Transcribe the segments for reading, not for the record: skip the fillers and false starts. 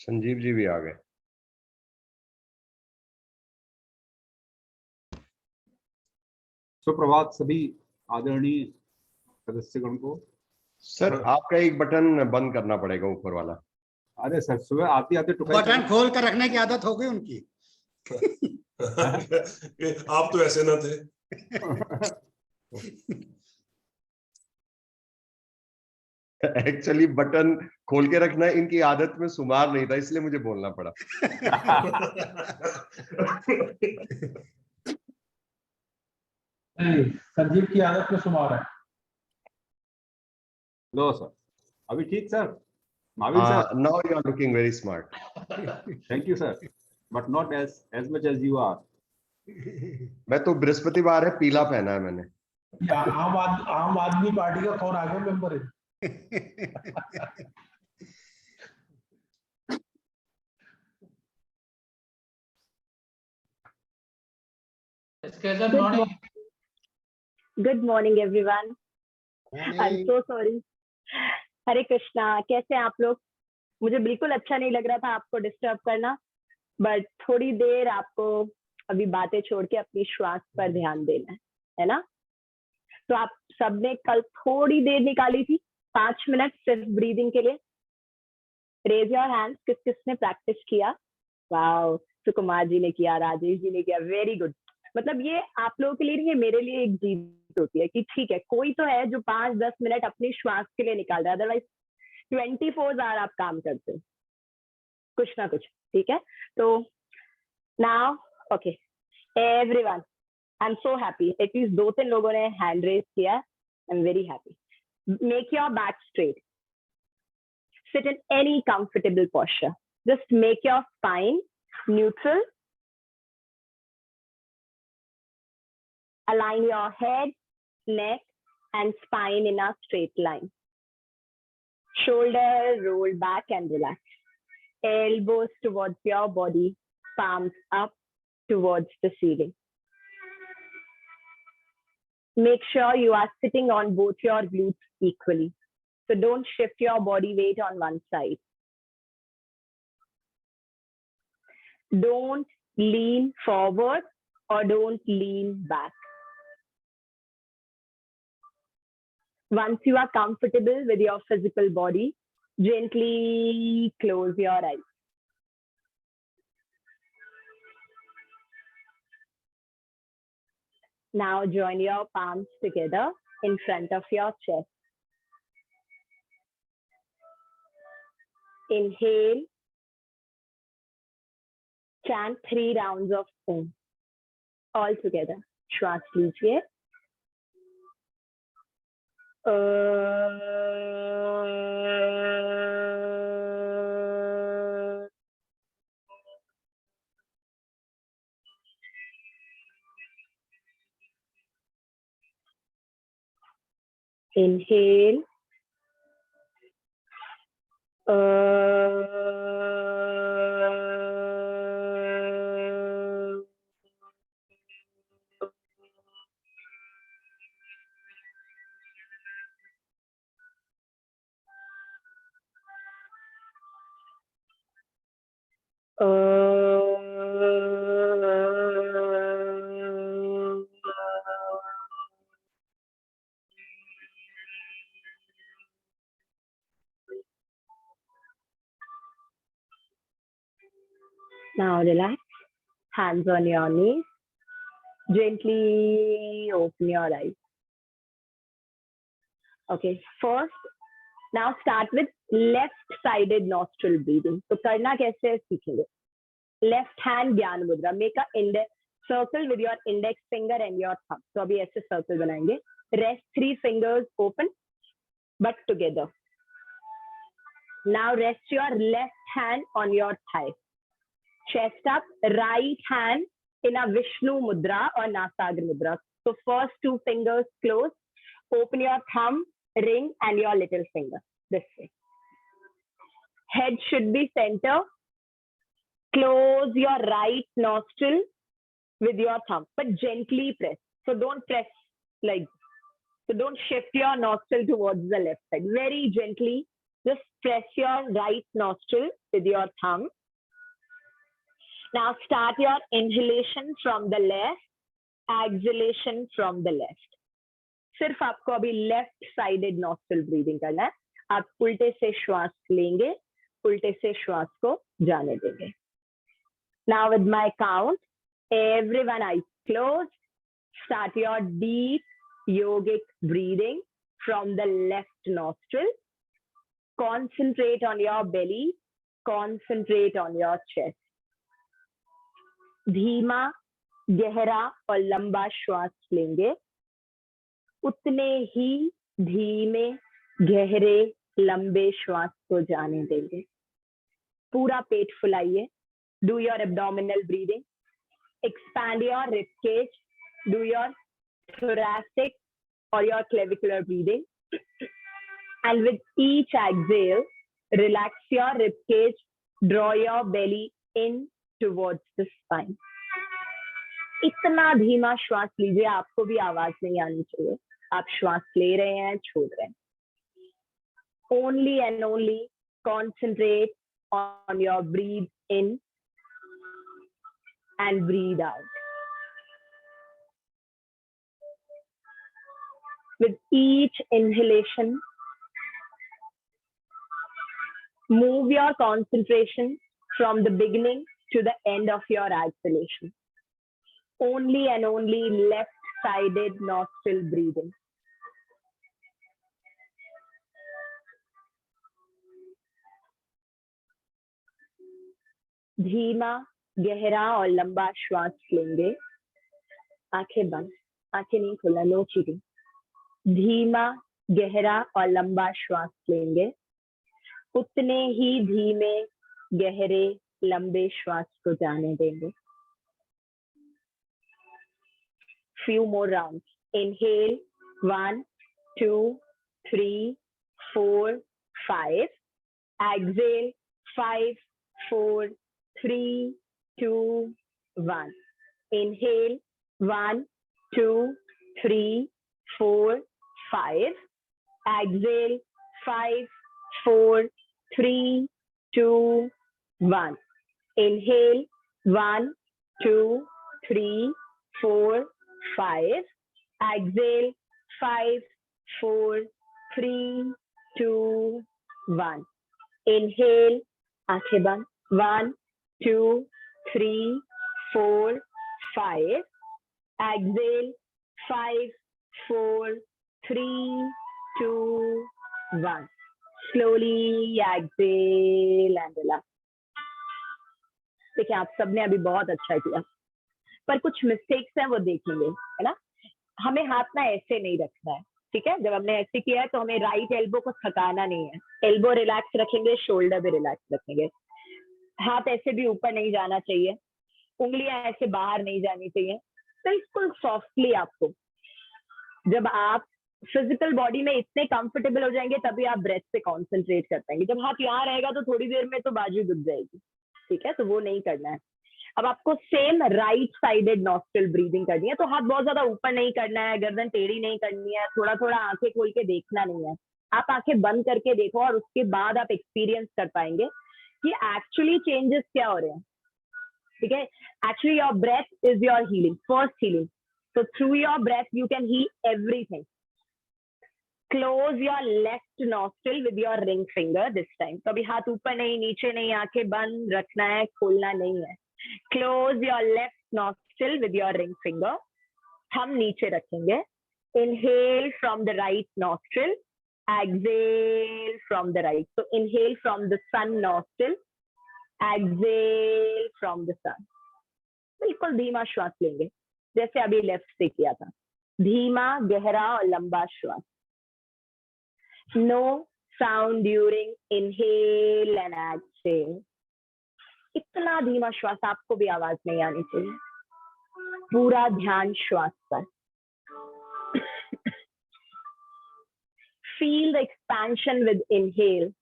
संजीव जी भी आ गए। सुप्रभात सभी आदरणीय सदस्यगण को। सर आपका एक बटन बंद करना पड़ेगा, ऊपर वाला। अरे सर सुबह आते आते बटन खोल कर रखने की आदत हो गई उनकी। आप तो ऐसे ना थे। एक्चुअली बटन खोल के रखना इनकी आदत में शुमार नहीं था, इसलिए मुझे बोलना पड़ा। संजीव की आदत में शुमार है। लो सर, अभी ठीक sir. Mahavir sir, now you are looking very smart. Thank you sir, but not as much as you are. मैं तो बृहस्पतिवार है, पीला पहना है मैंने। आम आदमी पार्टी का कौन आ गया मेंबर है? Good morning, everyone. I'm so sorry. हरे कृष्णा, कैसे हैं आप लोग? मुझे बिल्कुल अच्छा नहीं लग रहा था आपको डिस्टर्ब करना, बट थोड़ी देर आपको अभी बातें छोड़ के अपनी श्वास पर ध्यान देना है ना? तो आप सबने कल थोड़ी देर निकाली थी, 5 मिनट सिर्फ ब्रीदिंग के लिए। रेज योर हैंड्स, किस किसने प्रैक्टिस किया? वाओ, सुकुमार जी ने किया, राजेश जी ने किया, वेरी गुड। मतलब ये आप लोगों के लिए नहीं है, मेरे लिए एक जीत होती है कि ठीक है कोई तो है जो 5-10 मिनट अपनी श्वास के लिए निकाल रहा है, अदरवाइज 24 आवर आप काम करते हो कुछ ना कुछ, ठीक है? तो now okay everyone, I am so happy, at least 2-3 लोगों ने हैंड रेज किया, I am very happy. Make your back straight, sit in any comfortable posture, just make your spine neutral. Align your head, neck, and spine in a straight line. Shoulders roll back and relax. Elbows towards your body, palms up towards the ceiling. Make sure you are sitting on both your glutes equally. So don't shift your body weight on one side. Don't lean forward or don't lean back. Once you are comfortable with your physical body, gently close your eyes. Now join your palms together in front of your chest. Inhale, chant 3 rounds of Om. All together. श्वास लीजिए। Inhale. Now relax, hands on your knees, gently open your eyes. Okay, first, now start with left-sided nostril breathing. तो करना कैसे है सीखेंगे। Left hand ज्ञान मुद्रा, make a index circle with your index finger and your thumb. तो अभी ऐसे circle बनाएंगे. Rest 3 fingers open, but together. Now rest your left hand on your thigh. Chest up, right hand in a Vishnu mudra or Nasagra mudra. So first 2 fingers close, open your thumb, ring and your little finger this way. Head should be center. Close your right nostril with your thumb, but gently press. So don't press like, so don't shift your nostril towards the left side. Very gently Just press your right nostril with your thumb. Now start your inhalation from the left, exhalation from the left. सिर्फ आपको अभी left sided nostril breathing करना है. आप उल्टे से श्वास लेंगे, उल्टे से श्वास को जाने देंगे. Now with my count, everyone eyes closed. Start your deep yogic breathing from the left nostril. Concentrate on your belly. Concentrate on your chest. धीमा, गहरा और लंबा श्वास लेंगे. उतने ही धीमे, गहरे, लंबे श्वास को जाने देंगे. पूरा पेट फुलाइए. Do your abdominal breathing. Expand your rib cage. Do your thoracic or your clavicular breathing. And with each exhale, relax your rib cage. Draw your belly in towards the spine. इतना धीमा श्वास लीजिए, आपको भी आवाज नहीं आनी चाहिए. आप श्वास ले रहे हैं, छोड़ रहे हैं. Only and only concentrate on your breathe in and breathe out. With each inhalation, move your concentration from the beginning to the end of your exhalation. Only and only left-sided nostril breathing. धीमा, गहरा और लंबा श्वास लेंगे. आंखें बंद, आंखें नहीं खोलना, नो चीटिंग. धीमा, गहरा और लंबा श्वास लेंगे. उतने ही धीमे, गहरे, लंबे श्वास को जाने देंगे. Few more rounds. Inhale, 1, 2, 3, 4, 5. Exhale, 5, 4, 3, 2, 1. Inhale, 1, 2, 3, 4, 5. Exhale, 5, 4, 3, 2, 1. Inhale, 1, 2, 3, 4, 5. Exhale, 5, 4, 3, 2, 1. Inhale, आंखें बंद. 1, 2, 3, 4, 5. Exhale, 5, 4, 3, 2, 1. Slowly exhale and relax. देखिए, आप सबने अभी बहुत अच्छा किया, पर कुछ मिस्टेक्स हैं वो देखेंगे, है ना. हमें हाथ ना ऐसे नहीं रखना है, ठीक है. जब हमने ऐसे किया है तो हमें राइट एल्बो को थकाना नहीं है. एल्बो रिलैक्स रखेंगे, शोल्डर भी रिलैक्स रखेंगे. हाथ ऐसे भी ऊपर नहीं जाना चाहिए, उंगलियां ऐसे बाहर नहीं जानी चाहिए. बिल्कुल सॉफ्टली. आपको जब आप फिजिकल बॉडी में इतने कंफर्टेबल हो जाएंगे तभी आप ब्रेथ पे कॉन्सेंट्रेट कर पाएंगे. जब हाथ यहाँ रहेगा तो थोड़ी देर में तो बाजू दुख जाएगी, ठीक है. तो वो नहीं करना है. अब आपको same right sided nostril breathing करनी है. तो हाथ बहुत ज्यादा ऊपर नहीं करना है, गर्दन टेढ़ी नहीं करनी है, थोड़ा थोड़ा आंखें खोल के देखना नहीं है. आप आंखें बंद करके देखो और उसके बाद आप एक्सपीरियंस कर पाएंगे कि एक्चुअली चेंजेस क्या हो रहे हैं, ठीक है. Actually your breath is your healing, first healing. So through your breath, you can heal everything. Close your left nostril with your ring finger this time. तो अभी हाथ ऊपर नहीं, नीचे नहीं, आंखें बंद रखना है, खोलना नहीं है. Close your left nostril with your ring finger. हम नीचे रखेंगे. Inhale from the right nostril. Exhale from the right. So inhale from the sun nostril. Exhale from the sun. बिल्कुल धीमा श्वास लेंगे जैसे अभी लेफ्ट से किया था. धीमा, गहरा और लंबा श्वास. No sound during inhale and exhale. इतना धीमा श्वास, आपको भी आवाज नहीं आनी चाहिए. पूरा ध्यान श्वास पर. Feel the expansion with inhale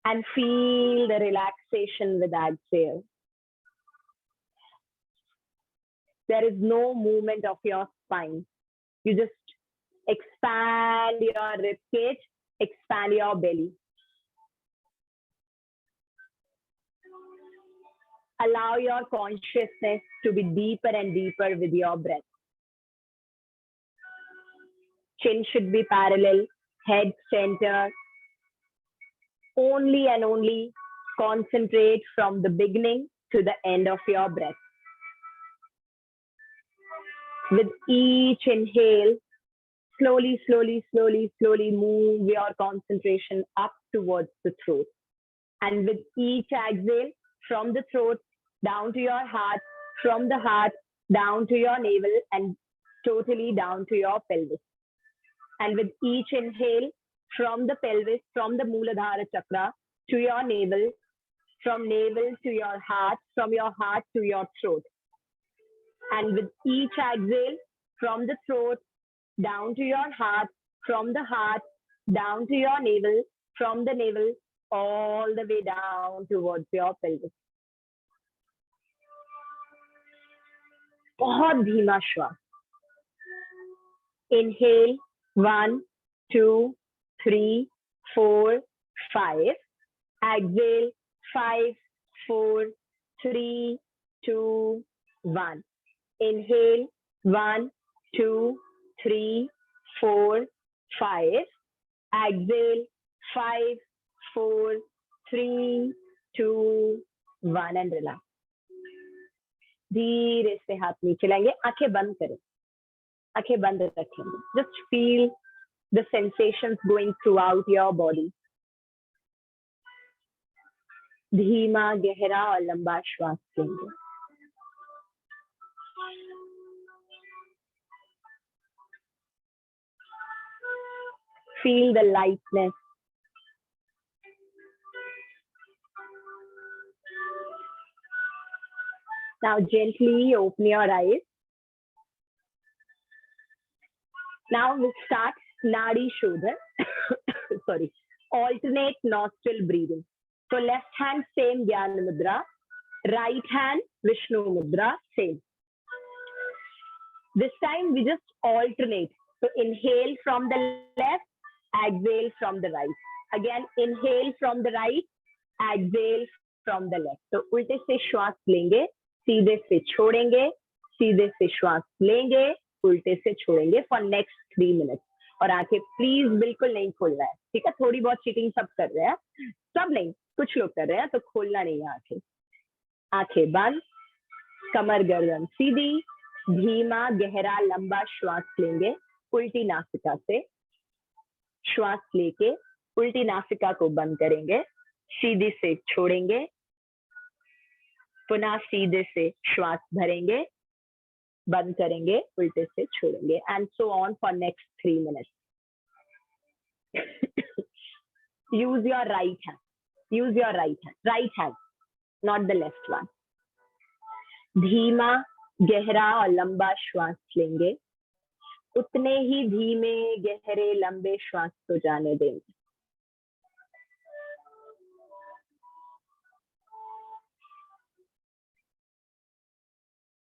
and feel the relaxation with exhale. There is no movement of your spine. You just expand your rib cage, expand your belly. Allow your consciousness to be deeper and deeper with your breath. Chin should be parallel, head center. Only and only concentrate from the beginning to the end of your breath. With each inhale, slowly, slowly, slowly, slowly move your concentration up towards the throat. And with each exhale, from the throat down to your heart, from the heart down to your navel, and totally down to your pelvis. And with each inhale, from the pelvis, from the Mooladhara chakra to your navel, from navel to your heart, from your heart to your throat. And with each exhale, from the throat down to your heart, from the heart down to your navel, from the navel all the way down towards your pelvis. बहुत धीमा श्वास. Inhale 1, 2, 3, 4, 5. Exhale 5, 4, 3, 2, 1. Inhale 1, 2, 3, 4, 5. Exhale 5, 4, 3, 2, 1 and relax. धीरे से हाथ नीचे लाएंगे, आंखें बंद करें, आंखें बंद रखेंगे. Just feel the sensations going throughout your body. धीमा गहरा और लंबा श्वास लेंगे. Feel the lightness. Now gently open your eyes. Now we'll start Nadi Shodhan. Sorry, alternate nostril breathing. So left hand same Jnana Mudra, right hand Vishnu Mudra same. This time we just alternate. So inhale from the left, exhale from the right. Again inhale from the right, exhale from the left. So उल्टे से श्वास लेंगे, सीधे से छोड़ेंगे, सीधे से श्वास लेंगे, उल्टे से छोड़ेंगे for next 3 minutes. और आंखें प्लीज बिल्कुल नहीं खोलना है, ठीक है? थोड़ी बहुत चीटिंग सब कर रहे हैं, सब नहीं, कुछ लोग कर रहे हैं, तो खोलना नहीं है आंखें. आंखें बंद, कमर गर्दन सीधी, धीमा गहरा लंबा श्वास लेंगे उल्टी नासिका से. श्वास लेके उल्टी नासिका को बंद करेंगे, सीधे से छोड़ेंगे, पुनः सीधे से श्वास भरेंगे, बंद करेंगे, उल्टे से छोड़ेंगे, and so on for next 3 minutes. Use your right hand. Use your right hand, not the left one. धीमा गहरा और लंबा श्वास लेंगे, उतने ही धीमे गहरे लंबे श्वास को जाने देंगे.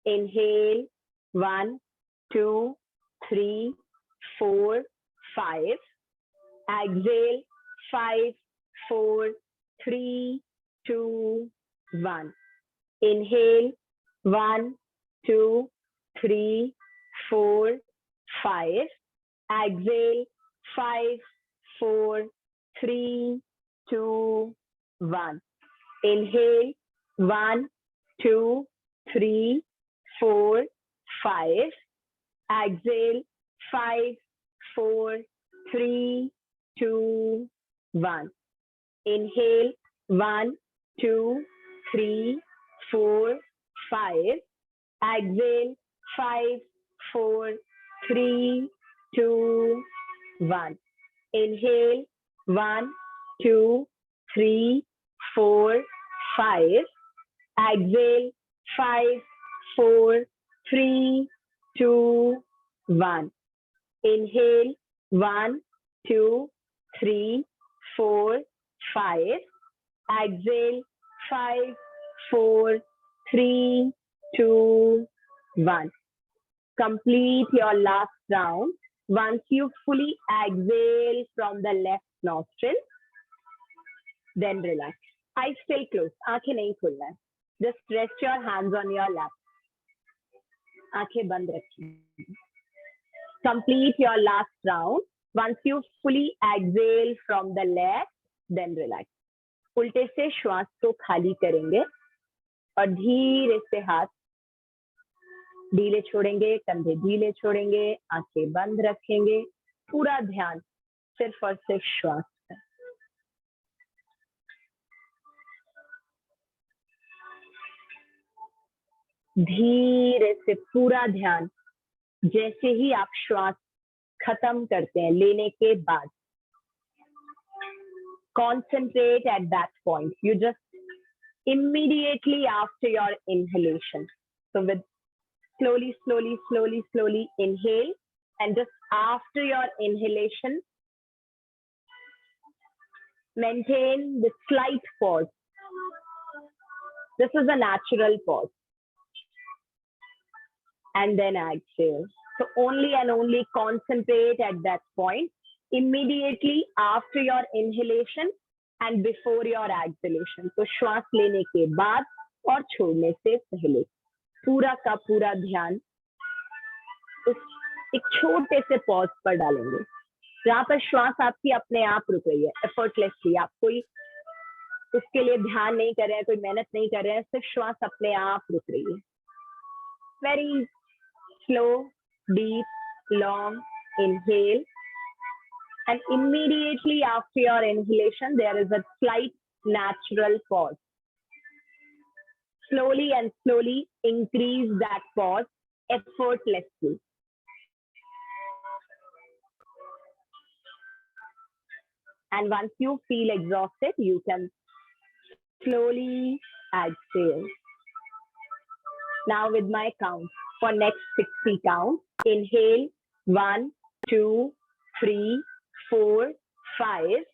Inhale 1, 2, 3, 4, 5. Exhale 5, 4, 3, 2, 1. Inhale 1, 2, 3, 4, 5. Exhale 5, 4, 3, 2, 1. Inhale 1, 2, 3, 4, 5. Exhale 5, 4, 3, 2, 1. Inhale 1, 2, 3, 4, 5. Exhale 5, 4, 3, 2, 1. Inhale 1, 2, 3, 4, 5. Exhale 5, 4, 3, 2, 1. Inhale 1, 2, 3, 4, 5. Exhale 5, 4, 3, 2, 1. Complete your last round. Once you fully exhale from the left nostril, then relax. Eyes still closed, आंखें नहीं खोलना है. Just rest your hands on your lap. आंखें बंद रखिए. Complete your last round. Once you fully exhale from the left, then relax. उल्टे से श्वास को खाली करेंगे और धीरे से हाथ ढीले छोड़ेंगे, कंधे ढीले छोड़ेंगे, आंखें बंद रखेंगे. पूरा ध्यान सिर्फ और सिर्फ श्वास पर. धीरे से पूरा ध्यान जैसे ही आप श्वास खत्म करते हैं लेने के बाद, concentrate at that point. You just immediately after your inhalation. So with slowly inhale, and just after your inhalation, maintain the slight pause. This is a natural pause. And then exhale. So only and only concentrate at that point, immediately after your inhalation and before your exhalation. तो श्वास लेने के बाद और छोड़ने से पहले पूरा का पूरा ध्यान उस एक छोटे से पॉज पर डालेंगे, जहाँ पर श्वास आपकी अपने आप रुक रही है, एफर्टलेसली. आप कोई उसके लिए ध्यान नहीं कर रहे हैं, कोई मेहनत नहीं कर रहे हैं, सिर्फ श्वास अपने आप रुक रही है. Very slow, deep, long inhale, and immediately after your inhalation, there is a slight natural pause. Slowly and slowly increase that pause effortlessly. And once you feel exhausted, you can slowly exhale. Now with my count, for next 60 counts, inhale 1, 2, 3, 4, 5.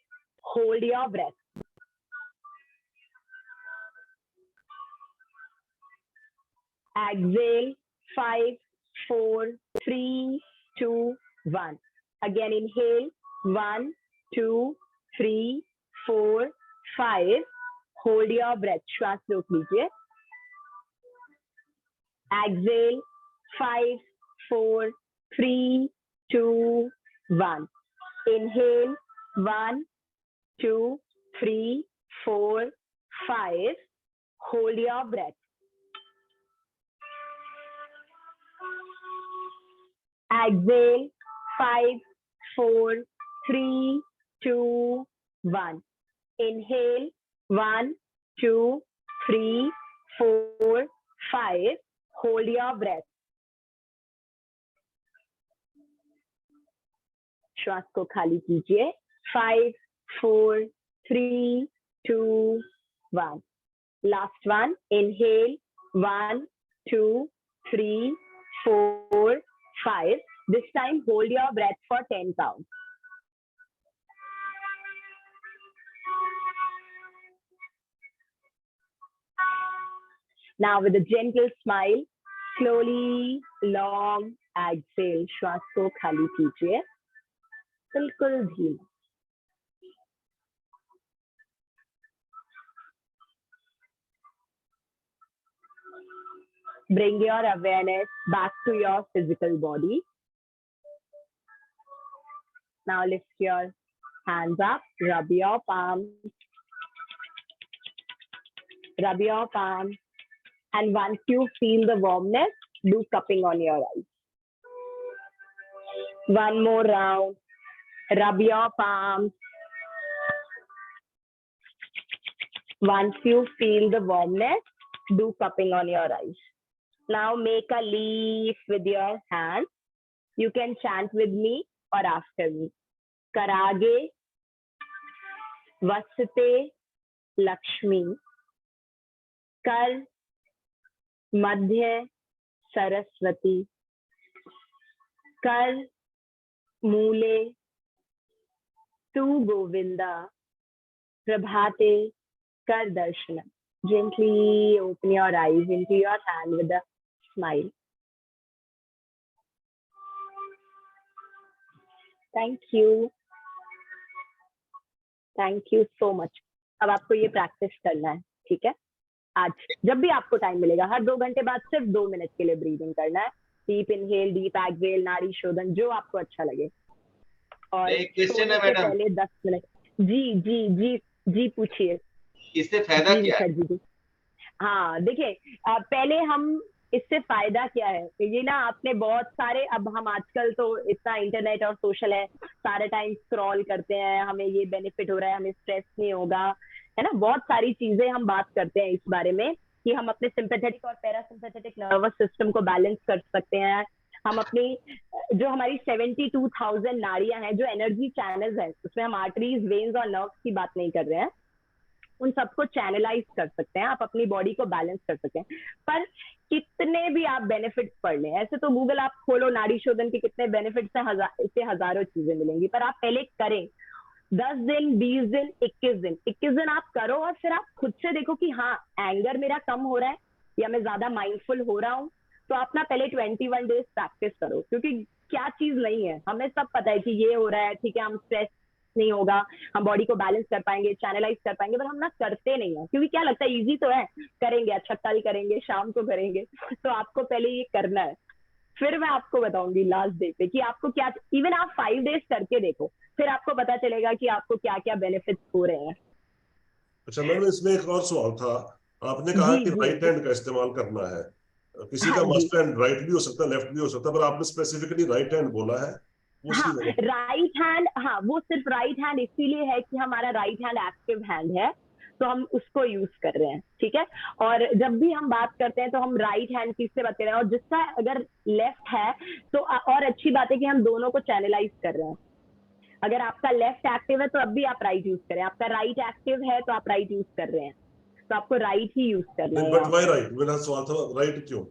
Hold your breath. Exhale 5, 4, 3, 2, 1. Again inhale 1, 2, 3, 4, 5. Hold your breath. श्वास रोक लीजिए. Exhale 5, 4, 3, 2, 1. Inhale 1, 2, 3, 4, 5. Hold your breath. Exhale 5, 4, 3, 2, 1. Inhale 1, 2, 3, 4, 5. Hold your breath. श्वास को खाली कीजिए. 5, 4, 3, 2, 1. Last one. Inhale 1, 2, 3, 4, 5. This time hold your breath for 10 counts. Now with a gentle smile, slowly long exhale. श्वास को खाली कीजिए. बिल्कुल धीमा. Bring your awareness back to your physical body. Now lift your hands up, rub your palms. Rub your palms. And once you feel the warmness, do cupping on your eyes. One more round. Rub your palms. Once you feel the warmness, do cupping on your eyes. Now make a leaf with your hands. You can chant with me or after me. Karage Vasate Lakshmi. Kar Madhya Saraswati. Kar Mule Tu Govinda. Prabhate Kar Darshanam. Gently open your eyes into your hand with a smile. Thank you. Thank you so much. अब आपको ये practice करना है, ठीक है? आज जब भी आपको टाइम मिलेगा, हर 2 घंटे बाद सिर्फ 2 मिनट के लिए ब्रीदिंग करना है। डीप इनहेल, डीप एक्सहेल, नाड़ी शोधन, जो आपको अच्छा लगे। और क्वेश्चन है सोने से मैडम, पहले 10 मिनट। जी जी जी जी, पूछिए। इससे फायदा जी क्या है? सर जी। हाँ देखिए, पहले हम इससे फायदा क्या है, ये ना आपने बहुत सारे, अब हम आजकल तो इतना इंटरनेट और सोशल है, सारे टाइम स्क्रॉल करते हैं, हमें ये बेनिफिट हो रहा है, हमें स्ट्रेस नहीं होगा, है ना? बहुत सारी चीजें हम बात करते हैं इस बारे में कि हम अपने सिंपैथेटिक और पैरासिम्पैथेटिक नर्वस सिस्टम को बैलेंस कर सकते हैं। हम अपनी जो हमारी 72,000 नाड़ियां हैं, जो एनर्जी चैनल्स हैं, उसमें हम आर्टरीज, वेन्स और नर्व्स की बात नहीं कर रहे हैं, उन सबको चैनलाइज कर सकते हैं, आप अपनी बॉडी को बैलेंस कर सकते हैं। पर कितने भी आप बेनिफिट्स पढ़ लें, ऐसे तो गूगल आप खोलो, नाड़ी शोधन के कितने बेनिफिट्स हैं, इससे हजारों चीजें मिलेंगी, पर आप पहले करें। 10 दिन, 20 दिन, 21 दिन, 21 दिन आप करो और फिर आप खुद से देखो कि हाँ, एंगर मेरा कम हो रहा है या मैं ज्यादा माइंडफुल हो रहा हूँ। तो आप ना पहले 21 डेज प्रैक्टिस करो, क्योंकि क्या चीज नहीं है, हमें सब पता है कि ये हो रहा है, ठीक है, हम स्ट्रेस नहीं होगा, हम बॉडी को बैलेंस कर पाएंगे, चैनलाइज कर पाएंगे, पर हम ना करते नहीं है, क्योंकि क्या लगता है इजी तो है, करेंगे, अच्छा कल करेंगे, शाम को करेंगे। तो आपको पहले ये करना है, फिर मैं आपको बताऊंगी लास्ट डे पे कि आपको क्या, इवन आप 5 डेज करके देखो, फिर आपको पता चलेगा कि आपको क्या क्या बेनिफिट्स हो रहे हैं। अच्छा मैडम, इसमें एक और सवाल था। आपने कहा जी कि जी। राइट हैंड का इस्तेमाल करना है। किसी हाँ का जी। मस्ट हैंड राइट भी हो सकता है, लेफ्ट भी हो सकता है, पर आपने स्पेसिफिकली राइट हैंड बोला है, वो हाँ सही लगा। राइट हैंड, हाँ वो सिर्फ राइट हैंड इसीलिए है कि हमारा राइट हैंड एक्टिव हैंड है, तो हम उसको यूज कर रहे हैं, ठीक है? और जब भी हम बात करते हैं तो हम राइट हैंड की से बात कर रहे हैं, और जिसका अगर लेफ्ट है तो और अच्छी बात है कि हम दोनों को चैनलाइज कर रहे हैं। अगर आपका लेफ्ट एक्टिव है तो अब भी आप राइट यूज करें, आपका राइट एक्टिव है तो आप राइट यूज कर रहे हैं, तो आपको राइट ही यूज करना है बट यहाँ वाई पे। राइट, मेरा सवाल था राइट क्यों?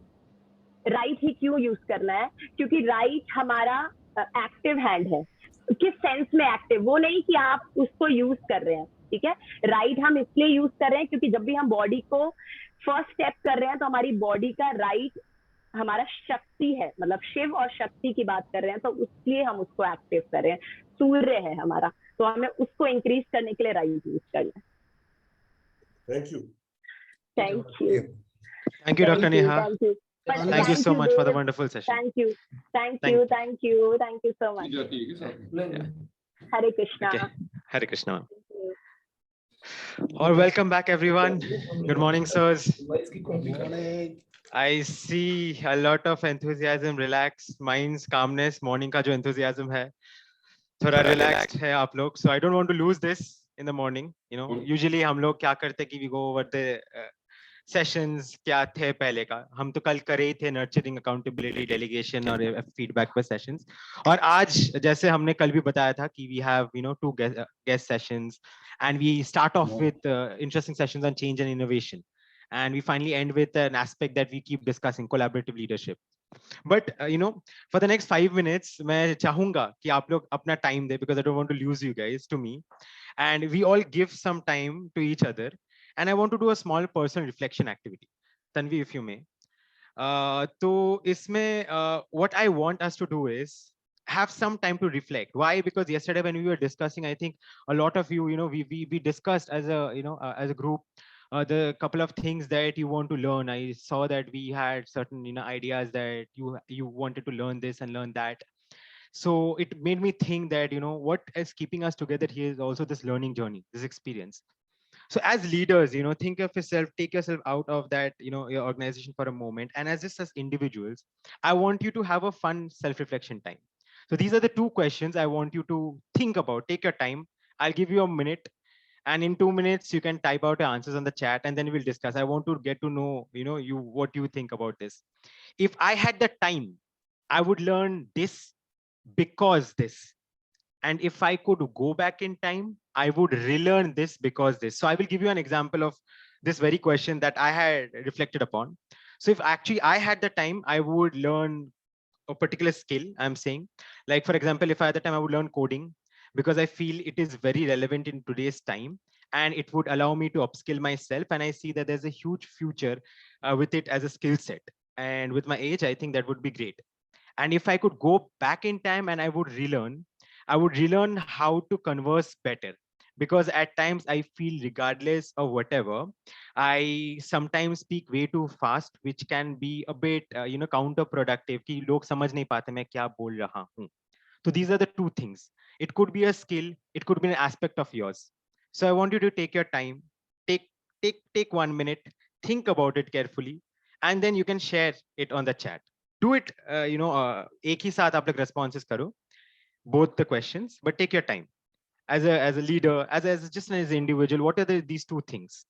राइट ही क्यों यूज करना है? क्योंकि राइट हमारा एक्टिव हैंड है। किस सेंस में एक्टिव, वो नहीं कि आप उसको यूज कर रहे हैं, ठीक है? राइट हम इसलिए यूज कर रहे हैं क्योंकि जब भी हम बॉडी को फर्स्ट स्टेप कर रहे हैं तो हमारी बॉडी का राइट हमारा शक्ति है, मतलब शिव और शक्ति की बात कर रहे हैं, तो इसलिए हम उसको एक्टिव कर रहे हैं। सूर्य है हमारा, तो हमें उसको इंक्रीज करने के लिए राइट यूज करना है। Thank you. Thank you. Thank you, Dr. Thank you, Neha. Thank you. Thank you thank so you much for the देव, wonderful session. Thank you, thank Thank you, thank you, thank you so much. Hare Krishna. Okay. Hare Krishna. Or welcome back, everyone. Good morning, sirs. I see a lot of enthusiasm, relaxed minds, calmness. Morning का जो enthusiasm है, थोड़ा relaxed है आप लोग. So I don't want to lose this in the morning. You know, usually हम लोग क्या करते हैं कि we go over the sessions क्या थे पहले का, हम तो कल करे ही थे नर्चरिंग, अकाउंटेबिलिटी, डेलीगेशन और फीडबैक पर सेशंस, और आज जैसे हमने कल भी बताया था कि we have two guest sessions and we start off with interesting sessions on change and innovation and we finally end with an aspect that we keep discussing, collaborative leadership. But for the next 5 minutes मैं चाहूंगा कि आप लोग अपना time they, because I don't want to lose you guys to me, and we all give some time to each other, and I want to do a small personal reflection activity. Tanvi, if you may. तो इसमें what I want us to do is have some time to reflect. Why? Because yesterday when we were discussing, I think a lot of you, we discussed as a as a group the couple of things that you want to learn. I saw that we had certain ideas that you wanted to learn this and learn that. So it made me think that what is keeping us together here is also this learning journey, this experience. So as leaders, think of yourself, take yourself out of that your organization for a moment, and as individuals, I want you to have a fun self-reflection time. So these are the two questions I want you to think about. Take your time. I'll give you a minute, and in 2 minutes you can type out your answers on the chat, and then we'll discuss. I want to get to know you what you think about this. If I had the time, I would learn this because this. And if I could go back in time, I would relearn this because this. So I will give you an example of this very question that I had reflected upon. So if actually I had the time, I would learn a particular skill. I'm saying, like, for example, if I had the time, I would learn coding, because I feel it is very relevant in today's time, and it would allow me to upskill myself. And I see that there's a huge future with it as a skill set. And with my age, I think that would be great. And if I could go back in time and I would relearn how to converse better. because at times I feel regardless of whatever, I sometimes speak way too fast, which can be a bit, counterproductive कि लोग समझ नहीं पाते मैं क्या बोल रहा हूँ. So these are the two things. It could be a skill, it could be an aspect of yours. So I want you to take your time, take 1 minute, think about it carefully, and then you can share it on the chat. Do it, एक ही साथ आप लोग responses करो, both the questions, but take your time. As a leader, as just as an individual, what are these two things?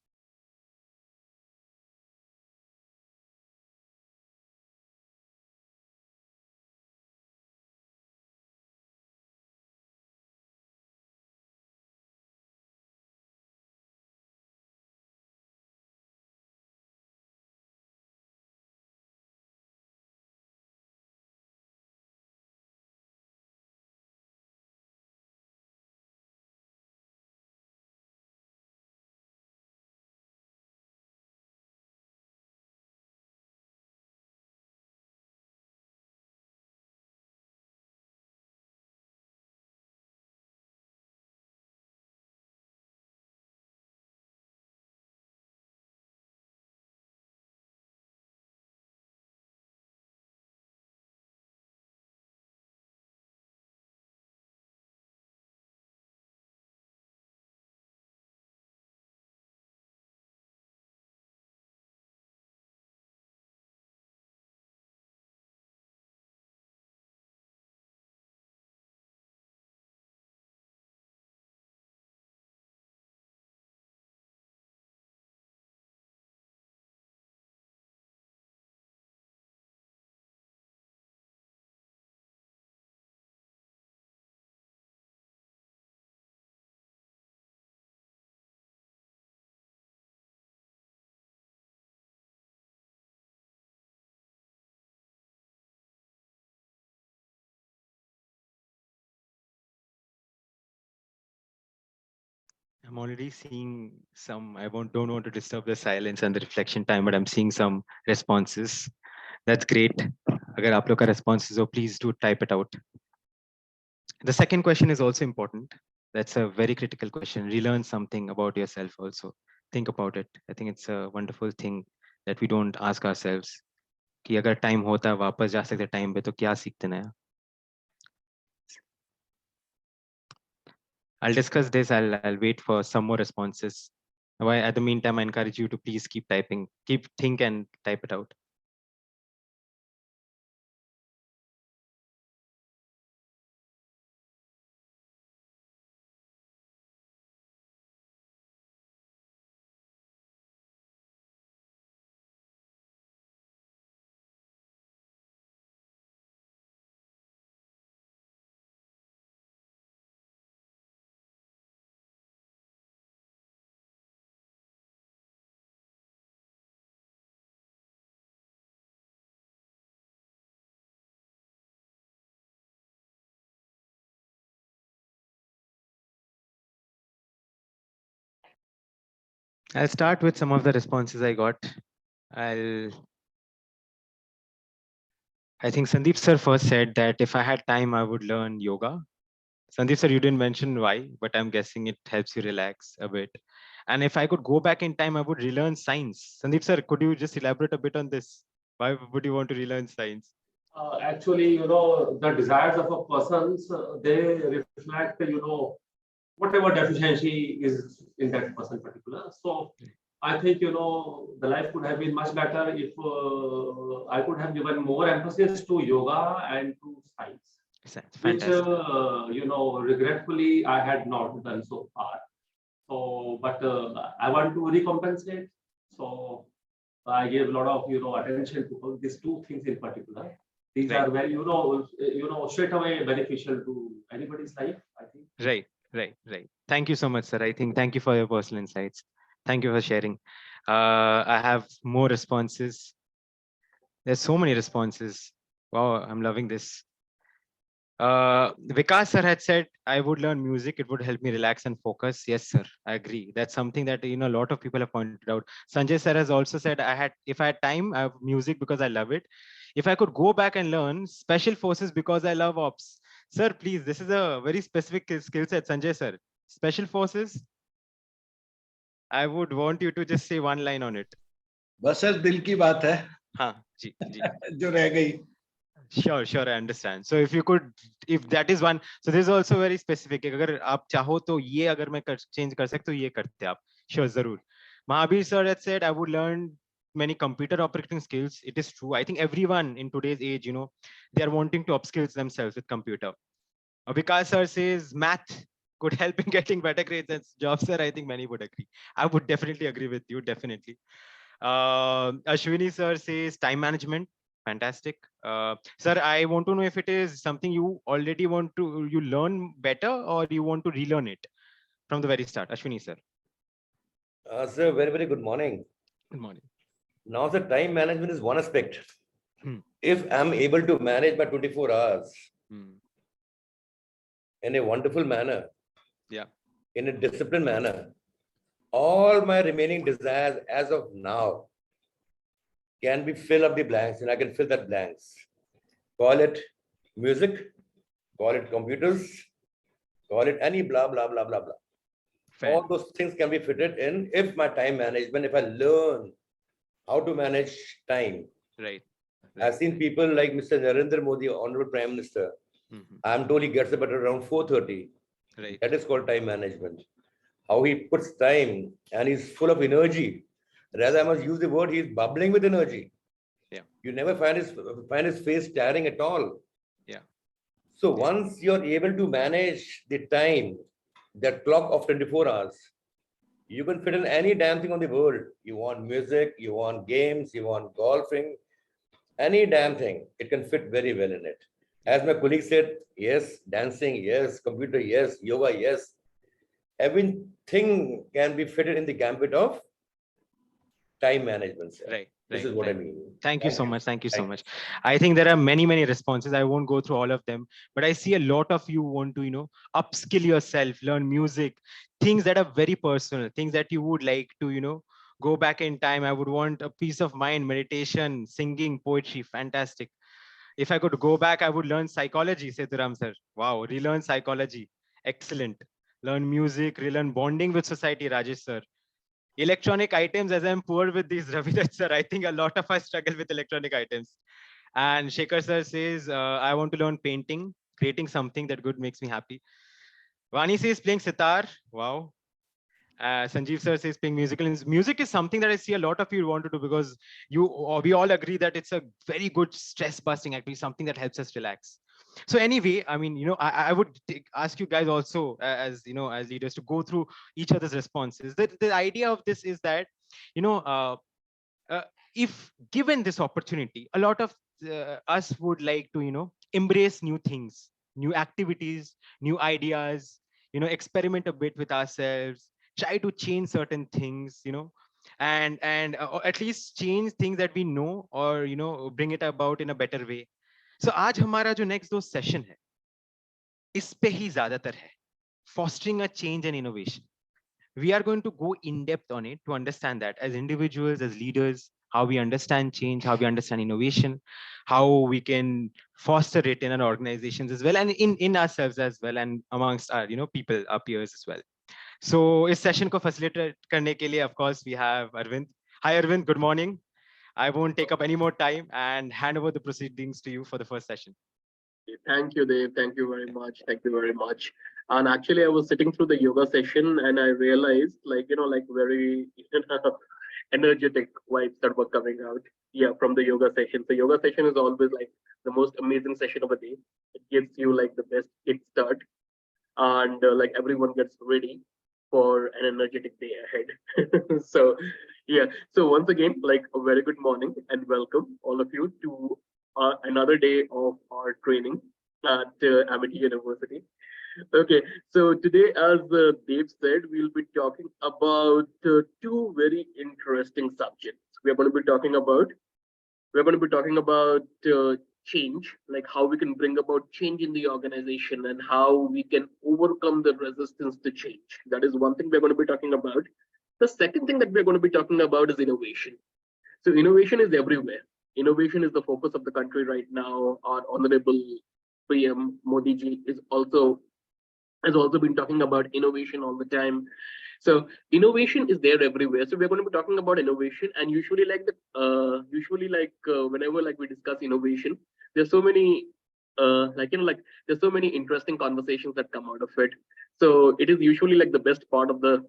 I'm already seeing some, don't want to disturb the silence and the reflection time, but I'm seeing some responses. That's great. Agar aap log ka responses ho, please do type it out. The second question is also important. That's a very critical question. Relearn something about yourself also. Think about it. I think it's a wonderful thing that we don't ask ourselves कि अगर time होता वापस जा सकते time पे तो क्या सीखते नया. I'll discuss this. I'll wait for some more responses. Why at the meantime, I encourage you to please keep typing, think and type it out. I'll start with some of the responses I got. I think Sandeep sir first said that if I had time, I would learn yoga. Sandeep sir, you didn't mention why, but I'm guessing it helps you relax a bit. And if I could go back in time, I would relearn science. Sandeep sir, could you just elaborate a bit on this? Why would you want to relearn science? Actually, the desires of a person, they reflect, whatever deficiency is in that person particular. So I think, the life could have been much better if I could have given more emphasis to yoga and to science, which, regretfully, I had not done so far. So, but I want to recompensate. So I gave a lot of, attention to these two things in particular. These are very, straight away beneficial to anybody's life, I think. Right. Thank you so much, sir. Thank you for your personal insights. Thank you for sharing. I have more responses. There's so many responses. Wow, I'm loving this. Vikas sir had said, I would learn music. It would help me relax and focus. Yes, sir. I agree. That's something that, a lot of people have pointed out. Sanjay sir has also said, if I had time, I have music because I love it. If I could go back and learn special forces because I love ops. Sir, please, this is a very specific skill set, Sanjay sir. Special Forces. I would want you to just say one line on it. बस sir दिल की बात है हाँ जी जी. जो रह गई. Sure, I understand. So if you could, if that is one, so this is also very specific. अगर आप चाहो तो ये अगर मैं change कर सकता हूँ ये करते आप. Sure, जरूर. Mahabir sir had said I would learn many computer operating skills. It is true. I think everyone in today's age, you know, they are wanting to upskill themselves with computer. Vikas sir says math could help in getting better grades and jobs, sir. I think many would agree. I would definitely agree with you, definitely. Ashwini sir says time management. Fantastic. Sir, I want to know if it is something you already want to you learn better or you want to relearn it from the very start. Ashwini sir. Sir, very good morning. Good morning. Now, the time management is one aspect. If I'm able to manage my 24 hours in a wonderful manner, in a disciplined manner, all my remaining desires as of now can be fill up the blanks, and I can fill that blanks. Call it music, call it computers, call it any blah, blah, blah, blah, blah. Fair. All those things can be fitted in if my time management, if I learn how to manage time. Right. I've seen people like Mr. Narendra Modi, Honorable Prime Minister. I'm told he gets up at around 4:30. Right. That is called time management. How he puts time and he's full of energy. Rather, I must use the word, he's bubbling with energy. Yeah. You never find his face tiring at all. Yeah. So once you're able to manage the time, that clock of 24 hours, you can fit in any damn thing on the world. You want music, you want games, you want golfing, any damn thing. It can fit very well in it. As my colleague said, yes, dancing, yes, computer, yes, yoga, yes. Everything can be fitted in the gambit of time management, sir. Right. This is what I mean. Thank you so much. Thank you so much. I think there are many responses. I won't go through all of them, but I see a lot of you want to, you know, upskill yourself, learn music, things that are very personal, things that you would like to, you know, go back in time. I would want a peace of mind, meditation, singing, poetry. Fantastic. If I could go back, I would learn psychology, Sethuram sir. Wow, relearn psychology. Excellent. Learn music, relearn bonding with society, Rajesh sir. Electronic items, as I'm poor with these, Ravidas sir, I think a lot of us struggle with electronic items. And Shekhar sir says, I want to learn painting, creating something that good makes me happy. Vani says playing sitar. Wow. Sanjeev sir says playing musical. Music is something that I see a lot of you want to do because we all agree that it's a very good stress busting activity, something that helps us relax. So anyway, I mean, you know, I would ask you guys also as, you know, as leaders to go through each other's responses. The idea of this is that, you know, if given this opportunity, a lot of us would like to, you know, embrace new things, new activities, new ideas, you know, experiment a bit with ourselves, try to change certain things, you know, and or at least change things that we know, or, you know, bring it about in a better way. So आज हमारा जो next दो session है, इस पे ही ज़्यादातर है, fostering a change and innovation. We are going to go in depth on it to understand that as individuals, as leaders, how we understand change, how we understand innovation, how we can foster it in our organizations as well, and in ourselves as well, and amongst our, you know, people, our peers as well. So इस session को facilitate करने के लिए, of course, we have Arvind. Hi Arvind, good morning. I won't take up any more time and hand over the proceedings to you for the first session. Thank you, Dave. Thank you very much. Thank you very much. And actually, I was sitting through the yoga session and I realized, like, you know, like very energetic vibes that were coming out. Yeah, from the yoga session. So yoga session is always like the most amazing session of a day. It gives you like the best kick start, and like everyone gets ready for an energetic day ahead. So yeah, so once again, like a very good morning and welcome all of you to another day of our training at Amity University. Okay, so today, as Dave said, we'll be talking about two very interesting subjects. We're going to be talking about change, like how we can bring about change in the organization and how we can overcome the resistance to change. That is one thing we're going to be talking about. The second thing that we're going to be talking about is innovation. So innovation is everywhere. Innovation is the focus of the country right now. Our honorable PM Modi ji is also has also been talking about innovation all the time. So innovation is there everywhere. So we're going to be talking about innovation, and usually whenever like we discuss innovation, there's so many there's so many interesting conversations that come out of it. So it is usually like the best part of the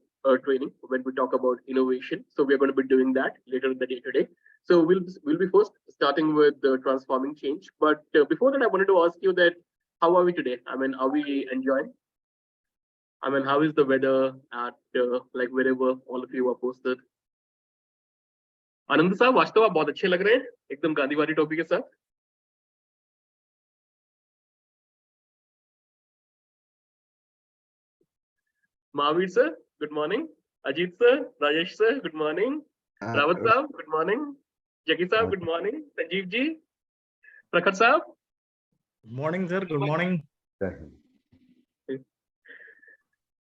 training when we talk about innovation. So we're going to be doing that later in the day today. So we'll be first starting with transforming change. But before that, I wanted to ask you that how are we today? I mean, are we enjoying? I mean, how is the weather at like wherever all of you are posted? आनंद साहब आज तो आप बहुत अच्छे लग रहे हैं एकदम गांधीवादी टोपी के साथ. Mahavir sir, good morning. Ajit sir, Rajesh sir, good morning. Rawat sahab, good morning. Jackie sahab, good morning. Sanjeev ji, Prakhar sahab. Good morning, sir. Good morning.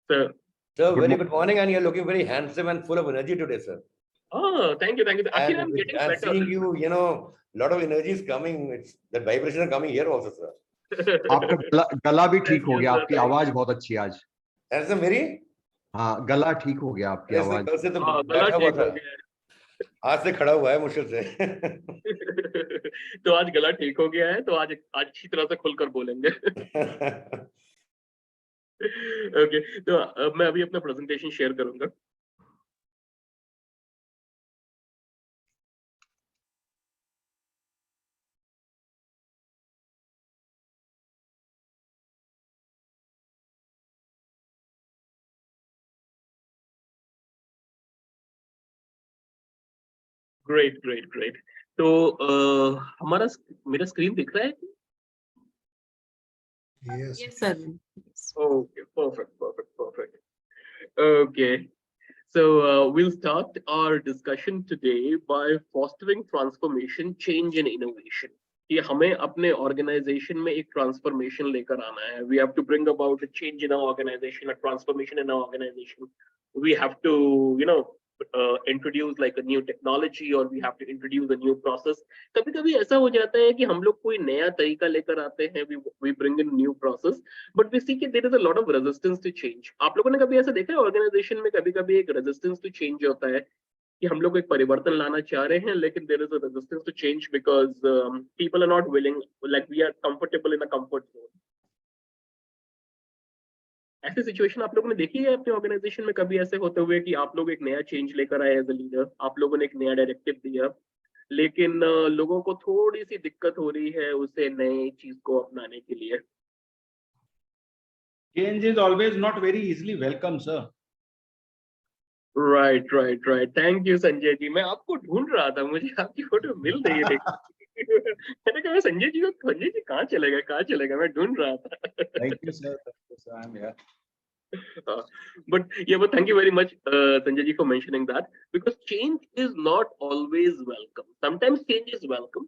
Sir. Sir, very good morning, and you're looking very handsome and full of energy today, sir. Oh, thank you, thank you. Actually, I'm getting better. Seeing you, you know, a lot of energy is coming. It's that vibration are coming here also, sir. आपका गला भी ठीक हो गया, आपकी आवाज बहुत अच्छी है आज. Handsome, very. हाँ, गला ठीक हो गया आपकी आवाज. कल से तो बैठा हुआ था. आज से खड़ा हुआ है मुश्किल से. तो आज गला ठीक हो गया है, तो आज अच्छी तरह से खुलकर बोलेंगे. ओके, तो मैं अभी अपना प्रेजेंटेशन शेयर करूंगा. Great great great. तो हमारा मेरा स्क्रीन दिख रहा है? Yes, sir. Okay, perfect. Okay, so we'll start our discussion today by fostering transformation, change and innovation. कि हमें अपने organization में एक transformation लेकर आना है. We have to bring about a change in our organization, a transformation in our organization. We have to, you know, introduce like a new technology, or we have to introduce a new process. कभी कभी ऐसा हो जाता है कि हम लोग कोई नया तरीका लेकर आते हैं, we bring in new process, but we see कि there is a lot of resistance to change. आप लोगों ने कभी ऐसा देखा है organization में कभी कभी एक resistance to change होता है कि हम लोग एक परिवर्तन लाना चाह रहे हैं, लेकिन there is a resistance to change because people are not willing, like we are comfortable in a comfort zone. ऐसी सिचुएशन आप लोगों ने देखी है अपने ऑर्गेनाइजेशन में कभी ऐसे होते हुए कि आप लोग एक नया चेंज लेकर आए एज अ लीडर, आप लोगों ने एक नया डायरेक्टिव दिया, लेकिन लोगों को थोड़ी सी दिक्कत हो रही है उसे नई चीज को अपनाने के लिए? Change is always not very easily welcome, sir. Right. Thank you Sanjay ji. मैं आपको ढूंढ रहा था, मुझे आपकी फोटो मिल रही है. मैंने कहा संजय जी कहाँ चलेगा, मैं ढूंढ रहा था. Thank you, sir. I'm here. But thank you very much, Sanjay ji, for mentioning that, because change is not always welcome. Sometimes change is welcome,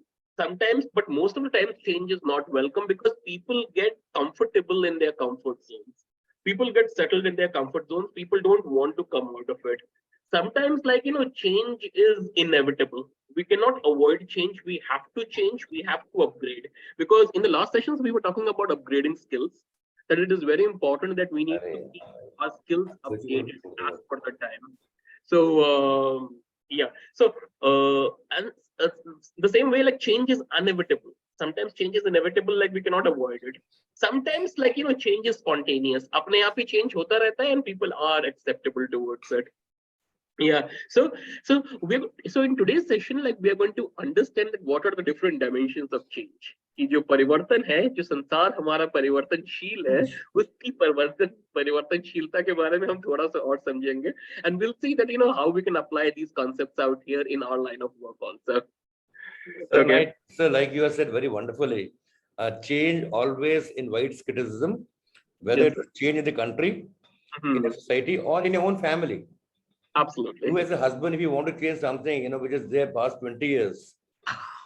but most of the time change is not welcome because people get comfortable in their comfort zones. People get settled in their comfort zones. People don't want to come out of it. Sometimes, like, you know, change is inevitable. We cannot avoid change. We have to change. We have to upgrade. Because in the last sessions, we were talking about upgrading skills, that it is very important that we need to keep our skills updated as per the time. So, yeah. So, the same way, like, change is inevitable. Sometimes change is inevitable, like we cannot avoid it. Sometimes, like, you know, change is spontaneous. अपने आप ही change होता रहता है and people are acceptable towards it. Yeah. So in today's session, like, we are going to understand that what are the different dimensions of change. कि जो परिवर्तन है, जो संसार हमारा परिवर्तनशील है, उसकी परिवर्तनशीलता के बारे में हम थोड़ा सा और समझेंगे. And we'll see that, you know, how we can apply these concepts out here in our line of work also. Okay. So like you have said very wonderfully, change always invites criticism, whether Yes, it's change in the country, in a society, or in your own family. Absolutely. You as a husband, if you want to change something, you know, which is there past 20 years,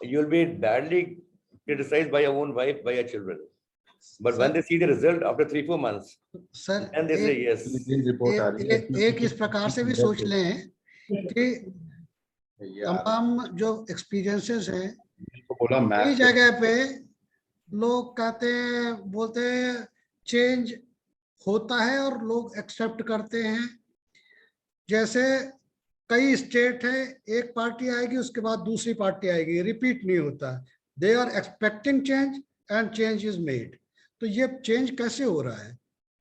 you'll be badly criticized by your own wife, by your children. But when they see the result after 3-4 months, sir and they say yes. एक इस प्रकार से भी सोच लें कि तमाम जो एक्सपीरियंसेस हैं, कई जगह पे लोग कहते हैं, बोलते हैं चेंज होता है और लोग एक्सेप्ट करते हैं। जैसे कई स्टेट है, एक पार्टी आएगी उसके बाद दूसरी पार्टी आएगी, रिपीट नहीं होता। They are expecting change and change is made. तो ये चेंज कैसे हो रहा है?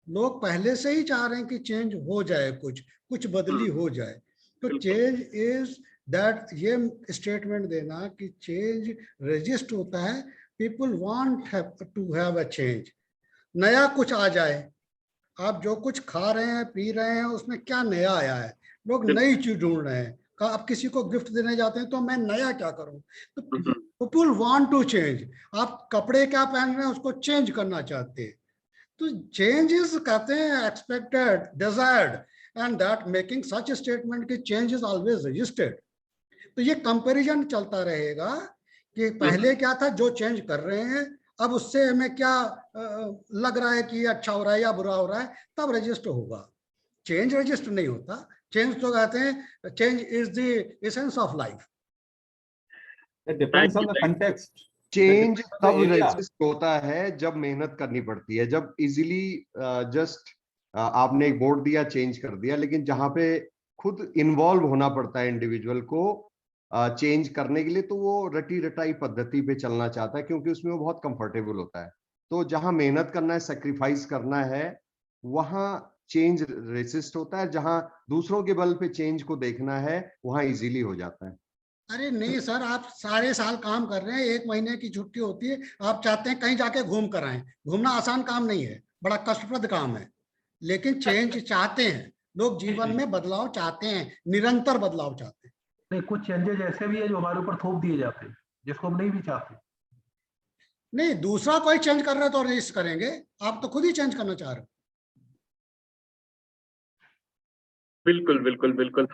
लोग पहले से ही चाह रहे हैं कि चेंज हो जाए, कुछ बदली हो जाए। तो चेंज इज दैट, ये स्टेटमेंट देना कि चेंज रजिस्ट होता है, people want to have a change, नया कुछ आ जाए। आप जो कुछ खा रहे हैं पी रहे हैं उसमें क्या नया आया है? लोग नई चीज ढूंढ रहे हैं। आप किसी को गिफ्ट देने जाते हैं तो मैं नया क्या करूं? तो पीपल वांट टू चेंज। आप कपड़े क्या पहन रहे हैं उसको चेंज करना चाहते हैं। तो चेंजेस कहते हैं expected, desired, and that making such statement कि चेंज इज ऑलवेज रजिस्टर्ड। तो ये कंपैरिजन चलता रहेगा कि पहले क्या था, जो चेंज कर रहे हैं अब उससे हमें क्या लग रहा है कि अच्छा हो रहा है या बुरा हो रहा है, तब रजिस्टर होगा। चेंज रजिस्टर नहीं होता। चेंज तो कहते हैं change is the essence of life. It depends on the context. Change तब area. रेजिस्ट होता है जब मेहनत करनी पड़ती है, जब इजीली जस्ट आपने एक बोर्ड दिया चेंज कर दिया, लेकिन जहां पे खुद इन्वॉल्व होना पड़ता है इंडिविजुअल को चेंज करने के लिए, तो वो रटी रटाई पद्धति पे चलना चाहता है क्योंकि उसमें वो बहुत कंफर्टेबल होता है। तो जहां मेहनत करना है, सेक्रीफाइस करना है, वहां चेंज रेजिस्ट होता है। जहां दूसरों के बल पे चेंज को देखना है वहां इजीली हो जाता है। अरे नहीं सर, आप सारे साल काम कर रहे हैं, 1 महीने की छुट्टी होती है, आप चाहते हैं कहीं जाके घूम कर आए। घूमना आसान काम नहीं है, बड़ा कष्टप्रद काम है, लेकिन चेंज चाहते हैं लोग। जीवन में बदलाव चाहते हैं, निरंतर बदलाव चाहते हैं। नहीं, कुछ चेंजेस ऐसे भी है जो हमारे ऊपर थोप दिए जाते हैं, जिसको हम नहीं भी चाहते। नहीं, दूसरा कोई चेंज कर रहा है तो रजिस्ट करेंगे, आप तो खुद ही चेंज करना चाह रहे हो। बिल्कुल बिल्कुल बिल्कुल।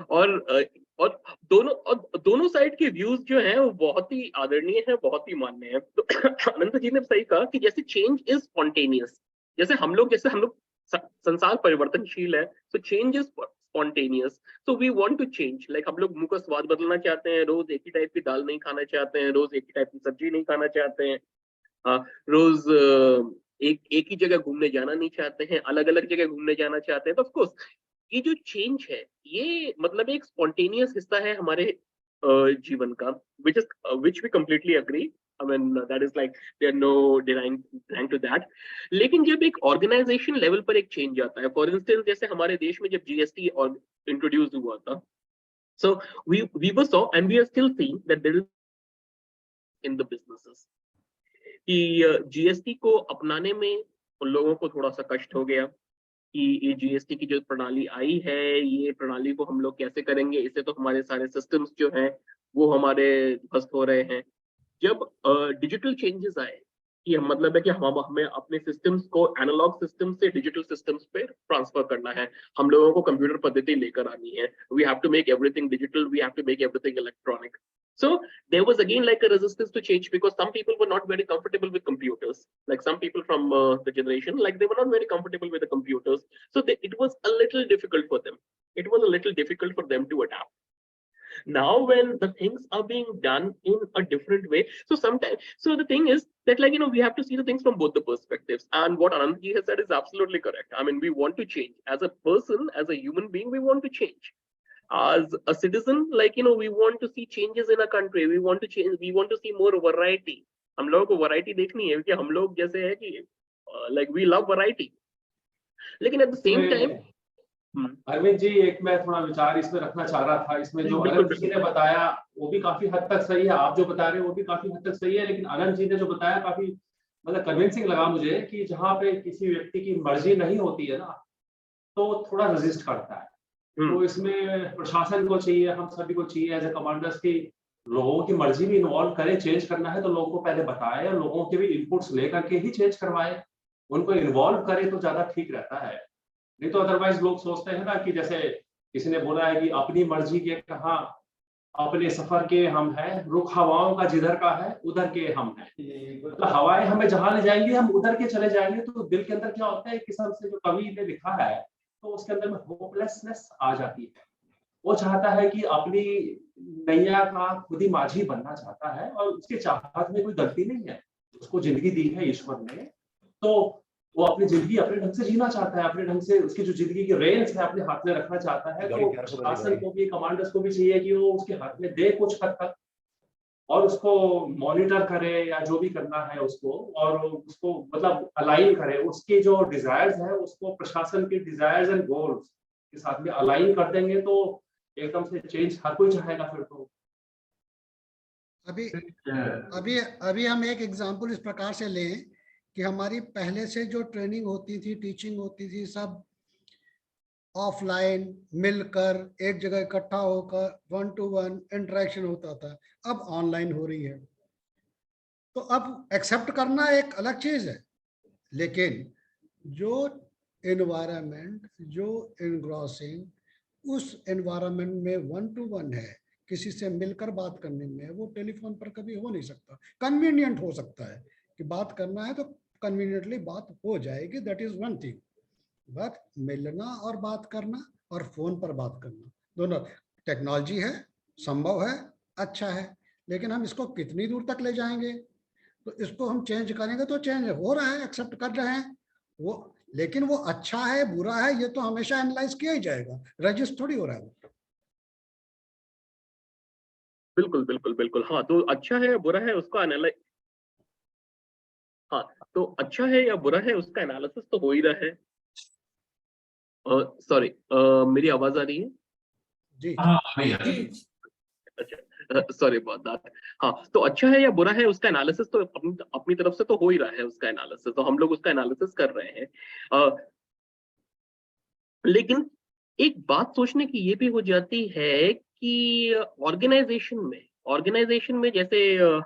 और दोनों साइड के व्यूज जो हैं वो बहुत ही आदरणीय है, बहुत ही मान्य है। तो अनंत जी ने सही कहा कि जैसे चेंज इज स्पॉन्टेनियस, जैसे हम लोग संसार परिवर्तनशील है, तो change is spontaneous. So we want to change, like हम लोग मुंह का स्वाद बदलना चाहते हैं, रोज एक ही टाइप की दाल नहीं खाना चाहते हैं, रोज एक ही टाइप की सब्जी नहीं खाना चाहते हैं, रोज एक ही जगह घूमने जाना नहीं चाहते हैं, अलग अलग जगह घूमने जाना चाहते हैं। तो ऑफ कोर्स ये जो चेंज है ये मतलब एक स्पॉन्टेनियस हिस्सा है हमारे जीवन का, which we completely agree. I mean that is like there are no denying to that. लेकिन जब एक ऑर्गेनाइजेशन लेवल पर एक चेंज आता है, फॉर इंस्टेंस जैसे हमारे देश में जब जीएसटी और इंट्रोड्यूस हुआ था, so we were saw and we are still seeing that there is in the businesses कि जीएसटी को अपनाने में उन लोगों को थोड़ा सा कष्ट हो गया कि ये जीएसटी की जो प्रणाली आई है, ये प्रणाली को हम लोग कैसे करेंगे, इससे तो हमारे सारे सिस्टम्स जो हैं वो हमारे ध्वस्त हो रहे हैं। जब डिजिटल चेंजेस आए कि मतलब है कि हमें अपने सिस्टम्स को एनालॉग सिस्टम से डिजिटल सिस्टम्स पे ट्रांसफर करना है, हम लोगों को कंप्यूटर पद्धति लेकर आनी है, we have to make everything digital, we have to make everything electronic. So there was again like a resistance to change because some people were not very comfortable with computers. Like some people from the generation, like they were not very comfortable with the computers. So it was a little difficult for them. It was a little difficult for them to adapt. Now when the things are being done in a different way, so sometimes, so the thing is that like, you know, we have to see the things from both the perspectives. And what Anandji has said is absolutely correct. I mean, we want to change as a person, as a human being, we want to change. As a citizen, like, you know, we want to see changes in a country, we want to change, we want to see more variety. हम लोगों को variety देखनी है, क्योंकि हम लोग जैसे है कि like we love variety, लेकिन at the same time Arvind ji, एक मैं थोड़ा विचार इसमें रखना चाह रहा था। इसमें जो अनंत जी ने बताया वो भी काफी हद तक सही है, आप जो बता रहे हो वो भी काफी हद तक सही है, लेकिन अनंत जी ने जो बताया काफी मतलब कन्विंसिंग लगा मुझे कि जहाँ पे किसी व्यक्ति की मर्जी नहीं होती है ना, तो थोड़ा रेजिस्ट करता है। तो इसमें प्रशासन को चाहिए, हम सभी को चाहिए एज ए कमांडर्स की लोगों की मर्जी भी इन्वॉल्व करें। चेंज करना है तो लोगों को पहले बताए और लोगों के भी इनपुट्स लेकर के ही चेंज करवाए, उनको इन्वॉल्व करे तो ज्यादा ठीक रहता है। नहीं तो अदरवाइज लोग सोचते हैं ना कि जैसे किसी ने बोला है कि अपनी मर्जी के कहाँ अपने सफर के हम हैं, रुख हवाओं का जिधर का है उधर के हम हैं। मतलब हवाएं हमें जहां ले जाएंगे हम उधर के चले जाएंगे। तो दिल के अंदर क्या होता है, एक किस्म से जो कवि ने लिखा है तो उसके अंदर में होपलेसनेस आ जाती है। वो चाहता है कि अपनी नैया का खुद ही माझी बनना चाहता है और उसके चाहत में कोई गलती नहीं है, उसको जिंदगी दी है ईश्वर ने, तो वो अपनी जिंदगी अपने ढंग से जीना चाहता है, अपने ढंग से उसकी जो जिंदगी की रेंज है अपने हाथ में रखना चाहता है, तो प्रशासन को भी, कमांडर्स को भी चाहिए कि वो उसके हाथ में दे कुछ हद तक और उसको मॉनिटर करे या जो भी करना है उसको, और उसको मतलब अलाइन करे, उसके जो डिजायर्स है उसको प्रशासन के डिजायर्स एंड गोल्स के साथ में अलाइन कर देंगे तो एकदम से चेंज हर कोई चाहेगा फिर तो। अभी अभी अभी हम एक एग्जांपल इस प्रकार से लें कि हमारी पहले से जो ट्रेनिंग होती थी, टीचिंग होती थी, सब ऑफलाइन मिलकर एक जगह इकट्ठा होकर 1 to 1 इंटरेक्शन होता था, अब ऑनलाइन हो रही है। तो अब एक्सेप्ट करना एक अलग चीज है, लेकिन जो एनवायरनमेंट, जो एनग्रॉसिंग उस एनवायरनमेंट में 1 to 1 है, किसी से मिलकर बात करने में, वो टेलीफोन पर कभी हो नहीं सकता। कन्वीनियंट हो सकता है कि बात करना है तो कन्वीनियंटली बात हो जाएगी, that is one thing, but मिलना और बात करना और फोन पर बात करना दोनों टेक्नोलॉजी है, संभव है, अच्छा है, लेकिन हम इसको कितनी दूर तक ले जाएंगे? तो इसको हम चेंज करेंगे तो चेंज हो रहा है, एक्सेप्ट कर रहे हैं वो, लेकिन वो अच्छा है बुरा है ये तो हमेशा एनालाइज किया ही जाएगा, रजिस्ट थोड़ी हो रहा है। बिल्कुल बिल्कुल बिल्कुल, हाँ तो अच्छा है या बुरा है उसका एनालाइज, हाँ तो अच्छा है या बुरा है उसका एनालिसिस तो हो ही रहा है। सॉरी, मेरी आवाज आ रही है? जी अच्छा, सॉरी अबाउट दैट। हाँ तो अच्छा है या बुरा है उसका एनालिसिस तो अपनी तरफ से तो हो ही रहा है, उसका एनालिसिस तो हम लोग उसका एनालिसिस कर रहे हैं। लेकिन एक बात सोचने की ये भी हो जाती है कि ऑर्गेनाइजेशन में जैसे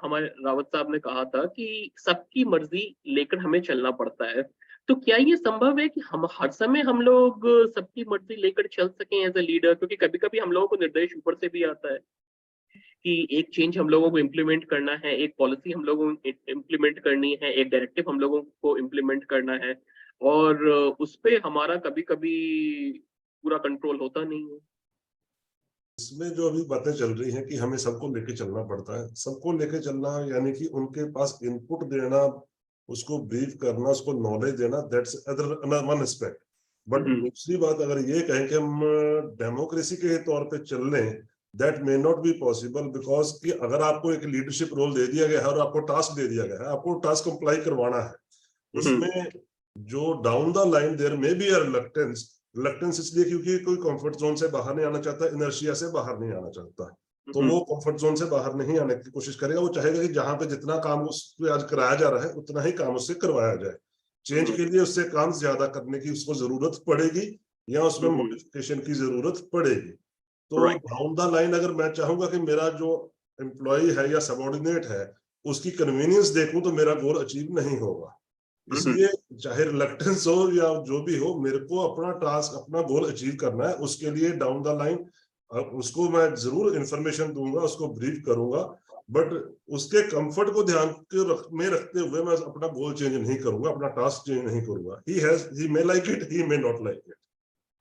हमारे रावत साहब ने कहा था कि सबकी मर्जी लेकर हमें चलना पड़ता है, तो क्या ये संभव है कि हम हर समय हम लोग सबकी मर्जी लेकर चल सकें एज अ लीडर? क्योंकि कभी कभी हम लोगों को निर्देश ऊपर से भी आता है कि एक चेंज हम लोगों को इम्प्लीमेंट करना है, एक पॉलिसी हम लोगों को इम्प्लीमेंट करनी है, एक डायरेक्टिव हम लोगों को इम्प्लीमेंट करना है, और उस पे हमारा कभी कभी पूरा कंट्रोल होता नहीं है। इसमें जो अभी बातें चल रही हैं कि हमें सबको लेके चलना पड़ता है, सबको लेके चलना यानी कि उनके पास इनपुट देना, उसको ब्रीफ करना, उसको नॉलेज देना, that's other one aspect. But दूसरी बात अगर ये कहें कि हम डेमोक्रेसी के तौर पे चल लें, that may not be possible, because कि अगर आपको एक लीडरशिप रोल दे दिया गया है और आपको टास्क दे दिया गया है, आपको टास्क कंप्लाई करवाना है, उसमें जो down the line there may be a reluctance इसलिए क्योंकि कोई कंफर्ट जोन से बाहर नहीं आना चाहता, इनर्शिया से बाहर नहीं आना चाहता, तो वो कंफर्ट जोन से बाहर नहीं आने की कोशिश करेगा। वो चाहेगा कि जहां पे जितना काम उस पे आज कराया जा रहा है उतना ही काम उससे करवाया जाए। चेंज के लिए उससे काम ज्यादा करने की उसको जरूरत पड़ेगी या उसमें मॉडिफिकेशन की जरूरत पड़ेगी। तो डाउन द लाइन अगर मैं चाहूंगा कि मेरा जो एम्प्लॉय है या सबऑर्डिनेट है उसकी कन्वीनियंस देखूं तो मेरा गोल अचीव नहीं होगा। इसलिए चाहे रिलक्टेंस हो या जो भी हो, मेरे को अपना टास्क, अपना गोल अचीव करना है। उसके लिए डाउन द लाइन उसको मैं जरूर इंफॉर्मेशन दूंगा, उसको ब्रीफ करूंगा, बट उसके कंफर्ट को ध्यान में रखते हुए मैं अपना गोल चेंज नहीं करूंगा, अपना टास्क चेंज नहीं करूंगा। he may like it, he may not like it.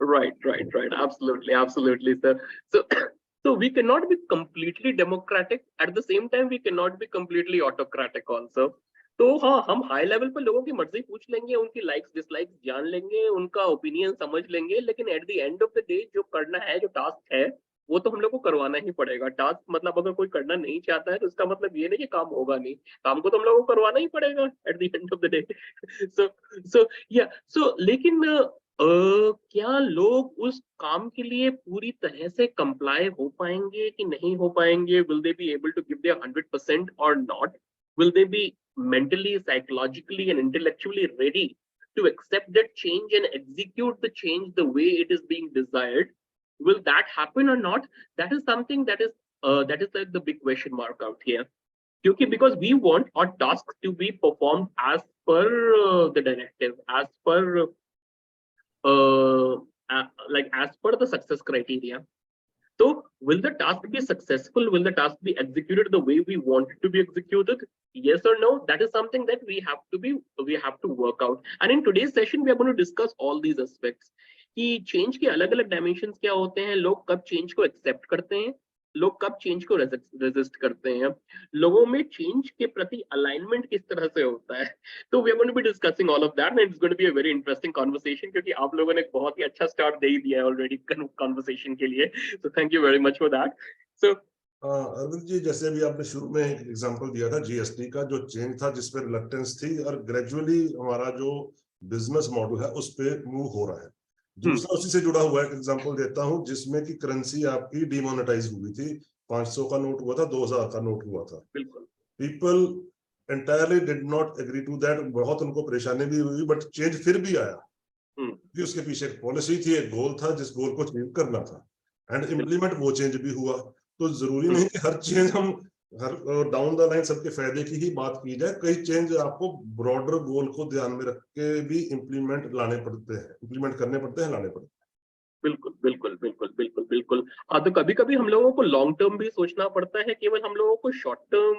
Right. Absolutely, sir. So we cannot be completely democratic. At the same time, we cannot be completely autocratic also. तो हाँ, हम high level पर लोगों की मर्जी पूछ लेंगे, उनकी लाइक्स डिसलाइक्स जान लेंगे, उनका ओपिनियन समझ लेंगे, लेकिन eight the end of the day जो करना है, जो टास्क है, वो तो हम लोग को करवाना ही पड़ेगा। टास्क मतलब अगर कोई करना नहीं चाहता है तो इसका मतलब ये नहीं कि काम होगा नहीं, काम को तो हम लोग को करवाना ही पड़ेगा at the end of the day. So लेकिन क्या लोग उस काम के लिए पूरी तरह से कंप्लाई हो पाएंगे कि नहीं हो पाएंगे? Will they be able to give their 100% और not? Will they be mentally, psychologically, and intellectually ready to accept that change and execute the change the way it is being desired? Will that happen or not? That is something that is like the big question mark out here. Because we want our tasks to be performed as per the directive, as per as per the success criteria. So will the task be successful? Will the task be executed the way we want it to be executed? Yes or no? That is something that we have to work out. And in today's session, we are going to discuss all these aspects. कि change के अलग-अलग dimensions क्या होते हैं, लोग कब change को accept करते हैं, लोग कब चेंज को रेजिस्ट करते हैं, लोगों में चेंज के प्रति अलाइनमेंट किस तरह से होता है। तो we are going to be discussing all of that and it's going to be a very interesting conversation, क्योंकि आप लोगों ने एक बहुत ही अच्छा स्टार्ट दे ही दिया है ऑलरेडी कन्वर्सेशन के लिए। So thank you very much for that. So Arvind ji, जैसे अभी आपने शुरू में एक एग्जांपल दिया था जीएसटी का, जो चेंज था जिसपे रिलक्टेंस थी और ग्रेजुअली हमारा जो बिजनेस मॉडल है उस पे मूव हो रहा है। दूसरा उसी से जुड़ा हुआ एक एग्जांपल देता हूं, जिसमें कि करेंसी आपकी डिमोनेटाइज हुई थी, 500 का नोट हुआ था, 2000 का नोट हुआ था। बिल्कुल, people entirely did not agree to that, बहुत उनको परेशानी भी हुई, बट चेंज फिर भी आया कि उसके पीछे एक पॉलिसी थी, एक गोल था, जिस गोल को अचीव करना था, एंड इम्प्लीमेंट वो चेंज भी हुआ। तो जरूरी नहीं कि हर चेंज हम हर डाउन द लाइन सबके फायदे की ही बात की जाए, कई चेंज आपको ब्रॉडर गोल को ध्यान में रख के भी इम्प्लीमेंट करने पड़ते हैं, लाने पड़ते हैं। बिल्कुल बिल्कुल बिल्कुल बिल्कुल बिल्कुल। हाँ, तो कभी कभी हम लोगों को लॉन्ग टर्म भी सोचना पड़ता है, केवल हम लोगों को शॉर्ट टर्म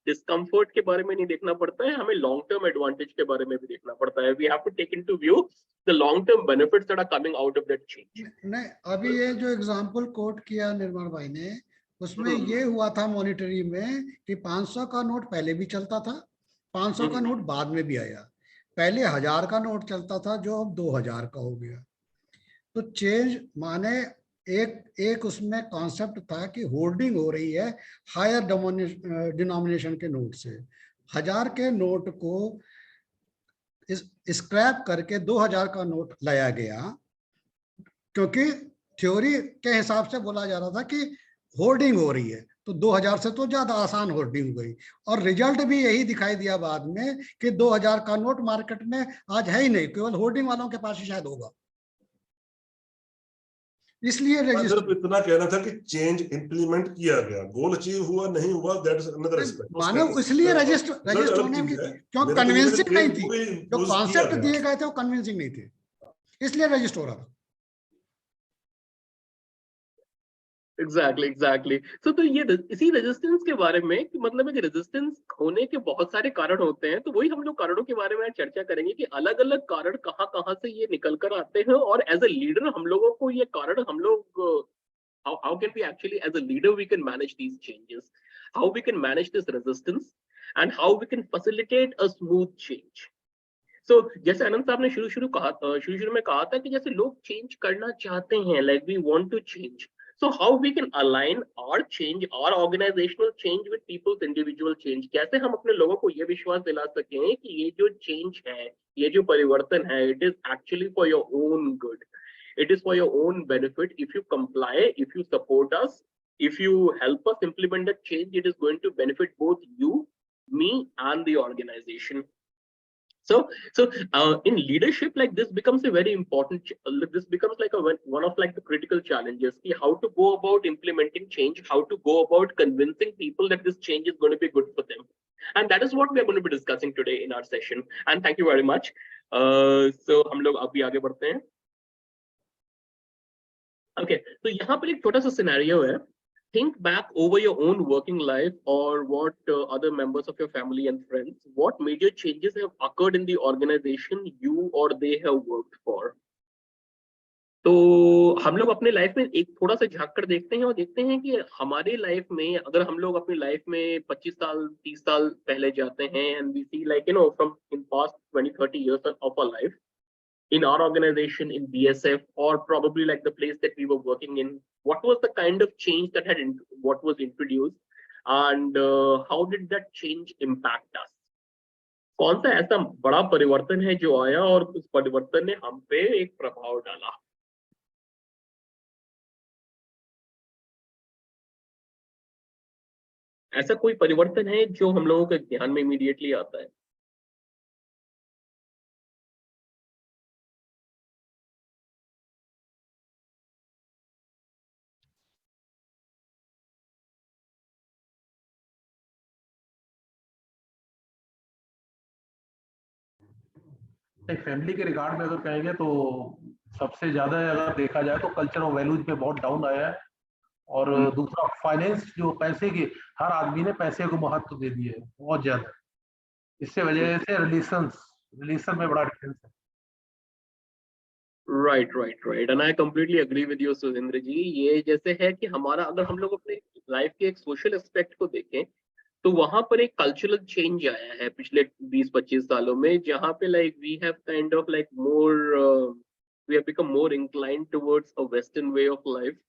डिस्कम्फर्ट के बारे में नहीं देखना पड़ता है, हमें लॉन्ग टर्म एडवांटेज के बारे में भी देखना पड़ता है। We have to take into view the long term benefits that are coming out of that change. नहीं, अभी ये जो एग्जांपल कोट किया निर्मल भाई ने, उसमें ये हुआ था मॉनिटरी में कि 500 का नोट पहले भी चलता था, 500 का नोट बाद में भी आया, पहले 1000 का नोट चलता था जो अब 2000 का हो गया। तो चेंज माने एक उसमें कॉन्सेप्ट था कि होल्डिंग हो रही है हायर डिनोमिनेशन के नोट से, 1000 के नोट को स्क्रैप करके 2000 का नोट लाया गया, क्योंकि थ्योरी के हिसाब से बोला जा रहा था कि होल्डिंग हो रही है, तो 2000 से तो ज्यादा आसान होल्डिंग हो गई, और रिजल्ट भी यही दिखाई दिया बाद में कि 2000 का नोट मार्केट में आज है ही नहीं, केवल होल्डिंग वालों के पास ही शायद होगा। इसलिए सिर्फ इतना कहना था कि चेंज इंप्लीमेंट किया गया, गोल अचीव हुआ नहीं हुआ, दैट इज अनदर एस्पेक्ट। मानव इसलिए रजिस्टर होने की, क्यों कन्विंसिंग नहीं थी, जो कॉन्सेप्ट दिए गए थे वो कन्विंसिंग नहीं थे, इसलिए रजिस्टर हो रहा था। एग्जैक्टली। तो ये इसी रेजिस्टेंस के बारे में, कि मतलब है कि रेजिस्टेंस होने के बहुत सारे कारण होते हैं, तो वही हम लोग कारणों के बारे में चर्चा करेंगे कि अलग अलग कारण कहाँ कहाँ से ये निकल कर आते हैं, और एज अ लीडर हम लोगों को ये कारण हम लोग how can we actually as a leader we can manage these changes, how we can manage this resistance and how we can facilitate a smooth change. So जैसे आनंद साहब ने शुरू में कहा था कि जैसे लोग चेंज करना चाहते हैं, like we want to change, so how we can align our change, our organizational change with people's individual change, कैसे हम अपने लोगों को ये विश्वास दिला सकें कि ये जो change है, ये जो परिवर्तन है, it is actually for your own good, it is for your own benefit. If you comply, if you support us, if you help us implement that change, it is going to benefit both you, me and the organization. So in leadership, like this becomes a very important, this becomes like one of like the critical challenges, how to go about implementing change, how to go about convincing people that this change is going to be good for them. And that is what we are going to be discussing today in our session. And thank you very much. So हम लोग अभी आगे बढ़ते हैं. Okay, तो यहाँ पर एक छोटा सा सिनेरियो है. Think back over your own working life or what other members of your family and friends, what major changes have occurred in the organization you or they have worked for. तो हम लोग अपने life में एक थोड़ा सा झांक कर देखते हैं और देखते हैं कि हमारे लाइफ में, अगर हम लोग अपनी लाइफ में 25 साल 30 साल पहले जाते हैं, and we see like from in past 20-30 years of our life, in our organization, in BSF, or probably like the place that we were working in, what was the kind of change that what was introduced, and how did that change impact us? कौन सा ऐसा बड़ा परिवर्तन है जो आया और उस परिवर्तन ने हम पे एक प्रभाव डाला? ऐसा कोई परिवर्तन है जो हम लोगों के ध्यान में इमीडिएटली आता है? फैमिली के रिगार्ड में अगर कहेंगे तो सबसे ज्यादा अगर देखा जाए तो कल्चर और वैल्यूज पे बहुत डाउन आया है, और दूसरा फाइनेंस, जो पैसे की, हर आदमी ने पैसे को महत्व दे दिए बहुत ज्यादा, इससे वजह से रिलेशन में बड़ा डिफरेंस है। Right right right, and I completely agree with you Surendra ji. ये जैसे है कि हमारा, अगर हम लोग अपने लाइफ के एक सोशल एस्पेक्ट को देखें तो वहां पर एक कल्चरल चेंज आया है पिछले 20-25 सालों में, जहां पे like we have kind of like more, we have become more inclined towards a western way of life,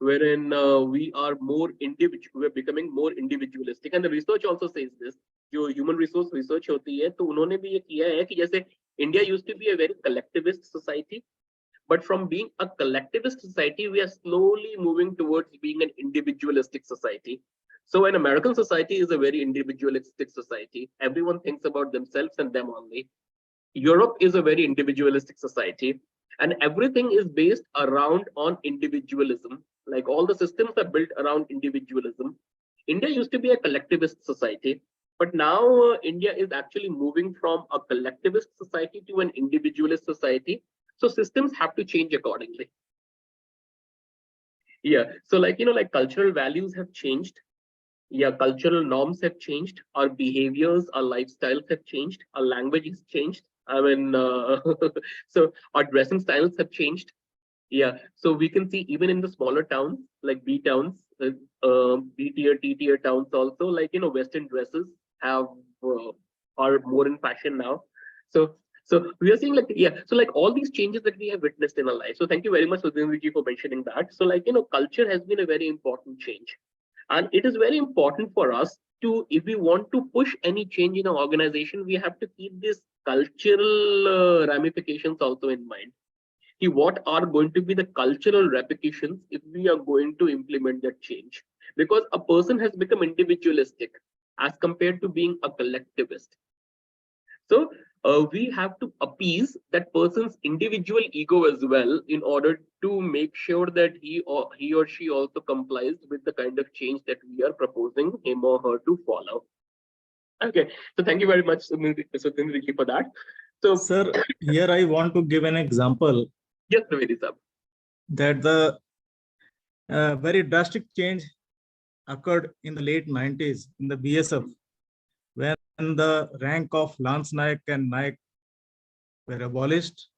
wherein we are more individual, we're becoming more individualistic, and the research also says this। जो human resource research होती है तो उन्होंने भी ये किया है कि जैसे India used to be a very collectivist society, but from being a collectivist society we are slowly moving towards being an individualistic society। So an American society is a very individualistic society, everyone thinks about themselves and them only। Europe is a very individualistic society, and everything is based around on individualism, like all the systems are built around individualism। India used to be a collectivist society, but now India is actually moving from a collectivist society to an individualist society, so systems have to change accordingly। Yeah, so like, you know, like cultural values have changed, yeah, cultural norms have changed, our behaviors, our lifestyles have changed, our language has changed, I mean, so our dressing styles have changed। Yeah, so we can see even in the smaller towns, like B towns, B tier, T tier towns also, like, you know, Western dresses have, are more in fashion now। So we are seeing like, yeah, so like all these changes that we have witnessed in our life. So thank you very much, Sudhindra ji, for mentioning that। So like, you know, culture has been a very important change. And it is very important for us to, if we want to push any change in an organization, we have to keep these cultural ramifications also in mind। What are going to be the cultural repercussions if we are going to implement that change? Because a person has become individualistic as compared to being a collectivist। So we have to appease that person's individual ego as well in order to make sure that he or she also complies with the kind of change that we are proposing him or her to follow। Okay, so thank you very much, Sudhindra ji, for that। So, sir, here I want to give an example. Yes, Trivedi sir. That the very drastic change occurred in the late 90s in the BSF, when the rank of Lance Naik and Naik were abolished,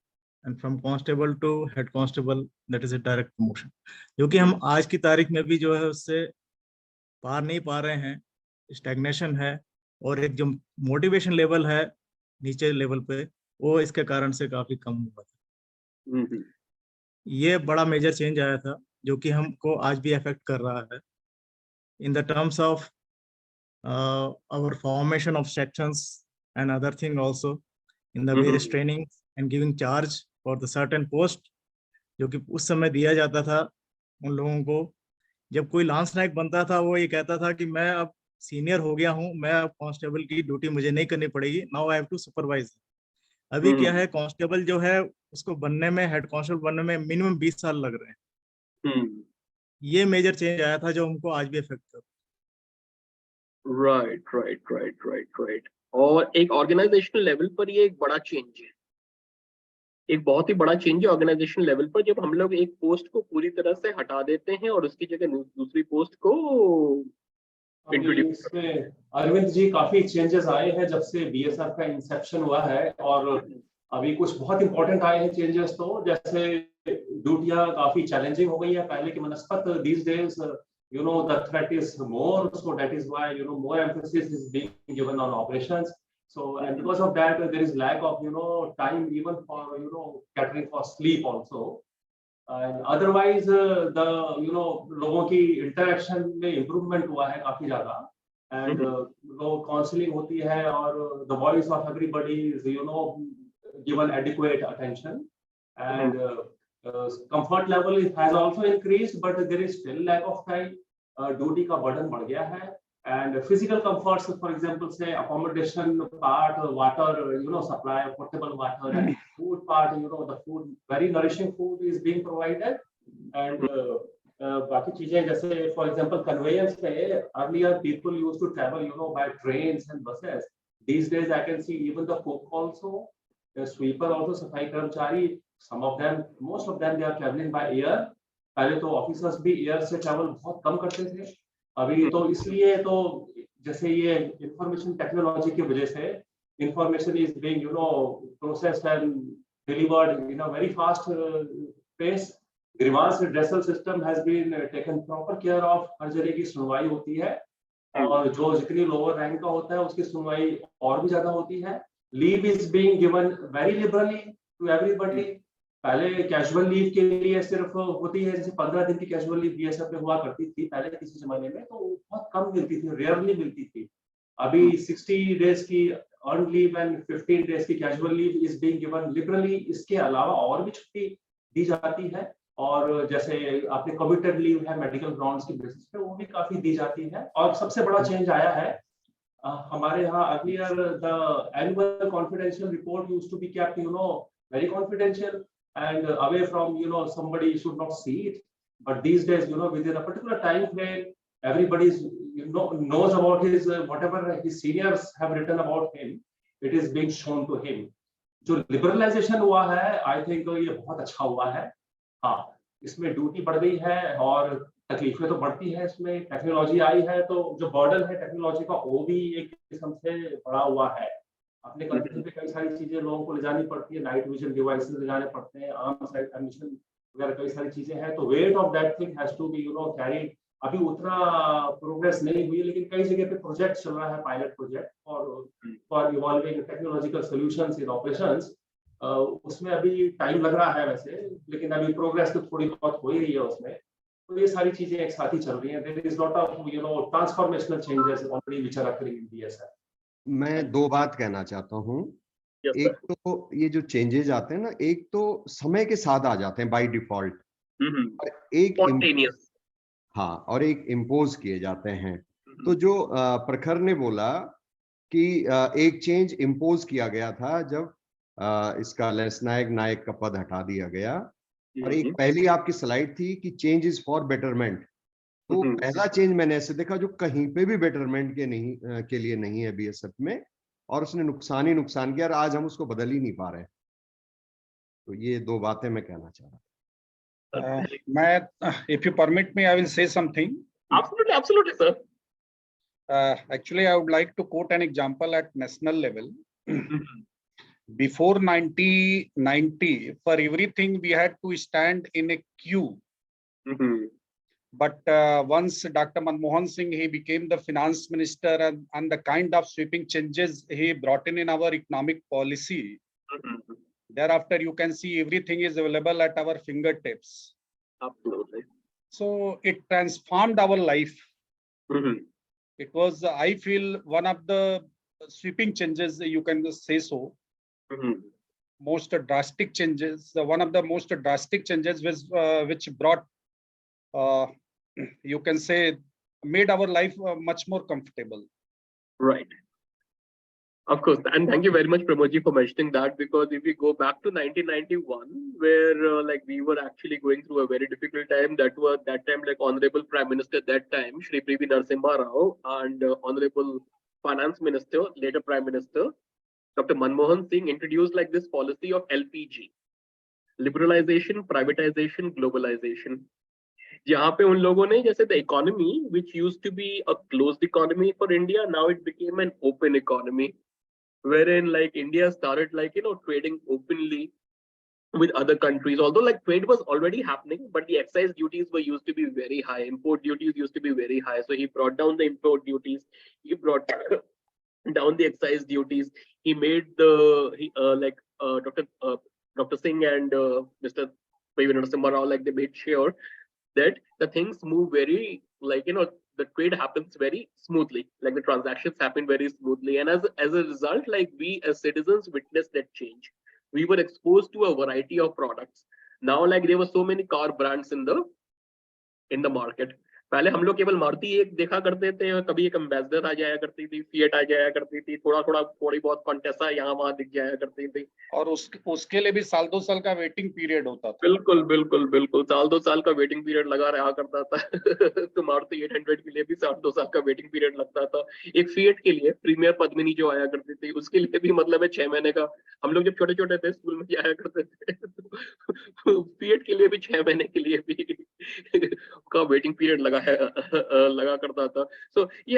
and from constable to head constable, that is a direct promotion, जो कि हम आज की तारीख में भी जो है उससे पार नहीं पा रहे हैं, स्टैग्नेशन है, और एक जो मोटिवेशन लेवल है नीचे लेवल पे, वो इसके कारण से काफी कम हुआ था। ये बड़ा मेजर चेंज आया था जो कि हमको आज भी अफेक्ट कर रहा है in the terms of our formation of sections and other thing also, in the various training and giving charge for the certain post, जो कि उस समय दिया जाता था उन लोगों को। जब कोई लांस नायक बनता था वो ये कहता था कि मैं अब सीनियर हो गया हूँ, मैं अब कांस्टेबल की ड्यूटी मुझे नहीं करनी पड़ेगी, now I have to supervise. अभी क्या है, कांस्टेबल जो है उसको बनने में, हेड कांस्टेबल बनने में मिनिमम 20 साल लग रहे हैं। ये मेजर चेंज आया था जो हमको आज भी इफेक्ट कर। राइट। और एक ऑर्गेनाइजेशनल लेवल पर ये एक बड़ा चेंज है, एक बहुत ही बड़ा चेंज है ऑर्गेनाइजेशनल लेवल पर, जब हम लोग एक पोस्ट को पूरी तरह से हटा देते हैं और उसकी जगह दूसरी पोस्ट को इंट्रोड्यूस। अरविंद जी, काफी चेंजेस आए हैं जब से बीएसएफ का इंसेप्शन हुआ है, और अभी कुछ बहुत इंपॉर्टेंट आए हैं चेंजेस। तो जैसे ड्यूटियां काफी चैलेंजिंग हो गई है पहले की मनस्पत। These days you know the threat is more, so that is why more emphasis is being given on operations। So and because of that there is lack of time even for catering for sleep also, and otherwise the लोगों की interaction में improvement हुआ है काफी ज्यादा, and लोग counseling होती है और the voice of everybody is given adequate attention, and comfort level has also increased, but there is still lack of time। Duty का बर्डन बढ़ गया है, and physical comforts, for example, say accommodation part, water supply, portable water, and food part, the food, very nourishing food is being provided, and बाकी चीजें जैसे for example conveyance पे, earlier people used to travel by trains and buses। These days I can see even the cook also, the sweeper also, सफाई कर्मचारी, some of them, most of them, they are traveling by air। पहले तो officers भी air से travel बहुत कम करते थे, अभी तो इसलिए तो जैसे ये इंफॉर्मेशन टेक्नोलॉजी की वजह से information is being processed and delivered in a very fast pace. Grievance redressal system has been taken proper care of. हर जगह की सुनवाई होती है और जो जितनी लोअर रैंक का होता है उसकी सुनवाई और भी ज्यादा होती है. Leave is being given very liberally to everybody. पहले कैजुअल लीव के लिए सिर्फ होती है, जैसे 15 दिन की कैजुअल लीव बीएसएफ में हुआ करती थी पहले किसी जमाने में, तो बहुत कम मिलती थी, रेयरली मिलती थी. अभी 60 डेज की अर्न लीव एंड 15 डेज की casual leave is being given liberally. इसके अलावा और भी छुट्टी दी जाती है और जैसे आपने कमिटेड लीव है मेडिकल ग्राउंड्स की बेसिस पे, वो भी काफी दी जाती है. और सबसे बड़ा चेंज आया है हमारे यहाँ. Earlier the annual confidential report used to be kept very confidential and away from somebody should not see it, but these days within a particular time frame everybody knows about his whatever his seniors have written about him, it is being shown to him. जो liberalisation हुआ है I think ये बहुत अच्छा हुआ है. हाँ, इसमें ड्यूटी बढ़ गई है और तकलीफें तो बढ़ती है. इसमें टेक्नोलॉजी आई है तो जो बर्डन है टेक्नोलॉजी का वो भी एक किस्म से बढ़ा हुआ है. अपने कंप्यूटर पे कई सारी चीजें लोगों को ले जानी पड़ती है, नाइट विजन डिवाइसेस ले जाने पड़ते हैं, आर्म्स एमिशन वगैरह कई सारी चीजें हैं, तो weight of that thing has to be carried. अभी उतना प्रोग्रेस नहीं हुई लेकिन कई जगह पे प्रोजेक्ट चल रहा है, pilot project for evolving technological solutions in operations. उसमें अभी टाइम लग रहा है वैसे, लेकिन अभी प्रोग्रेस तो थोड़ी बहुत हो ही रही है उसमें. तो ये सारी चीजें एक साथ ही चल रही हैं. There is lot of transformational changes already which are occurring in BSF. मैं दो बात कहना चाहता हूँ. एक तो ये जो चेंजेस आते हैं ना, एक तो समय के साथ आ जाते हैं बाय डिफॉल्ट, एक हाँ और एक इम्पोज किए जाते हैं. तो जो प्रखर ने बोला कि एक चेंज इम्पोज किया गया था जब इसका लेंस नायक का पद हटा दिया गया, और एक पहली आपकी स्लाइड थी कि चेंज इज फॉर बेटरमेंट. तो पहला चेंज मैंने ऐसे देखा जो कहीं पे भी बेटरमेंट के लिए नहीं है बीएसएफ में, और उसने नुकसान ही नुकसान किया और आज हम उसको बदल ही नहीं पा रहे. तो ये दो बातें मैं कहना चाह रहा था. मैं, if you permit me, I will say something. Absolutely, sir. Actually, I would like to quote an example at national level. Before 1990, for everything we had to stand in a queue. But once Dr. Manmohan Singh, he became the finance minister, and the kind of sweeping changes he brought in our economic policy, thereafter you can see everything is available at our fingertips. Absolutely. So it transformed our life. It was, I feel, one of the sweeping changes, you can say so. Most drastic changes. One of the most drastic changes was which brought, you can say, made our life much more comfortable. Right. Of course, and thank you very much, Pramodji, for mentioning that, because if we go back to 1991, where like we were actually going through a very difficult time, that time like Honorable Prime Minister that time, Shri P.V. Narasimha Rao, and Honorable Finance Minister, later Prime Minister, Dr. Manmohan Singh, introduced like this policy of LPG, liberalization, privatization, globalization. जहाँ पे उन लोगों ने जैसे the economy which used to be a closed economy for India, now it became an open economy, wherein like India started like trading openly with other countries. Although like trade was already happening, but the excise duties were used to be very high, import duties used to be very high. So he brought down the import duties, he brought down the excise duties. He made Dr. Singh and Mr. P.V. Narasimha Rao, like they made sure that the things move very the trade happens very smoothly, like the transactions happen very smoothly, and as a result, like we as citizens witnessed that change. We were exposed to a variety of products. Now like there were so many car brands in the market. पहले हम लोग केवल मारुति एक देखा करते थे, कभी एक एम्बेसडर आ जाया करती थी, फिएट आ जाया करती थी, थोड़ी बहुत कॉन्टेसा यहाँ वहां दिख जाया करती थी, और उसके लिए भी साल 2 साल का वेटिंग पीरियड होता था. बिल्कुल बिल्कुल बिल्कुल, साल 2 साल का वेटिंग पीरियड लगा रहा करता था. तो मारुति 800 के लिए भी साल 2 साल का वेटिंग पीरियड लगता था. एक फिएट के लिए प्रीमियर पद्मिनी जो आया करती थी, उसके लिए भी मतलब है 6 महीने का. हम लोग जब छोटे छोटे थे स्कूल में जाया करते थे, तो फिएट के लिए भी 6 महीने के लिए भी का वेटिंग पीरियड लगा करता था. So we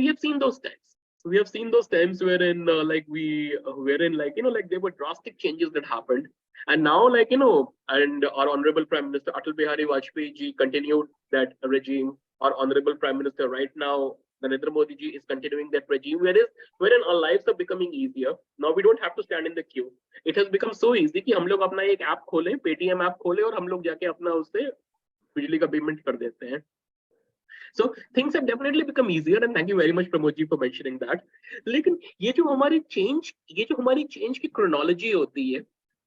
have seen those times. we have seen those times wherein like there were drastic changes that happened, and now and our honorable Prime Minister Atal Bihari Vajpayee ji continued that regime. Our honorable Prime Minister right now, Narendra Modi ji, is continuing that regime, wherein our lives are becoming easier. Now we don't have to stand in the queue. It has become so easy कि हम लोग अपना एक app खोलें, Paytm app खोलें और हम लोग जाके अपना उससे बिजली का पेमेंट कर देते हैं. So things have definitely become easier, and thank you very much Pramod ji for mentioning that. लेकिन ये जो हमारी change की chronology होती है,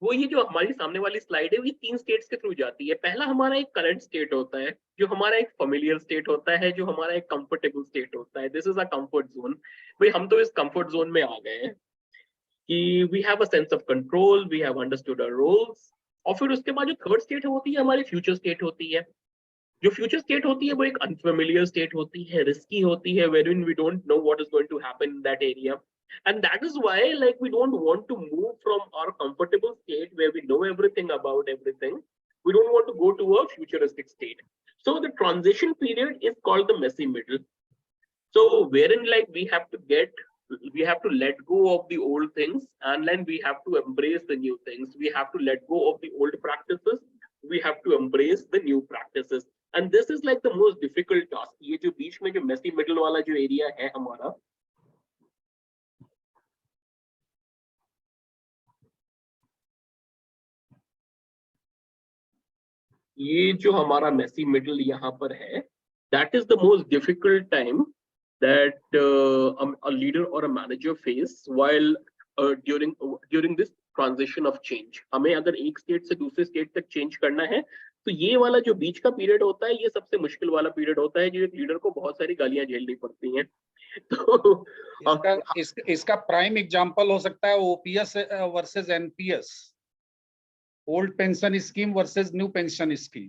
वो ये जो हमारी सामने वाली स्लाइड है, ये 3 स्टेट्स के थ्रू जाती है. पहला हमारा एक करंट स्टेट होता है, जो हमारा एक familiar स्टेट होता है, जो हमारा एक कंफर्टेबल स्टेट होता है. This is a comfort zone. भाई हम तो इस कंफर्ट जोन में आ गए हैं कि we have a sense of control, we have understood our roles. और फिर उसके बाद जो थर्ड स्टेट होती है हमारी फ्यूचर स्टेट होती है. जो फ्यूचर स्टेट होती है वो एक अनफेमिलियर स्टेट होती है, रिस्की होती है, wherein we don't know what is going to happen in that area. And that is why we don't want to move from our comfortable state where we know everything about everything. We don't want to go to a futuristic state. So the transition period is called the messy middle. So wherein we have to let go of the old things, and then we have to embrace the new things. We have to let go of the old practices. We have to embrace the new practices. And this is the most difficult task. ये जो बीच में जो messy middle वाला जो area है हमारा, ये जो हमारा messy middle यहाँ पर है, that is the most difficult time that a leader or a manager face while during this transition of change. हमें अगर एक स्टेट से दूसरे स्टेट तक चेंज करना है, तो ये वाला जो बीच का पीरियड होता है, ये सबसे मुश्किल वाला पीरियड होता है, जो एक लीडर को बहुत सारी गालियां झेलनी पड़ती हैं. तो इसका प्राइम एग्जांपल हो सकता है OPS versus NPS, old pension scheme versus new pension scheme.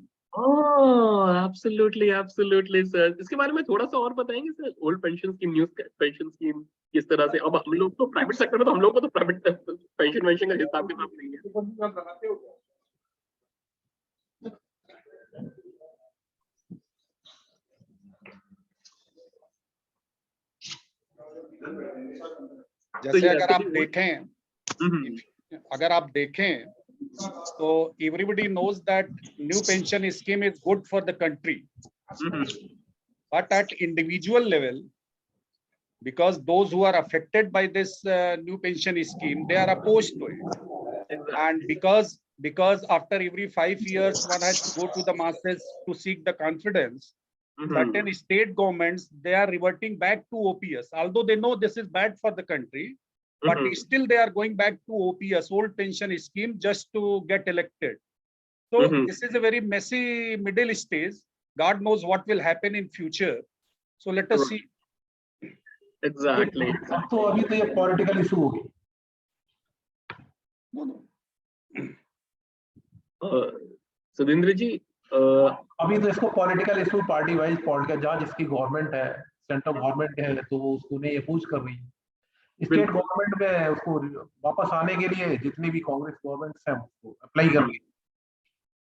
Absolutely sir. इसके बारे में थोड़ा सा और बताएंगे sir? Old pension scheme, new pension scheme किस तरह से? अब हम लोग तो प्राइवेट सेक्टर में, तो हम लोग को तो प्राइवेट पेंशन का हिसाब किताब नहीं है. जैसे अगर आप देखें तो everybody knows that new pension scheme is good for the country, but at individual level, because those who are affected by this new pension scheme, they are opposed to it. And because after every 5 years one has to go to the masses to seek the confidence, certain state governments, they are reverting back to OPS, although they know this is bad for the country, but still they are going back to OPS, old pension scheme, just to get elected. So this is a very messy middle stage. God knows what will happen in future. So let us see. Exactly. तो अभी तो ये political issue हो गई. सुरेंद्र जी, अभी तो इसको political issue party wise political, जहाँ जिसकी गवर्नमेंट है, सेंट्रल गवर्नमेंट है, तो वो उसको नहीं अपोज कर रही है. स्टेट गवर्नमेंट में उसको वापस आने के लिए जितनी भी कांग्रेस गवर्नमेंट्स हैं उसको अप्लाई कर रही है.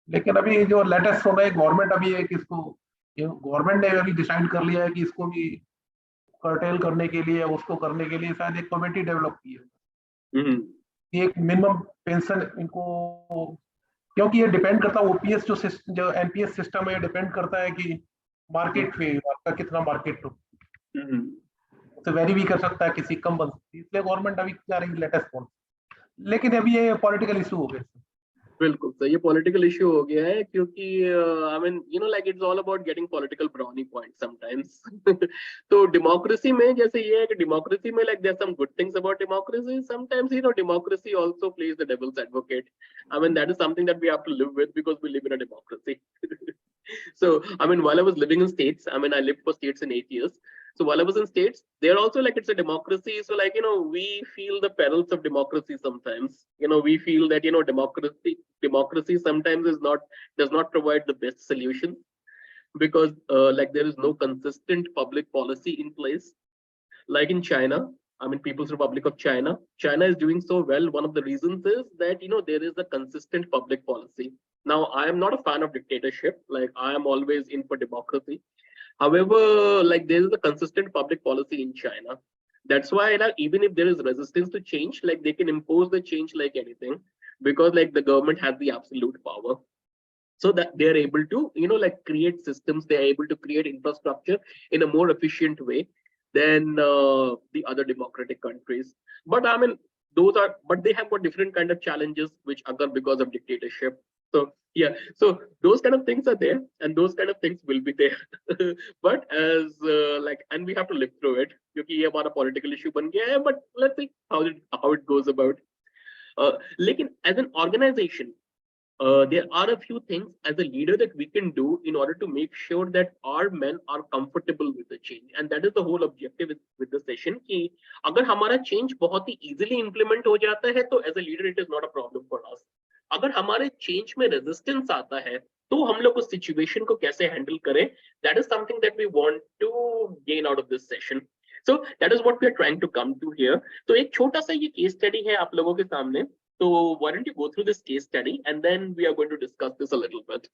लेकिन अभी जो लेटेस्ट होना है, गवर्नमेंट अभी एक इसको गवर्नमेंट ने अभी डिसाइड कर लिया है कि इसको भी कर्टेल करने के लिए, उसको करने के लिए शायद एक कमेटी डेवलप की है. एक मिनिमम पेंशन इनको, क्योंकि ये डिपेंड करता है ओपीएस जो एनपीएस सिस्टम है, डिपेंड करता है कि मार्केट पे आपका कितना मार्केट तो वेरी भी कर सकता है, किसी कम बन सकती है. इसलिए गवर्नमेंट अभी जा रही है लेटेस्ट पॉइंट. लेकिन अभी ये पॉलिटिकल इशू हो गया. बिल्कुल सर, ये पॉलिटिकल इशू हो गया है, क्योंकि I mean it's all about getting political brownie point sometimes. तो डेमोक्रेसी में जैसे ये है कि डेमोक्रेसी में there are some good things about democracy. Sometimes democracy also plays the devil's advocate. I mean that is something that we have to live with because we live in a democracy. So I mean, while I was living in states, I mean I lived for states in 8 years. So while I was in states, they're also it's a democracy. So we feel the perils of democracy sometimes. We feel that democracy sometimes does not provide the best solution, because there is no consistent public policy in place. Like in China, I mean People's Republic of China is doing so well. One of the reasons is that there is a consistent public policy. Now I am not a fan of dictatorship. I am always in for democracy. However, there is a consistent public policy in China. That's why, like, even if there is resistance to change, like they can impose the change like anything, because like the government has the absolute power. So that they are able to, like create systems, they are able to create infrastructure in a more efficient way than the other democratic countries. But I mean, but they have got different kind of challenges which occur because of dictatorship. So yeah, so those kind of things are there, and those kind of things will be there. But as like, and we have to live through it, क्योंकि ये हमारा political issue बन गया है. But let's see how it goes about. लेकिन as an organization, there are a few things as a leader that we can do in order to make sure that our men are comfortable with the change, and that is the whole objective with the session. कि अगर हमारा change बहुत ही easily implement हो जाता है, तो as a leader it is not a problem for us. अगर हमारे change में resistance आता है, तो हम लोग उस situation को कैसे handle करें, that is something that we want to gain out of this session. So that is what we are trying to come to here. तो एक छोटा सा ये case study है आप लोगों के सामने. So why don't you go through this case study, and then we are going to discuss this a little bit.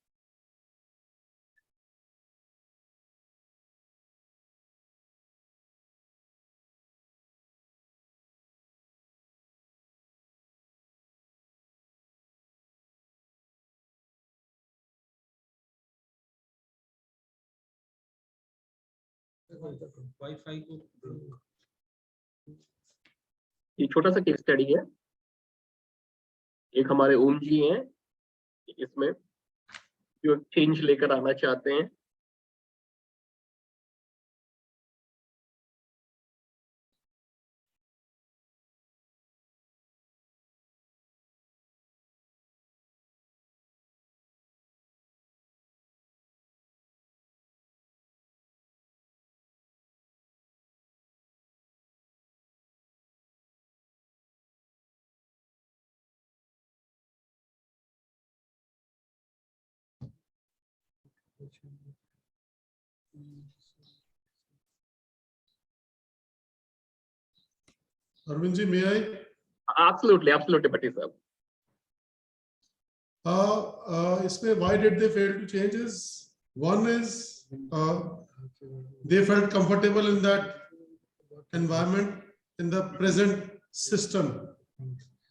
ये छोटा सा केस स्टडी है. एक हमारे ओम जी हैं, इसमें जो चेंज लेकर आना चाहते हैं. Arvind ji, may I? Absolutely, Bhatti sir. इसमें why did they fail to change is, one is they felt comfortable in that environment, in the present system.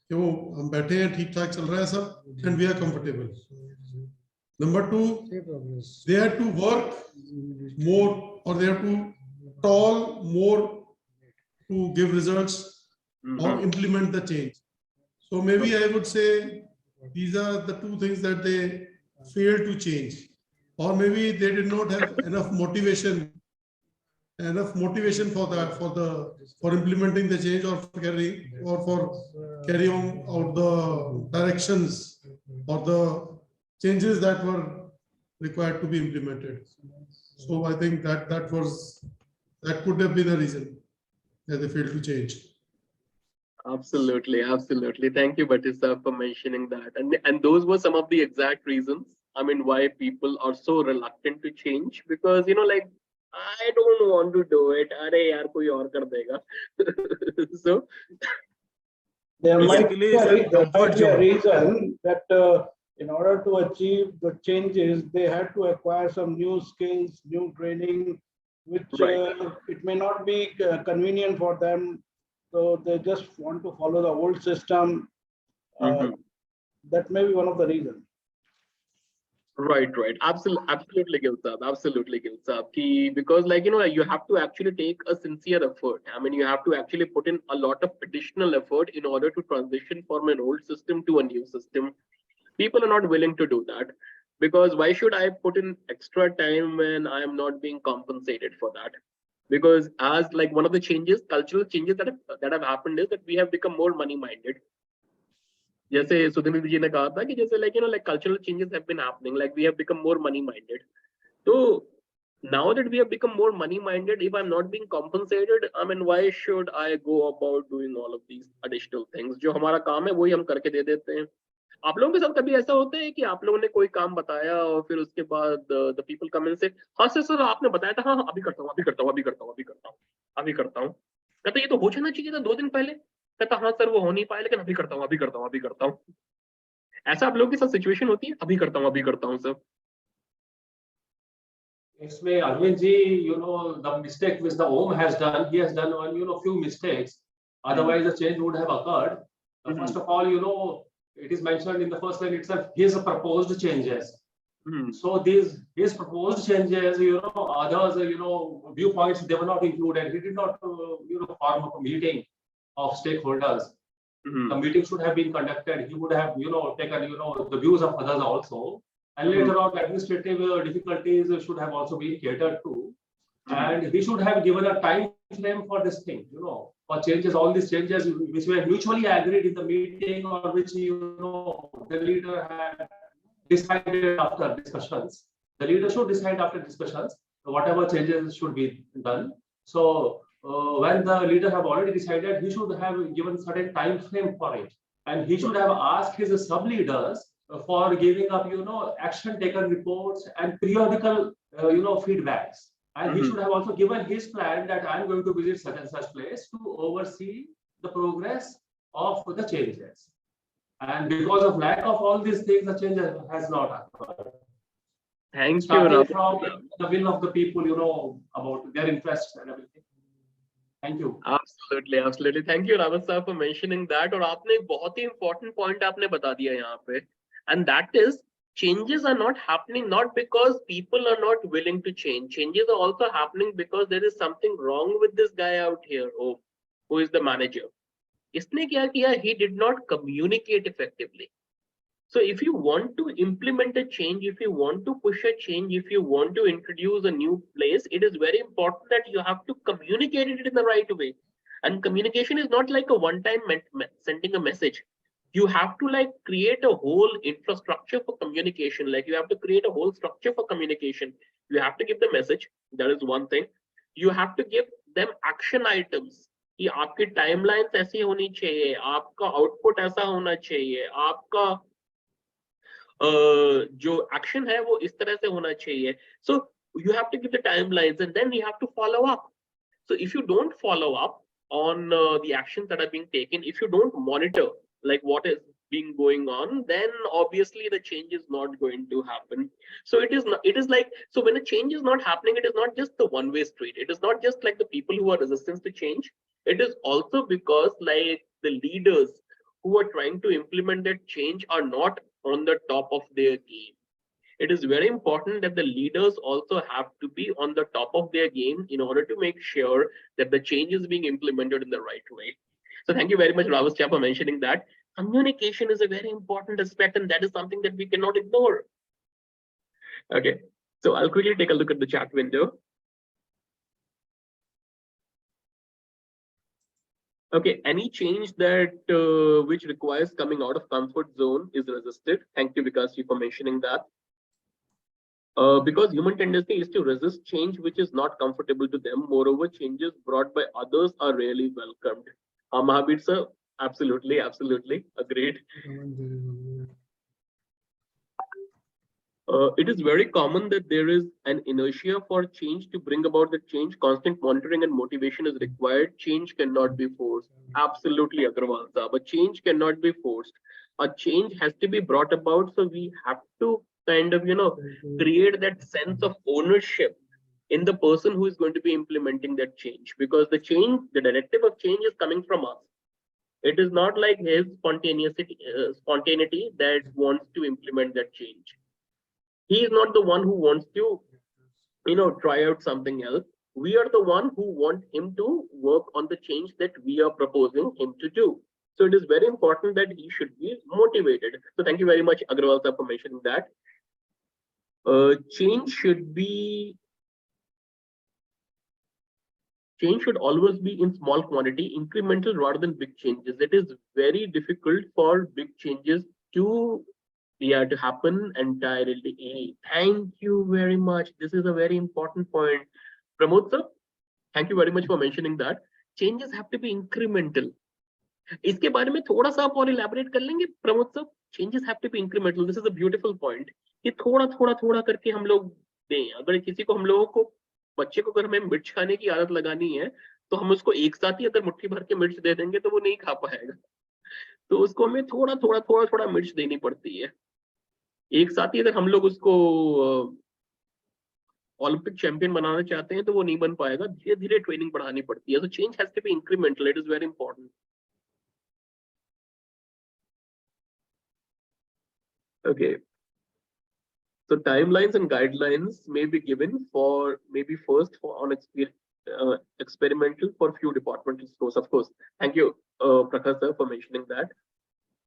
कि वो हम बैठे हैं, ठीक ठाक चल रहा है सब, and we are comfortable. Number two, they had to work more, or they have to toil more to give results or implement the change. So maybe I would say these are the two things that they failed to change, or maybe they did not have enough motivation for that, for implementing the change, or for carrying out the directions or the changes that were required to be implemented. So I think that could have been the reason that they failed to change. Absolutely. Thank you, Bhatti sir, for mentioning that. And those were some of the exact reasons, I mean, why people are so reluctant to change, because like, I don't want to do it. अरे यार कोई और कर देगा. So there might Basically, be it's a comfort a zone. reason that in order to achieve the changes, they had to acquire some new skills, new training, which it may not be convenient for them. So they just want to follow the old system. That may be one of the reasons. Right. Absolutely, Gil sahab. Because like, you have to actually take a sincere effort. I mean, you have to actually put in a lot of additional effort in order to transition from an old system to a new system. People are not willing to do that, because why should I put in extra time when I am not being compensated for that? Because as like one of the changes, cultural changes that have happened is that we have become more money minded. जैसे सुधीर जी ने कहा था कि जैसे like cultural changes have been happening, like we have become more money minded. So now that we have become more money minded, if I'm not being compensated, I mean, why should I go about doing all of these additional things? जो हमारा काम है वही हम करके दे देते हैं. आप लोगों के साथ कभी ऐसा होता है कि आप लोगों ने कोई काम बताया और फिर उसके बाद द पीपल कम इन से, हाँ सर आपने बताया था, हाँ अभी करता हूँ. कहता ये तो हो जाना चाहिए था 2 दिन पहले. कहता हाँ सर वो हो नहीं पाया, लेकिन अभी करता हूँ. ऐसा आप लोगों के साथ सिचुएशन होती है? अभी करता हूँ सर. इसमें Arvind ji, the mistake which the OM has done, he has done few mistakes. Otherwise, the change would have occurred. First of all, it is mentioned in the first line itself, his proposed changes. So his proposed changes, others, viewpoints, they were not included. He did not, form up a meeting of stakeholders. The meeting should have been conducted. He would have, taken, the views of others also. And later on, administrative difficulties should have also been catered to. And he should have given a time frame for this thing, for changes, all these changes which were mutually agreed in the meeting, or which, the leader had decided after discussions. The leader should decide after discussions whatever changes should be done. So when the leader have already decided, he should have given certain time frame for it, and he should have asked his sub leaders for giving up, action taken reports and periodical, feedbacks. And he should have also given his plan that I'm going to visit such and such place to oversee the progress of the changes. And because of lack of all these things, the change has not occurred. Thank you, Starting Rahul. from the will of the people, about their interests and everything. Thank you. Absolutely, absolutely. Thank you, Rawat sir, for mentioning that. और आपने एक बहुत ही important point आपने बता दिया यहाँ पे, and that is changes are not happening not because people are not willing to change. Changes are also happening because there is something wrong with this guy out here, who is the manager. इसने क्या किया? He did not communicate effectively. So if you want to implement a change, if you want to push a change, if you want to introduce a new place, it is very important that you have to communicate it in the right way. And communication is not like a one-time sending a message. You have to create a whole infrastructure for communication. Like you have to create a whole structure for communication. You have to give the message. That is one thing. You have to give them action items. कि आपकी timelines ऐसी होनी चाहिए, आपका output ऐसा होना चाहिए, आपका जो action है वो इस तरह से होना चाहिए. So you have to give the timelines, and then you have to follow up. So if you don't follow up on the actions that are being taken, if you don't monitor what is being going on, then obviously the change is not going to happen. So it is like, so when a change is not happening, it is not just the one-way street. It is not just like the people who are resistant to change. It is also because the leaders who are trying to implement that change are not on the top of their game. It is very important that the leaders also have to be on the top of their game in order to make sure that the change is being implemented in the right way. So thank you very much, Rawat Chapa, for mentioning that. Communication is a very important aspect, and that is something that we cannot ignore. Okay, so I'll quickly take a look at the chat window. Okay, any change that which requires coming out of comfort zone is resisted. Thank you, Vikas, for mentioning that. Because human tendency is to resist change which is not comfortable to them. Moreover, changes brought by others are rarely welcomed. Mahabir sir, absolutely, absolutely agreed. It is very common that there is an inertia for change. To bring about the change, constant monitoring and motivation is required. Change cannot be forced. Absolutely, Agrawal sir, but change cannot be forced. A change has to be brought about, so we have to kind of, create that sense of ownership in the person who is going to be implementing that change, because the directive of change is coming from us. It is not like his spontaneity that wants to implement that change. He is not the one who wants to, try out something else. We are the one who want him to work on the change that we are proposing him to do. So it is very important that he should be motivated. So thank you very much, Agrawal sir, for mentioning that. Change should always be in small quantity, incremental rather than big changes. It is very difficult for big changes to happen entirely. Thank you very much. This is a very important point. Pramod sir, thank you very much for mentioning that. Changes have to be incremental. इसके बारे में थोड़ा सा आप और elaborate कर लेंगे Pramod sir? Changes have to be incremental. This is a beautiful point. कि थोड़ा करके हम लोग दें. अगर किसी को हम लोगों को बच्चे को अगर हमें मिर्च खाने की आदत लगानी है, तो हम उसको एक साथ ही अगर मुट्ठी भर के मिर्च दे देंगे तो वो नहीं खा पाएगा. तो उसको हमें थोड़ा मिर्च देनी पड़ती है. एक साथ ही अगर हम लोग उसको ओलंपिक चैंपियन बनाना चाहते हैं तो वो नहीं बन पाएगा, धीरे धीरे ट्रेनिंग बढ़ानी पड़ती है. So change has to be incremental. It is very important. Okay. So timelines and guidelines may be given for maybe first for on experimental for few departmental stores. Of course, thank you, Prakash sir, for mentioning that.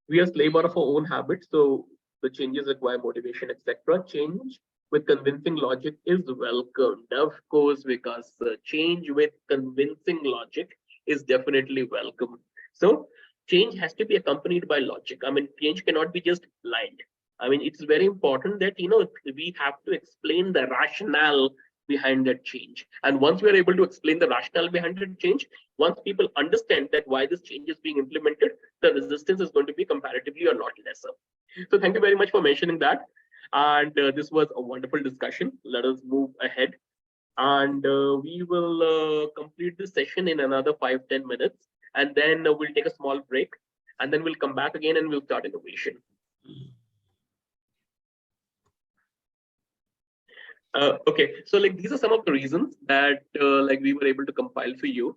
We are slave of our own habits, so the changes require motivation, etc. Change with convincing logic is welcomed, of course, because change with convincing logic is definitely welcome. So change has to be accompanied by logic. I mean, change cannot be just blind. I mean, it's very important that we have to explain the rationale behind that change. And once we are able to explain the rationale behind the change, once people understand that why this change is being implemented, the resistance is going to be comparatively a lot lesser. So thank you very much for mentioning that. And this was a wonderful discussion. Let us move ahead. And we will complete this session in another 5-10 minutes. And then we'll take a small break. And then we'll come back again and we'll start innovation. Okay, so like these are some of the reasons that like we were able to compile for you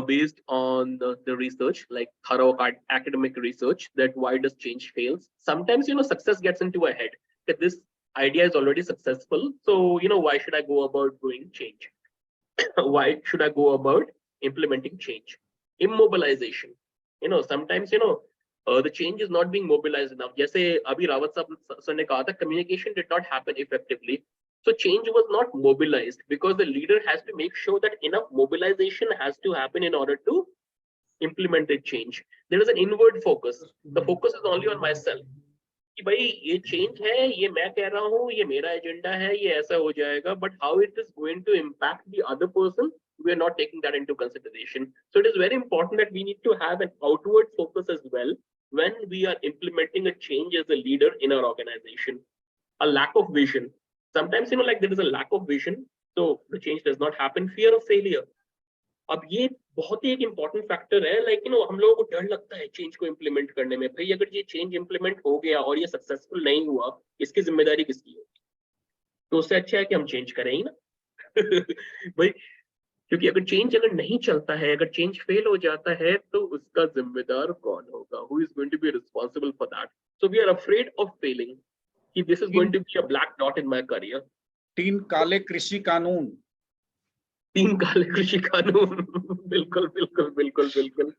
based on the research, like thorough academic research, that why does change fails. Sometimes success gets into our head that this idea is already successful, so why should I go about doing change? Why should I go about implementing change? Immobilization. Sometimes the change is not being mobilized enough. जैसे अभी रावत साहब ने कहा था, communication did not happen effectively. So change was not mobilized because the leader has to make sure that enough mobilization has to happen in order to implement the change. There is an inward focus. The focus is only on myself. कि भाई ये change है, ये मैं कह रहा हूँ, ये मेरा एजेंडा है, ये ऐसा हो जाएगा. But how it is going to impact the other person, we are not taking that into consideration. So it is very important that we need to have an outward focus as well when we are implementing a change as a leader in our organization. A lack of vision. Sometimes like there is a lack of vision, so the change does not happen. Fear of failure. अब ये बहुत ही एक important factor है. Like हम लोगों को डर लगता है चेंज को इम्प्लीमेंट करने में. भाई अगर ये चेंज इम्प्लीमेंट हो गया और ये सक्सेसफुल नहीं हुआ, इसकी जिम्मेदारी किसकी होगी? तो उससे अच्छा है कि हम चेंज करें ही ना. भाई क्योंकि अगर चेंज नहीं चलता है, अगर चेंज फेल हो जाता है, तो उसका जिम्मेदार कौन होगा? Who is going to be responsible for that? So we are afraid of failing. This is going to be a black dot in my career. 3 काले कृषि कानून. 3 काले कृषि कानून. बिल्कुल बिल्कुल बिल्कुल बिल्कुल.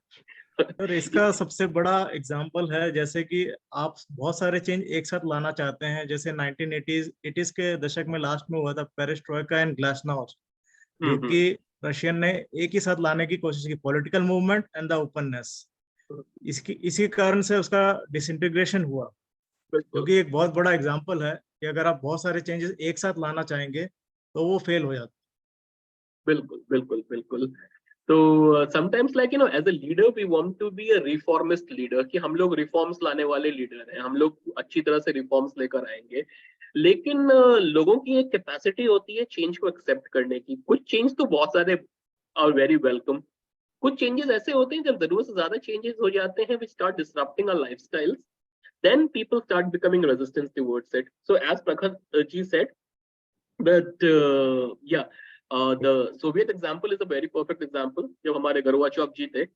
और इसका सबसे बड़ा एग्जांपल है, जैसे कि आप बहुत सारे चेंज एक साथ लाना चाहते हैं. जैसे 1980s के दशक में लास्ट में हुआ था पेरिस्ट्रोइका एंड ग्लासनोस्ट, जो कि रशियन ने एक ही साथ लाने की कोशिश की, political movement and the openness. इसी कारण से उसका डिसइंटीग्रेशन हुआ, क्योंकि एक बहुत बड़ा एग्जांपल है कि अगर आप बहुत सारे चेंजेस एक साथ लाना चाहेंगे तो वो फेल हो जाता है. बिल्कुल बिल्कुल बिल्कुल. तो sometimes like as a leader we want to be a reformist leader, कि हम लोग रिफॉर्म्स लाने वाले लीडर हैं, हम लोग अच्छी तरह से रिफॉर्म्स लेकर आएंगे. लेकिन लोगों की एक कैपेसिटी होती है चेंज को एक्सेप्ट करने की. कुछ चेंज तो बहुत सारे आर वेरी वेलकम. कुछ चेंजेस ऐसे होते हैं जब जरूरत से ज्यादा चेंजेस हो जाते हैं, which start disrupting our lifestyles, then people start becoming resistant towards it. So as Prakash ji said that the Soviet example is a very perfect example. जब हमारे Gorbachev जी थे,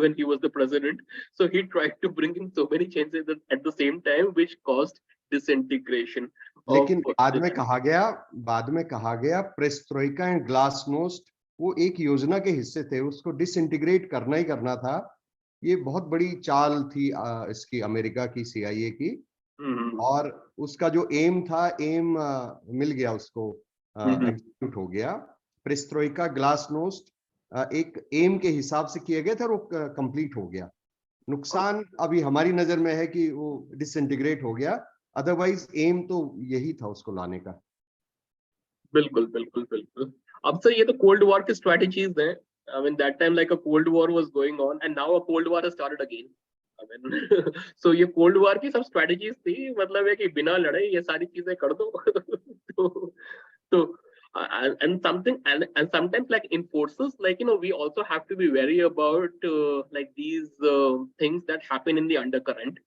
when he was the president, so he tried to bring in so many changes at the same time which caused disintegration. लेकिन बाद में कहा गया perestroika and glasnost वो एक योजना के हिस्से थे, उसको डिसइंटीग्रेट करना ही करना था. ये बहुत बड़ी चाल थी इसकी, अमेरिका की CIA की. और उसका जो एम था, एम मिल गया उसको, एग्जीक्यूट हो गया. पेरेस्ट्रोइका ग्लासनोस्ट एक एम के हिसाब से किए गए थे और वो कंप्लीट हो गया. नुकसान अभी हमारी नजर में है कि वो डिसइंटीग्रेट हो गया, अदरवाइज एम तो यही था उसको लाने का. बिल्कुल बिल्कुल बिल्कुल. अब सर ये तो कोल्ड वॉर की स्ट्रेटजीज हैं. I mean that time like a cold war was going on and now a cold war has started again. I mean so ये cold war की सब strategies थी, मतलब है कि बिना लड़े ये सारी चीजें कर दो. तो and sometimes like in forces, like we also have to be wary about like these things that happen in the undercurrent.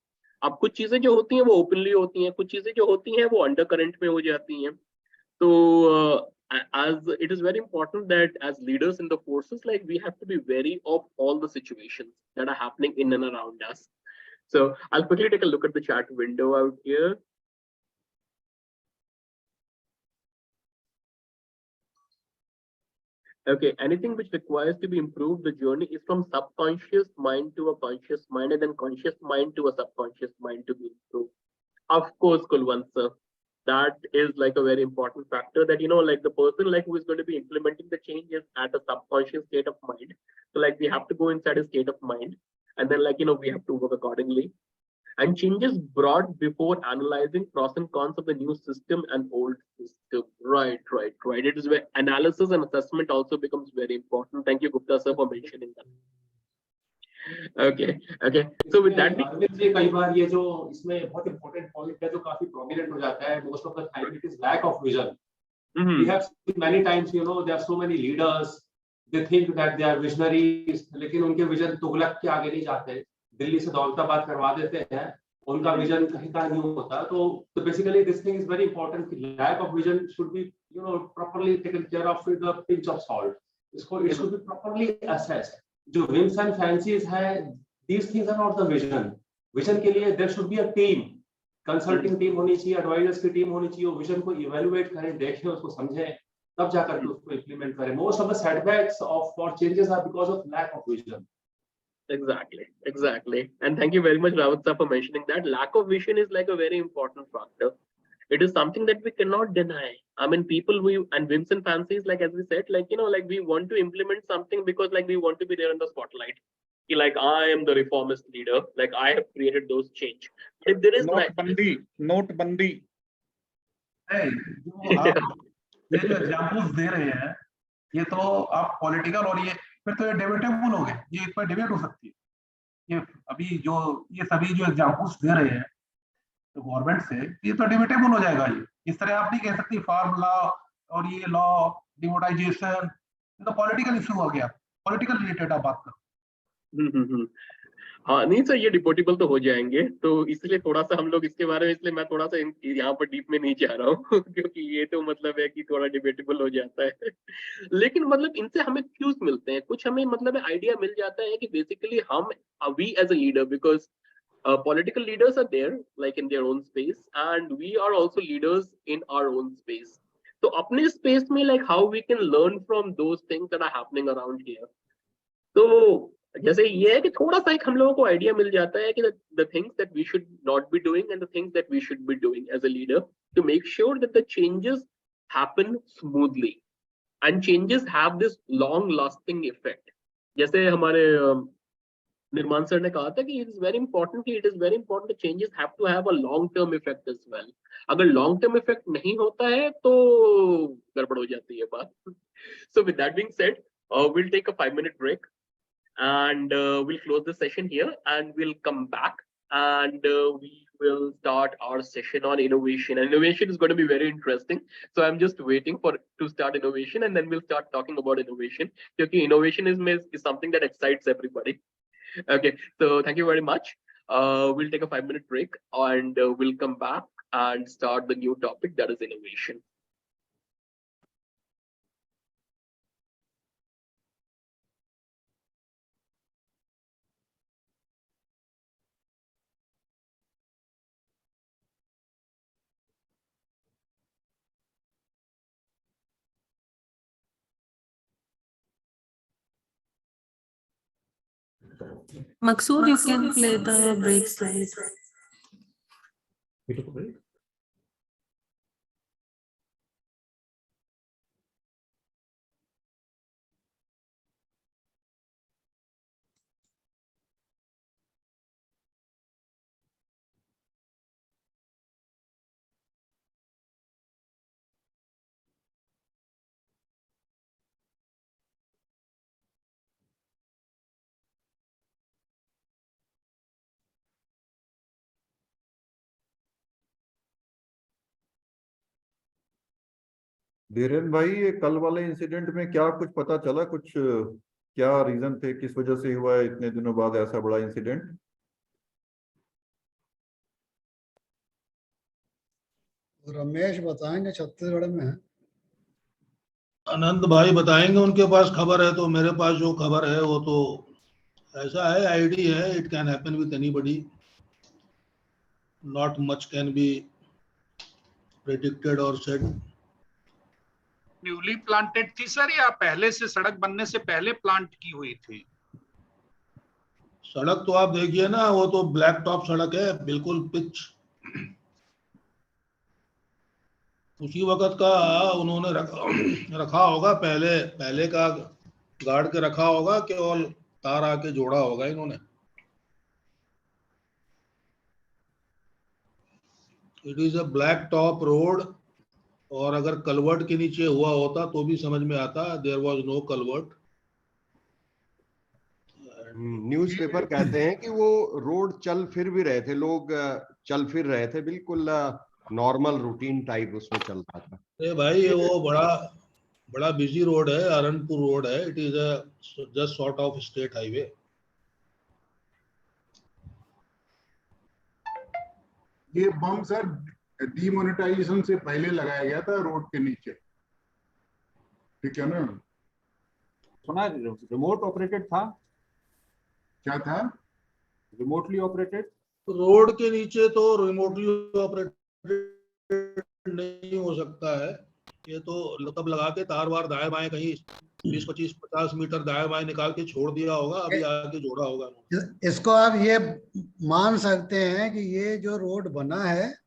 अब कुछ चीजें जो होती हैं वो openly होती हैं, कुछ चीजें जो होती हैं वो undercurrent में हो जाती हैं. तो as it is very important that as leaders in the forces, like we have to be wary of all the situations that are happening in and around us. So I'll quickly take a look at the chat window out here. Okay, anything which requires to be improved, the journey is from subconscious mind to a conscious mind, and then conscious mind to a subconscious mind to be improved. Of course, Kulwant sir, that is like a very important factor, that, you know, like the person like who is going to be implementing the change is at a subconscious state of mind. So like we have to go inside a state of mind, and then, like, you know, we have to work accordingly. And changes brought before analyzing pros and cons of the new system and old system. Right. It is where analysis and assessment also becomes very important. Thank you, Gupta sir, for mentioning that. Okay. So with that, कई बार ये जो इसमें बहुत important point है जो काफी prominent हो जाता है, most of the time it is lack of vision. We have seen many times, you know, there are so many leaders, they think that they are visionaries, लेकिन उनके विजन तुगलक के आगे नहीं जाते, दिल्ली से दौलताबाद करवा देते हैं, उनका विजन कहीं का नहीं होता. तो basically this thing is very important. Lack of vision should be, you know, properly taken care of with a pinch of salt. इसको it should be properly assessed. जो whims and fancies है, these things are not the vision. Vision के लिए there should be a team. Consulting team होनी चाहिए, advisers की team होनी चाहिए, वो विजन को इवैल्यूएट करें, देखें, उसको समझें, तब जाकर के उसको इंप्लीमेंट करें. Most of the setbacks of for changes are because of lack of vision. Exactly. And thank you very much, Rawat sir, for mentioning that. Lack of vision is like a very important factor. It is something that we cannot deny. I mean, people, we and whims and fancies, like as we said, like, you know, like we want to implement something because like we want to be there in the spotlight. Like I am the reformist leader, like I have created those change. If there is नोटबंदी Hey, ये जो examples दे रहे हैं, ये तो आप political और ये फिर तो ये डिबेटेबल हो गए, ये इस पर डिबेट हो सकती है. ये अभी जो ये सभी जो एग्जाम्पल्स दे रहे हैं तो गवर्नमेंट से, ये तो डिबेटेबल हो जाएगा. ये इस तरह आप नहीं कह सकती फार्म लॉ और ये लॉ डिमोटाइजेशन, ये तो पॉलिटिकल इशू हो गया, पॉलिटिकल रिलेटेड आप बात करो. हाँ नहीं सर, ये डिपोर्टेबल तो हो जाएंगे, तो इसलिए थोड़ा सा हम लोग इसके बारे में, इसलिए मैं थोड़ा सा यहाँ पर डीप में नहीं जा रहा हूँ क्योंकि ये तो मतलब है कि थोड़ा डिबेटेबल हो जाता है लेकिन मतलब इनसे हमें क्यूज मिलते हैं, कुछ हमें मतलब आइडिया मिल जाता है कि बेसिकली हम we as a leader, because political leaders are there like in their own space and we are also leaders in our own space. So अपने space में like how we can learn from those things that are happening around here. तो जैसे ये है कि थोड़ा सा एक हम लोगों को आइडिया मिल जाता है कि the things that we should not be doing and the things that we should be doing as a leader to make sure that the changes happen smoothly and changes have this long lasting effect. जैसे हमारे निर्माण sir ने कहा था कि it is very important the changes have to have a long term effect as well. अगर long term effect नहीं होता है तो गड़बड़ हो जाती है बात. So with that being said, we'll take a 5-minute break and we'll close the session here and we'll come back and we will start our session on innovation. And innovation is going to be very interesting. So I'm just waiting to start innovation and then we'll start talking about innovation. Because innovation is something that excites everybody. Okay, so thank you very much. We'll take a 5-minute break and we'll come back and start the new topic, that is innovation. Maksud, you can play the break slide. We took a break. Dhiren भाई, ये कल वाले incident में क्या कुछ पता चला? कुछ क्या रीजन थे, किस वजह से हुआ है इतने दिनों बाद ऐसा बड़ा इंसिडेंट? रमेश बताएंगे, छत्तीसगढ़ में है. आनंद भाई बताएंगे, उनके पास खबर है, तो मेरे पास जो खबर है वो तो ऐसा है, आईडी है, it can happen with anybody, not much can be predicted और सेड। न्यूली प्लांटेड थी सर, या पहले से सड़क बनने से पहले प्लांट की हुई थी? सड़क तो आप देखिए ना, वो तो ब्लैक टॉप सड़क है, बिल्कुल पिच। उसी वक्त का उन्होंने रखा होगा, पहले का गाड़ के रखा होगा, केवल तार आके जोड़ा होगा इन्होंने। It is a black top road, और अगर कलवर्ट के नीचे हुआ होता तो भी समझ में आता, there was no culvert. Newspaper कहते हैं कि वो रोड चल फिर भी रहे थे, लोग चल फिर रहे थे, बिल्कुल नॉर्मल रूटीन टाइप उसमें चल रहा था। अरे भाई ये वो बड़ा बिजी रोड है, अरनपुर रोड है, it is a just sort of state highway. ये बम सर डीमोनेटाइजेशन से पहले लगाया गया था रोड के नीचे, ठीक है ना? सुना रिमोट ऑपरेटेड था, क्या था? Remotely operated. रोड के नीचे तो रिमोटली ऑपरेटेड नहीं हो सकता है, ये तो तब लगा के तार वार दाएं बाएं कहीं 20-25-50 मीटर दाएं बाएं निकाल के छोड़ दिया होगा, अभी आगे जोड़ा होगा। इसको आप ये मान सकते हैं कि ये जो रोड बना है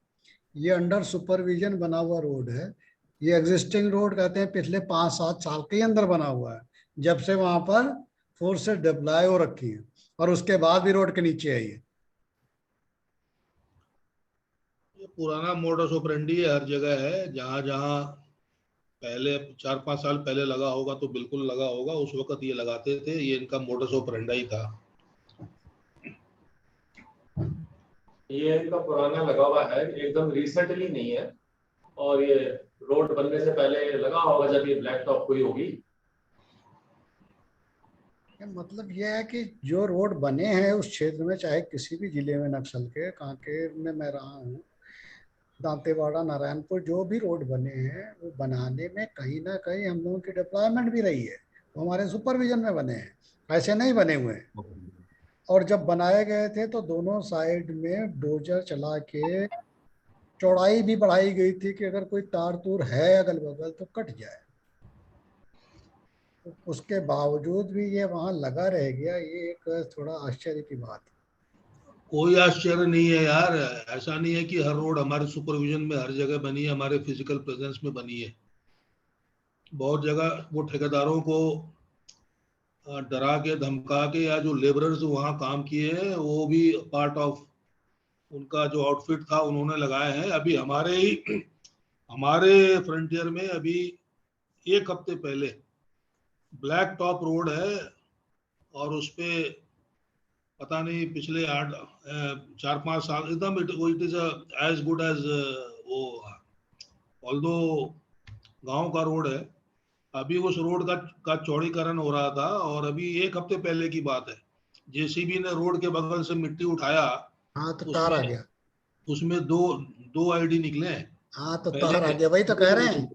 ये अंडर सुपरविजन बना हुआ रोड है। ये एग्जिस्टिंग रोड कहते हैं पिछले 5-7 साल के अंदर बना हुआ है, जब से वहां पर फोर्सेस डिप्लॉय हो रखी है, और उसके बाद भी रोड के नीचे आई है। ये पुराना मोडस ऑपरेंडी है, हर जगह है, जहां जहां पहले 4-5 साल पहले लगा होगा तो बिल्कुल लगा होगा, उस वक्त ये लगाते थे, ये इनका मोडस ऑपरेंडी ही था। ये इनका पुराना लगा हुआ है, एकदम रिसेंटली नहीं है, और ये रोड बनने से पहले लगा होगा जब ये ब्लैक टॉप हुई होगी। मतलब यह है कि जो रोड बने हैं उस क्षेत्र में, चाहे किसी भी जिले में, नक्सल के कांकेर में मैं रहा हूँ, दांतेवाड़ा, नारायणपुर, जो भी रोड बने हैं वो बनाने में कहीं ना कहीं हम लोगों की डिप्लॉयमेंट भी रही है, वो हमारे सुपरविजन में बने हैं, ऐसे नहीं बने हुए हैं। और जब बनाए गए थे तो दोनों साइड में डोजर चला के चौड़ाई भी बढ़ाई गई थी कि अगर कोई तार तूर है अगल बगल तो कट जाए, तो उसके बावजूद भी ये वहां लगा रह गया, ये एक थोड़ा आश्चर्य की बात है। कोई आश्चर्य नहीं है यार, ऐसा नहीं है कि हर रोड हमारे सुपरविजन में हर जगह बनी है, हमारे फिजिकल प्रेजेंस में बनी है। बहुत जगह वो ठेकेदारों को डरा के धमका के, या जो लेबरर्स वहां काम किए हैं वो भी पार्ट ऑफ उनका जो आउटफिट था उन्होंने लगाए हैं। अभी हमारे फ्रंटियर में अभी 1 हफ्ते पहले ब्लैक टॉप रोड है, और उस पे पता नहीं पिछले 4-5 साल एकदम it is as good as वो, ऑल्दो गांव का रोड है, अभी उस रोड का चौड़ीकरण हो रहा था, और अभी 1 हफ्ते पहले की बात है, जेसीबी ने रोड के बगल से मिट्टी उठाया, हाँ तो तार आ गया, उसमें दो आईडी निकले हैं। हाँ तो तार आ गया, वही तो कह रहे हैं।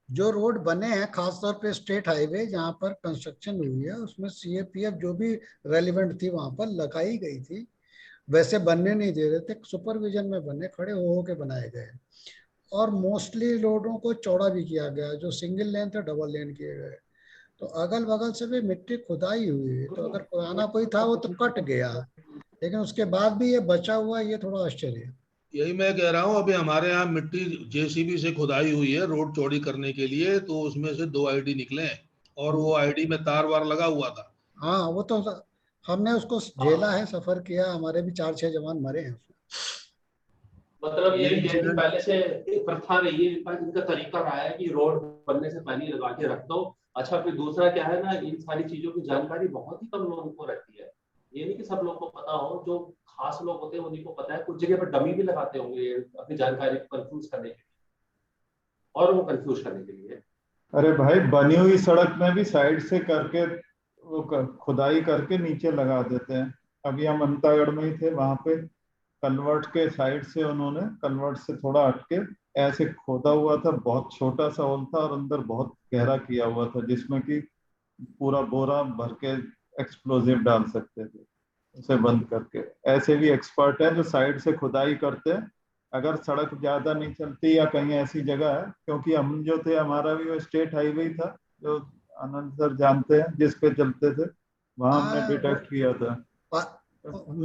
जो रोड बने हैं खासतौर पे स्टेट हाईवे जहाँ पर कंस्ट्रक्शन हुई है, उसमें सीएपीएफ जो भी रेलिवेंट थी वहां पर लगाई गई थी, वैसे बनने नहीं दे रहे थे, सुपरविजन में बने, खड़े हो के बनाए गए, और मोस्टली रोडों को चौड़ा भी किया गया, जो सिंगल लेन थे डबल लेन किए गए, तो अगल बगल से भी मिट्टी खुदाई हुई, तो अगर पुराना कोई था वो तो कट गया, लेकिन उसके बाद भी ये बचा हुआ, ये थोड़ा आश्चर्य है। यही मैं कह रहा हूँ, अभी हमारे यहाँ मिट्टी जेसीबी से खुदाई हुई है रोड चौड़ी करने के लिए, तो उसमें से 2 आईडी निकले हैं, और वो आईडी में तार वार लगा हुआ था। हाँ वो तो हमने उसको झेला है, सफर किया, हमारे भी 4-6 जवान मरे हैं उसमें। मतलब ये भी पहले से एक प्रथा रही है, इनका तरीका रहा है कि रोड बनने से पहले लगा के रख दो। अच्छा, फिर दूसरा क्या है ना, इन सारी चीजों की जानकारी बहुत ही कम लोगों को रहती है, ये नहीं कि सब लोगों को पता हो, जो खास लोग होते हैं उन्हीं को पता है। कुछ जगह पर डमी भी लगाते होंगे अपनी जानकारी को कंफ्यूज करने के लिए, और वो कंफ्यूज करने के लिए। अरे भाई, बनी हुई सड़क में भी साइड से करके वो खुदाई करके नीचे लगा देते हैं। अभी हम अंतागढ़ में ही थे, वहां पे कन्वर्ट के साइड से उन्होंने कन्वर्ट से थोड़ा हटके ऐसे खोदा हुआ था, बहुत छोटा सा होल था और अंदर बहुत गहरा किया हुआ था, जिसमें कि पूरा बोरा भर के एक्सप्लोजिव डाल सकते थे उसे बंद करके। ऐसे भी एक्सपर्ट हैं जो साइड से खुदाई करते हैं, अगर सड़क ज्यादा नहीं चलती या कहीं ऐसी जगह है, क्योंकि हम जो थे, हमारा भी वो स्टेट हाईवे था जो आनंद सर जानते हैं, जिस पे चलते थे, वहां हमने डिटेक्ट किया था।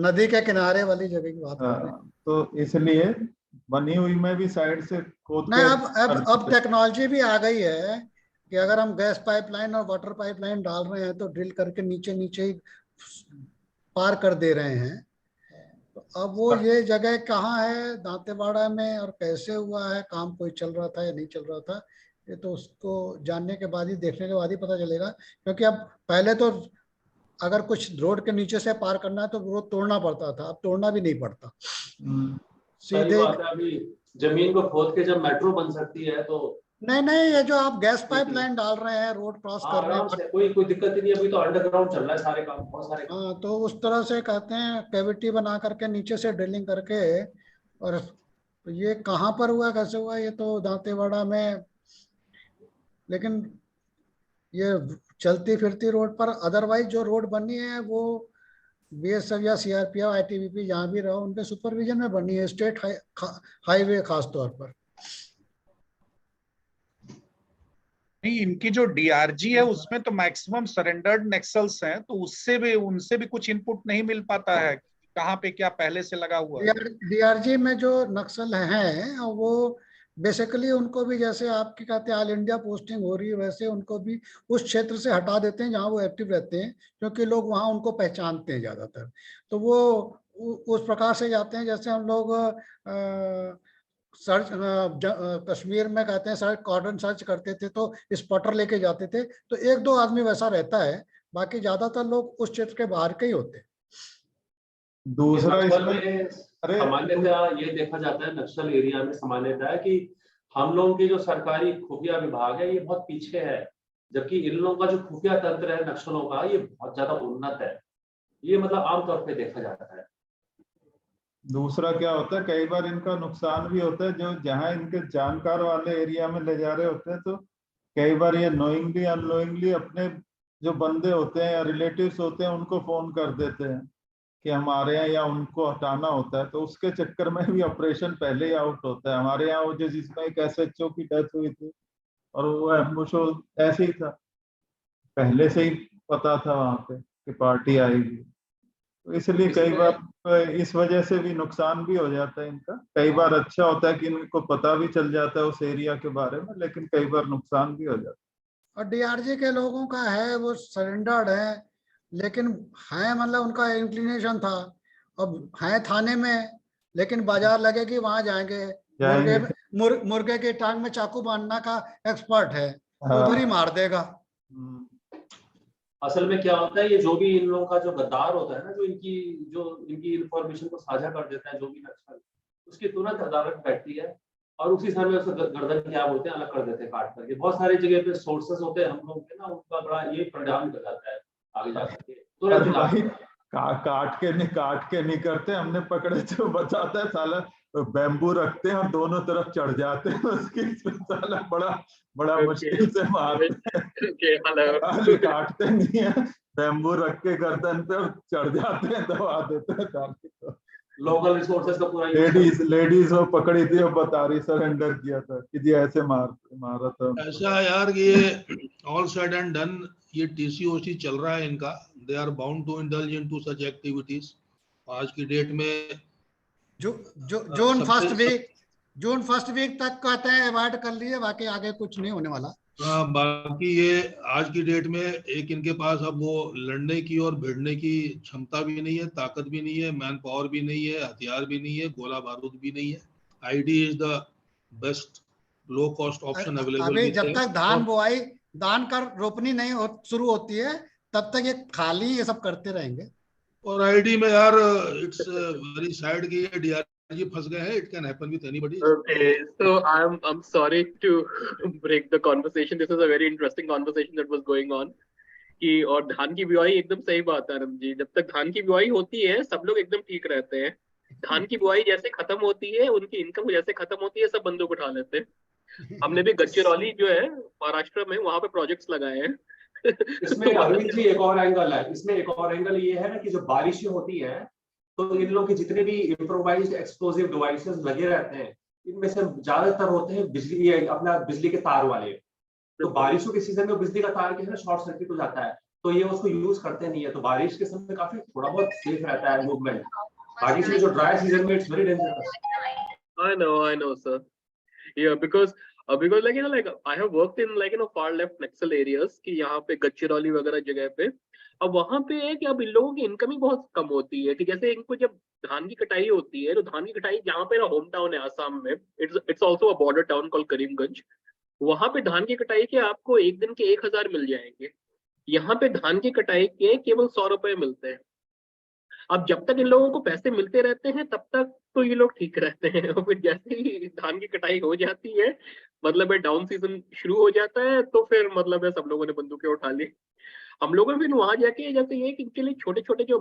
नदी के किनारे वाली जगह की बात कर रहे हैं। तो इसलिए बनी हुई में भी साइड से खोद नहीं, के अब टेक्नोलॉजी भी आ गई है कि अगर हम गैस पाइपलाइन और वाटर पाइपलाइन डाल रहे हैं तो ड्रिल करके नीचे नीचे ही पार कर दे रहे हैं। तो अब वो ये जगह कहाँ है दांतेवाड़ा में और कैसे हुआ है, काम कोई चल रहा था या नहीं चल रहा था, ये तो उसको जानने के बाद ही, देखने के बाद ही पता चलेगा। क्योंकि अब पहले तो अगर कुछ रोड के नीचे से पार करना है तो रोड तोड़ना पड़ता था, अब तोड़ना भी नहीं पड़ता, सही सीधे। बात है। अभी जमीन को खोद के जब मेट्रो बन सकती है तो नहीं नहीं, ये जो आप गैस पाइपलाइन डाल रहे हैं, रोड क्रॉस कर रहे आराम हैं, से कोई दिक्कत ही नहीं। अभी तो अंडरग्राउंड चल रहा है सारे काम, बहुत सारे काम। हाँ, तो उस तरह से कहते हैं कैविटी बना करके नीचे से ड्रिलिंग करके। और तो ये कहाँ पर हुआ, कैसे हुआ, ये तो दांतेवाड़ा में। लेकिन ये चलती फिरती रोड पर, अदरवाइज जो रोड बनी है वो बीएसएफ या सीआरपीएफ आईटीबीपी जहाँ भी रहो उनके सुपरविजन में बनी है, स्टेट हाईवे खास तौर पर। नहीं, इनकी जो डीआरजी है उसमें तो मैक्सिमम सरेंडर्ड नेक्सल्स हैं, तो उससे भी, उनसे भी कुछ इनपुट नहीं मिल पाता है कहाँ पे क्या पहले से लगा हुआ है। डीआरजी में जो नक्सल हैं वो बेसिकली उनको भी, जैसे आपकी कहते हैं ऑल इंडिया पोस्टिंग हो रही है, वैसे उनको भी उस क्षेत्र से हटा देते हैं जहाँ वो एक्टिव रहते हैं, क्योंकि लोग वहाँ उनको पहचानते हैं ज्यादातर। तो वो उस प्रकार से जाते हैं जैसे हम लोग सर्च कश्मीर में कहते हैं सर्च, कॉर्डन सर्च करते थे तो स्पॉटर लेके जाते थे, तो एक दो आदमी वैसा रहता है, बाकी ज्यादातर लोग उस क्षेत्र के बाहर के ही होते हैं। दूसरा नक्सल इसमें, में अरे सामान्यतः ये देखा जाता है, नक्सल एरिया में सामान्यतः है कि हम लोगों की जो सरकारी खुफिया विभाग है ये बहुत पीछे है, जबकि इन लोगों का जो खुफिया तंत्र है नक्सलों का, ये बहुत ज्यादा उन्नत है। ये मतलब आमतौर पे देखा जाता है। दूसरा क्या होता है, कई बार इनका नुकसान भी होता है, जो जहां इनके जानकार वाले एरिया में ले जा रहे होते हैं, तो कई बार ये नोइंगली अननोइंगली अपने जो बंदे होते हैं या रिलेटिव्स होते हैं उनको फोन कर देते हैं कि हमारे यहाँ, या उनको हटाना होता है, तो उसके चक्कर में भी ऑपरेशन पहले ही आउट होता है। हमारे यहाँ वो जिसमें एक एसएचओ की डेथ हुई थी और वो एम्बुश ऐसे ही था, पहले से ही पता था वहां पे कि पार्टी आएगी, तो इसलिए कई बार इस वजह से भी नुकसान भी हो जाता है इनका। कई बार अच्छा होता है कि इनको पता भी चल जाता है उस एरिया के बारे में, लेकिन कई बार नुकसान भी हो जाता है। और डीआरजी के लोगों का है वो सरेंडर्ड है, लेकिन है मतलब उनका इंक्लिनेशन था, अब है थाने में, लेकिन बाजार लगे कि वहां जाएंगे, मुर्गे के टांग में चाकू बांधना का एक्सपर्ट है, उधर ही मार देगा। असल में क्या होता है, ये जो भी इन लोगों का जो गद्दार होता है ना, जो इनकी इंफॉर्मेशन को साझा कर देता है, जो भी नक्सल, उसकी तुरंत अदालत बैठती है और उसी समय उसको गर्दन क्या बोलते हैं, अलग कर देते हैं काट करके। बहुत सारी जगह पे सोर्सेस होते हैं हम लोग के ना, उनका बड़ा ये परिणाम निकल जाता है आगे जाकर के तुरंत। काट के नहीं करते, हमने पकड़े तो बताता है साला, बैम्बू रखते हैं और दोनों तरफ चढ़ जाते हैं उसकी, साला बड़ा मुश्किल से मारते हैं, काटते नहीं है, बैम्बू रख के गर्दन पे चढ़ जाते हैं, दबा देते हैं। लोकल रिसोर्सेज का पूरा लेडीज वो पकड़ी थी, वो बता रही सरेंडर किया था कि जी ऐसे मारा था। ऐसा यार कि ये ऑल सेड एंड डन, ये टीसीओसी चल रहा है इनका, they are bound to indulge into such activities. आज की डेट में जून फर्स्ट वीक तक कहते हैं अवॉइड कर लिए, बाकी आगे कुछ नहीं होने वाला। बाकी ये आज की डेट में एक इनके पास अब वो लड़ने की और भिड़ने की क्षमता भी नहीं है, ताकत भी नहीं है, मैन पावर भी नहीं है, हथियार भी नहीं है, गोला बारूद भी नहीं है। ID is the best low cost option available. अभी जब तक धान कर रोपनी नहीं शुरू होती है तब तक ये खाली ये सब करते रहेंगे। और आईडी में यार इट्स वेरी सैड कि ये डीआरजी फंस गए हैं। It can happen with anybody. Okay, so I'm sorry to break the conversation. This is a very interesting conversation that was going on. कि और धान की बुआई, एकदम सही बात है आनंद जी, जब तक धान की बुआई होती है सब लोग एकदम ठीक रहते हैं, धान की बुआई जैसे खत्म होती है, उनकी इनकम जैसे खत्म होती है, सब बंदूक उठा लेते हैं। हमने भी गडचिरोली जो है महाराष्ट्र में, वहां पे प्रोजेक्ट्स लगाए हैं। इसमें अरविंद जी एक और एंगल है, इसमें एक और एंगल ये है ना कि जब बारिशें होती है तो इन लोगों के जितने भी इम्प्रोवाइज्ड एक्सप्लोसिव डिवाइसेस लगे रहते हैं, इनमें से ज्यादातर होते हैं बिजली, अपना बिजली के तार वाले। तो बारिशों के सीजन में बिजली का तार जो है ना शॉर्ट सर्किट हो जाता है, तो ये उसको यूज करते नहीं है, तो बारिश के समय काफी थोड़ा बहुत सेफ रहता है मूवमेंट। बाकी से जो ड्राई सीजन में it's very dangerous. I know, sir. Yeah, because like like I have worked in like far left Naxal areas कि यहाँ पे गडचिरोली वगैरह जगह पे, अब वहां पे है कि अब इन लोगों की इनकमिंग बहुत कम होती है कि जैसे इनको जब धान की कटाई होती है, तो धान की कटाई जहाँ पे ना होम टाउन है आसाम में, it's also a border town called Karimganj, वहां पे धान की कटाई के आपको एक दिन के 1000 मिल जाएंगे। यहाँ पे धान की कटाई के केवल 100 रुपए मिलते हैं। अब जब तक इन लोगों को पैसे मिलते रहते हैं तब तक तो ये लोग ठीक रहते हैं, और फिर जैसे ही धान की कटाई हो जाती है, मतलब है डाउन सीजन शुरू हो जाता है, तो फिर मतलब है सब लोगों ने बंदूकें उठा ली। हम लोगों ने फिर वहां जाके जैसे ये कि इनके लिए छोटे छोटे जो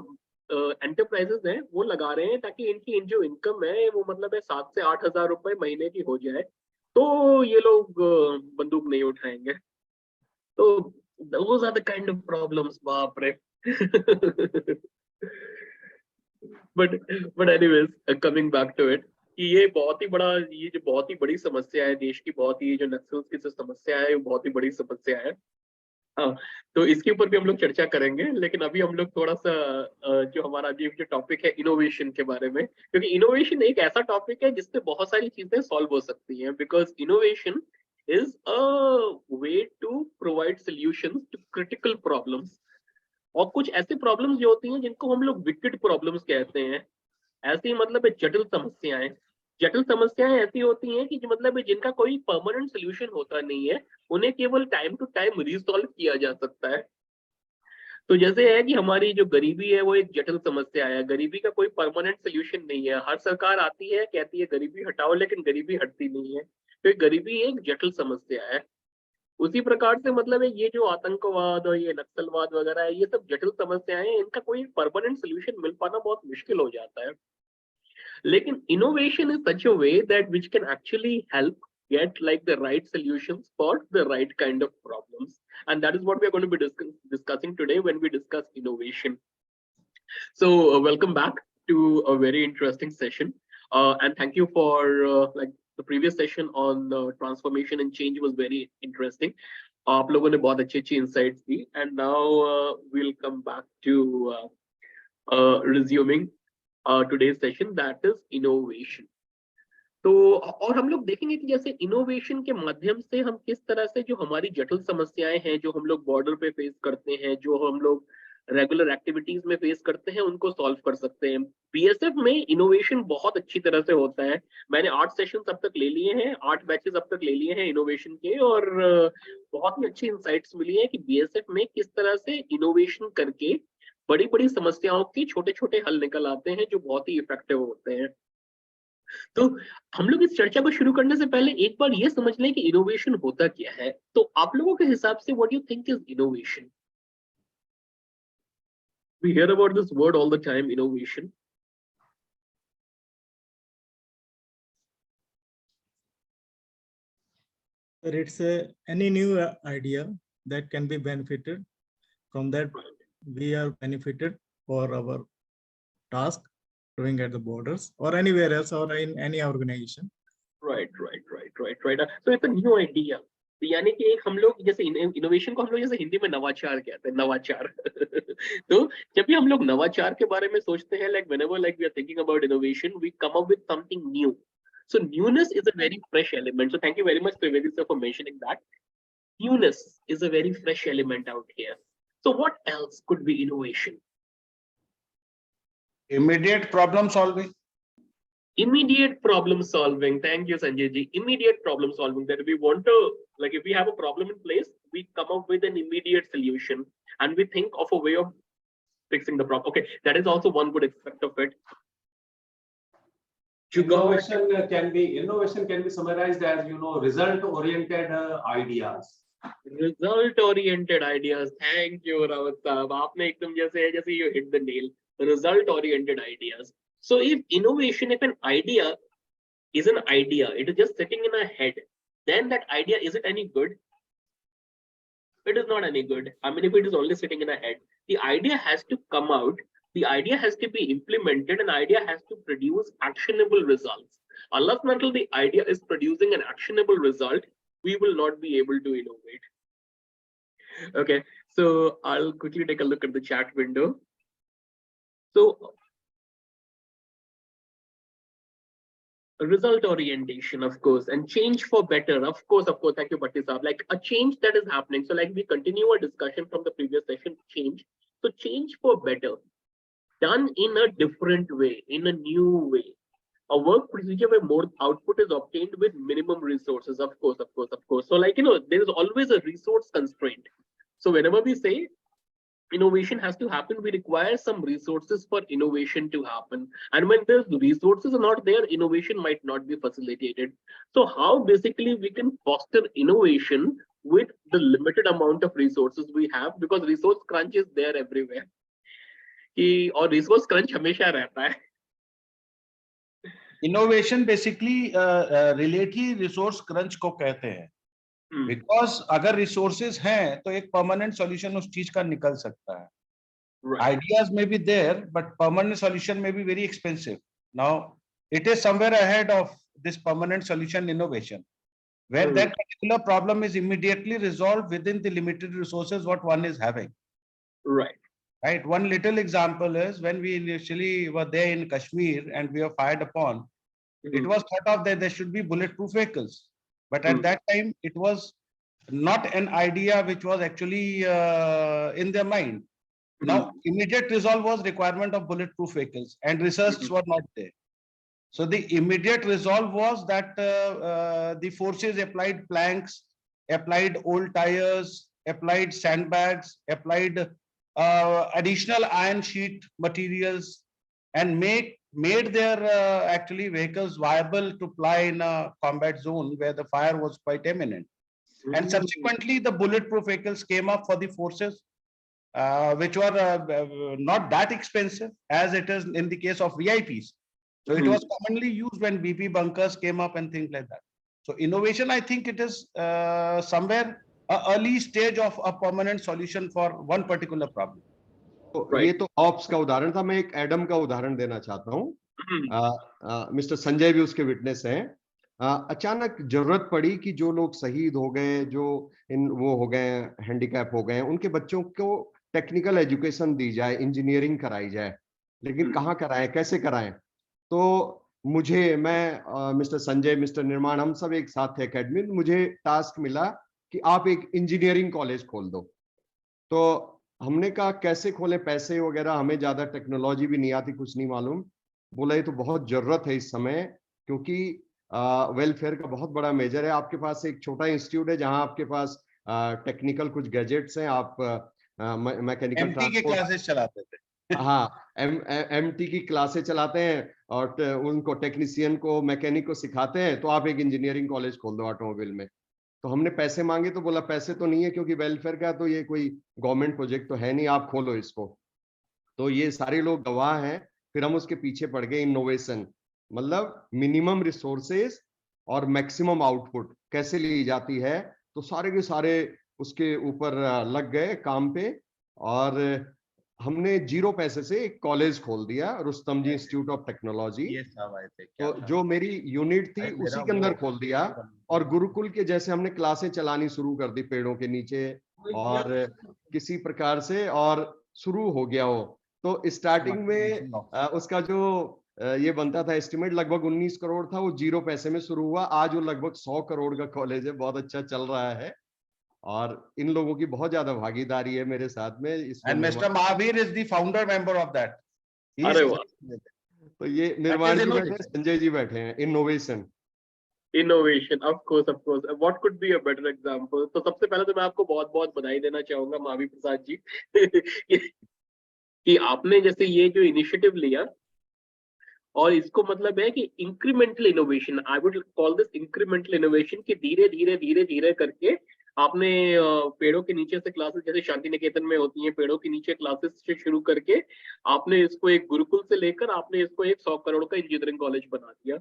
एंटरप्राइजेस हैं वो लगा रहे हैं, ताकि इनकी जो इनकम है वो मतलब है 7 से 8 हजार रुपए महीने की हो जाए, तो ये लोग बंदूक नहीं उठाएंगे। तो those are the kind of problems, बाप रे। but anyways, coming back to it, कि ये बहुत ही बड़ा, ये जो बहुत ही बड़ी समस्या है देश की, बहुत ही जो नक्सल्स की जो समस्या है, वो बहुत ही बड़ी समस्या है। हाँ, तो इसके ऊपर भी हम लोग चर्चा करेंगे, लेकिन अभी हम लोग थोड़ा सा जो हमारा अभी जो टॉपिक है इनोवेशन के बारे में, क्योंकि इनोवेशन एक ऐसा टॉपिक है जिससे बहुत सारी चीजें सॉल्व हो सकती हैं, because innovation is a way to provide solutions to critical problems. और कुछ ऐसे प्रॉब्लम्स जो होती हैं जिनको हम लोग विकेट प्रॉब्लम्स कहते हैं, ऐसी मतलब जटिल समस्याएं। जटिल समस्याएं ऐसी होती हैं कि जो मतलब जिनका कोई परमानेंट सोल्यूशन होता नहीं है, उन्हें केवल टाइम टू टाइम रिसॉल्व किया जा सकता है। तो जैसे है कि हमारी जो गरीबी है वो एक जटिल समस्या है, गरीबी का कोई परमानेंट सोल्यूशन नहीं है, हर सरकार आती है कहती है गरीबी हटाओ, लेकिन गरीबी हटती नहीं है, तो गरीबी एक जटिल समस्या है। उसी प्रकार से मतलब है ये जो आतंकवाद और ये नक्सलवाद वगैरह है, ये सब जटिल समस्याएं हैं, इनका कोई परमानेंट सोल्यूशन मिल पाना बहुत मुश्किल हो जाता है। लेकिन innovation is such a way that which can actually help get like the right solutions for the right kind of problems, and that is what we are going to be discussing today when we discuss innovation. So welcome back to a very interesting session, and thank you for like the previous session on transformation and change was very interesting. आप लोगों ने बहुत अच्छी अच्छी insights the, and now we'll come back to resuming today's session, that is innovation. तो और हम लोग देखेंगे कि जैसे इनोवेशन के माध्यम से हम किस तरह से जो हमारी जटिल समस्याएं हैं, जो हम लोग बॉर्डर पे फेस करते हैं, जो हम लोग रेगुलर एक्टिविटीज में फेस करते हैं, उनको सॉल्व कर सकते हैं। बीएसएफ में इनोवेशन बहुत अच्छी तरह से होता है। मैंने 8 सेशन अब तक ले लिए हैं, 8 बैचेस अब तक ले लिए हैं इनोवेशन के, और बहुत ही अच्छी इंसाइट्स मिली है कि बीएसएफ में किस तरह से इनोवेशन करके बड़ी बड़ी समस्याओं के छोटे छोटे हल निकल आते हैं, जो बहुत ही इफेक्टिव होते हैं। तो हम लोग इस चर्चा को शुरू करने से पहले एक बार ये समझ लें कि इनोवेशन होता क्या है। तो आप लोगों के हिसाब से what you think is innovation? We hear about this word all the time, innovation. It's any new idea that can be benefited from that. We are benefited for our task doing at the borders or anywhere else or in any organization. Right. So it's a new idea. तो यानी कि एक हम लोग जैसे innovation को हम लोग जैसे हिंदी में नवाचार कहते हैं, नवाचार। तो जब भी हम लोग नवाचार के बारे में सोचते हैं, like whenever like we are thinking about innovation, we come up with something new. So newness is a very fresh element. So thank you very much, Trivedi sir, for mentioning that. Newness is a very fresh element out here. So what else could be innovation? Immediate problem solving. Immediate problem solving. Thank you, Sanjay ji. Immediate problem solving, that we want to, like if we have a problem in place, we come up with an immediate solution and we think of a way of fixing the problem. Okay, that is also one good aspect of it. Innovation can be summarized as, you know, result oriented ideas. Result oriented ideas. Thank you, Rawat sahab. आपने एकदम जैसे you hit the nail. Result oriented ideas. So if innovation, if an idea is an idea, it is just sitting in a head, then that idea, is it any good? It is not any good. I mean, if it is only sitting in a head, the idea has to come out, the idea has to be implemented, and idea has to produce actionable results. Unless and until the idea is producing an actionable result, we will not be able to innovate. Okay, so I'll quickly take a look at the chat window. So result orientation, of course, and change for better, of course. Thank you, Bhatti Saab. Like a change that is happening. So like we continue our discussion from the previous session, change. So change for better, done in a different way, in a new way. A work procedure where more output is obtained with minimum resources, of course. So like, there is always a resource constraint. So whenever we say innovation has to happen, we require some resources for innovation to happen. And when those resources are not there, innovation might not be facilitated. So how basically we can foster innovation with the limited amount of resources we have, because resource crunch is there everywhere. और resource crunch हमेशा रहता है. Innovation basically रिलेटली resource crunch को कहते हैं, because अगर resources हैं तो एक परमानेंट सॉल्यूशन उस चीज का निकल सकता है. Ideas may be there but permanent solution may be very expensive. Now it is somewhere ahead of this permanent solution innovation, where that particular problem is immediately resolved within the limited resources what one is having. Right. One little example is when we initially were there in Kashmir and we were fired upon, it was thought of that there should be bulletproof vehicles. But at that time, it was not an idea which was actually in their mind. Now, immediate resolve was requirement of bulletproof vehicles, and research were not there. So the immediate resolve was that the forces applied planks, applied old tires, applied sandbags, applied additional iron sheet materials, and made their actually vehicles viable to fly in a combat zone where the fire was quite imminent. And subsequently, the bulletproof vehicles came up for the forces, which were not that expensive as it is in the case of VIPs. So it was commonly used when BP bunkers came up and things like that. So innovation, I think it is somewhere an early stage of a permanent solution for one particular problem. तो ये तो ops का उदाहरण था. मैं एक Adam का उदाहरण देना चाहता हूँ. मिस्टर संजय भी उसके विटनेस हैं. अचानक जरूरत पड़ी कि जो लोग शहीद हो गए, जो वो हो गए, हैंडीकैप हो गए, उनके बच्चों को टेक्निकल एजुकेशन दी जाए, इंजीनियरिंग कराई जाए. लेकिन कहाँ कराएं, कैसे कराएं? तो मैं मिस्टर संजय, मिस्टर निर्माण, हम सब एक साथ थे एकेडमी. मुझे टास्क मिला कि आप एक इंजीनियरिंग कॉलेज खोल दो. तो हमने कहा कैसे खोलें, पैसे वगैरह, हमें ज्यादा टेक्नोलॉजी भी नहीं आती, कुछ नहीं मालूम. बोला ये तो बहुत जरूरत है इस समय, क्योंकि वेलफेयर का बहुत बड़ा मेजर है. आपके पास एक छोटा इंस्टीट्यूट है जहां आपके पास टेक्निकल कुछ गैजेट्स हैं, आप मैकेनिकल एमटी की क्लासेस चलाते थे. हाँ, एमटी की क्लासेस चलाते हैं और उनको टेक्नीशियन को, मैकेनिक को सिखाते हैं. तो आप एक इंजीनियरिंग कॉलेज खोल दो ऑटोमोबाइल में. तो हमने पैसे मांगे तो बोला पैसे तो नहीं है, क्योंकि वेलफेयर का तो ये कोई गवर्नमेंट प्रोजेक्ट तो है नहीं, आप खोलो इसको. तो ये सारे लोग गवाह हैं. फिर हम उसके पीछे पड़ गए. इनोवेशन मतलब मिनिमम रिसोर्सेज और मैक्सिमम आउटपुट कैसे ली जाती है. तो सारे के सारे उसके ऊपर लग गए काम पे, और हमने 0 पैसे से एक कॉलेज खोल दिया, रुस्तम जी इंस्टीट्यूट ऑफ टेक्नोलॉजी. तो जो मेरी यूनिट थी उसी के अंदर खोल दिया, और गुरुकुल के जैसे हमने क्लासें चलानी शुरू कर दी पेड़ों के नीचे और किसी प्रकार से, और शुरू हो गया वो. तो स्टार्टिंग में उसका जो ये बनता था एस्टिमेट लगभग 19 करोड़ था, वो 0 पैसे में शुरू हुआ. आज वो लगभग 100 करोड़ का कॉलेज है, बहुत अच्छा चल रहा है, और इन लोगों की बहुत ज्यादा भागीदारी है मेरे साथ में. And Mr. Mahavir is the founder member of that. अरे वाह. तो ये निर्माण जी बैठे, संजय जी बैठे हैं. Innovation, of course what could be a better example. तो सबसे पहले तो मैं आपको बहुत बहुत बधाई देना चाहूंगा महावीर प्रसाद जी कि आपने जैसे ये जो इनिशिएटिव लिया, और इसको मतलब है कि incremental innovation, I would call this incremental innovation, कि धीरे धीरे धीरे धीरे करके आपने पेड़ों के नीचे से क्लासेस, जैसे शांति निकेतन में होती हैं पेड़ों के नीचे क्लासेस से शुरू करके आपने इसको एक गुरुकुल से लेकर आपने इसको एक 100 करोड़ का इंजीनियरिंग कॉलेज बना दिया।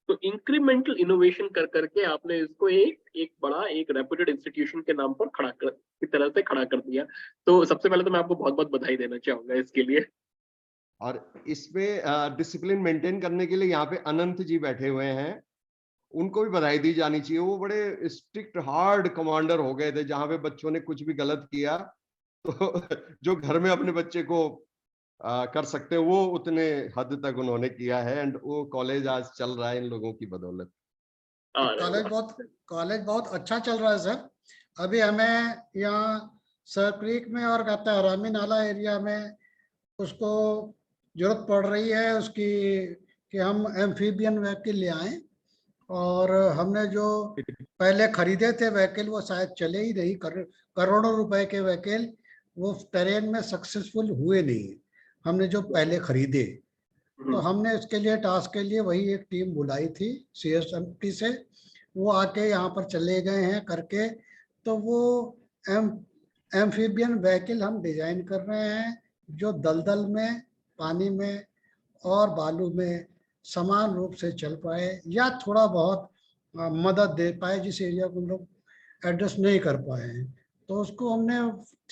तो इंक्रीमेंटल इनोवेशन कर करके आपने इसको एक बड़ा एक रेप्यूटेड इंस्टीट्यूशन के नाम पर की तरह से खड़ा कर दिया। तो सबसे पहले तो मैं आपको बहुत बहुत बधाई देना चाहूंगा इसके लिए। और इसमें डिसिप्लिन मेंटेन करने के लिए यहाँ पे अनंत जी बैठे हुए हैं, उनको भी बधाई दी जानी चाहिए। वो बड़े स्ट्रिक्ट हार्ड कमांडर हो गए थे, जहां पे बच्चों ने कुछ भी गलत किया तो जो घर में अपने बच्चे को कर सकते हैं वो उतने हद तक उन्होंने किया है, एंड वो कॉलेज आज चल रहा है इन लोगों की बदौलत। कॉलेज बहुत अच्छा चल रहा है सर। अभी हमें यहाँ सर क्रीक में और कहते हैं रामी नाला एरिया में उसको जरूरत पड़ रही है उसकी कि हम एम्फीबियन व्हीकल ले आए, और हमने जो पहले खरीदे थे व्हीकल वो शायद चले ही नहीं, करोड़ों रुपए के व्हीकल वो टेरेन में सक्सेसफुल हुए नहीं हमने जो पहले खरीदे। तो हमने इसके लिए टास्क के लिए वही एक टीम बुलाई थी CSMT से, वो आके यहाँ पर चले गए हैं करके। तो वो एम्फीबियन व्हीकल हम डिजाइन कर रहे हैं जो दलदल में, पानी में और बालू में समान रूप से चल पाए या थोड़ा बहुत मदद दे पाए जिस एरिया को लोग एड्रेस नहीं कर पाए हैं। तो उसको हमने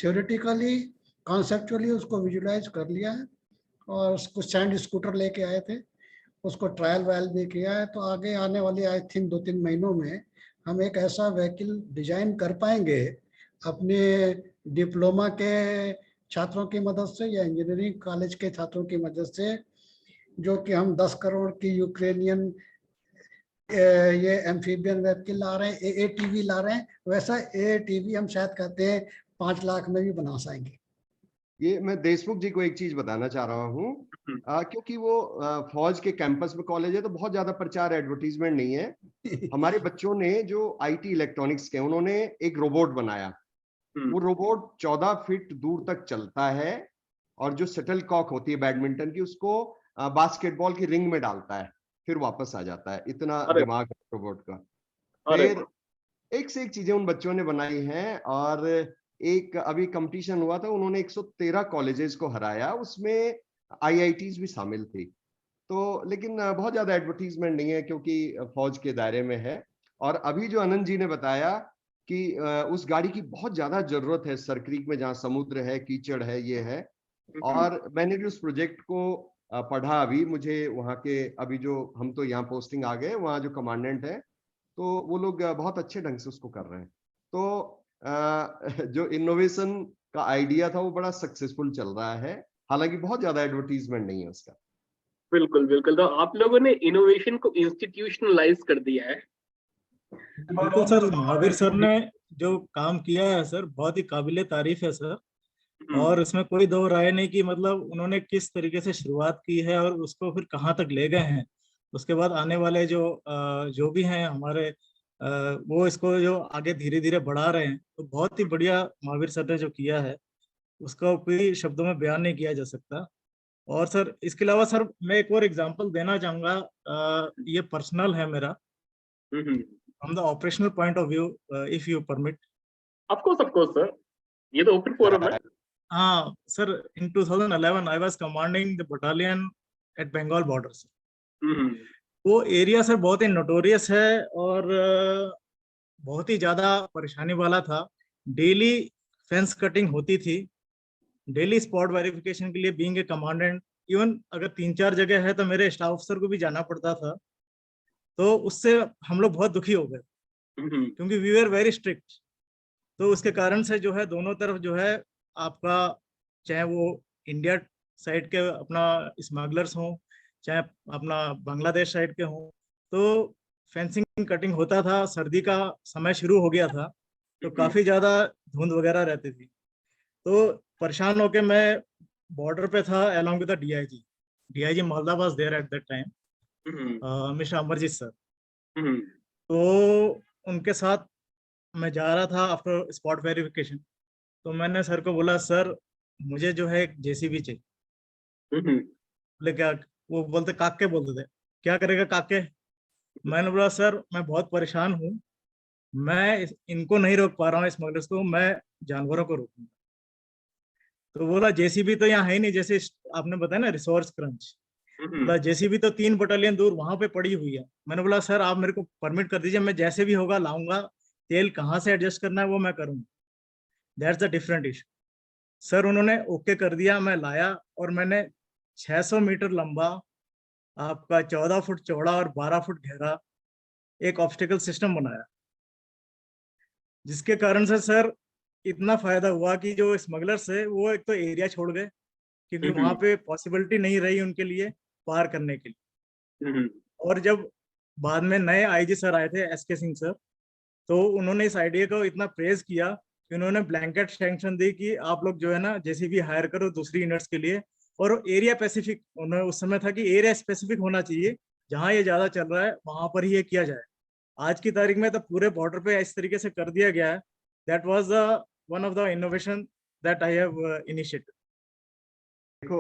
थियोरेटिकली कॉन्सेप्चुअली उसको विजुलाइज कर लिया है और कुछ सैंड स्कूटर लेके आए थे, उसको ट्रायल वायल भी किया है। तो आगे आने वाले आई थिंक 2-3 महीनों में हम एक ऐसा व्हीकल डिजाइन कर पाएंगे अपने डिप्लोमा के छात्रों की मदद से या इंजीनियरिंग कॉलेज के छात्रों की मदद से, जो कि हम 10 करोड़ की यूक्रेनियन ये एम्फीबियन व्हीकल ला रहे हैं, AATV ला रहे हैं, वैसा AATV हम शायद कहते हैं 5 लाख में भी बना सकेंगे। ये मैं देशमुख जी को एक चीज बताना चाह रहा हूँ, क्योंकि वो फौज के कैंपस में कॉलेज है तो बहुत ज्यादा प्रचार एडवर्टीजमेंट नहीं है। हमारे बच्चों ने जो IT इलेक्ट्रॉनिक्स के, उन्होंने एक रोबोट बनाया। वो रोबोट 14 फीट दूर तक चलता है और जो शटल कॉक होती है बैडमिंटन की, उसको बास्केटबॉल की रिंग में डालता है, फिर वापस आ जाता है। इतना दिमाग है रोबोट का। फिर एक से एक चीजें उन बच्चों ने बनाई हैं, और एक अभी कंपटीशन हुआ था, उन्होंने 113 कॉलेजेस को हराया, उसमें IITs भी शामिल थी। तो लेकिन बहुत ज्यादा एडवर्टीजमेंट नहीं है क्योंकि फौज के दायरे में है। और अभी जो आनंद जी ने बताया कि उस गाड़ी की बहुत ज्यादा जरूरत है सरक्रीक में, जहाँ समुद्र है, कीचड़ है, ये है। और मैंने भी उस प्रोजेक्ट को पढ़ा। अभी मुझे वहाँ के, अभी जो हम तो यहाँ पोस्टिंग आ गए, वहाँ जो कमांडेंट है तो वो लोग बहुत अच्छे ढंग से उसको कर रहे हैं। तो जो इनोवेशन का आइडिया था वो बड़ा सक्सेसफुल चल रहा है, हालांकि बहुत ज्यादा एडवर्टीजमेंट नहीं है उसका। बिल्कुल बिल्कुल। तो आप लोगों ने इनोवेशन को इंस्टीट्यूशनलाइज कर दिया है। बिल्कुल सर, महावीर सर ने जो काम किया है सर बहुत ही काबिले तारीफ है सर। और इसमें कोई दो राय नहीं कि मतलब उन्होंने किस तरीके से शुरुआत की है और उसको फिर कहाँ तक ले गए हैं। उसके बाद आने वाले जो भी हैं हमारे वो इसको जो आगे धीरे धीरे बढ़ा रहे हैं। तो बहुत ही बढ़िया महावीर सर ने जो किया है उसका कोई शब्दों में बयान नहीं किया जा सकता। और सर इसके अलावा सर मैं एक और एग्जांपल देना चाहूंगा, ये पर्सनल है मेरा, from the operational point of view, if you permit. Of course sir, ये तो ओपन फोरम है। हाँ sir, in 2011 I was commanding the battalion at Bengal borders। वो एरिया सर बहुत ही नोटोरियस है और बहुत ही ज्यादा परेशानी वाला था। डेली फेंस कटिंग होती थी, डेली स्पॉट वेरिफिकेशन के लिए बीइंग ए कमांडेंट, इवन अगर 3-4 जगह है तो मेरे स्टाफ अफसर को भी जाना पड़ता था। तो उससे हम लोग बहुत दुखी हो गए क्योंकि वी वर वेरी स्ट्रिक्ट। तो उसके कारण से जो है दोनों तरफ जो है आपका, चाहे वो इंडिया साइड के अपना स्मगलर्स हों चाहे अपना बांग्लादेश साइड के हों, तो फेंसिंग कटिंग होता था। सर्दी का समय शुरू हो गया था तो काफी ज्यादा धुंध वगैरह रहती थी। तो परेशान होके मैं बॉर्डर पे था along with the DIG Malda was there at that time, mister Amarjeet sir. तो उनके साथ मैं जा रहा था आफ्टर स्पॉट वेरिफिकेशन। तो मैंने सर को बोला, सर मुझे जो है एक JCB चाहिए। बोले क्या? वो बोलते काके बोलते थे, क्या करेगा काके? मैंने बोला सर मैं बहुत परेशान हूँ, मैं इनको नहीं रोक पा रहा हूँ स्मगलर्स को, मैं जानवरों को रोकूंगा। तो बोला जेसीबी तो यहाँ है नहीं, जैसे आपने बताया ना रिसोर्स क्रंच, बोला जेसीबी तो 3 बटालियन दूर वहां पे पड़ी हुई है। मैंने बोला सर आप मेरे को परमिट कर दीजिए, मैं जैसे भी होगा लाऊंगा, तेल कहाँ से एडजस्ट करना है वो मैं करूंगा, that's the different issue. Sir उन्होंने ओके कर दिया, मैं लाया और मैंने 600 मीटर लंबा, आपका 14 फुट चौड़ा और 12 फुट गहरा एक ऑब्स्टिकल सिस्टम बनाया, जिसके कारण से सर इतना फायदा हुआ कि जो स्मगलर्स है वो एक तो एरिया छोड़ गए, क्योंकि वहां पे पॉसिबिलिटी नहीं रही उनके लिए पार करने के लिए। और जब बाद में नए आईजी सर आए थे एसके सिंह सर, तो उन्होंने इस आइडिया को इतना प्रेज किया कि उन्होंने ब्लैंकेट सैंक्शन दी कि आप लोग जो है ना जेसीबी हायर करो दूसरी यूनिट्स के लिए, और एरिया स्पेसिफिक, उन्होंने उस समय था कि एरिया स्पेसिफिक होना चाहिए, जहां ये ज्यादा चल रहा है वहां पर ही ये किया जाए। आज की तारीख में तो पूरे बॉर्डर पे इस तरीके से कर दिया गया है। That was one of the innovation that I have initiated. देखो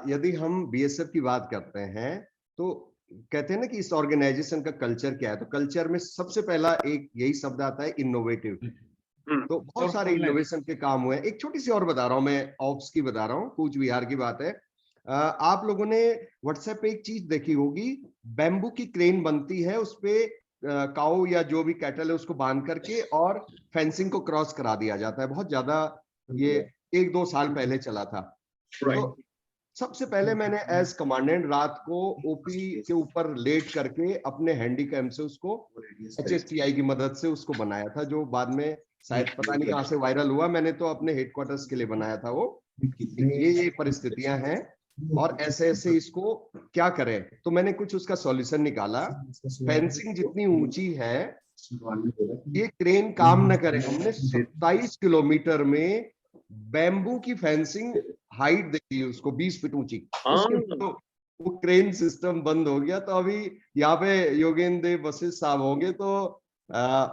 यदि हम बीएसएफ की बात करते हैं तो कहते हैं ना कि इस ऑर्गेनाइजेशन का कल्चर क्या है, तो कल्चर में सबसे पहला एक यही शब्द आता है इनोवेटिव। तो बहुत सारे इनोवेशन के काम हुए हैं। एक छोटी सी और बता रहा हूँ, मैं ऑप्स की बता रहा हूँ, कूच बिहार की बात है। आप लोगों ने व्हाट्सएप पे एक चीज देखी होगी, बैम्बू की क्रेन बनती है, उसपे काऊ या जो भी कैटल है उसको बांध करके और फेंसिंग को क्रॉस करा दिया जाता है। बहुत ज्यादा ये 1-2 साल पहले चला था। तो सबसे पहले मैंने एज कमांडेंट रात को ओपी के ऊपर लेट करके अपने हैंडीकैम से उसको HSTI की मदद से उसको बनाया था, जो बाद में शायद पता नहीं कहां से वायरल हुआ। मैंने तो अपने हेडक्वार्टर्स के लिए बनाया था वो। ये परिस्थितियां हैं और ऐसे ऐसे इसको क्या करें, तो मैंने कुछ उसका सॉल्यूशन निकाला। फेंसिंग जितनी ऊंची है ये क्रेन काम न करे, हमने 27 किलोमीटर में बैम्बू की फेंसिंग हाइट देखी उसको 20 फीट ऊंची। तो वो क्रेन सिस्टम बंद हो गया। तो अभी यहाँ पे योगेंद्र देव वशिष्ठ साहब होंगे तो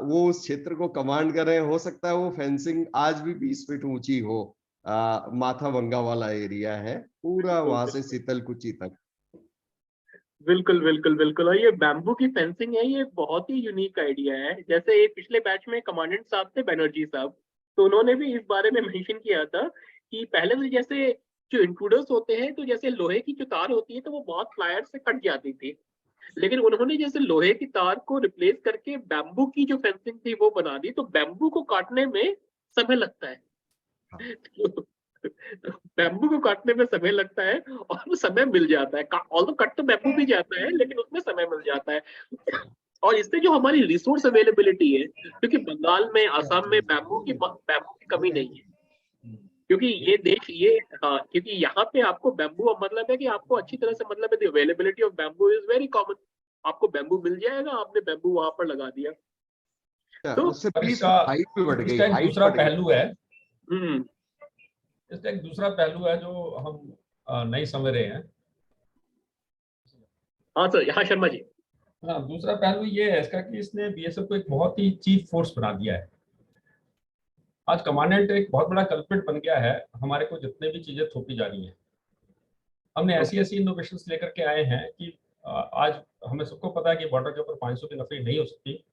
वो उस क्षेत्र को कमांड कर रहे हैं। हो सकता है वो फेंसिंग आज भी 20 फीट ऊंची हो। माथा बंगा वाला एरिया है पूरा, वहां से शीतलकुची तक। बिल्कुल बिल्कुल बिल्कुल। और ये बैम्बू की फेंसिंग है, ये बहुत ही यूनिक आइडिया है। जैसे एक पिछले बैच में कमांडेंट साहब थे बनर्जी साहब, तो उन्होंने भी इस बारे में मेंशन किया था कि पहले तो जैसे जो इंट्रूडर्स होते हैं तो जैसे लोहे की जो तार होती है तो वो बहुत फ्लायर से कट जाती थी, लेकिन उन्होंने जैसे लोहे की तार को रिप्लेस करके बैम्बू की जो फेंसिंग थी वो बना दी। तो बैम्बू को काटने में समय लगता है बैम्बू को काटने में समय लगता है और वो समय मिल जाता है। ऑल्दो कट तो बैम्बू भी जाता है लेकिन उसमें समय मिल जाता है। और इससे जो हमारी रिसोर्स अवेलेबिलिटी है, क्योंकि बंगाल में असम में बैम्बू की कमी नहीं है, क्योंकि ये देश ये क्योंकि यहाँ पे आपको बैम्बू मतलब है कि आपको अच्छी तरह से मतलब है, availability of bamboo is very common. आपको बैम्बू मिल जाएगा, आपने बैम्बू वहां पर लगा दिया। तो उससे हाइट भी बढ़ गई, हाइट दूसरा पहलू है, इसका एक दूसरा पहलू है जो हम नहीं समझ रहे हैं। हाँ सर, यहाँ शर्मा जी। हाँ, दूसरा पहलू ये है इसका कि इसने बीएसएफ को एक बहुत ही चीफ फोर्स बना दिया है। आज कमांडेंट एक बहुत बड़ा कल्प्रिट बन गया है, हमारे को जितने भी चीजें थोपी जा रही हैं। हमने ऐसी ऐसी इनोवेशंस लेकर के आए हैं कि आज हमें सबको पता है कि बॉर्डर के ऊपर 500 की नफरी नहीं हो सकती,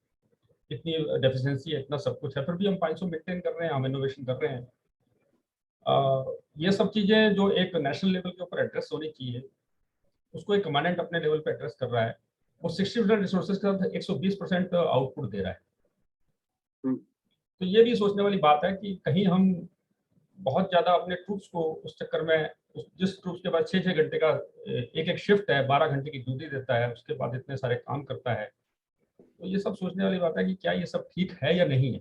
इतनी डेफिशिएंसी है, इतना सब कुछ है, फिर भी हम 500 मेंटेन कर रहे हैं, हम इनोवेशन कर रहे हैं। ये सब चीजें जो एक नेशनल लेवल के ऊपर एड्रेस होनी चाहिए, उसको एक कमांडेंट अपने लेवल पे एड्रेस कर रहा है। वो 60% रिसोर्सेज के साथ 120% आउटपुट दे रहा है। तो ये भी सोचने वाली बात है कि कहीं हम बहुत ज्यादा अपने ट्रूप्स को उस चक्कर में, जिस ट्रूप्स के बाद 6-6 घंटे का एक शिफ्ट है, 12 घंटे की ड्यूटी देता है, उसके बाद इतने सारे काम करता है, तो ये सब सोचने वाली बात है कि क्या ये सब ठीक है या नहीं है।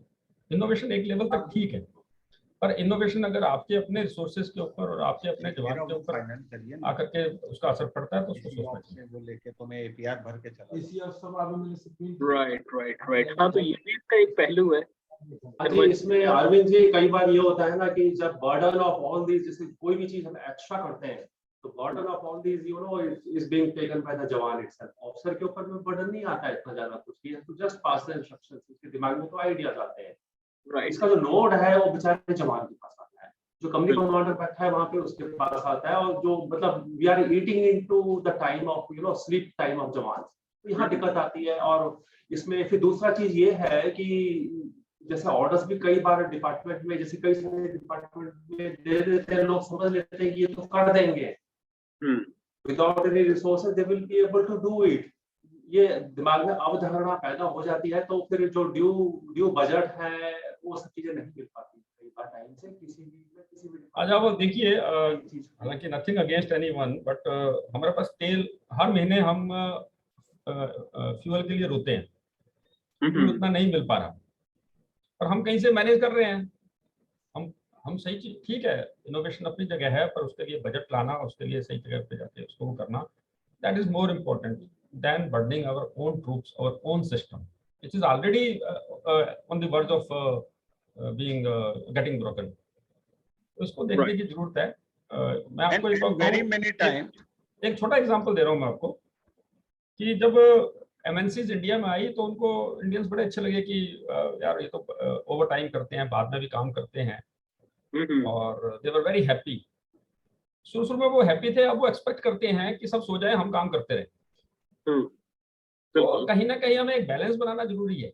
इनोवेशन एक लेवल तक ठीक है, पर इनोवेशन अगर आपके अपने रिसोर्सेज के ऊपर और आपके अपने जवान के ऊपर आकर के उसका असर पड़ता है तो उसको सोचना चाहिए। वो लेके तो मैं एपीआर भर के चला। राइट। हाँ, तो ये भी इसका एक पहलू है। इसमें अरविंद जी कई बार ये होता है ना कि जब बर्डन ऑफ ऑल दीज, जैसे कोई भी चीज हम एक्स्ट्रा करते हैं तो burden of all these is being taken by the जवान इटसेल्फ। ऑफिसर के ऊपर में बर्डन नहीं आता है इतना ज्यादा कुछ, he to just pass the instructions. उसके दिमाग में तो आइडियाज आते हैं। इसका जो लोड है वो बेचारे जवान के पास आता है, जो कंपनी कमांडर बैठा है वहां पे उसके पास आता है, और जो मतलब we are eating into the time of sleep time of jawan. तो यहाँ दिक्कत आती है। और इसमें फिर दूसरा चीज ये है कि जैसे ऑर्डर्स भी कई बार डिपार्टमेंट में, जैसे कई सारे डिपार्टमेंट में दे देते हैं, लोग समझ लेते हैं कि ये तो कर देंगे, without any resources they will be able to do it. ये दिमाग में अवधारणा पैदा हो जाती है, तो फिर जो ड्यू बजट है वो सब चीजें नहीं मिल पाती कई बार टाइम से किसी भी अच्छा वो देखिए, हालांकि नथिंग अगेंस्ट एनीवन, बट हमारे पास तेल हर महीने हम फ्यूल के लिए रोते हैं, फ्यूल उतना नहीं मिल पा रहा, और हम कहीं से मैनेज कर रहे हैं। हम सही चीज, ठीक है, इनोवेशन अपनी जगह है, पर उसके लिए बजट लाना, उसके लिए सही जगह पे जाके उसको करना, that is more important than burdening our own troops, our own system which is already on the verge of being getting broken. उसको देखने की जरूरत है। मैं आपको एक छोटा एग्जांपल दे रहा हूँ मैं आपको, कि जब एमएनसीज इंडिया में आई तो उनको इंडियंस बड़े अच्छे लगे कि यार ये तो ओवर टाइम करते हैं, बाद में भी काम करते हैं, और दे वर वेरी हैप्पी। शुरू में वो हैप्पी थे, अब वो एक्सपेक्ट करते हैं कि सब सो जाए, हम काम करते रहे। तो कहीं ना कहीं हमें एक बैलेंस बनाना जरूरी है।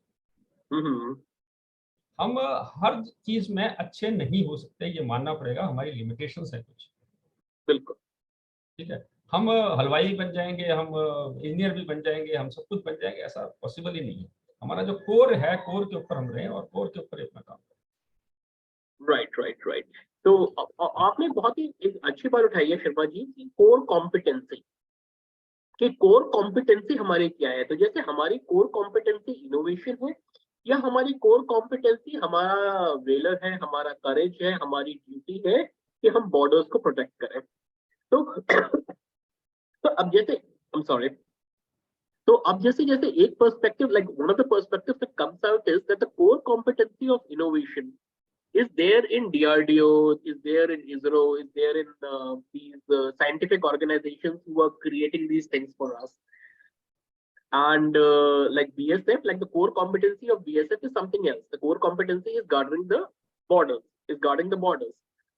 हम हर चीज में अच्छे नहीं हो सकते, ये मानना पड़ेगा, हमारी लिमिटेशंस है कुछ। बिल्कुल ठीक है, हम हलवाई बन जाएंगे, हम इंजीनियर भी बन जाएंगे, हम सब कुछ बन जाएंगे, ऐसा पॉसिबल ही नहीं है। हमारा जो कोर है, कोर के ऊपर हम रहें और कोर के ऊपर अपना काम करें। राइट। तो आपने बहुत ही एक अच्छी बात उठाई है शर्मा जी की कोर कॉम्पिटेंसी, कि कोर कॉम्पिटेंसी हमारी क्या है। तो जैसे हमारी कोर कॉम्पिटेंसी इनोवेशन है, या हमारी कोर कॉम्पिटेंसी हमारा वेलर है, हमारा करेज है, हमारी ड्यूटी है कि हम बॉर्डर्स को प्रोटेक्ट करें। तो अब जैसे अब जैसे एक perspective, like one of the perspectives that comes out is that the core competency of innovation is there in DRDO, is there in ISRO, is there in these scientific organizations who are creating these things for us. And like BSF, like the core competency of BSF is something else. The core competency is guarding the borders.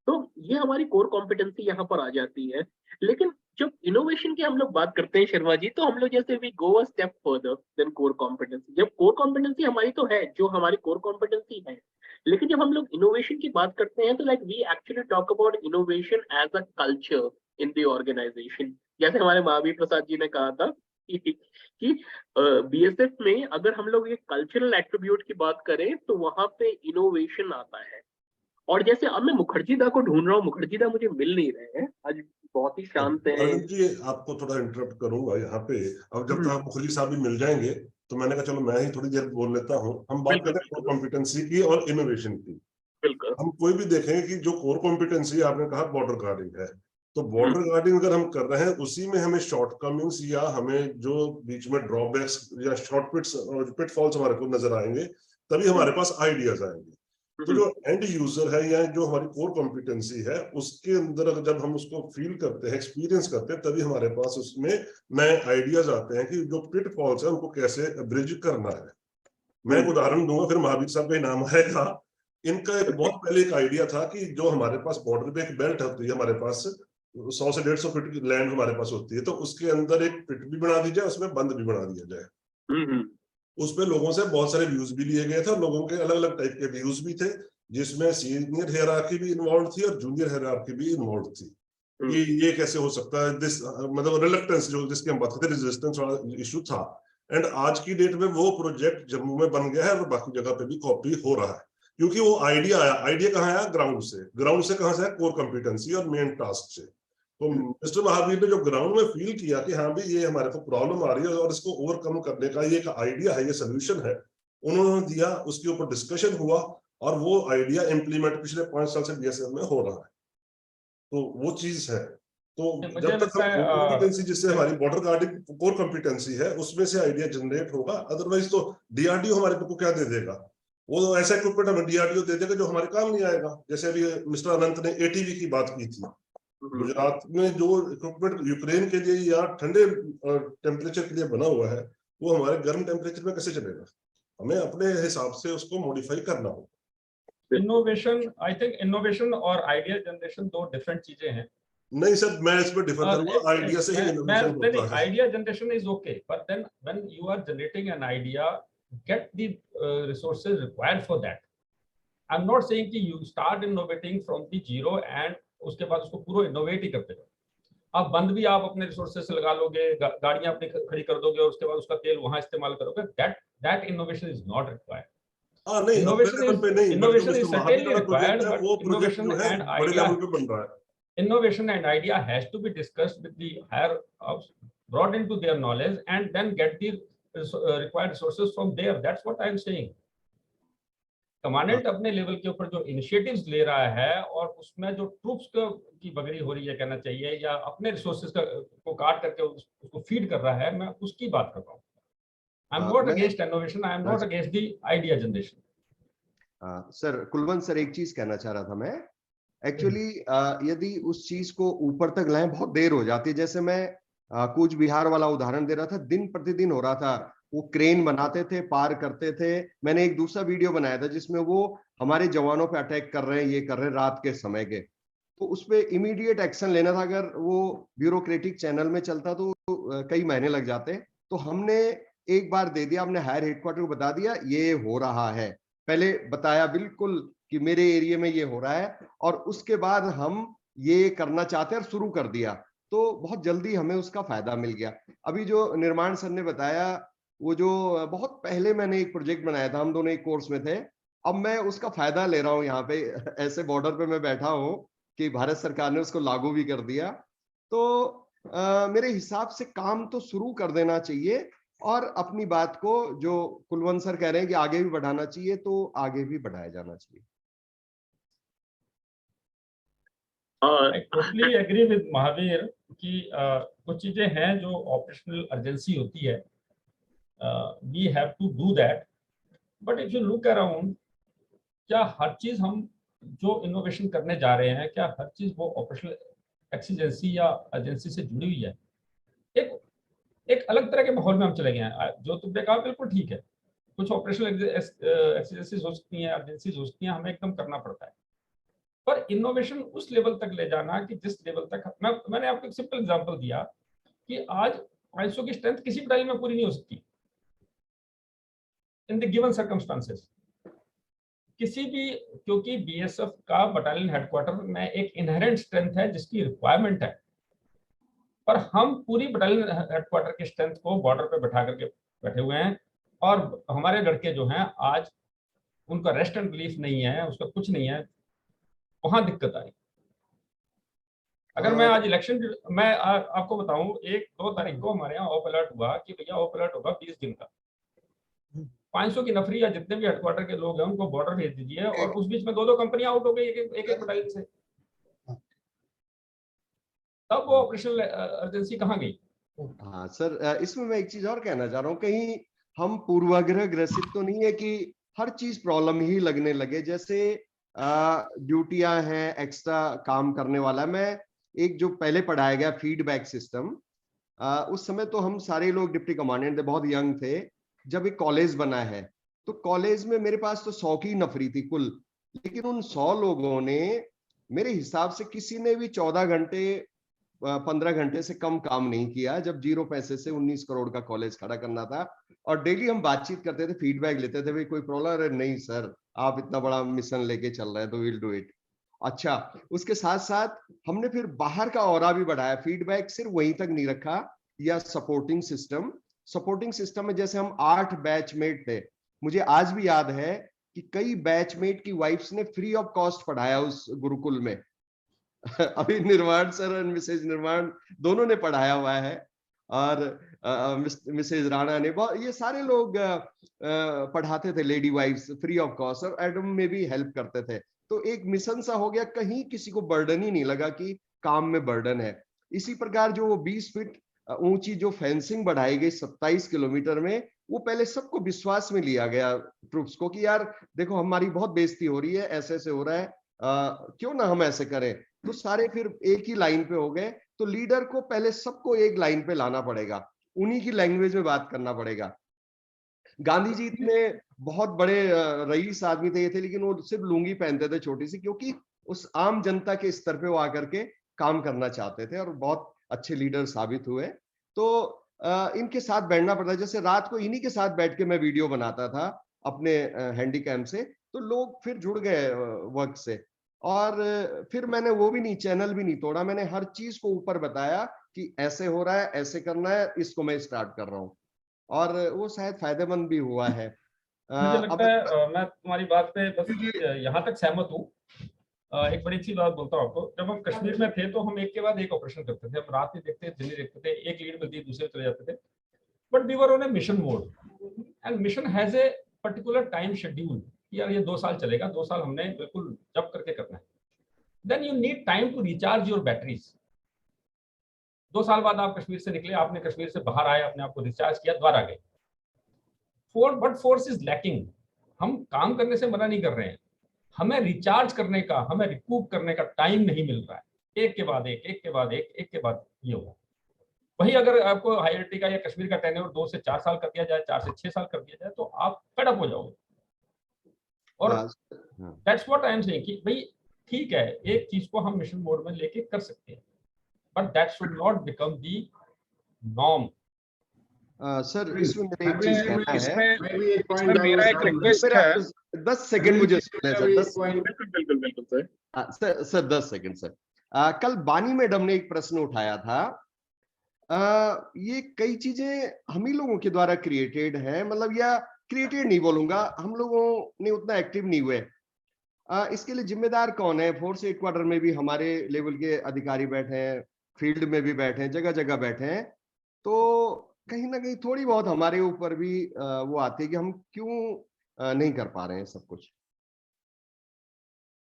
तो ये हमारी core competency यहाँ पर आ जाती है। लेकिन जब innovation की हम लोग बात करते हैं शर्मा जी, तो हम लोग जैसे we go a step further than core competency. जब कोर कॉम्पिटेंसी हमारी तो है, जो हमारी कोर कॉम्पिटेंसी है, लेकिन जब हम लोग इनोवेशन की बात करते हैं तो like we actually talk about innovation as a culture in the organisation. जैसे हमारे महावीर प्रसाद जी ने कहा था कि बीएसएफ में अगर हम लोग ये कल्चरल एट्रीब्यूट की बात करें तो वहां पे इनोवेशन आता है। और जैसे अब मैं मुखर्जी दा को ढूंढ रहा हूँ, मुखर्जी दा मुझे मिल नहीं रहे हैं आज, बहुत ही शांत है। अरविंद जी, आपको थोड़ा इंटरप्ट करूंगा यहाँ पे। अब जब तक मुखर्जी साहब भी मिल जाएंगे तो मैंने कहा चलो मैं ही थोड़ी देर बोल लेता हूँ। हम बात करते हैं कोर कॉम्पिटेंसी की और इनोवेशन की। बिल्कुल। हम कोई भी देखेंगे कि जो कोर कॉम्पिटेंसी आपने कहा बॉर्डर गार्डिंग है, तो बॉर्डर गार्डिंग अगर हम कर रहे हैं उसी में हमें शॉर्टकमिंग्स या हमें जो बीच में ड्रॉबैक्स या पिटफॉल्स हमारे को नजर आएंगे, तभी हमारे पास आइडियाज आएंगे। तो जो एंड यूजर है या जो हमारी कोर कॉम्पिटेंसी है, उसके अंदर जब हम उसको फील करते हैं, एक्सपीरियंस करते हैं, तभी हमारे पास उसमें नए आइडियाज आते हैं कि जो पिटफॉल्स है उनको कैसे ब्रिज करना है। मैं एक उदाहरण दूंगा, फिर महावीर साहब का नाम आएगा। इनका एक बहुत पहले एक आइडिया था कि जो हमारे पास बॉर्डर पे एक बेल्ट होती है, हमारे पास 100 से 150 फीट की लैंड हमारे पास होती है, तो उसके अंदर एक पिट भी बना दी जाए, उसमें बंद भी बना दिया जाए। उस पे लोगों से बहुत सारे व्यूज भी लिए गए थे, लोगों के अलग अलग टाइप के व्यूज भी थे, जिसमें सीनियर हायरार्की भी इन्वॉल्व थी और जूनियर हायरार्की भी इन्वॉल्व थी। ये कैसे हो सकता है, मतलब रिलक्टेंस जो जिसकी हम बात करते हैं, रेजिस्टेंस वाला इशू था। एंड आज की डेट में वो प्रोजेक्ट जम्मू में बन गया है और बाकी जगह पे भी कॉपी हो रहा है, क्योंकि वो आइडिया आया। आइडिया कहाँ आया? ग्राउंड से कहाँ से? कोर कॉम्पिटेंसी और मेन टास्क से। तो मिस्टर महावीर ने जो ग्राउंड में फील किया कि हाँ भी ये हमारे को प्रॉब्लम आ रही है और इसको ओवरकम करने का ये एक आइडिया है, ये सोल्यूशन है, उन्होंने दिया, उसके ऊपर डिस्कशन हुआ और वो आइडिया इम्प्लीमेंट पिछले 5 साल से बीएसएफ में हो रहा है। तो वो चीज है। तो जब तक कॉम्पिटेंसी जिससे हमारी बॉर्डर गार्डिंग कोर कॉम्पिटेंसी है, उसमें से आइडिया जनरेट होगा। अदरवाइज तो डीआरडीओ हमारे को क्या दे देगा? वो ऐसा इक्विपमेंट हमें डीआरडीओ दे देगा जो हमारे काम नहीं आएगा। जैसे अभी मिस्टर अनंत ने एटीवी की बात की थी, गुजरात में जो इक्विपमेंट यूक्रेन के लिए या ठंडे टेम्परेचर के लिए बना हुआ है, वो हमारे गर्म टेम्परेचर में कैसे चलेगा? हमें अपने हिसाब से उसको मॉडिफाई करना होगा। इनोवेशन, आई थिंक इनोवेशन और आइडिया जनरेशन दो डिफरेंट चीजें हैं। नहीं सर, मैं इस पर डिफर करूंगा, आइडिया से ही इनोवेशन होता है। Idea generation is okay, but then when you are generating an idea, get the resources required for that. I am not saying कि you start innovating from the zero and उसके बाद उसको पूरा innovate ही करते रहो। आप बंद भी आप अपने रिसोर्सेज से लगा लोगे, गाड़ियां अपनी खड़ी कर दोगे और उसके बाद उसका तेल वहां इस्तेमाल करोगे, that innovation is not required. नहीं, अपने लेवल पे नहीं, innovation is बाहर certainly वाला प्रोजेक्ट required, है, but वो प्रोजेक्ट innovation जो है and बड़े idea, लेवल पे बन रहा है। innovation and idea has to be discussed with the higher ups, brought into their knowledge, and then get the required resources from there. That's what I am saying. Commandant अपने level के ऊपर जो initiatives ले रहा है और उसमें जो ट्रूप्स की बगड़ी हो रही है कहना चाहिए, या अपने रिसोर्सेज को काट करके उसको फीड कर रहा है, मैं उसकी बात कर रहा हूँ। आई am not against innovation, I am not against the idea generation. Sir Kulwant sir, एक चीज कहना चाह रहा था मैं, एक्चुअली यदि उस चीज को ऊपर तक लाएं बहुत देर हो जाती है। जैसे मैं कूच बिहार वाला उदाहरण दे रहा था, दिन प्रतिदिन हो रहा था, वो क्रेन बनाते थे, पार करते थे। मैंने एक दूसरा वीडियो बनाया था जिसमें वो हमारे जवानों पे अटैक कर रहे हैं, ये कर रहे हैं रात के समय के, तो उस पर इमीडिएट एक्शन लेना था। अगर वो ब्यूरोक्रेटिक चैनल में चलता तो कई महीने लग जाते। तो हमने एक बार दे दिया, हमने हायर हेडक्वार्टर को बता दिया ये हो रहा है, पहले बताया बिल्कुल कि मेरे एरिया में ये हो रहा है, और उसके बाद हम ये करना चाहते हैं और शुरू कर दिया, तो बहुत जल्दी हमें उसका फायदा मिल गया। अभी जो निर्माण सर ने बताया, वो जो बहुत पहले मैंने एक प्रोजेक्ट बनाया था, हम दोनों एक कोर्स में थे, अब मैं उसका फायदा ले रहा हूँ यहाँ पे, ऐसे बॉर्डर पे मैं बैठा हूँ कि भारत सरकार ने उसको लागू भी कर दिया। तो मेरे हिसाब से काम तो शुरू कर देना चाहिए, और अपनी बात को जो कुलवंत सर कह रहे हैं कि आगे भी बढ़ाना चाहिए, तो आगे भी बढ़ाया जाना चाहिए। I totally agree with Mahavir कि कुछ चीजें हैं जो ऑपरेशनल अर्जेंसी होती है, we have to do that, but if you look around, क्या हर चीज हम जो इनोवेशन करने जा रहे हैं, क्या हर चीज वो ऑपरेशनल एक्सीजेंसी या एजेंसी से जुड़ी हुई है? एक अलग तरह के माहौल में हम चले गए हैं। जो तुमने कहा बिल्कुल ठीक है, कुछ ऑपरेशनल एक्सीजेंसीज हो सकती हैं, एजेंसीज हो सकती हैं, हमें एकदम करना पड़ता है। पर इनोवेशन उस लेवल तक ले जाना कि जिस लेवल तक मैंने आपको एक सिंपल एग्जांपल दिया कि आज 500 की स्ट्रेंथ किसी बटालियन में पूरी नहीं हो सकती इन द गिवन सर्कमस्टांसेस, किसी भी, क्योंकि बीएसएफ का बटालियन हेडक्वार्टर में एक इनहेरेंट स्ट्रेंथ है जिसकी रिक्वायरमेंट है, पर हम पूरी बटालियन हेडक्वार्टर की स्ट्रेंथ को बॉर्डर पे बैठा करके बैठे हुए हैं, और हमारे लड़के जो हैं आज उनका रेस्ट एंड रिलीफ नहीं है, उसका कुछ नहीं है, वहां दिक्कत आई। अगर मैं आज इलेक्शन, मैं आपको बताऊं, 1-2 तारीख को हमारे यहाँ ऑफ अलर्ट हुआ कि भैया ऑफ अलर्ट होगा 20 दिन का, 500 की नफरी या जितने भी हेडक्वार्टर के लोग हैं उनको बॉर्डर भेज दीजिए, और उस बीच में 2-2 कंपनियां आउट हो गई एक बटालियन से, तब वो ऑपरेशनल अर्जेंसी कहाँ गई? हाँ सर, इसमें मैं एक चीज और कहना चाह रहा हूँ, कहीं हम पूर्वाग्रह ग्रसित तो नहीं है कि हर चीज प्रॉब्लम ही लगने लगे। जैसे ड्यूटियां हैं, एक्स्ट्रा काम करने वाला, मैं एक जो पहले पढ़ाया गया फीडबैक सिस्टम, उस समय तो हम सारे लोग डिप्टी कमांडेंट थे, बहुत यंग थे, जब एक कॉलेज बना है तो कॉलेज में मेरे पास तो 100 की नफरी थी कुल, लेकिन उन 100 लोगों ने मेरे हिसाब से किसी ने भी 14 घंटे 15 घंटे से कम काम नहीं किया, जब 0 पैसे से 19 करोड़ का कॉलेज खड़ा करना था। और डेली हम बातचीत करते थे, फीडबैक लेते थे, भाई कोई प्रॉब्लम? अरे नहीं सर, आप इतना बड़ा मिशन लेके चल रहे हैं तो विल डू इट। अच्छा, उसके साथ साथ हमने फिर बाहर का ऑरा भी बढ़ाया, फीडबैक सिर्फ वहीं तक नहीं रखा, या सपोर्टिंग सिस्टम में जैसे हम 8 बैचमेट थे, मुझे आज भी याद है कि कई बैचमेट की वाइफ्स ने फ्री ऑफ कॉस्ट पढ़ाया उस गुरुकुल में। अभी निर्माण सर और मिसेज निर्माण दोनों ने पढ़ाया हुआ है, और मिसेज राणा ने, ये सारे लोग पढ़ाते थे lady wifes free of cost, और एडम में भी हेल्प करते थे। तो एक मिशन सा हो गया, कहीं किसी को बर्डन ही नहीं लगा कि काम में बर्डन है। इसी प्रकार जो 20 फीट ऊंची जो फेंसिंग बढ़ाई गई 27 किलोमीटर में, वो पहले सबको विश्वास में लिया गया ट्रूप्स को कि यार देखो हमारी बहुत बेइज्जती हो रही है, ऐसे ऐसे हो रहा है, क्यों ना हम ऐसे करें। तो सारे फिर एक ही लाइन पे हो गए। तो लीडर को पहले सबको एक लाइन पे लाना पड़ेगा, उन्हीं की लैंग्वेज में बात करना पड़ेगा। गांधी जी इतने बहुत बड़े रईस आदमी थे, ये थे, लेकिन वो सिर्फ लुंगी पहनते थे छोटी सी, क्योंकि उस आम जनता के स्तर पे वो आकर के काम करना चाहते थे और बहुत अच्छे लीडर साबित हुए। तो इनके साथ बैठना पड़ता है। जैसे रात को इन्हीं के साथ बैठ के मैं वीडियो बनाता था अपने हैंडीकैम से, तो लोग फिर जुड़ गए वर्क से। और फिर मैंने वो भी नहीं, चैनल भी नहीं तोड़ा, मैंने हर चीज को ऊपर बताया कि ऐसे हो रहा है, ऐसे करना है, इसको मैं स्टार्ट कर रहा हूँ, और वो शायद फायदेमंद भी हुआ है। मुझे लगता है मैं तुम्हारी बात पे बस यहाँ तक सहमत हूँ। एक बड़ी अच्छी बात बोलता हूँ आपको, जब हम कश्मीर में थे तो हम एक के बाद एक ऑपरेशन करते थे, हम रात में देखते थे, दिन में देखते थे, एक लीड मिलती दूसरे चले जाते थे, but we were on a mission mode and mission has a particular time schedule. यार ये 2 साल चलेगा, 2 साल हमने बिल्कुल जब करके करना है। Then you need time to recharge your batteries. 2 साल बाद आप कश्मीर से निकले, आपने कश्मीर से बाहर आए, अपने आप को रिचार्ज किया, दोबारा गए। But force is lacking. हम काम करने से मना नहीं कर रहे हैं, हमें रिचार्ज करने का, हमें रिकूप करने का टाइम नहीं मिल रहा है। एक के बाद एक, एक के बाद एक के बाद ये होगा। वही अगर आपको हाईआईटी का या कश्मीर का टेन्योर 2 से 4 साल कर दिया जाए, 4 से 6 साल कर दिया जाए, तो आप फेड अप हो जाओगे। और that's what I am saying कि भाई ठीक है, एक चीज को हम मिशन मोड में लेके कर सकते हैं, but that should not become the norm. Sir इसमें मेरा एक चीज कहना है, इसमें मेरा एक रिक्वेस्ट है, 10 सेकंड मुझे सुनने सर, 10 बिल्कुल सर 10 सेकंड सर। कल बानी मैडम ने एक प्रश्न उठाया था, ये कई चीजें हम ही लोगों के द्वारा क्रिएटेड है, मतलब या क्रिएटेड नहीं बोलूंगा, हम लोगों ने उतना एक्टिव नहीं हुए। इसके लिए जिम्मेदार कौन है? फोर्स हेडक्वार्टर में भी हमारे लेवल के अधिकारी बैठे हैं, फील्ड में भी बैठे हैं, जगह जगह बैठे हैं, तो कहीं ना कहीं थोड़ी बहुत हमारे ऊपर भी वो आती है कि हम क्यों नहीं कर पा रहे हैं सब कुछ।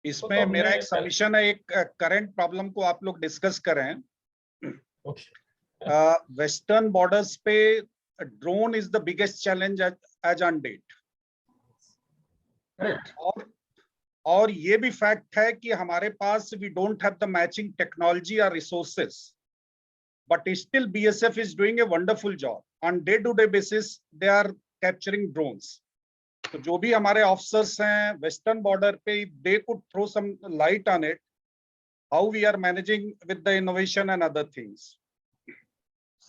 इसमें मेरा एक सजेशन है, एक करंट प्रॉब्लम को आप लोग डिस्कस करें। वेस्टर्न बॉर्डर्स पे drone is the biggest challenge as on date. और ये भी फैक्ट है कि हमारे पास we don't have the matching technology और resources, but still BSF is doing a wonderful job on day-to-day basis. They are capturing drones. तो जो भी हमारे ऑफिसर्स हैं वेस्टर्न बॉर्डर पे, they could throw some light on it, how we are managing with the innovation and other things.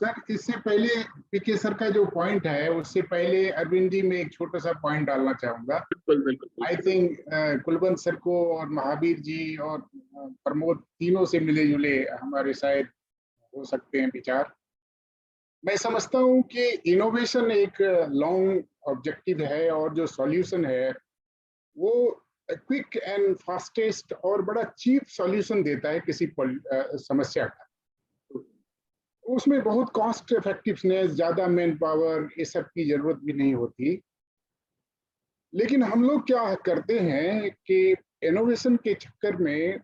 Sir इससे पहले पीके sir का जो पॉइंट है, उससे पहले अरविंद जी में एक छोटा सा पॉइंट डालना चाहूंगा। बिल्कुल आई थिंक कुलवंत सर को और महावीर जी और प्रमोद तीनों से मिले जुले हमारे शायद हो सकते हैं विचार। मैं समझता हूं कि इनोवेशन एक लॉन्ग ऑब्जेक्टिव है, और जो सॉल्यूशन है वो क्विक एंड फास्टेस्ट और बड़ा चीप सॉल्यूशन देता है किसी समस्या का। उसमें बहुत कॉस्ट इफेक्टिवनेस, ज्यादा मैन पावर, ये सब की जरूरत भी नहीं होती। लेकिन हम लोग क्या करते हैं कि इनोवेशन के चक्कर में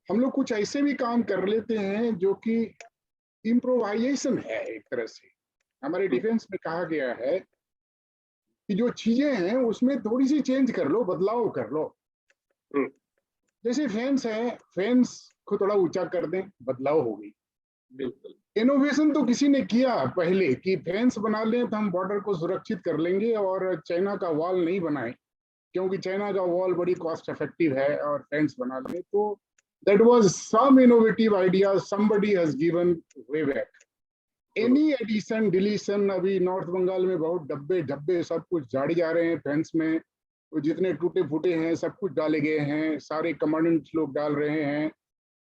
हम लोग कुछ ऐसे भी काम कर लेते हैं जो कि इम्प्रोवाइजेशन है। एक तरह से हमारे डिफेंस में कहा गया है कि जो चीजें हैं उसमें थोड़ी सी चेंज कर लो, बदलाव कर लो। जैसे फेंस है, फेंस को थोड़ा ऊंचा कर दें, बदलाव हो गई। बिल्कुल इनोवेशन तो किसी ने किया पहले कि फेंस बना लें तो हम बॉर्डर को सुरक्षित कर लेंगे और चाइना का वॉल नहीं बनाए, क्योंकि चाइना का वॉल बड़ी कॉस्ट इफेक्टिव है, और फेंस बना लें। तो that was some innovative idea somebody has given way back. Any addition deletion, अभी नॉर्थ बंगाल में बहुत डब्बे डब्बे सब कुछ झाड़ी जा रहे हैं फेंस में, तो जितने टूटे फूटे हैं सब कुछ डाले गए हैं, सारे कमांडेंट्स लोग डाल रहे हैं,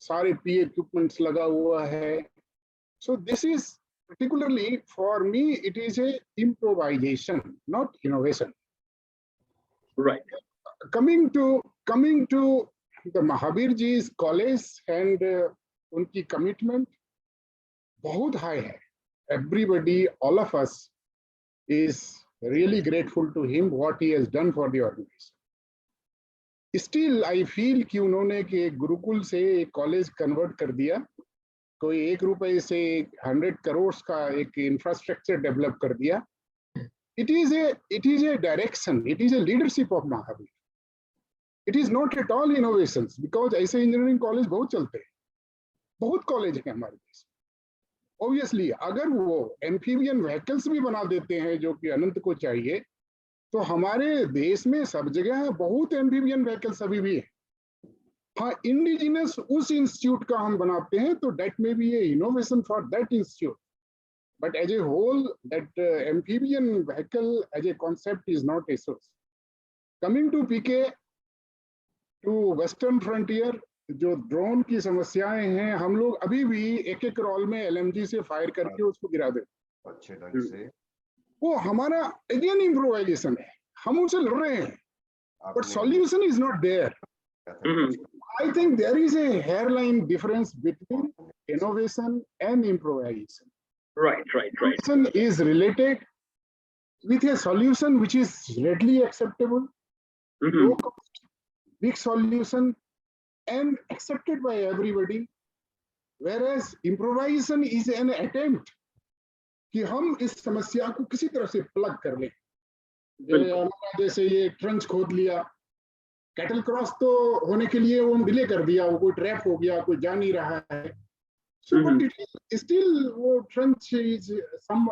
सारे पी इक्विपमेंट्स लगा हुआ है। So this is particularly for me, it is a improvisation, not innovation. Right. Coming to the Mahavir ji's college and उनकी commitment बहुत high है। Everybody, all of us is really grateful to him what he has done for the organization. Still I feel कि उन्होंने कि गुरुकुल से एक college convert कर दिया, कोई 1 रुपए से 100 करोड़ का एक इंफ्रास्ट्रक्चर डेवलप कर दिया। It is a direction, it is a leadership of Mahavir. It is not at all innovations, because ऐसे इंजीनियरिंग कॉलेज बहुत चलते हैं, बहुत कॉलेज हैं हमारे देश में। ऑब्वियसली अगर वो एम्फीबियन व्हीकल्स भी बना देते हैं जो कि अनंत को चाहिए, तो हमारे देश में सब जगह बहुत एम्फीबियन व्हीकल्स अभी भी है। हाँ इंडिजिनस उस इंस्टीट्यूट का हम बनाते हैं तो डेट में भी ये innovation for that institute, but as a whole that amphibian vehicle as a concept is not a source. Coming to PK to western frontier, जो ड्रोन की समस्याएं हैं, हम लोग अभी भी एक एक रॉल में LMG से फायर करके उसको गिरा देते अच्छे ढंग से. वो हमारा अगेन इम्प्रोवाइजेशन है, हम उनसे लड़ रहे हैं, but solution is not there. I think there is a hairline difference between innovation and improvisation. Right. Innovation is related with a solution which is readily acceptable, low cost, big solution, and accepted by everybody. Whereas improvisation is an attempt कि हम इस समस्या को किसी तरह से plug कर लें. जैसे ये ट्रंच खोद लिया, कैटल क्रॉस तो होने के लिए वो डिले कर दिया, वो कोई ट्रैप हो गया, कोई जा नहीं रहा है. So but it is still वो trench is some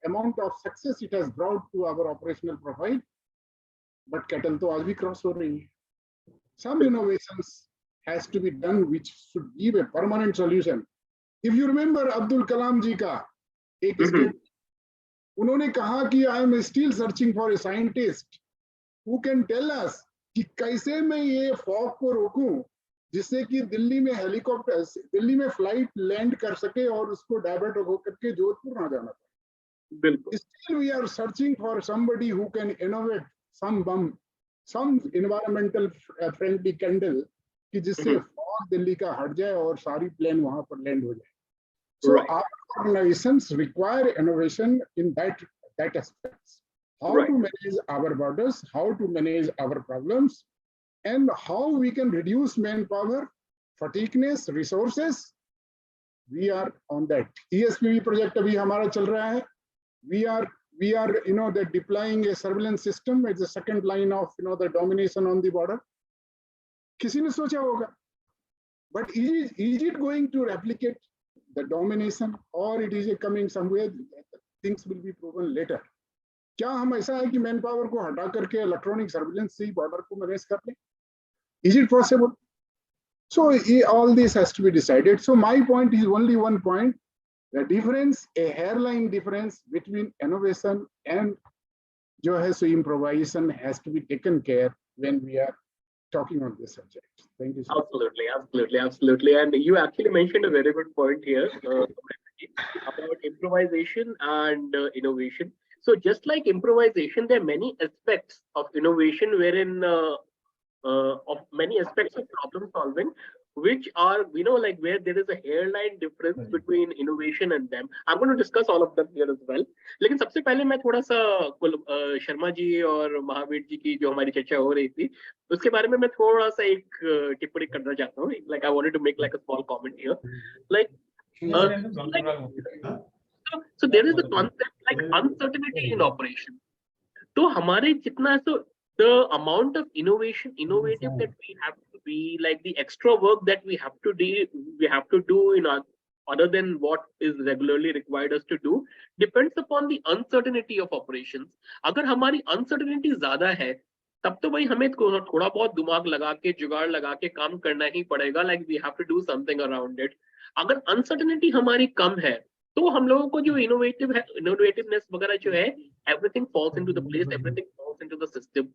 amount of success it has brought to our operational profile, but cattle तो आज भी क्रॉस हो रही है. Some innovations has to be done which should give a permanent solution. If you remember Abdul Kalam जी का एक state, उन्होंने कहा कि I am still searching for a scientist who can tell us कि कैसे मैं ये फॉग को रोकूं जिससे कि दिल्ली में हेलीकॉप्टर, दिल्ली में फ्लाइट लैंड कर सके और उसको डाइवर्ट होकर के जोधपुर ना जाना पड़े. Still we are searching for somebody who can innovate some bomb, some environmental friendly candle कि जिससे फॉग दिल्ली का हट जाए और सारी प्लेन वहां पर लैंड हो जाए. So our organizations require innovation in that aspects. How to manage our borders, how to manage our problems, and how we can reduce manpower, fatigueness, resources. We are on that. ESPV project अभी हमारा चल रहा है. We are that deploying a surveillance system as the second line of the domination on the border. किसी ने सोचा होगा, but is it going to replicate the domination, or it is coming somewhere? Things will be proven later. क्या हम ऐसा है कि man power को हटा करके इलेक्ट्रॉनिक सर्विलेंस से ही बॉर्डर को मैनेज कर लें? Is it possible? So all this has to be decided. So my point is only one point: the difference, a hairline difference between innovation and जो है so improvisation has to be taken care when we are talking on this subject. Thank you. Absolutely. And you actually mentioned a very good point here about improvisation and innovation. So just like improvisation, there are many aspects of innovation wherein of many aspects of problem solving, which are, like where there is a hairline difference between innovation and them. I'm going to discuss all of them here as well. लेकिन सबसे पहले मैं थोड़ा सा शर्मा जी और महावीर जी की जो हमारी चर्चा हो रही थी उसके बारे में मैं थोड़ा सा एक टिप्पणी करना चाहता हूँ. Like I wanted to make like a small comment here. So there is a concept like uncertainty in operation. तो हमारे जितना the amount of innovative that we have to be, like the extra work that we have to do in other than what is regularly required us to do, depends upon the uncertainty of operations. अगर हमारी uncertainty ज़्यादा है, तब तो भाई हमें थोड़ा बहुत दिमाग लगा के जुगाड़ लगा के काम करना ही पड़ेगा. Like we have to do something around it. अगर uncertainty हमारी कम है, तो हम लोगों को जो innovativeness वगैरह जो है, everything falls into the place, everything falls into the system.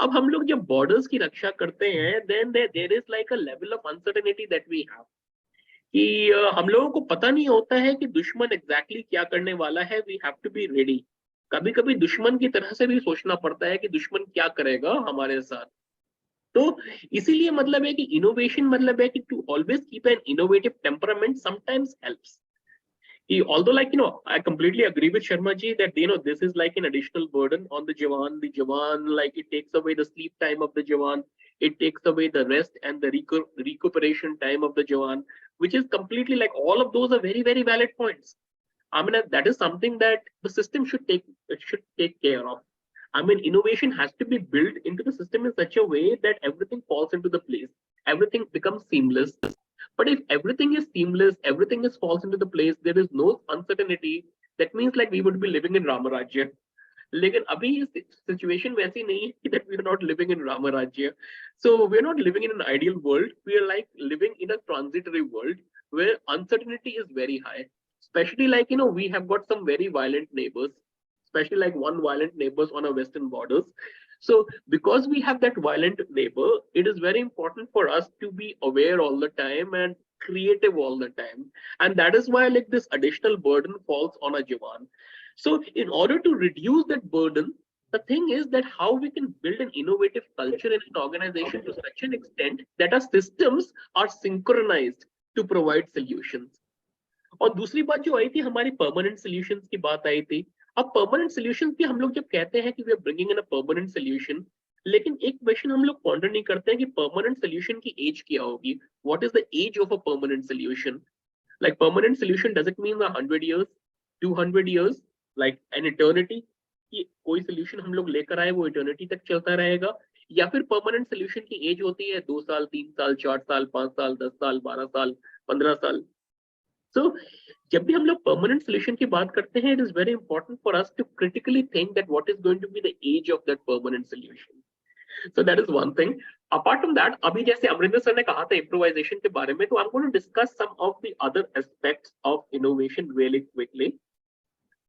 अब हम लोग जब borders की रक्षा करते हैं, then there is like a level of uncertainty that we have. कि हम लोगों को पता नहीं होता है कि दुश्मन exactly क्या करने वाला है. We have to be ready. कभी-कभी दुश्मन की तरह से भी सोचना पड़ता है कि दुश्मन क्या करेगा हमारे साथ. तो इसीलिए मतलब है कि innovation मतलब है कि to always keep an innovative temperament sometimes helps. Although I completely agree with Sharma ji that this is like an additional burden on the Jawan. The Jawan, like it takes away the sleep time of the Jawan, it takes away the rest and the recuperation time of the Jawan, which is completely like all of those are very, very valid points. I mean, that is something that the system should take care of. I mean, innovation has to be built into the system in such a way that everything falls into the place, everything becomes seamless. But if everything is seamless, everything falls into the place, there is no uncertainty, that means like we would be living in Ramarajya. लेकिन अभी situation वैसी नहीं है that we are not living in Rama Rajya. So we are not living in an ideal world. We are like living in a transitory world where uncertainty is very high. Especially like, you know, we have got some very violent neighbors, especially like one violent neighbors on our western borders. So because we have that violent neighbor, it is very important for us to be aware all the time and creative all the time. And that is why like this additional burden falls on a Jawan. So in order to reduce that burden, the thing is that how we can build an innovative culture in an organization to such an extent that our systems are synchronized to provide solutions. और दूसरी बात जो आई थी हमारी permanent solutions की बात आई थी. अब परमानेंट सॉल्यूशंस भी हम लोग जब कहते हैं कि we are bringing in a permanent solution, लेकिन एक क्वेश्चन हम लोग पॉन्डर नहीं करते हैं कि परमानेंट सॉल्यूशन की एज क्या होगी. What is the age of a permanent solution? Like permanent solution does it mean 100 years, 200 years, like an eternity, कि कोई सॉल्यूशन हम लोग लेकर आए वो इटर्निटी तक चलता रहेगा, या फिर परमानेंट सॉल्यूशन की एज होती है 2 साल, 3 साल, 4 साल, 5 साल, 10 साल, 12 साल, 15 साल. So जब भी हम लोग परमानेंट सॉल्यूशन की बात करते हैं, it is very important for us to critically think that what is going to be the age of that permanent solution. So that is one thing. Apart from that, अभी जैसे Amarinder sir ने कहा था improvisation के बारे में, तो I am going to discuss some of the other aspects of innovation really quickly.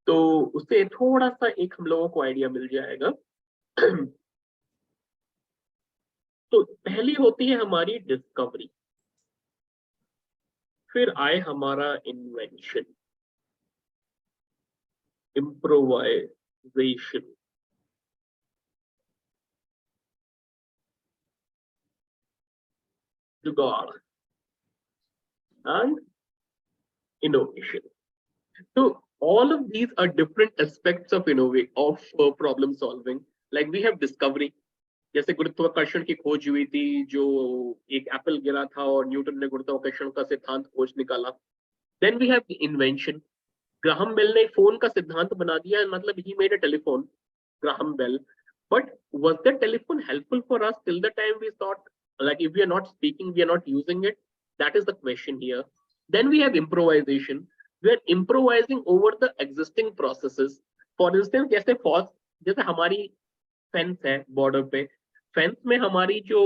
तो उससे थोड़ा सा एक हम लोगों को आइडिया मिल जाएगा. तो पहली होती है हमारी डिस्कवरी, फिर आए हमारा इन्वेंशन, इम्प्रोवाइजेशन, जुगाड़ and innovation. So all of these are different aspects of problem solving. Like we have discovery, जैसे गुरुत्वाकर्षण की खोज हुई थी, जो एक एप्पल गिरा था और न्यूटन ने गुरुत्वाकर्षण का सिद्धांत खोज निकाला. Then we have the invention. Graham Bell ने फोन का सिद्धांत बना दिया, मतलब he made a telephone, Graham Bell. But was that telephone helpful for us till the time we thought, like if we are not speaking, we are not using it? That is the question here. Then we have improvisation. We are improvising over the existing processes. For instance, जैसे हमारी fence है border पे, fence में हमारी जो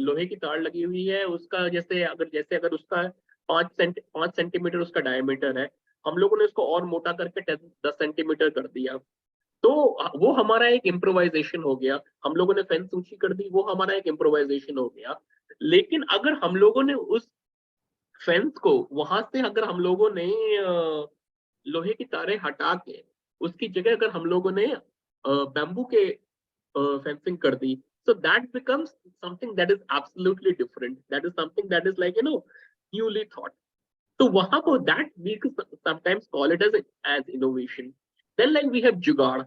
लोहे की तार लगी हुई है उसका जैसे अगर उसका 5 सेंटीमीटर उसका डायमीटर है, हम लोगों ने उसको और मोटा करके 10 सेंटीमीटर कर दिया, तो वो हमारा एक इम्प्रोवाइजेशन हो गया. हम लोगों ने फेंस ऊंची कर दी, वो हमारा एक इम्प्रोवाइजेशन हो गया. लेकिन अगर हम लोगों ने उस फेंस को वहां से अगर हम लोगों ने लोहे की तारें हटा के उसकी जगह अगर हम लोगों ने बैम्बू के फेंसिंग कर दी, so that becomes something that is absolutely different. That is something that is like, you know, newly thought. So वहां पर that we sometimes call it as innovation. Then like we have जुगाड़.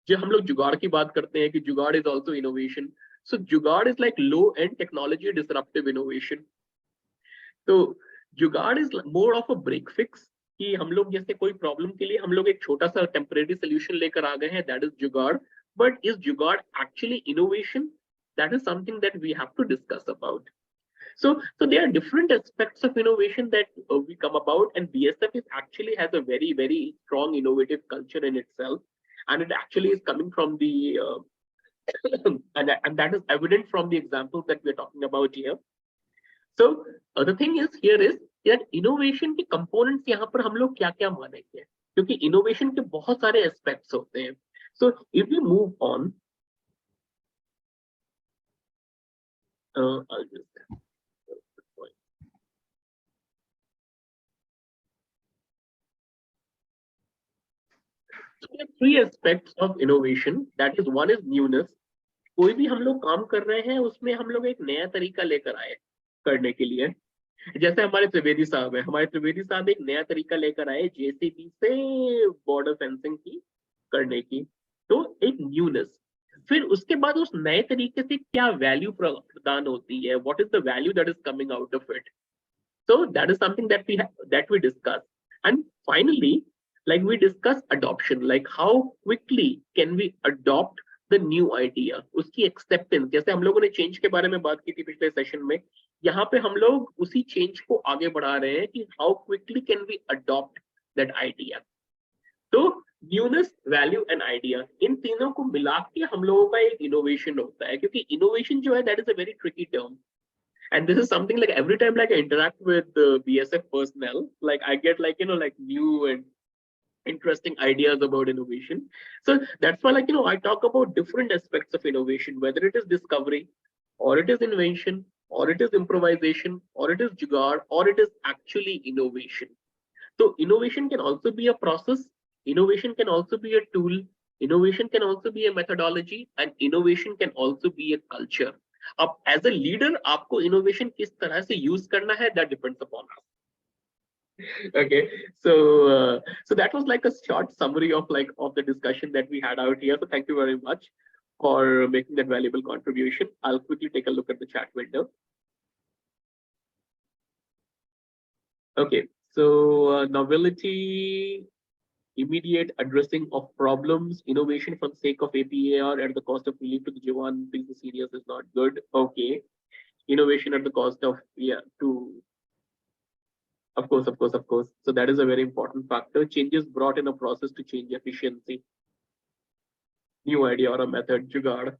जो हम लोग जुगाड़ की बात करते हैं कि जुगाड़ is also innovation. So जुगाड़ is like low end technology disruptive innovation. तो जुगाड़ is more of a break fix, कि हम लोग जैसे कोई प्रॉब्लम के लिए हम लोग एक छोटा सा टेम्परेरी सोल्यूशन लेकर आ गए हैं, that is जुगाड़. But is जुगाड़ actually innovation? That is something that we have to discuss about. So there are different aspects of innovation that we come about, and BSF actually has a very, very strong innovative culture in itself, and it actually is coming from the and that is evident from the examples that we are talking about here. So the thing is here is that innovation के components यहाँ पर हम लोग क्या-क्या मानेंगे, क्योंकि innovation के बहुत सारे aspects होते हैं. So if we move on, I'll just So there are 3 aspects of innovation. That is, one is newness. कोई भी हम लोग काम कर रहे हैं उसमें हम लोग एक नया तरीका लेकर आए करने के लिए. जैसे हमारे त्रिवेदी साहब है, हमारे त्रिवेदी साहब एक नया तरीका लेकर आए जेसीबी से बॉर्डर फेंसिंग की करने की, तो एक न्यूनेस. फिर उसके बाद उस नए तरीके से क्या वैल्यू प्रदान होती है, what is the value that is coming out of it. So that is something that we discuss. And finally, like we discuss adoption, like how quickly can we adopt the new idea, उसकी acceptance. जैसे हम लोगों ने change के बारे में बात की थी पिछले सेशन में, यहाँ पे हम लोग उसी change को आगे बढ़ा रहे हैं कि how quickly can we adopt that idea. So newness, value and idea, इन तीनों को मिला के हम लोगों का एक इनोवेशन होता है, क्योंकि इनोवेशन जो है that is a very tricky term. And this is something like every time like I interact with BSF personnel, like I get like, you know, like new and interesting ideas about innovation. So that's why, like, you know, I talk about different aspects of innovation, whether it is discovery or it is invention or it is improvisation or it is jugaad or it is actually innovation. So innovation can also be a process, innovation can also be a tool, innovation can also be a methodology, and innovation can also be a culture. अब as a leader आपको innovation किस तरह से use करना है, that depends upon us. Okay, so that was like a short summary of the discussion that we had out here. So thank you very much for making that valuable contribution. I'll quickly take a look at the chat window. Okay, so novelty, immediate addressing of problems, innovation for the sake of APAR at the cost of relief to the Jawan business areas is not good. Okay, innovation at the cost of, yeah, to, of course. So that is a very important factor. Changes brought in a process to change efficiency. New idea or a method, jugaad.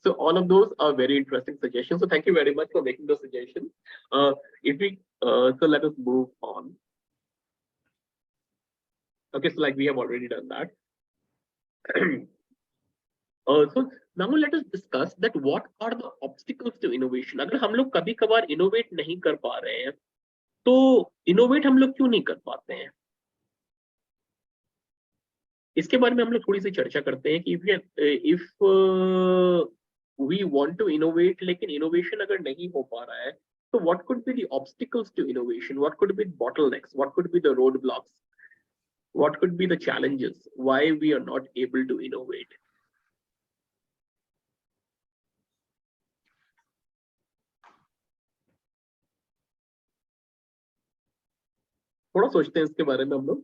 So all of those are very interesting suggestions. So thank you very much for making those suggestions. So let us move on. Okay, so like we have already done that. So now let us discuss that what are the obstacles to innovation. अगर हम लोग कभी कभार innovate नहीं कर पा रहे हैं, तो innovate हम लोग क्यों नहीं कर पाते हैं? इसके बारे में हम लोग थोड़ी सी चर्चा करते हैं कि if we want to innovate, लेकिन innovation अगर नहीं हो पा रहा है, तो what could be the obstacles to innovation? What could be the bottlenecks? What could be the roadblocks? What could be the challenges? Why we are not able to innovate? थोड़ा सोचते हैं इसके बारे में हम लोग.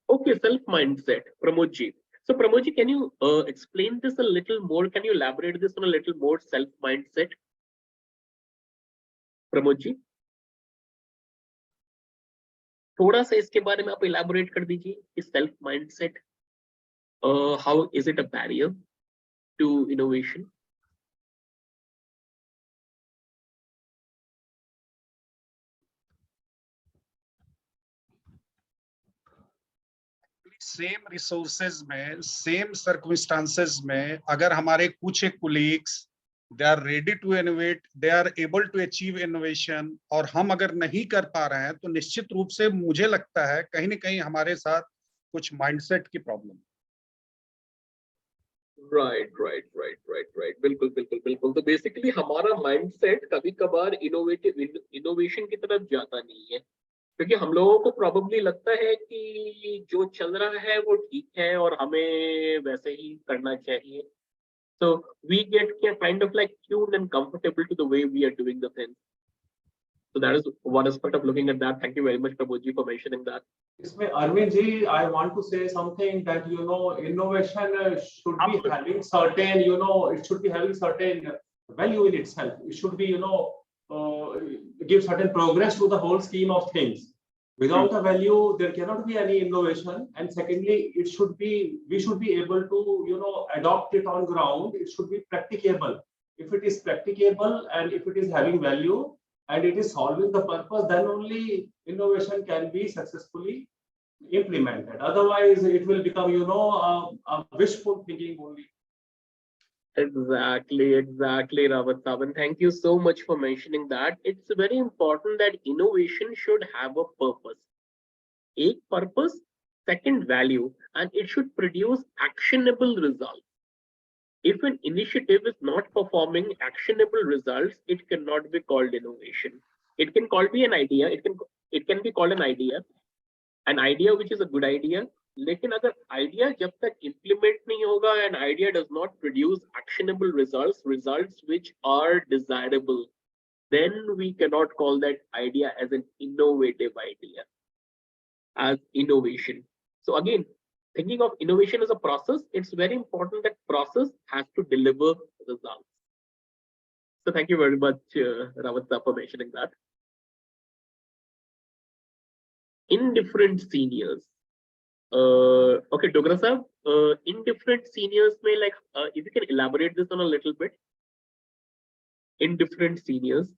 Okay, self mindset, Pramod ji. So Pramod ji, can you explain this a little more? Can you elaborate this on a little more, self mindset? Pramod ji, थोड़ा सा इसके बारे में आप elaborate कर दीजिए कि self mindset, how is it a barrier to innovation? Same resources में, सेम सर्कमस्टांसेस में, अगर हमारे कुछ colleagues they are ready to innovate, they are able to achieve innovation, और हम अगर नहीं कर पा रहे हैं, तो निश्चित रूप से मुझे लगता है कहीं ना कहीं हमारे साथ कुछ माइंडसेट की प्रॉब्लम. राइट, बिल्कुल. तो बेसिकली हमारा माइंडसेट कभी कभार इनोवेशन की तरफ जाता नहीं है, क्योंकि हम लोगों को प्रॉब्ली लगता है कि जो चल रहा है वो ठीक है और हमें वैसे ही करना चाहिए. So we get kind of like tuned and comfortable to the way we are doing the thing. So that is one aspect of looking at that. Thank you very much, Prabhu ji, for mentioning that. इसमें Arvind ji, I want to say something that innovation should be having certain, it should be having certain value in itself. It should be give certain progress to the whole scheme of things. Without a value, there cannot be any innovation. And secondly, we should be able to adopt it on ground. It should be practicable. If it is practicable and if it is having value and it is solving the purpose, then only innovation can be successfully implemented. Otherwise, it will become a wishful thinking only. Exactly, Rawat Saban. Thank you so much for mentioning that. It's very important that innovation should have a purpose. A purpose, second value, and it should produce actionable results. If an initiative is not performing actionable results, it cannot be called innovation. It can be an idea. It can be called an idea which is a good idea. लेकिन अगर idea जब तक implement नहीं होगा and idea does not produce actionable results which are desirable, then we cannot call that idea as an innovative idea, as innovation. So again, thinking of innovation as a process, it's very important that process has to deliver results. So thank you very much, Rawat sir, for mentioning that. in different seniors. Okay, Dogra sir, in different seniors may like, if you can elaborate this on a little bit. In different seniors.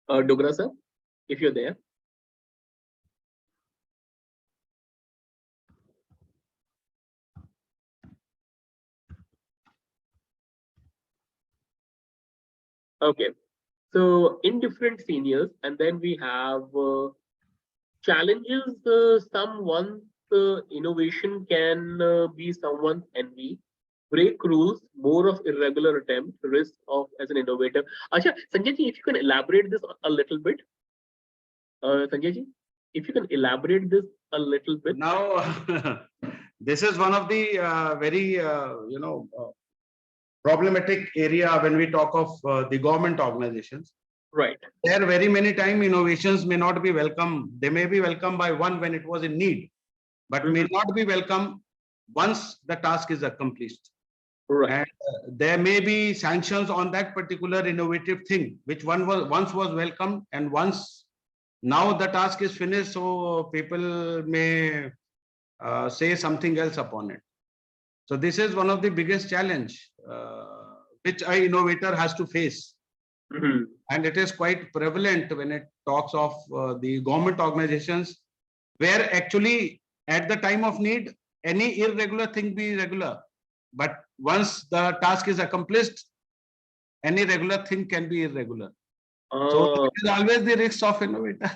Dogra sir, if you're there. Okay, so in different seniors, and then we have challenges. Someone's innovation can be someone's envy. Break rules, more of irregular attempt, risk of as an innovator. Acha, Sanjay ji, if you can elaborate this a little bit. Sanjay ji, if you can elaborate this a little bit. Now, this is one of the very, problematic area when we talk of the government organizations. Right. There very many times innovations may not be welcome. They may be welcome by one when it was in need, but may not be welcome once the task is accomplished. Right. And there may be sanctions on that particular innovative thing, which once was welcome, and once now the task is finished, so people may say something else upon it. So this is one of the biggest challenge which an innovator has to face. And it is quite prevalent when it talks of the government organizations, where actually at the time of need, any irregular thing be regular. But once the task is accomplished, any regular thing can be irregular. So it is always the risk of innovator.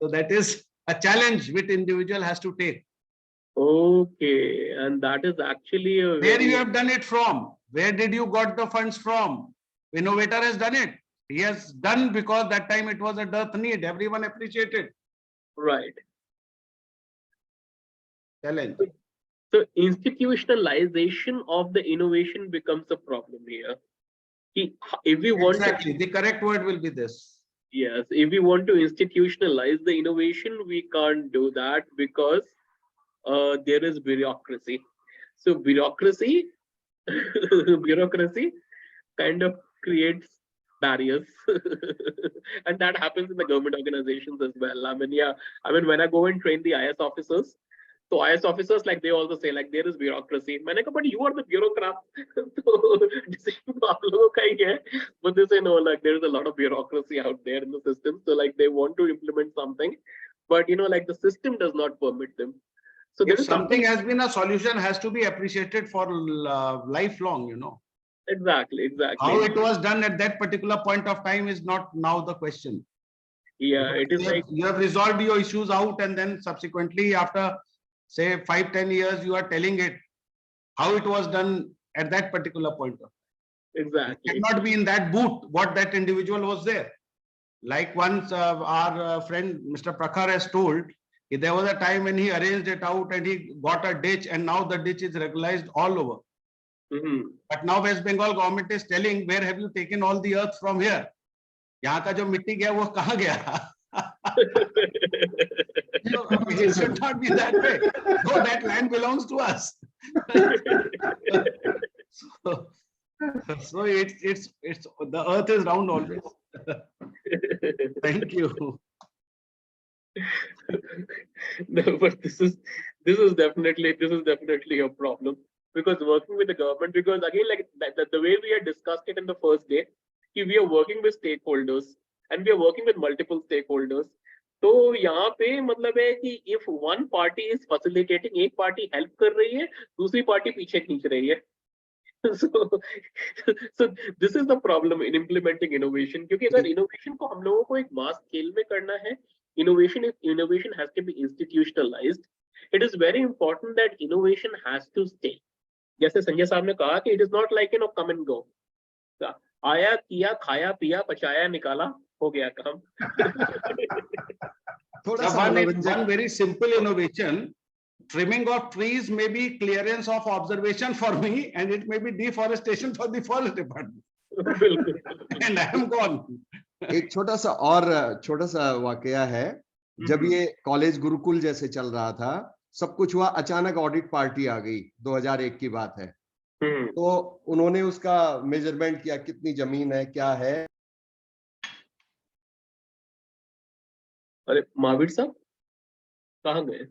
So that is a challenge which individual has to take. Okay, and that is actually a Where you have done it from? Where did you got the funds from? Innovator has done it. He has done because that time it was a dearth need. Everyone appreciated. Right. Challenge. So institutionalization of the innovation becomes a problem here. If we want exactly, the correct word will be this. Yes, if we want to institutionalize the innovation, we can't do that because there is bureaucracy. So bureaucracy kind of creates barriers. And that happens in the government organizations as well. I mean, when I go and train the IS officers, so IS officers, like, they also say, like, there is bureaucracy. But you are the bureaucrat. But they say, no, like, there is a lot of bureaucracy out there in the system. So, like, they want to implement something, but, like, the system does not permit them. So if something has been a solution, has to be appreciated for lifelong, Exactly. How it was done at that particular point of time is not now the question. Yeah, it is like you have resolved your issues out, and then subsequently after say 5-10 years, you are telling it how it was done at that particular point of time. Exactly. It cannot be in that boot what that individual was there. Like once our friend Mr. Prakhar has told, there was a time when he arranged it out and he got a ditch, and now the ditch is regularized all over. But now West Bengal government is telling, where have you taken all the earth from here? यहाँ का जो मिट्टी गया वो कहाँ गया? It should not be that way. No, that land belongs to us. So it's the earth is round always. Thank you. No, but this is definitely a problem, because working with the government, because again, like the way we had discussed it in the first day, we are working with stakeholders and we are working with multiple stakeholders. तो यहाँ पे मतलब है कि if one party is facilitating, एक party help कर रही है, दूसरी party पीछे खींच रही है. So this is the problem in implementing innovation, क्योंकि अगर innovation को हम लोगों को एक mass scale में करना है, innovation has to be institutionalized. It is very important that innovation has to stay. जैसे संजय साहब ने कहा कि it is not like come and go. आया किया खाया पिया पचाया निकाला हो गया काम. One very simple innovation, trimming of trees may be clearance of observation for me, and it may be deforestation for the forest department. And I am gone. एक छोटा सा वाकया है. जब ये कॉलेज गुरुकुल जैसे चल रहा था, सब कुछ हुआ, अचानक ऑडिट पार्टी आ गई. 2001 की बात है. तो उन्होंने उसका मेजरमेंट किया, कितनी जमीन है, क्या है, अरे महावीर साहब कहाँ गए?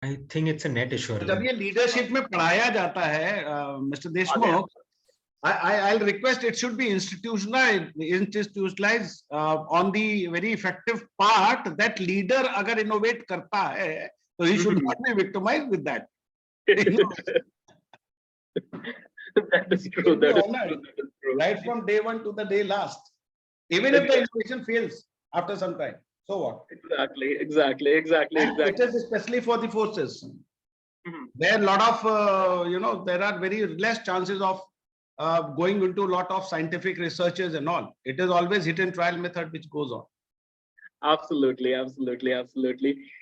I think it's a net issue. जब ये लीडरशिप में पढ़ाया जाता है mister Deshmukh, I'll request it should be institutionalized on the very effective part that leader अगर innovate करता है तो he should not be victimized with that. That is true. That is true. Right from day one to the day last, even if the innovation fails after some time, so what? Exactly. It is especially for the forces. There are a lot of there are very less chances of going into a lot of scientific researches and all. It is always hit and trial method which goes on. Absolutely.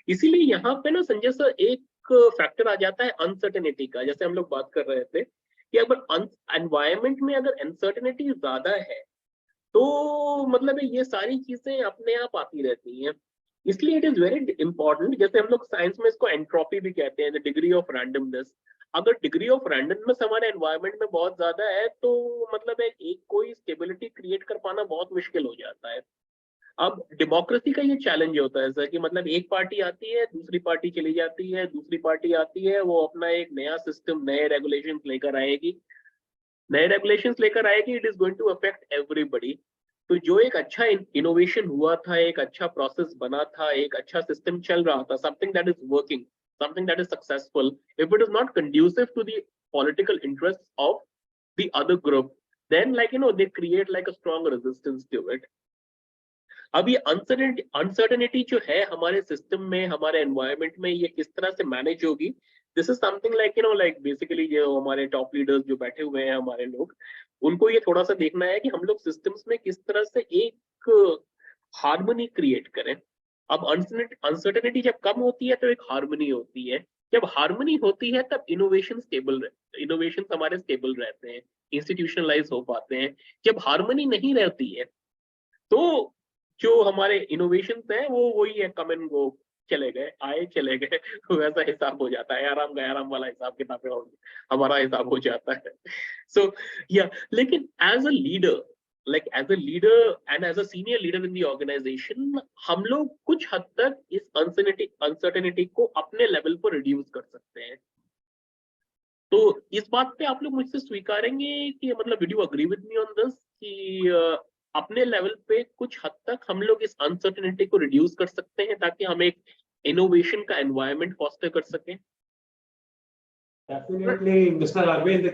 इसीलिए यहाँ पे ना Sanjay sir एक factor आ जाता है uncertainty का, जैसे हम लोग बात कर रहे थे कि अगर एनवायरनमेंट में अगर अनसर्टेनिटी ज्यादा है तो मतलब ये सारी चीजें अपने आप आती रहती हैं। इसलिए इट इज वेरी इंपॉर्टेंट, जैसे हम लोग साइंस में इसको एंट्रोपी भी कहते हैं, द डिग्री ऑफ रैंडमनेस। अगर डिग्री ऑफ रैंडमनेस हमारे एनवायरनमेंट में बहुत ज्यादा है तो मतलब एक कोई स्टेबिलिटी क्रिएट कर पाना बहुत मुश्किल हो जाता है। अब डेमोक्रेसी का ये चैलेंज होता है सर कि मतलब एक पार्टी आती है, दूसरी पार्टी चली जाती है, दूसरी पार्टी आती है, वो अपना एक नया सिस्टम, नए रेगुलेशंस लेकर आएगी, it is going to affect everybody. तो जो एक अच्छा इनोवेशन हुआ था, एक अच्छा प्रोसेस बना था, एक अच्छा सिस्टम चल रहा था, something that is working, something that is successful, if it is not conducive to the political interests of the other group, then they create like a strong resistance to it. अब ये uncertainty जो है हमारे system में, हमारे environment में, ये किस तरह से मैनेज होगी, this is something like basically जो हमारे टॉप लीडर्स जो बैठे हुए हैं हमारे लोग, उनको ये थोड़ा सा देखना है कि हम लोग सिस्टम्स में किस तरह से एक हार्मनी क्रिएट करें। अब अनसर्टेनिटी जब कम होती है तो एक हार्मनी होती है, जब हार्मनी होती है तब इनोवेशन हमारे स्टेबल रहते हैं, इंस्टीट्यूशनलाइज हो पाते हैं। जब हार्मनी नहीं रहती है तो जो हमारे इनोवेशंस हैं वो वही है, कम एंड गो, चले गए आए चले गए, वैसा हिसाब हो जाता है, आराम गए आराम वाला हिसाब किताब हमारा हिसाब हो जाता है। सो लेकिन as a leader, as a leader and as a senior leader in the organization, हम लोग कुछ हद तक इस uncertainty को अपने लेवल पर रिड्यूस कर सकते हैं। तो इस बात पे आप लोग मुझसे स्वीकारेंगे कि मतलब would you agree with me on this कि अपने लेवल पे कुछ हद तक हम लोग इस अनसर्टेनिटी को रिड्यूस कर सकते हैं ताकि हम एक इनोवेशन का एनवायरनमेंट फॉस्टर कर सकें? Definitely, Mr. Arvind,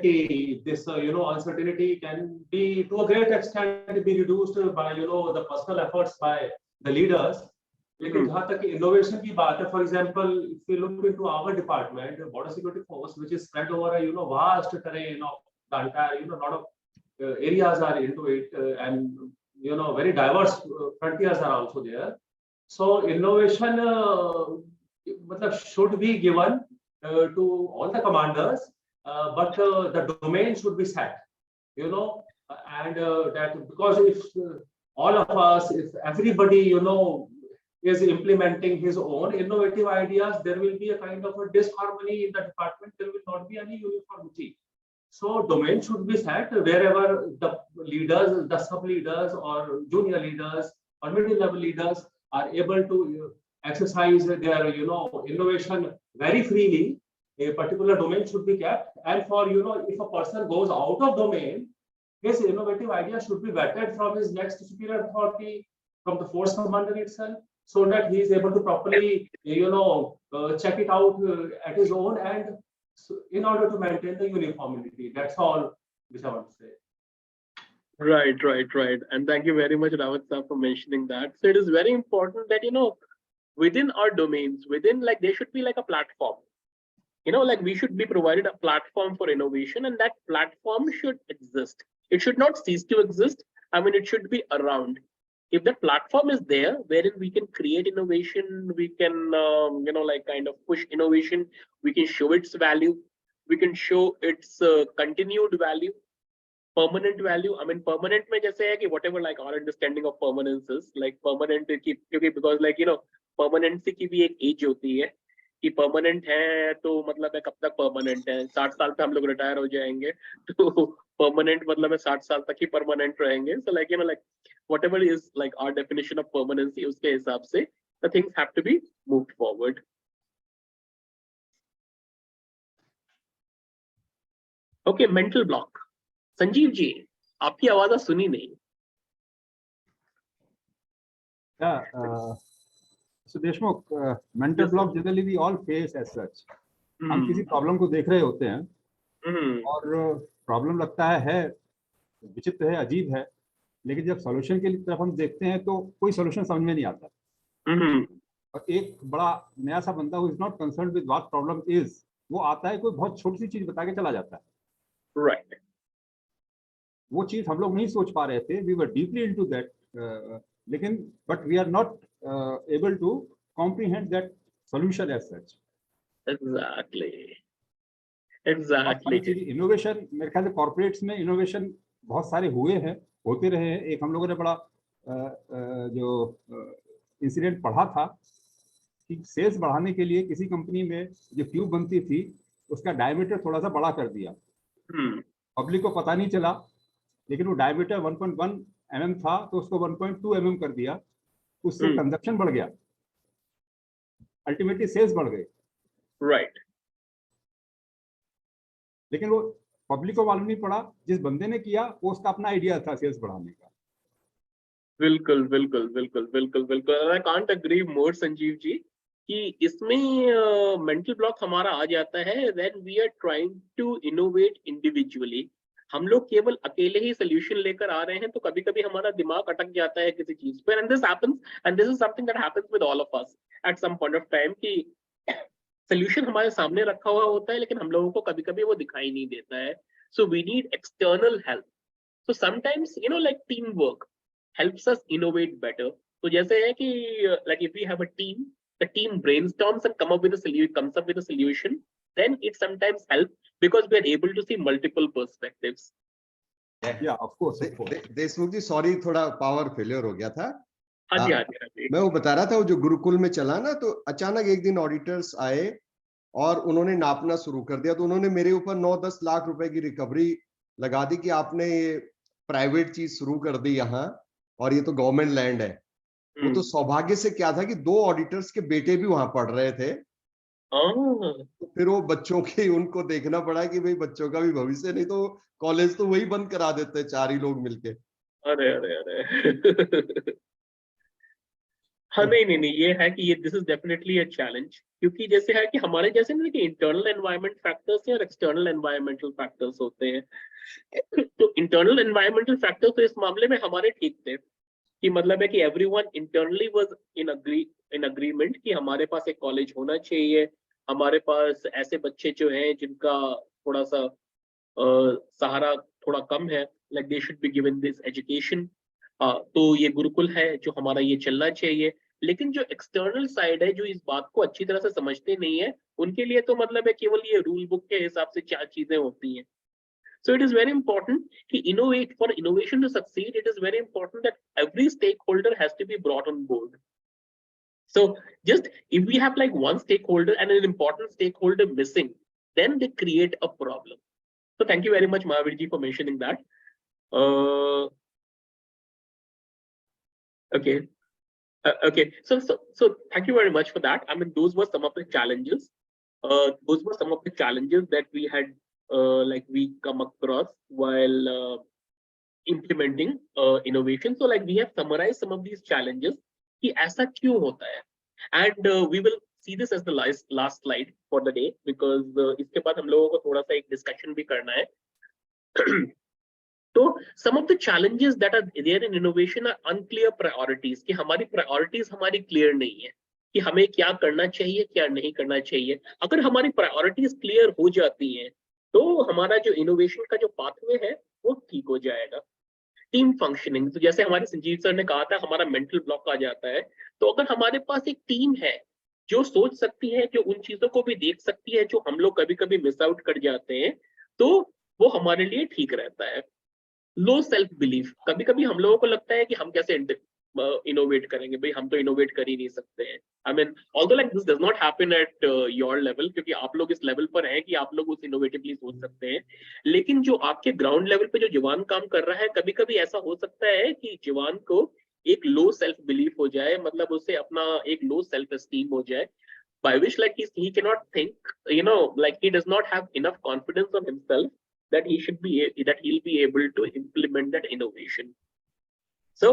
this uncertainty can be to a great extent be reduced by the personal efforts by the leaders. लेकिन जहाँ तक innovation की बात है, for example, if you look into our department, border security force, which is spread over a vast terrain of the entire lot of areas are into it, and very diverse frontiers are also there. So innovation should be given to all the commanders, but the domain should be set, and that because if all of us, if everybody is implementing his own innovative ideas, there will be a kind of a disharmony in the department. There will not be any uniformity. So domain should be set wherever the leaders, the sub leaders or junior leaders or middle level leaders are able to exercise their innovation very freely. A particular domain should be kept, and for if a person goes out of domain, his innovative idea should be vetted from his next superior authority, from the force commander itself, so that he is able to properly check it out at his own end, in order to maintain the uniformity. That's all which I want to say. Right. And thank you very much, Rawat sir, for mentioning that. So it is very important that within our domains, within there should be like a platform. We should be provided a platform for innovation, and that platform should exist. It should not cease to exist. I mean, it should be around. If that platform is there, wherein we can create innovation, we can, kind of push innovation, we can show its value, we can show its continued value, permanent value. I mean, permanent mein jaise hai ki whatever our understanding of permanence is, permanent because permanency ki bhi ek age hoti hai. कि permanent है तो मतलब है कब तक permanent है, 60 साल पे हम लोग रिटायर हो जाएंगे तो परमानेंट मतलब है 60 साल तक ही परमानेंट रहेंगे. So like like whatever is like our definition of permanency, उसके हिसाब से the things have to be moved forward. Okay, mental block. Sanjeev ji, आपकी आवाज सुनी नहीं. So Deshmukh, mental block generally we all face as such. हम किसी प्रॉब्लम को देख रहे होते हैं और प्रॉब्लम लगता है विचित्र है, अजीब है, लेकिन जब सॉल्यूशन की तरफ हम देखते हैं तो कोई सॉल्यूशन समझ में नहीं आता. और एक बड़ा नया सा बंदा who is not concerned with what problem is, वो आता है, कोई बहुत छोटी सी चीज बता के चला जाता है. राइट. वो चीज हम लोग नहीं सोच पा रहे थे, we were deeply into that, लेकिन but we are not able to comprehend that solution as such. Exactly. Innovation मेरे ख्याल से कॉर्पोरेट्स में इनोवेशन बहुत सारे हुए हैं, होते रहे हैं. एक हम लोगों ने बड़ा जो इंसिडेंट पढ़ा था कि सेल्स बढ़ाने के लिए किसी कंपनी में जो ट्यूब बनती थी उसका डायमीटर थोड़ा सा बड़ा कर दिया. पब्लिक को पता नहीं चला, लेकिन वो डायमीटर 1.1 mm था तो उसको 1.2 mm कर दिया. उससे कंजप्शन बढ़ गया, अल्टीमेटली सेल्स बढ़ गए. राइट. लेकिन वो पब्लिक को मालूम नहीं पड़ा, जिस बंदे ने किया वो उसका अपना आइडिया था सेल्स बढ़ाने का. बिल्कुल बिल्कुल बिल्कुल बिल्कुल बिल्कुल. I can't agree more Sanjeev ji कि इसमें मेंटल ब्लॉक हमारा आ जाता है when we are trying to innovate individually. हम लोग केवल अकेले ही सोल्यूशन लेकर आ रहे हैं तो कभी कभी हमारा दिमाग अटक जाता है किसी चीज पर. And this happens, and this is something that happens with all of us at some point of time कि सोल्यूशन हमारे सामने रखा हुआ होता है लेकिन हम लोगों को कभी कभी वो दिखाई नहीं देता है. So we need external help. So sometimes like team work helps us innovate better. So जैसे है कि like if we have a team, the team brainstorms and comes up with a solution, then it sometimes helps because we are able to see multiple perspectives. Yeah, of course. Deshmukh ji sorry, थोड़ा power failure हो गया था. हाँ जी. मैं वो बता रहा था, वो जो गुरुकुल में चला ना, तो अचानक एक दिन ऑडिटर्स आए और उन्होंने नापना शुरू कर दिया. तो उन्होंने मेरे ऊपर 9-10 लाख रुपए की रिकवरी लगा दी कि आपने ये प्राइवेट चीज शुरू कर दी यहाँ और ये तो गवर्नमेंट लैंड है. वो तो सौभाग्य से क्या था कि 2 ऑडिटर्स के बेटे भी वहां पढ़ रहे थे. तो फिर वो बच्चों के उनको देखना पड़ा कि भाई बच्चों का भी भविष्य, नहीं तो कॉलेज तो वही बंद करा देते 4 ही लोग मिलके. अरे अरे अरे हाँ नहीं, ये है कि ये this is definitely a challenge, क्योंकि जैसे है कि हमारे जैसे ना कि इंटरनल एनवायरनमेंट फैक्टर्स हैं और एक्सटर्नल एनवायरमेंटल फैक्टर्स होते हैं. तो इंटरनल एनवायरमेंटल फैक्टर्स तो इस मामले में हमारे ठीक थे कि मतलब है कि everyone internally was in agreement कि हमारे पास एक कॉलेज होना चाहिए, हमारे पास ऐसे बच्चे जो हैं जिनका थोड़ा सा सहारा थोड़ा कम है, like they should be given this education. तो ये गुरुकुल है जो हमारा ये चलना चाहिए. लेकिन जो एक्सटर्नल साइड है, जो इस बात को अच्छी तरह से समझते नहीं है, उनके लिए तो मतलब है केवल ये रूल बुक के हिसाब से 4 चीजें होती हैं. So it is very important to innovate. For innovation to succeed, it is very important that every stakeholder has to be brought on board. So just if we have like one stakeholder and an important stakeholder missing, then they create a problem. So thank you very much, Mahavir ji, for mentioning that. Okay. Okay. So thank you very much for that. I mean, those were some of the challenges. Those were some of the challenges that we had like we come across while implementing innovation. So like we have summarized some of these challenges कि ऐसा क्यों होता है, and we will see this as the last slide for the day because इसके बाद हम लोगों को थोड़ा सा एक discussion भी करना है. तो some of the challenges that are there in innovation are unclear priorities, कि हमारी priorities हमारी clear नहीं है कि हमें क्या करना चाहिए क्या नहीं करना चाहिए. अगर हमारी priorities clear हो जाती हैं तो हमारा जो इनोवेशन का जो पाथवे है वो ठीक हो जाएगा. टीम फंक्शनिंग, तो जैसे हमारे संजीव सर ने कहा था हमारा मेंटल ब्लॉक आ जाता है, तो अगर हमारे पास एक टीम है जो सोच सकती है, जो उन चीजों को भी देख सकती है जो हम लोग कभी कभी मिस आउट कर जाते हैं, तो वो हमारे लिए ठीक रहता है. लो सेल्फ बिलीफ, कभी कभी हम लोगों को लगता है कि हम कैसे इनोवेट करेंगे, भाई हम तो इनोवेट कर ही नहीं सकते हैं। I mean although like this does not happen at your level, क्योंकि आप लोग इस लेवल पर हैं कि आप लोग उस इनोवेटिवली सोच सकते हैं, लेकिन जो आपके ग्राउंड लेवल पे जो जवान काम कर रहा है, कभी कभी ऐसा हो सकता है कि जवान को एक लो सेल्फ बिलीफ हो जाए, मतलब उसे अपना एक लो सेल्फ एस्टीम हो जाए, by which like he cannot think, you know, like he does not have enough confidence on himself that he'll be able to implement that innovation. So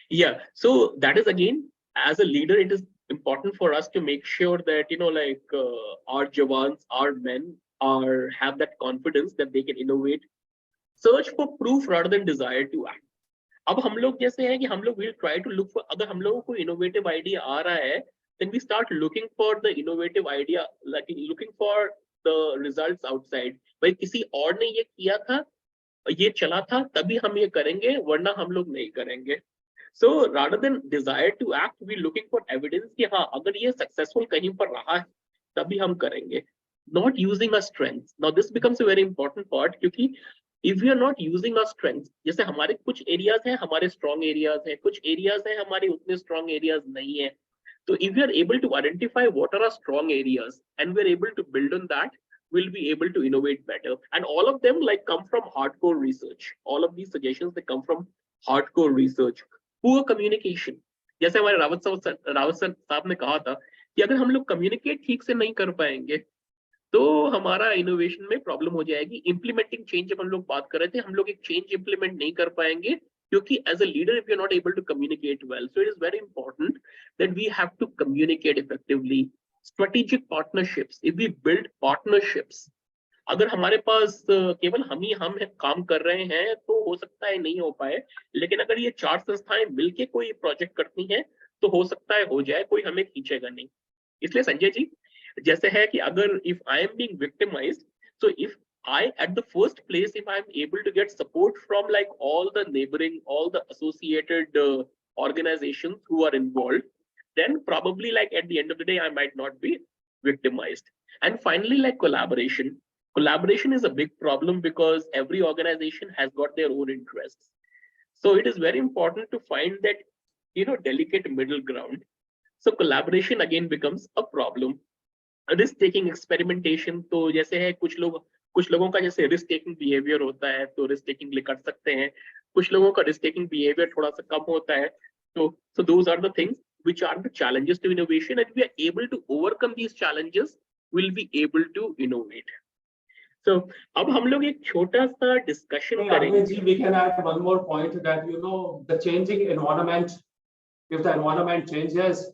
yeah, so that is again, as a leader, it is important for us to make sure that, you know, like our jawans, our men have that confidence that they can innovate, search for proof rather than desire to act. अब हम लोग जैसे हैं कि हम लोग will try to look for, अगर हम लोगों को innovative idea आ रहा है, then we start looking for the innovative idea, like looking for the results outside. भाई किसी और ने ये किया था, ये चला था, तभी हम ये करेंगे, वरना हम लोग नहीं करेंगे. So rather than desire to act, we looking for evidence कि हाँ अगर ये successful कहीं पर रहा है, तभी हम करेंगे. Not using our strengths. Now this becomes a very important part, क्योंकि if we are not using our strengths, जैसे हमारे कुछ areas हैं, हमारे strong areas हैं, कुछ areas हैं हमारे उतने strong areas नहीं है. So if we are able to identify what are our strong areas and we are able to build on that, we'll be able to innovate better. And all of them like come from hardcore research. All of these suggestions, they come from hardcore research. Poor communication. जैसे हमारे रावत साहब ने कहा था कि अगर हम लोग communicate ठीक से नहीं कर पाएंगे, तो हमारा इनोवेशन में प्रॉब्लम हो जाएगी. इंप्लीमेंटिंग चेंज जब हम लोग बात कर रहे थे, हम लोग एक चेंज इंप्लीमेंट नहीं कर पाएंगे, क्योंकि as a leader if you are not able to communicate well. So it is very important that we have to communicate effectively. Strategic partnerships, if we build partnerships, अगर हमारे पास केवल हम काम कर रहे हैं तो हो सकता है नहीं हो पाए, लेकिन अगर ये 4 संस्थाएं मिलके कोई प्रोजेक्ट करती हैं तो हो सकता है हो जाए, कोई हमें खींचेगा नहीं. इसलिए संजय जी, जैसे है कि अगर if I am being victimized, so if I at the first place, if I am able to get support from like all the neighboring, all the associated organizations who are involved, then probably like at the end of the day I might not be victimized. And finally, like collaboration. Collaboration is a big problem because every organization has got their own interests. So it is very important to find that, you know, delicate middle ground. So collaboration again becomes a problem. Risk taking experimentation, तो जैसे है कुछ लोगों का जैसे risk taking behaviour होता है, तो रिस्क टेकिंग कर सकते हैं. कुछ लोगों का रिस्क टेकिंग बिहेवियर थोड़ा सा कम होता है. तो those are the things which are the challenges to innovation, and we are able to overcome these challenges, will be able to innovate. So अब हम लोग एक छोटा सा डिस्कशन करेंगे. We can add one more point that, you know, the changing environment, if the environment changes,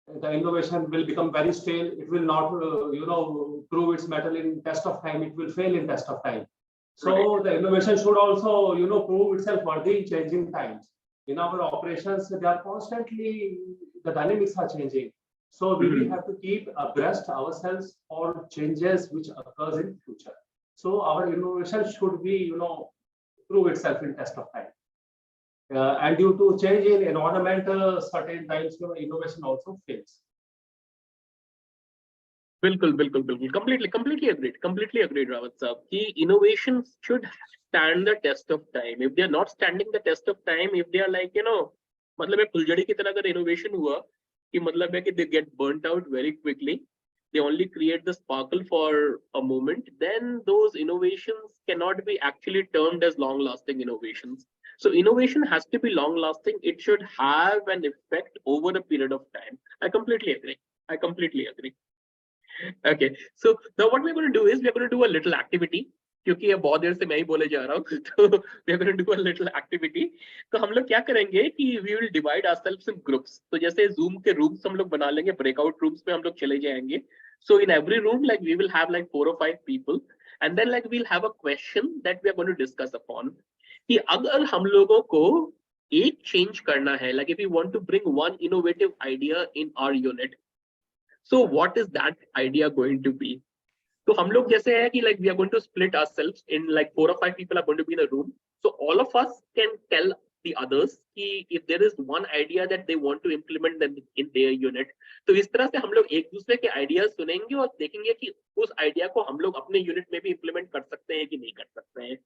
the innovation will become very stale. It will not, you know, prove its mettle in test of time. It will fail in test of time. So the innovation should also, you know, prove itself worthy in changing times. In our operations, they are constantly, the dynamics are changing. So we will have to keep abreast ourselves for changes which occurs in future. So our innovation should be, you know, prove itself in test of time. And due to change in environment, certain times, you know, innovation also fails. बिल्कुल completely agreed Rawat sahab ki innovation should stand the test of time. If they are not standing the test of time, if they are like, you know, मतलब एक फुलझड़ी की तरह अगर innovation हुआ कि मतलब है कि they get burnt out very quickly, they only create the sparkle for a moment, then those innovations cannot be actually termed as long lasting innovations. So innovation has to be long lasting. It should have an effect over a period of time. I completely agree. Okay, so now what we're going to do is we're going to do a little activity. क्योंकि अब बहुत देर से मैं ही बोले जा रहा हूँ, तो we are going to do a little activity. तो हम लोग क्या करेंगे कि we will divide ourselves in groups. तो जैसे Zoom के rooms हम लोग बना लेंगे, breakout rooms में हम लोग चले जाएंगे. So in every room, like we will have like 4 or 5 people, and then like we'll have a question that we are going to discuss upon. कि अगर हम लोगों को एक change करना है, like if we want to bring one innovative idea in our unit, so what is that idea going to be? तो हम लोग जैसे है कि like we are going to split ourselves in like 4 or 5 people are going to be in a room. So all of us can tell the others कि if there is one idea that they want to implement them in their unit. तो इस तरह से हम लोग एक दूसरे के आइडियाज सुनेंगे और देखेंगे कि उस आइडिया को हम लोग अपने यूनिट में भी implement कर सकते हैं कि नहीं कर सकते हैं.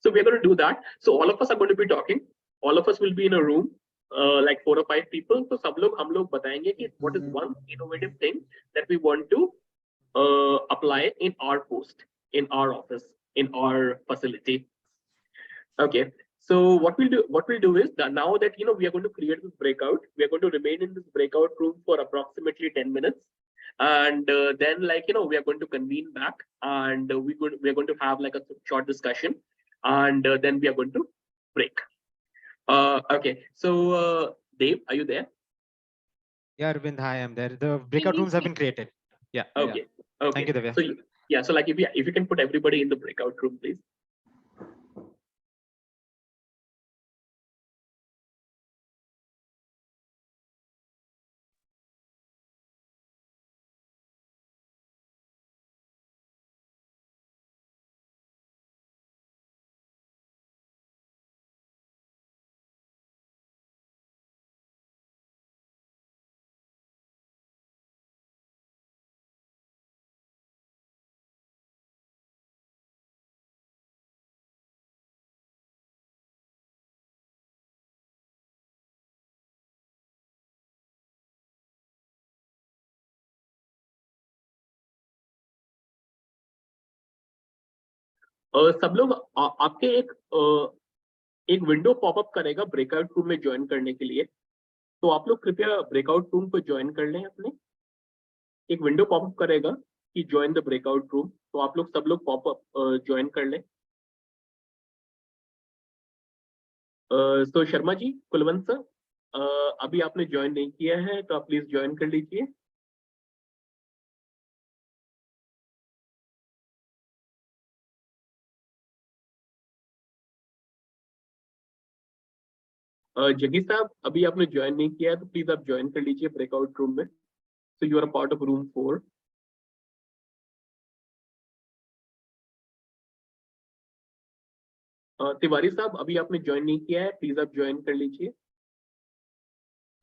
So we are going to do that. So all of us are going to be talking. All of us will be in a room. like 4 or 5 people. तो सब लोग हम लोग बताएंगे कि what is one innovative thing that we want to apply in our post, in our office, in our facility. Okay. So what we'll do is that now that we are going to create this breakout, we are going to remain in this breakout room for approximately 10 minutes, and then we are going to convene back, and we are going to have like a short discussion, and then we are going to break. Okay. So Dave, are you there? Yeah, Arvind, hi, I'm there. The breakout rooms have been created. Yeah. Okay. Okay. Thank you, Divya. So yeah, so like if you can put everybody in the breakout room, please. सब लोग आपके एक window popup करेगा breakout room में join करने के लिए, तो आप लोग कृपया ब्रेकआउट रूम को ज्वाइन कर लें। अपने एक विंडो पॉपअप करेगा कि ज्वाइन द ब्रेकआउट रूम, तो आप लोग सब लोग पॉपअप ज्वाइन कर लें। तो शर्मा जी, कुलवंत सर, अभी आपने ज्वाइन नहीं किया है तो आप प्लीज ज्वाइन कर लीजिए। जगी साहब, अभी आपने ज्वाइन नहीं किया है तो प्लीज आप ज्वाइन कर लीजिए ब्रेकआउट रूम में। So you are a part of room 4। Tiwari साहब, अभी आपने ज्वाइन नहीं किया है, प्लीज आप ज्वाइन कर लीजिए।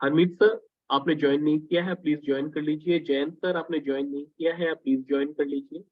हरमीत सर, आपने ज्वाइन नहीं किया है, प्लीज ज्वाइन कर लीजिए। जयंत सर, आपने ज्वाइन नहीं किया है, आप प्लीज ज्वाइन कर लीजिए।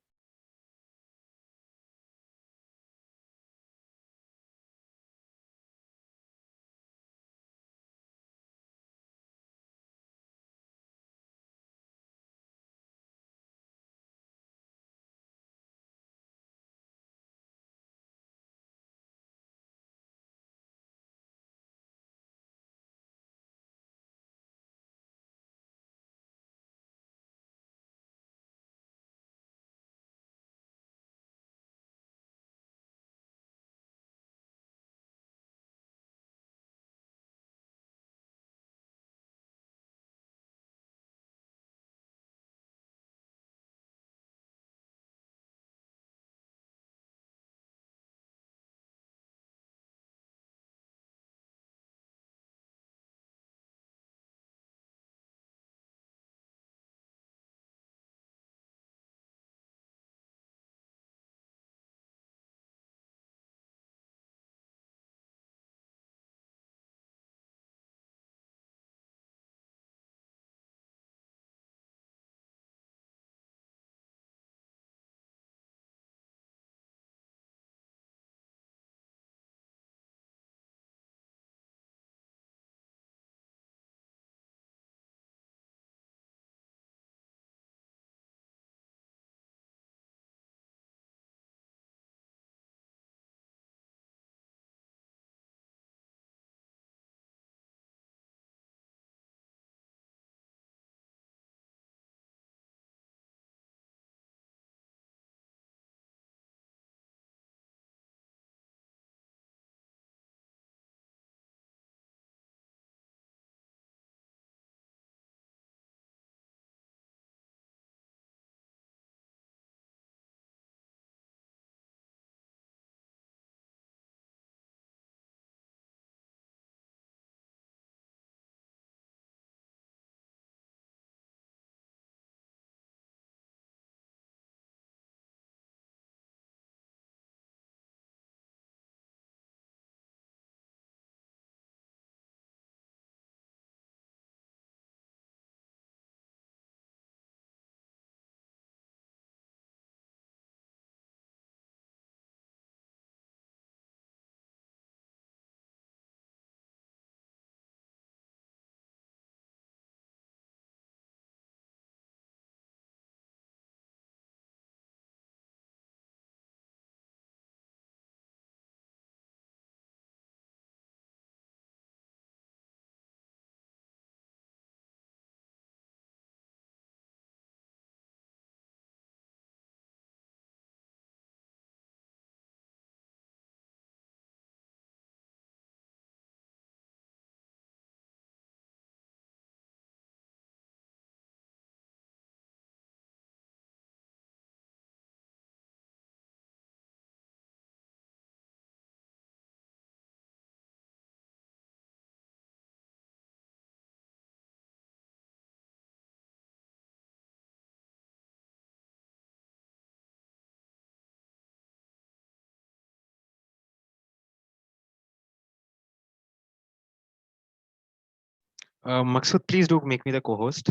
Maksud, please do make me the co-host.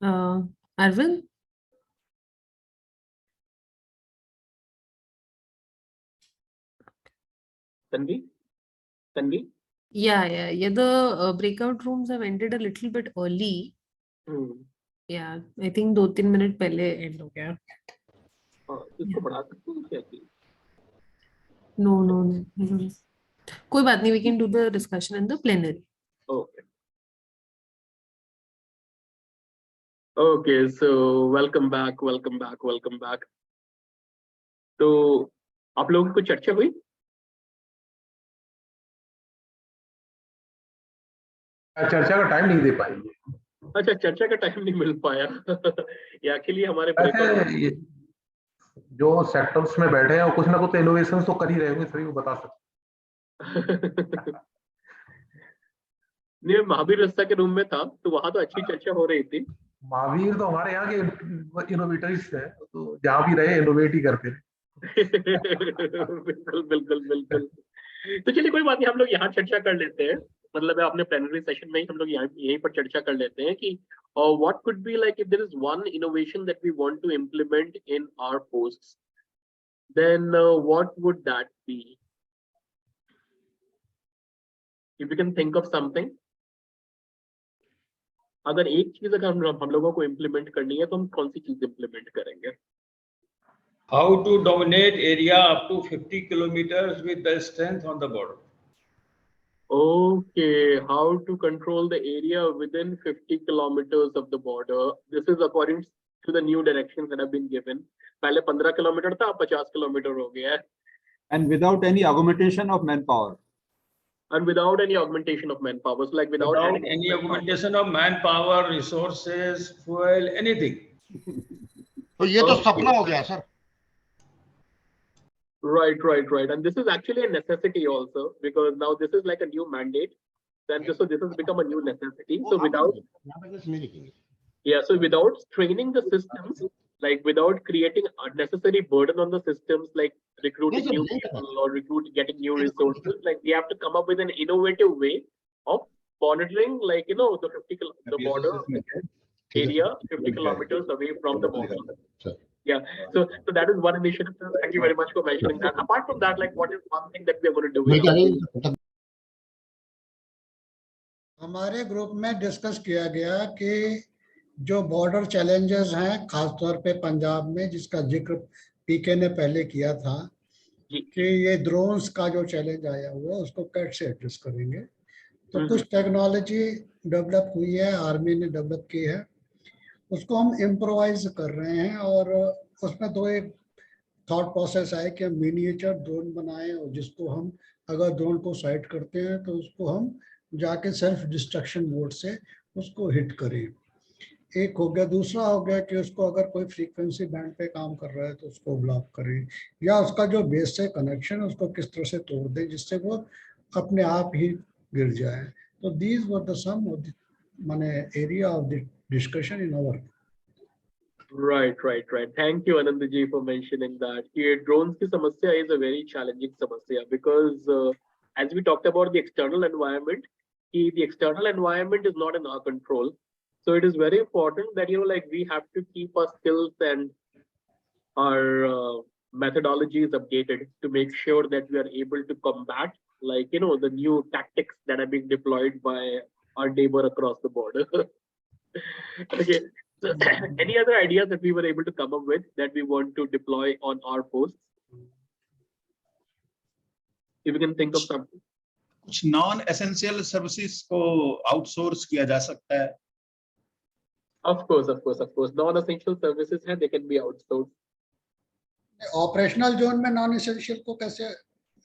Arvind? Tanvi? Tanvi? Yeah. The breakout rooms have ended a little bit early. Yeah, I think 2-3 minute पहले end हो गया. इसको बढ़ा सकते हैं क्या कि? No. कोई बात नहीं, we can do the discussion in the plenary. Okay, so welcome back. तो आप लोगों को चर्चा हुई? चर्चा का टाइम नहीं दे पाएंगे। अच्छा, चर्चा का टाइम नहीं मिल पाया। या के लिए हमारे जो सेक्टर्स में बैठे हैं कुछ ना कुछ इनोवेशन तो कर ही रहे होंगे, सभी को बता सकते। नहीं, महावीर रस्ता के रूम में था तो वहां तो अच्छी चर्चा हो रही थी। महावीर तो हमारे यहाँ के इनोवेटर्स है, तो जहाँ भी रहे इनोवेट ही करते हैं। बिल्कुल। तो चलिए कोई बात नहीं, हम लोग यहाँ चर्चा कर लेते हैं। मतलब अपने प्लेनरी सेशन में ही हम लोग यहीं पर चर्चा कर लेते हैं कि what could be like if there is one innovation that we want to implement in our posts, then what would that be? If you can think of something. अगर एक चीज अगर हम लोगों को इम्प्लीमेंट करनी है तो हम कौन सी चीज इम्प्लीमेंट करेंगे? How to dominate area up to 50 kilometers with the strength on the border. Okay, how to control the area within 50 kilometers of the border. This is according to the new directions that have been given. पहले 15 kilometre था, अब 50 kilometre हो गया है. And without any augmentation of manpower. And without any augmentation of manpower, so like without any augmentation of manpower, resources, fuel, anything. तो ये तो सपना हो गया sir. Right. And this is actually a necessity also, because now this is like a new mandate. Then so this has become a new necessity. So without training the systems, like without creating unnecessary burden on the systems, like recruiting new people or getting new resources, like we have to come up with an innovative way of monitoring, like the border area 50 kilometers away from the border. Yeah, so that is one initiative. Thank you very much for mentioning that. Apart from that, like what is one thing that we are going to do? हमारे group में discuss किया गया कि जो border challenges हैं, खासतौर पे पंजाब में, जिसका जिक्र पीके ने पहले किया था कि ये ड्रोन्स का जो चैलेंज आया हुआ है उसको कैसे एड्रेस करेंगे। तो कुछ टेक्नोलॉजी डेवलप हुई है, आर्मी ने डेवलप की है, उसको हम इम्प्रोवाइज कर रहे हैं। और उसमें तो एक थॉट प्रोसेस है कि हम मिनिएचर ड्रोन बनाएं और जिसको हम अगर ड्रोन को साइट करते हैं तो उसको हम जाके सेल्फ डिस्ट्रक्शन मोड से उसको हिट करें। एक हो गया। दूसरा हो गया कि उसको अगर कोई फ्रीक्वेंसी बैंड पे काम कर रहा है तो उसको ब्लॉक करें, या उसका जो बेस से कनेक्शन है उसको किस तरह से तोड़ दें जिससे वो अपने आप ही गिर जाए। तो these were the some of the main area of the discussion in our. Right. Thank you, Anand ji, for mentioning that. Drones ki samasya is a very challenging samasya because as we talked about the external environment, the external environment is not in our control. So it is very important that like we have to keep our skills and our methodologies updated to make sure that we are able to combat like the new tactics that are being deployed by our neighbor across the border. Okay, so any other ideas that we were able to come up with that we want to deploy on our posts? If you can think of something. कुछ non essential services को outsource किया जा सकता है। Of course. Non-essential services हैं, they can be outsourced. Operational zone में non essential को कैसे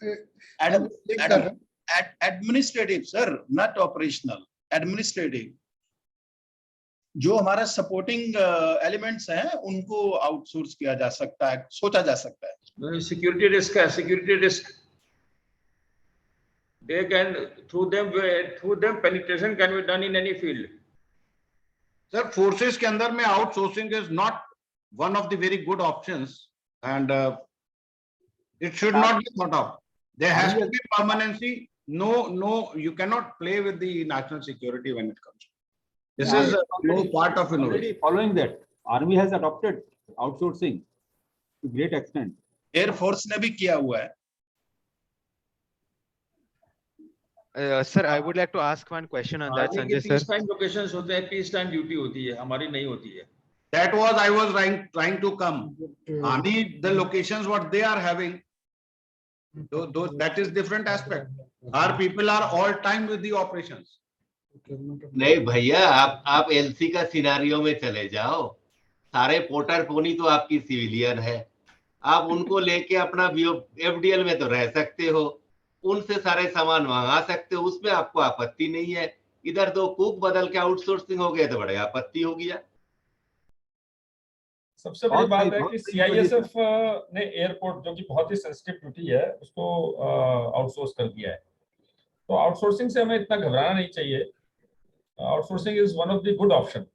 link कर रहे हैं? Administrative sir, not operational, administrative. जो हमारा सपोर्टिंग एलिमेंट्स हैं उनको आउटसोर्स किया जा सकता है, सोचा जा सकता है। सिक्योरिटी रिस्क है, security risk they can through them penetration can be done in any field. Sir forces के अंदर में outsourcing is not one of the very good options and it should not be thought of. There has to be permanency. No, you cannot play with the national security when it comes. This is no part of innovation. Following that, Army has adopted outsourcing to great extent. Air Force ने भी किया हुआ है. Sir, I would like to ask one question on that, Sanjay sir. Peace time locations होते हैं, peace time duty होती है, हमारी नहीं होती है. That was I was trying to come. Army, the locations what they are having, those that is different aspect. Our people are all time with the operations. नहीं भैया, आप एलसी का सिनारियो में चले जाओ, सारे पोटर पोनी तो आपकी सिविलियन है, आप उनको लेके अपना एफडीएल में तो रह सकते हो, उनसे सारे सामान मंगा सकते हो, उसमें आपको आपत्ति नहीं है। इधर दो कुक बदल के आउटसोर्सिंग हो गया तो बड़े आपत्ति हो गया। सबसे बड़ी बात है कि सीआईएसएफ ने एयरपोर्ट, जो कि बहुत ही सेंसिटिव ड्यूटी है, उसको आउटसोर्स कर दिया है। तो आउटसोर्सिंग से हमें इतना घबराना नहीं चाहिए। Outsourcing is one of the good option.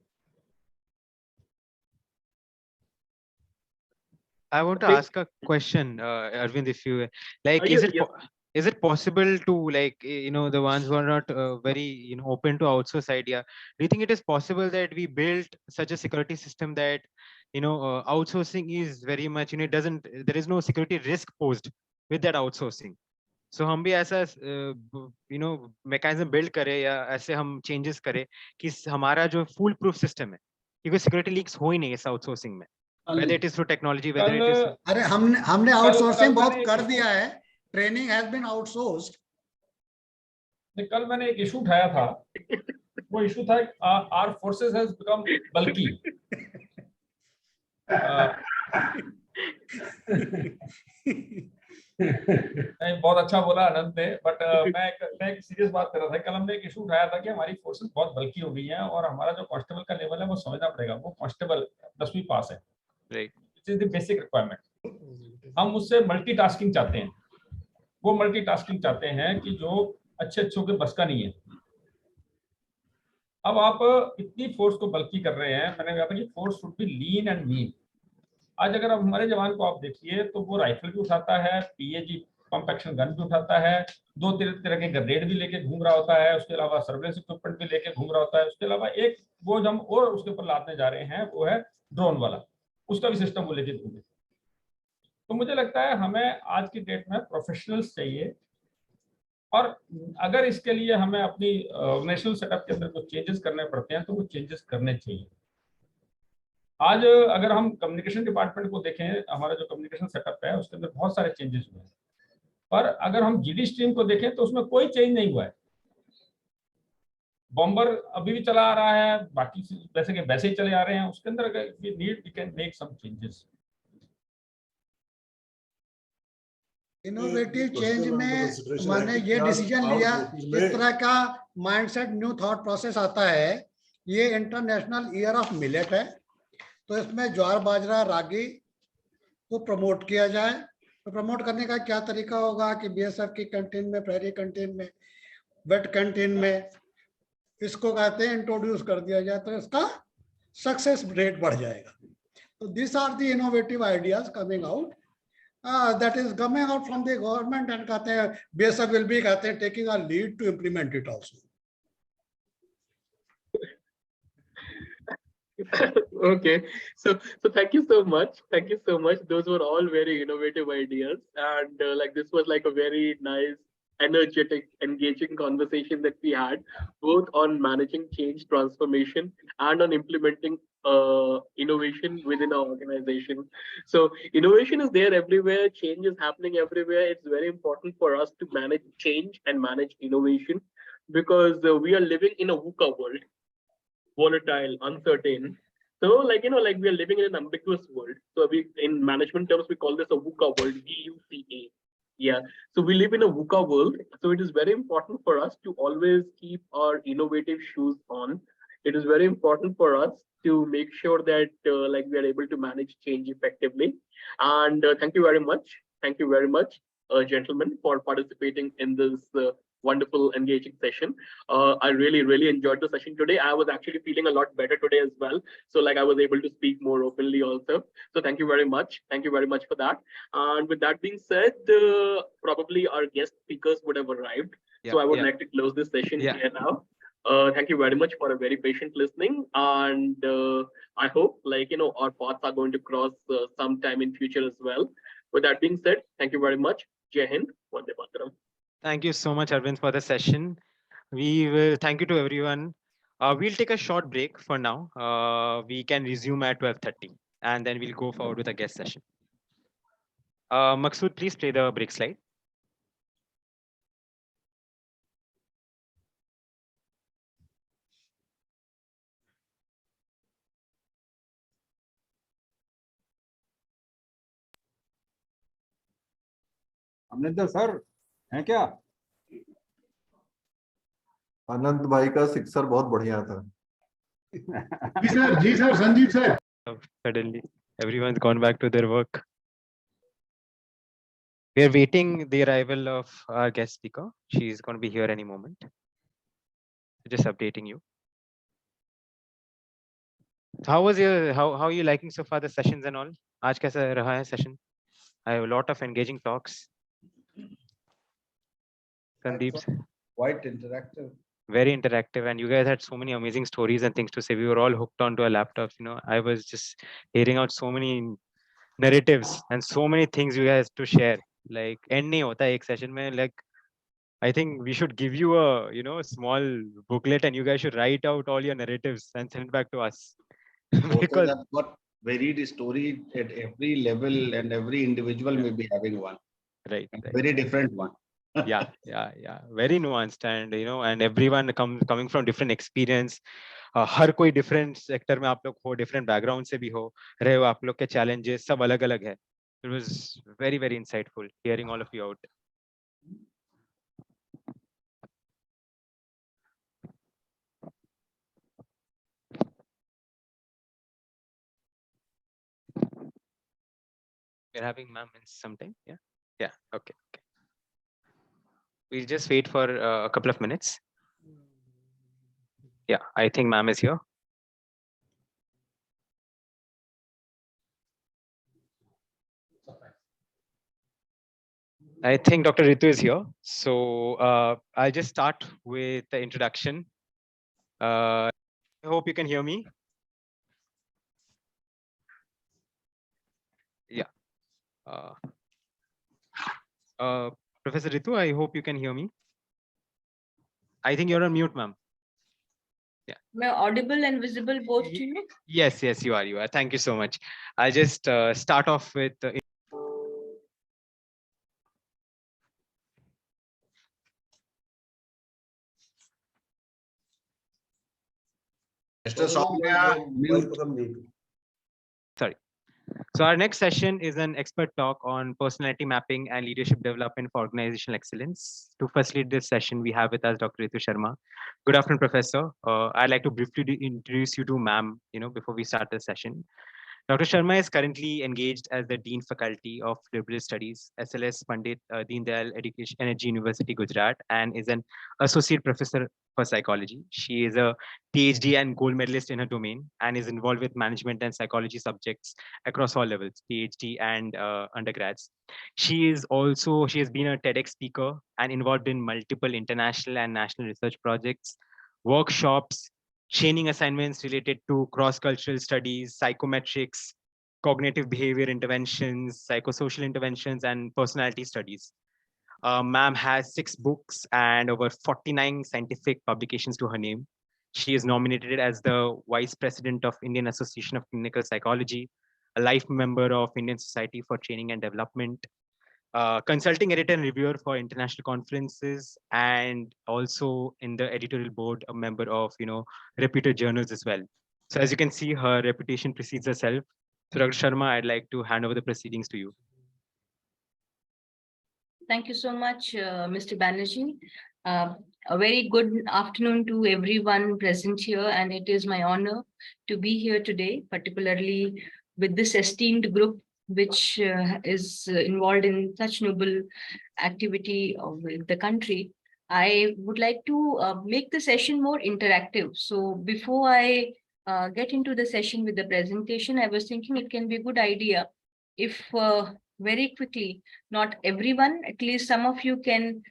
I want to ask a question, Arvind, if you like, is it possible to, like, the ones who are not very open to outsource idea, do you think it is possible that we build such a security system that outsourcing is very much, there is no security risk posed with that outsourcing? So हम भी ऐसा mechanism build करें या ऐसे हम changes करें कि हमारा जो fool proof system है, क्योंकि security leaks हो ही नहीं इस outsourcing में, whether it is through technology, whether it is अरे हमने आउटसोर्सिंग बहुत कर दिया है, ट्रेनिंग हैज बीन आउटसोर्स्ड। कल मैंने एक इशू उठाया था, वो इशू था आवर फोर्सेस हैज बिकम बल्की। नहीं, बहुत अच्छा बोला अनंत ने, बट मैं एक सीरियस बात कर रहा था। कल हमने एक इशू उठाया था कि हमारी फोर्सेस बहुत बल्की हो गई हैं और हमारा जो कांस्टेबल का लेवल है वो समझना पड़ेगा। वो कांस्टेबल 10वीं पास है, which is the basic requirement। हम उससे मल्टीटास्किंग चाहते हैं, वो मल्टीटास्किंग चाहते हैं कि जो अच्छे के बस का नहीं है। अब आप इतनी फोर्स को बल्की कर रहे हैं, मैंने कहा था कि force should be lean and mean. आज अगर आप हमारे जवान को आप देखिए तो वो राइफल भी उठाता है, पीएजी पंप एक्शन गन भी उठाता है, 2 तरह के ग्रेनेड भी लेके घूम रहा होता है, उसके अलावा सर्वेलेंस इक्विपमेंट भी लेके घूम रहा होता है। उसके अलावा एक वो हम और उसके ऊपर लादने जा रहे हैं, वो है ड्रोन वाला, उसका भी सिस्टम वो लेके घूमे। तो मुझे लगता है हमें आज की डेट में प्रोफेशनल्स चाहिए, और अगर इसके लिए हमें अपनी ऑर्गेनाइजेशनल सेटअप के अंदर कुछ चेंजेस करने पड़ते हैं तो वो चेंजेस करने चाहिए। आज अगर हम कम्युनिकेशन डिपार्टमेंट को देखें, हमारा जो कम्युनिकेशन सेटअप है उसके अंदर बहुत सारे चेंजेस हुए हैं, पर अगर हम जीडी स्ट्रीम को देखें तो उसमें कोई चेंज नहीं हुआ है। बॉम्बर अभी भी चला आ रहा है, बाकी वैसे के वैसे ही चले आ रहे हैं। उसके अंदर we can make some changes. Innovative change में मैंने ये डिसीजन लिया, इस तरह का माइंडसेट, न्यू थॉट प्रोसेस आता है। ये इंटरनेशनल ईयर ऑफ मिलेट है, तो इसमें ज्वार बाजरा रागी को प्रमोट किया जाए। तो प्रमोट करने का क्या तरीका होगा कि बीएसएफ की कैंटीन में, प्रहरी कैंटीन में, वेट कैंटीन में इसको कहते हैं इंट्रोड्यूस कर दिया जाए, तो इसका सक्सेस रेट बढ़ जाएगा। तो this are the innovative ideas coming out, that is coming out from the government, and कहते हैं BSF will be कहते हैं taking a lead to implement it also. Okay, so thank you so much. Those were all very innovative ideas, and like this was like a very nice, energetic, engaging conversation that we had, both on managing change transformation and on implementing innovation within our organization. So innovation is there everywhere, change is happening everywhere. It's very important for us to manage change and manage innovation, because we are living in a VUCA world. volatile, uncertain. So like, like we are living in an ambiguous world. So we, in management terms, we call this a VUCA world, VUCA. Yeah. So we live in a VUCA world. So it is very important for us to always keep our innovative shoes on. It is very important for us to make sure that like we are able to manage change effectively. And thank you very much. Thank you very much, gentlemen, for participating in this wonderful, engaging session. I really enjoyed the session today. I was actually feeling a lot better today as well. So like I was able to speak more openly also. So thank you very much. Thank you very much for that. And with that being said, probably our guest speakers would have arrived. So I would like to close this session here now. Thank you very much for a very patient listening. And I hope like, our paths are going to cross sometime in future as well. With that being said, thank you very much. Jai Hind, Vande Mataram. Thank you so much, Arvind, for the session. We will thank you to everyone. We'll take a short break for now. We can resume at 12:30 and then we'll go forward with a guest session. Maksud, please play the break slide. Amrinder sir हैं क्या? अनंत भाई का sixer बहुत बढ़िया था। जी sir Sanjeev sir. Suddenly, everyone's gone back to their work. We are waiting the arrival of our guest speaker. She's going to be here any moment. Just updating you. How are you liking so far the sessions and all? आज कैसा रहा है session? I have a lot of engaging talks. Sandeep, Quite interactive. very interactive, and you guys had so many amazing stories and things to say. We were all hooked onto our laptops. I was just hearing out so many narratives and so many things you guys to share. Like end नहीं होता एक session में. Like I think we should give you a small booklet and you guys should write out all your narratives and send back to us. Because I've got varied story at every level and every individual may be having one. Right. Very different one. yeah. Very nuanced and and everyone coming from different experience. हर कोई different sector में आप लोग हो, different background से भी हो रहे हो, आप लोग के challenges सब अलग-अलग है. It was very insightful hearing all of you out. We're having ma'am in some time. Yeah. Okay. We'll just wait for a couple of minutes. Yeah, I think ma'am is here. I think Dr. Ritu is here. So I'll just start with the introduction. I hope you can hear me. Yeah. Professor Ritu, I hope you can hear me. I think you're on mute, ma'am. Yeah. Am I audible and visible both to you? Yes, you are. Thank you so much. I'll just start off with Sorry. So our next session is an expert talk on personality mapping and leadership development for organizational excellence. To facilitate this session, we have with us Dr. Ritu Sharma. Good afternoon, Professor. I'd like to briefly introduce you to ma'am, before we start the session. Dr. Sharma is currently engaged as the Dean Faculty of Liberal Studies, SLS Pandit Deen Dayal Education Energy University, Gujarat, and is an Associate Professor for Psychology. She is a PhD and gold medalist in her domain and is involved with management and psychology subjects across all levels, PhD and undergrads. She has been a TEDx speaker and involved in multiple international and national research projects, workshops, training assignments related to cross-cultural studies, psychometrics, cognitive behavior interventions, psychosocial interventions, and personality studies. Ma'am has 6 books and over 49 scientific publications to her name. She is nominated as the Vice President of Indian Association of Clinical Psychology, a life member of Indian Society for Training and Development, consulting editor and reviewer for international conferences, and also in the editorial board, a member of, reputed journals as well. So as you can see, her reputation precedes herself. So Dr. Sharma, I'd like to hand over the proceedings to you. Thank you so much, Mr. Banerjee. A very good afternoon to everyone present here, and it is my honor to be here today, particularly with this esteemed group, which is involved in such noble activity with the country. I would like to make the session more interactive. So before I get into the session with the presentation, I was thinking it can be a good idea if very quickly, not everyone, at least some of you can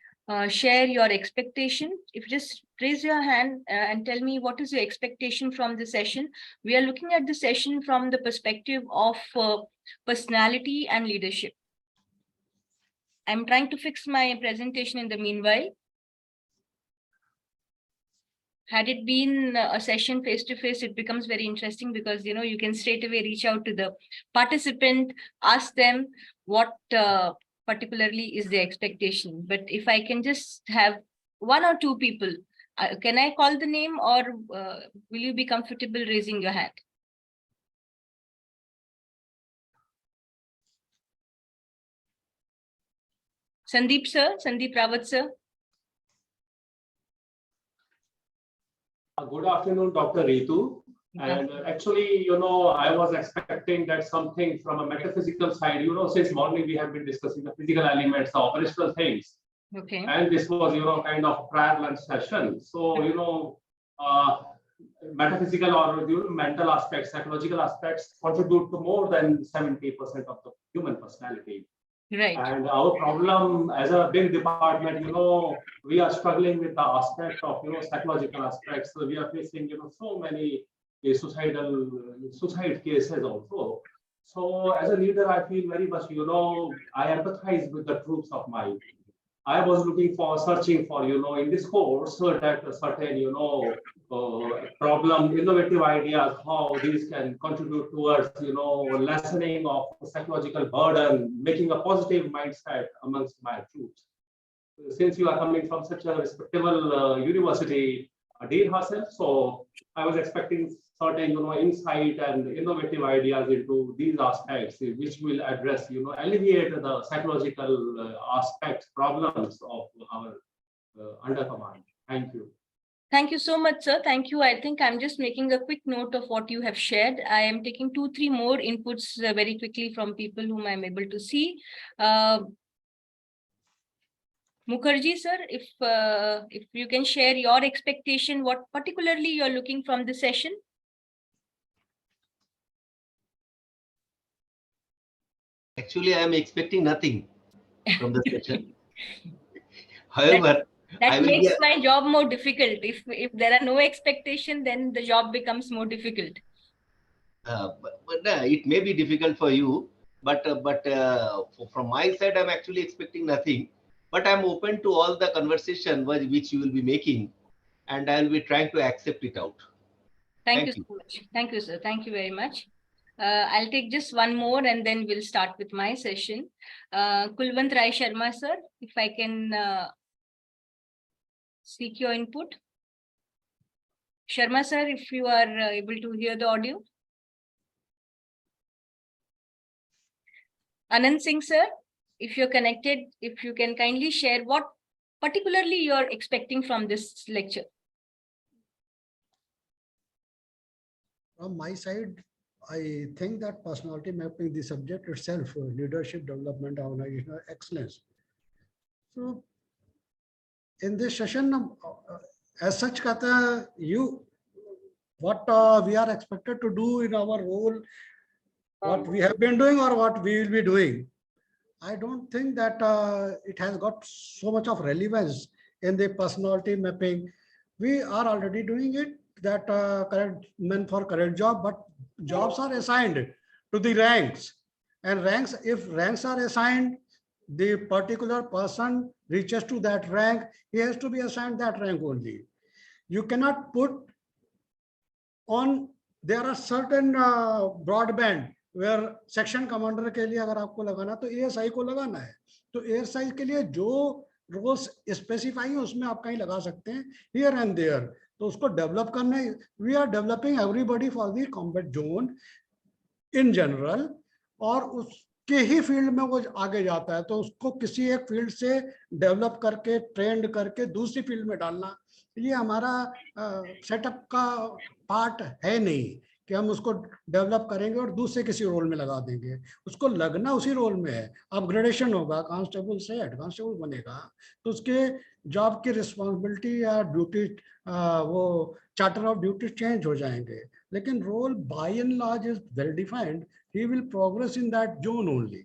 share your expectation. If you just raise your hand and tell me what is your expectation from the session. We are looking at the session from the perspective of personality and leadership. I'm trying to fix my presentation in the meanwhile. Had it been a session face-to-face, it becomes very interesting because, you can straight away reach out to the participant, ask them what particularly is their expectation. But if I can just have one or two people, can I call the name, or will you be comfortable raising your hand? Sandeep sir, Sandeep Rawat sir. Good afternoon, Dr. Ritu. And actually, I was expecting that something from a metaphysical side, since morning we have been discussing the physical elements, the operational things. Okay. And this was, kind of a prior lunch session. So, metaphysical or mental aspects, psychological aspects contribute to more than 70% of the human personality. Right. And our problem as a big department, we are struggling with the aspect of, psychological aspects. So we are facing, so many suicide cases also. So as a leader, I feel very much, I empathize with the troops of mine. I was searching for, in this course, that certain, problem, innovative ideas, how these can contribute towards, lessening of psychological burden, making a positive mindset amongst my troops. Since you are coming from such a respectable university, Dean herself, so I was expecting certain, insight and innovative ideas into these aspects, which will address, alleviate the psychological aspects, problems of our under command. Thank you. Thank you so much, sir. Thank you. I think I'm just making a quick note of what you have shared. I am taking 2-3 more inputs very quickly from people whom I'm able to see. Mukherjee, sir, if you can share your expectation, what particularly you're looking from the session? Actually, I am expecting nothing from the session. However, that makes my job more difficult. If there are no expectation, then the job becomes more difficult. It may be difficult for you, but from my side, I'm actually expecting nothing. But I'm open to all the conversation which you will be making, and I'll be trying to accept it out. Thank you so much. Thank you, sir. Thank you very much. I'll take just one more and then we'll start with my session. Kulwant Rai Sharma, sir, if I can seek your input. Sharma, sir, if you are able to hear the audio. Anand Singh, sir, if you're connected, if you can kindly share what particularly you're expecting from this lecture. From my side, I think that personality mapping, the subject itself, leadership development, organizational excellence. So in this session, as such, Kata, what we are expected to do in our role, what we have been doing or what we will be doing. I don't think that it has got so much of relevance in the personality mapping. We are already doing it, that correct meant for correct job, but jobs are assigned to the ranks, and ranks, if ranks are assigned, the particular person reaches to that rank, he has to be assigned that rank only. You cannot put on, there are certain broadband where section commander के लिए अगर आपको लगाना तो ASI को लगाना है, तो एक्सरसाइज के लिए जो रोल्स स्पेसिफाई है उसमें आप कहीं लगा सकते हैं हियर एंड देयर, तो उसको डेवलप करना है। We are developing everybody for the combat zone in general, और उसके ही फील्ड में वो आगे जाता है, तो उसको किसी एक फील्ड से डेवलप करके ट्रेंड करके दूसरी फील्ड में डालना, ये हमारा सेटअप का पार्ट है नहीं कि हम उसको डेवलप करेंगे और दूसरे किसी रोल में लगा देंगे। उसको लगना उसी रोल में है। अपग्रेडेशन होगा, कांस्टेबल से हेड कांस्टेबल बनेगा, तो उसके जॉब की रिस्पॉन्सिबिलिटी या ड्यूटी वो चार्टर ऑफ ड्यूटी चेंज हो जाएंगे, लेकिन role by and large is well defined, he will progress in that zone only.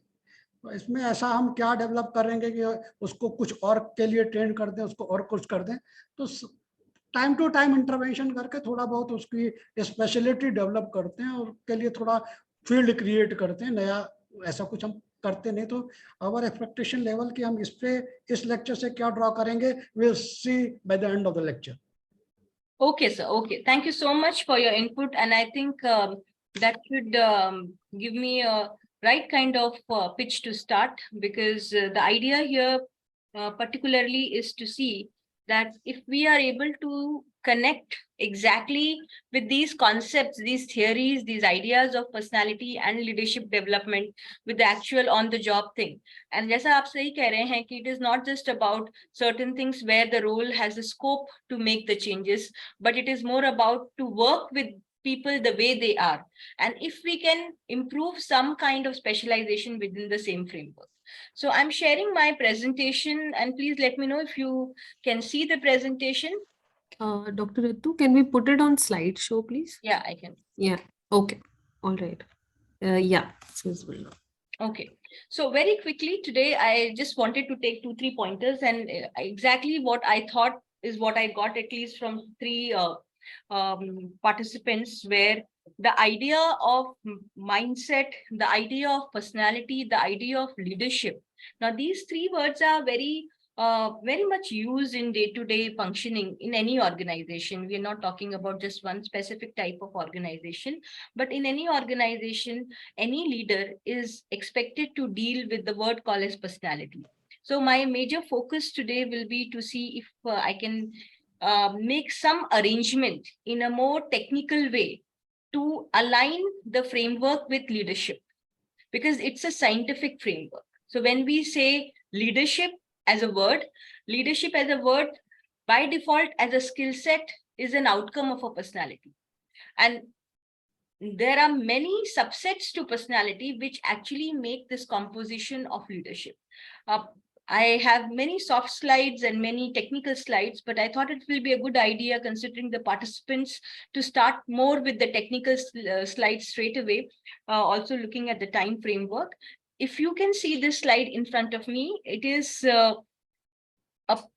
तो इसमें ऐसा हम क्या डेवलप करेंगे कि उसको कुछ और के लिए ट्रेन कर दें, उसको और कुछ कर दें, तो टाइम टू टाइम इंटरवेंशन करके थोड़ा बहुत उसकी स्पेशलिटी डेवलप करते हैं और के लिए थोड़ा फील्ड क्रिएट करते हैं नया। ऐसा कुछ हम करते नहीं, तो आवर एक्सपेक्टेशन लेवल कि हम इस पे इस लेक्चर से क्या ड्रॉ करेंगे, will see by the end of the lecture. Okay, sir. Okay, thank you so much for your input, and I think that should give me a right kind of pitch to start, because the idea here particularly is to see that if we are able to connect exactly with these concepts, these theories, these ideas of personality and leadership development with the actual on the job thing, and jaisa aap sahi keh rahe hain ki it is not just about certain things where the role has a scope to make the changes, but it is more about to work with people the way they are, and if we can improve some kind of specialization within the same framework. So I'm sharing my presentation, and please let me know if you can see the presentation. Dr. Ritu, can we put it on slideshow, please? Yeah, I can. Yeah. Okay. All right. Yeah. It's visible now. Okay, so very quickly today I just wanted to take 2-3 pointers, and exactly what I thought is what I got at least from 3 participants, where the idea of mindset, the idea of personality, the idea of leadership. Now these 3 words are very much used in day-to-day functioning in any organization. We are not talking about just one specific type of organization, but in any organization, any leader is expected to deal with the word called as personality. So my major focus today will be to see if I can make some arrangement in a more technical way to align the framework with leadership, because it's a scientific framework. So when we say leadership as a word, by default as a skill set is an outcome of a personality, and there are many subsets to personality which actually make this composition of leadership. I have many soft slides and many technical slides, but I thought it will be a good idea, considering the participants, to start more with the technical slides straight away, also looking at the time framework. If you can see this slide in front of me, it is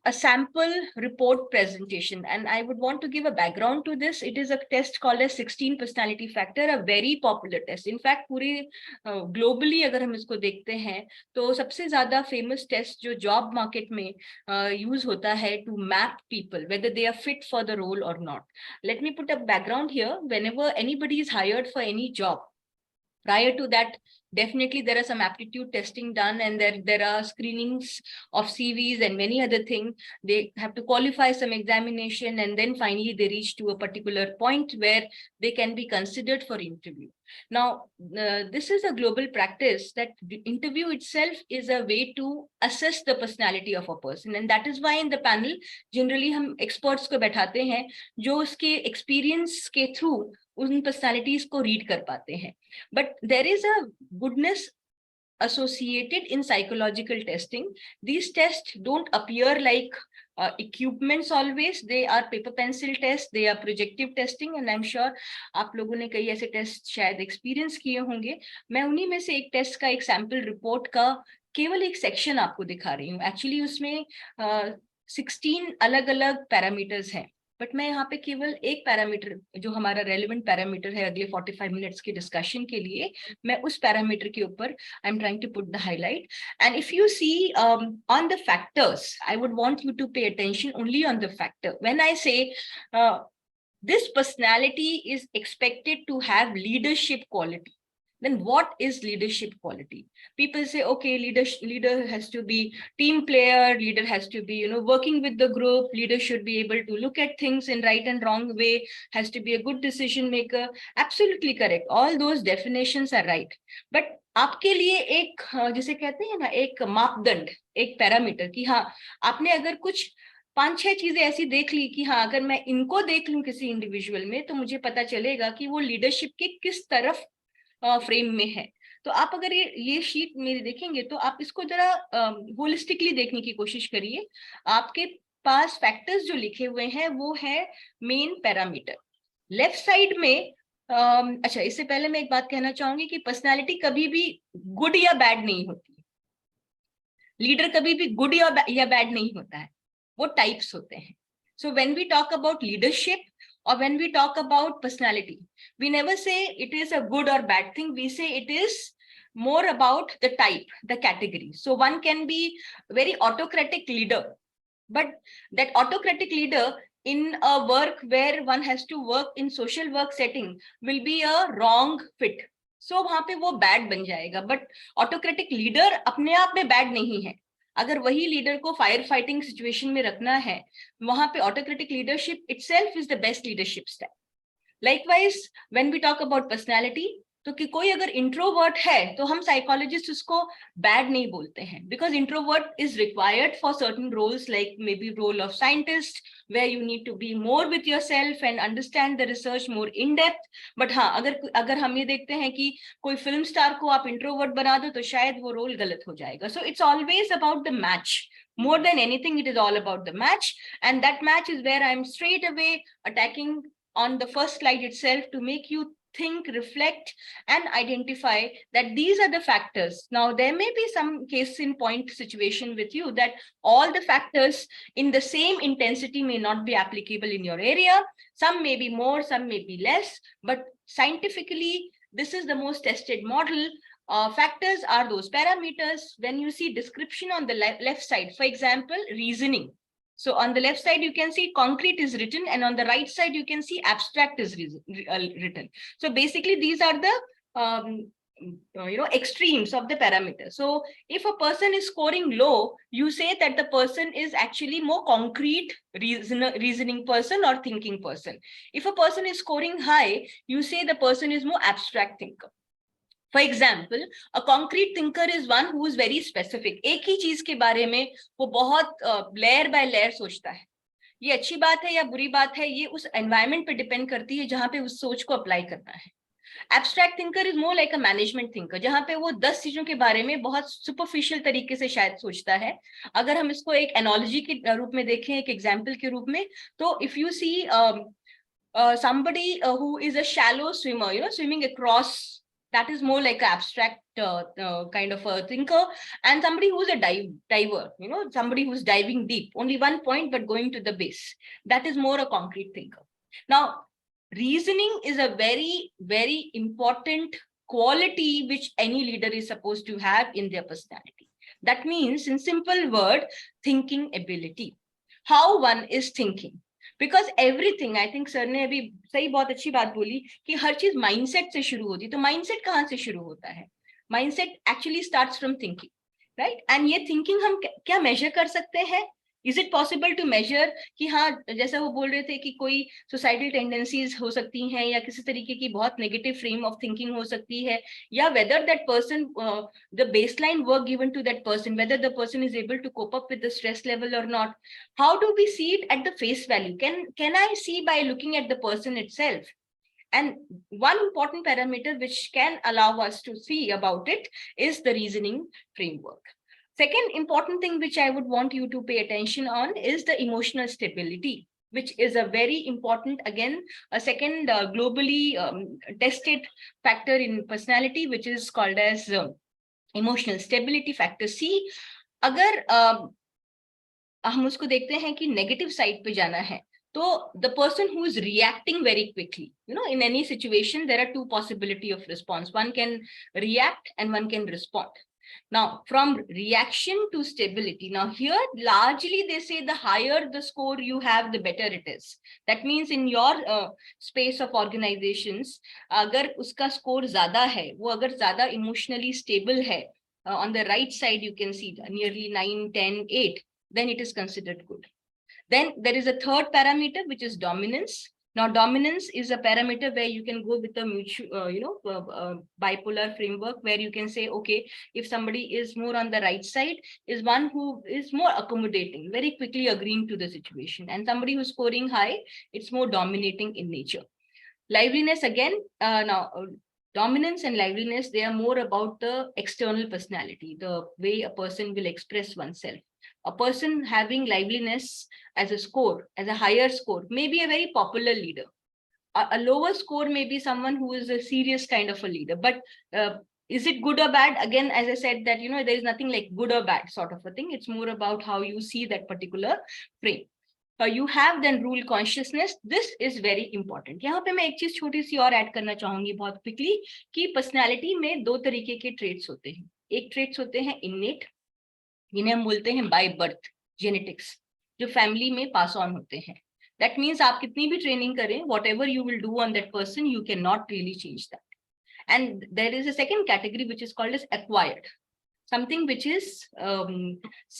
a sample report presentation, and I would want to give a background to this. It is a test called as 16 personality factor, a very popular test. In fact, पूरे globally अगर हम इसको देखते हैं तो सबसे ज़्यादा famous test जो job market में use होता है to map people whether they are fit for the role or not. Let me put a background here. Whenever anybody is hired for any job, prior to that, definitely there are some aptitude testing done, and there are screenings of CVs and many other things. They have to qualify some examination, and then finally they reach to a particular point where they can be considered for interview. Now, this is a global practice that the interview itself is a way to assess the personality of a person, and that is why in the panel generally हम experts को बैठाते हैं जो उसके experience के through उन personalities को read कर पाते हैं. But there is a goodness associated in psychological testing. These tests don't appear like equipments always. They are paper pencil tests, they are projective testing, and I'm sure आप लोगों ने कई ऐसे टेस्ट शायद एक्सपीरियंस किए होंगे. मैं उन्हीं में से एक टेस्ट का एक सैंपल रिपोर्ट का केवल एक सेक्शन आपको दिखा रही हूँ. एक्चुअली उसमें 16 अलग अलग पैरामीटर्स हैं, बट मैं यहाँ पे केवल एक पैरामीटर जो हमारा रेलेवेंट पैरामीटर है अगले 45 मिनट्स की डिस्कशन के लिए, मैं उस पैरामीटर के ऊपर I am trying to put the highlight. And if you see on the factors, I would want you to pay attention only on the factor. When I say this personality is expected to have leadership quality, then what is leadership quality? People say, okay, leader has to be team player, leader has to be, working with the group, leader should be able to look at things in right and wrong way, has to be a good decision maker. Absolutely correct. All those definitions are right. But आपके लिए एक जिसे कहते हैं ना, एक मापदंड, एक पैरामीटर कि हाँ, आपने अगर कुछ 5-6 चीजें ऐसी देख ली कि हाँ, अगर मैं इनको देख लूं किसी इंडिविजुअल में, तो मुझे पता चलेगा कि वो लीडरशिप के किस तरफ फ्रेम में है। तो आप अगर ये शीट मेरी देखेंगे तो आप इसको जरा होलिस्टिकली देखने की कोशिश करिए। आपके पास फैक्टर्स जो लिखे हुए हैं वो है मेन पैरामीटर। लेफ्ट साइड में अच्छा, इससे पहले मैं एक बात कहना चाहूंगी कि पर्सनालिटी कभी भी गुड या बैड नहीं होती, लीडर कभी भी गुड या बैड नहीं होता है, वो टाइप्स होते हैं। So when we talk about leadership or when we talk about personality, we never say it is a good or bad thing, we say it is more about the type, the category. So one can be very autocratic leader, but that autocratic leader in a work where one has to work in social work setting will be a wrong fit. So वहां पे वो bad बन जाएगा, but autocratic leader अपने आप में bad नहीं है। अगर वही लीडर को फायर फाइटिंग सिचुएशन में रखना है, वहां पे autocratic leadership itself is the best leadership style. Likewise when we talk about personality, तो कि कोई अगर इंट्रोवर्ट है तो हम साइकोलॉजिस्ट उसको बैड नहीं बोलते हैं, because introvert is required for certain roles like may be role of scientist where you need to be more with yourself and understand the research more in depth. But हाँ, अगर हम ये देखते हैं कि कोई फिल्म स्टार को आप इंट्रोवर्ट बना दो तो शायद वो रोल गलत हो जाएगा। So it's always about the match. More than anything, it is all about the match, and that match is where I'm straight away attacking on the first slide itself to make you think, reflect, and identify that these are the factors. Now, there may be some case in point situation with you that all the factors in the same intensity may not be applicable in your area. Some may be more, some may be less, but scientifically, this is the most tested model. Factors are those parameters. When you see description on the left side, for example, reasoning. So on the left side, you can see concrete is written, and on the right side, you can see abstract is written. So basically, these are the extremes of the parameter. So if a person is scoring low, you say that the person is actually more concrete reasoning person or thinking person. If a person is scoring high, you say the person is more abstract thinker. For example, a concrete thinker is one who is very specific. एक ही चीज के बारे में वो बहुत layer by layer सोचता है। ये अच्छी बात है या बुरी बात है, ये उस एनवायरनमेंट पे डिपेंड करती है जहां पे उस सोच को अप्लाई करना है। Abstract thinker is more like a management thinker, जहां पे वो 10 चीजों के बारे में बहुत सुपरफिशियल तरीके से शायद सोचता है। अगर हम इसको एक एनालॉजी के रूप में देखें, एक एग्जाम्पल के रूप में, तो if you see somebody who is a shallow swimmer, swimming across, that is more like an abstract kind of a thinker. And somebody who's a diver, somebody who's diving deep, only one point but going to the base, that is more a concrete thinker. Now, reasoning is a very, very important quality which any leader is supposed to have in their personality. That means, in simple word, thinking ability. How one is thinking. Because everything, I think sir ने अभी सही बहुत अच्छी बात बोली कि हर चीज mindset से शुरू होती है। तो माइंडसेट कहाँ से शुरू होता है? Mindset actually starts from thinking, right? And ये थिंकिंग हम क्या मेजर कर सकते हैं? Is it possible to measure कि हाँ, जैसा वो बोल रहे थे कि कोई सोसाइटल टेंडेंसीज हो सकती हैं या किसी तरीके की बहुत नेगेटिव फ्रेम ऑफ थिंकिंग हो सकती है, या whether that person, the baseline work given to that person, whether the person is able to cope up with the stress level or not. How do we see it at the face value? Can I see by looking at the person itself? And one important parameter which can allow us to see about it is the reasoning framework. Second important thing which I would want you to pay attention on is the emotional stability, which is a very important, again, a second globally tested factor in personality, which is called as emotional stability factor C. अगर हम उसको देखते हैं कि negative side पे जाना है, so the person who is reacting very quickly, in any situation, there are two possibility of response. One can react and one can respond. Now, from reaction to stability. Now, here largely they say the higher the score you have, the better it is. That means in your space of organizations, agar uska score zyada hai, wo agar zyada emotionally stable hai, on the right side you can see nearly 9, 10, 8, then it is considered good. Then there is a third parameter, which is dominance. Now, dominance is a parameter where you can go with a mutual, bipolar framework, where you can say, okay, if somebody is more on the right side, is one who is more accommodating, very quickly agreeing to the situation, and somebody who's scoring high, it's more dominating in nature. Liveliness again, dominance and liveliness, they are more about the external personality, the way a person will express oneself. A person having liveliness as a score, as a higher score, may be a very popular leader. A lower score may be someone who is a serious kind of a leader. But is it good or bad? Again, as I said, that there is nothing like good or bad sort of a thing. It's more about how you see that particular frame. You have then rule consciousness. This is very important. यहाँ पे मैं एक चीज छोटी सी और add करना चाहूंगी बहुत quickly कि पर्सनालिटी में दो तरीके के ट्रेट्स होते हैं. एक ट्रेट्स होते हैं innate, जिन्हें हम बोलते हैं बाय बर्थ, जेनेटिक्स, जो फैमिली में पास ऑन होते हैं. दैट मीन्स आप कितनी भी ट्रेनिंग करें, whatever you will do on that person, you can not really change that. And there is a second category which is called as acquired, something which is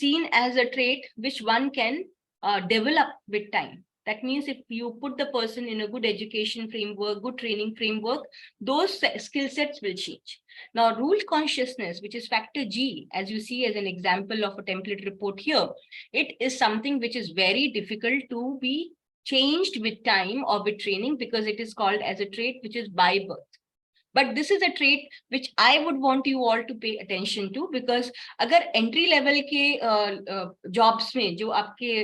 seen as a trait which one can develop with time. That means if you put the person in a good education framework, good training framework, those skill sets will change. Now, rule consciousness, which is factor G, as you see as an example of a template report here, it is something which is very difficult to be changed with time or with training, because it is called as a trait which is by birth. But this is a trait which I would want you all to pay attention to, because अगर entry level के jobs में जो आपके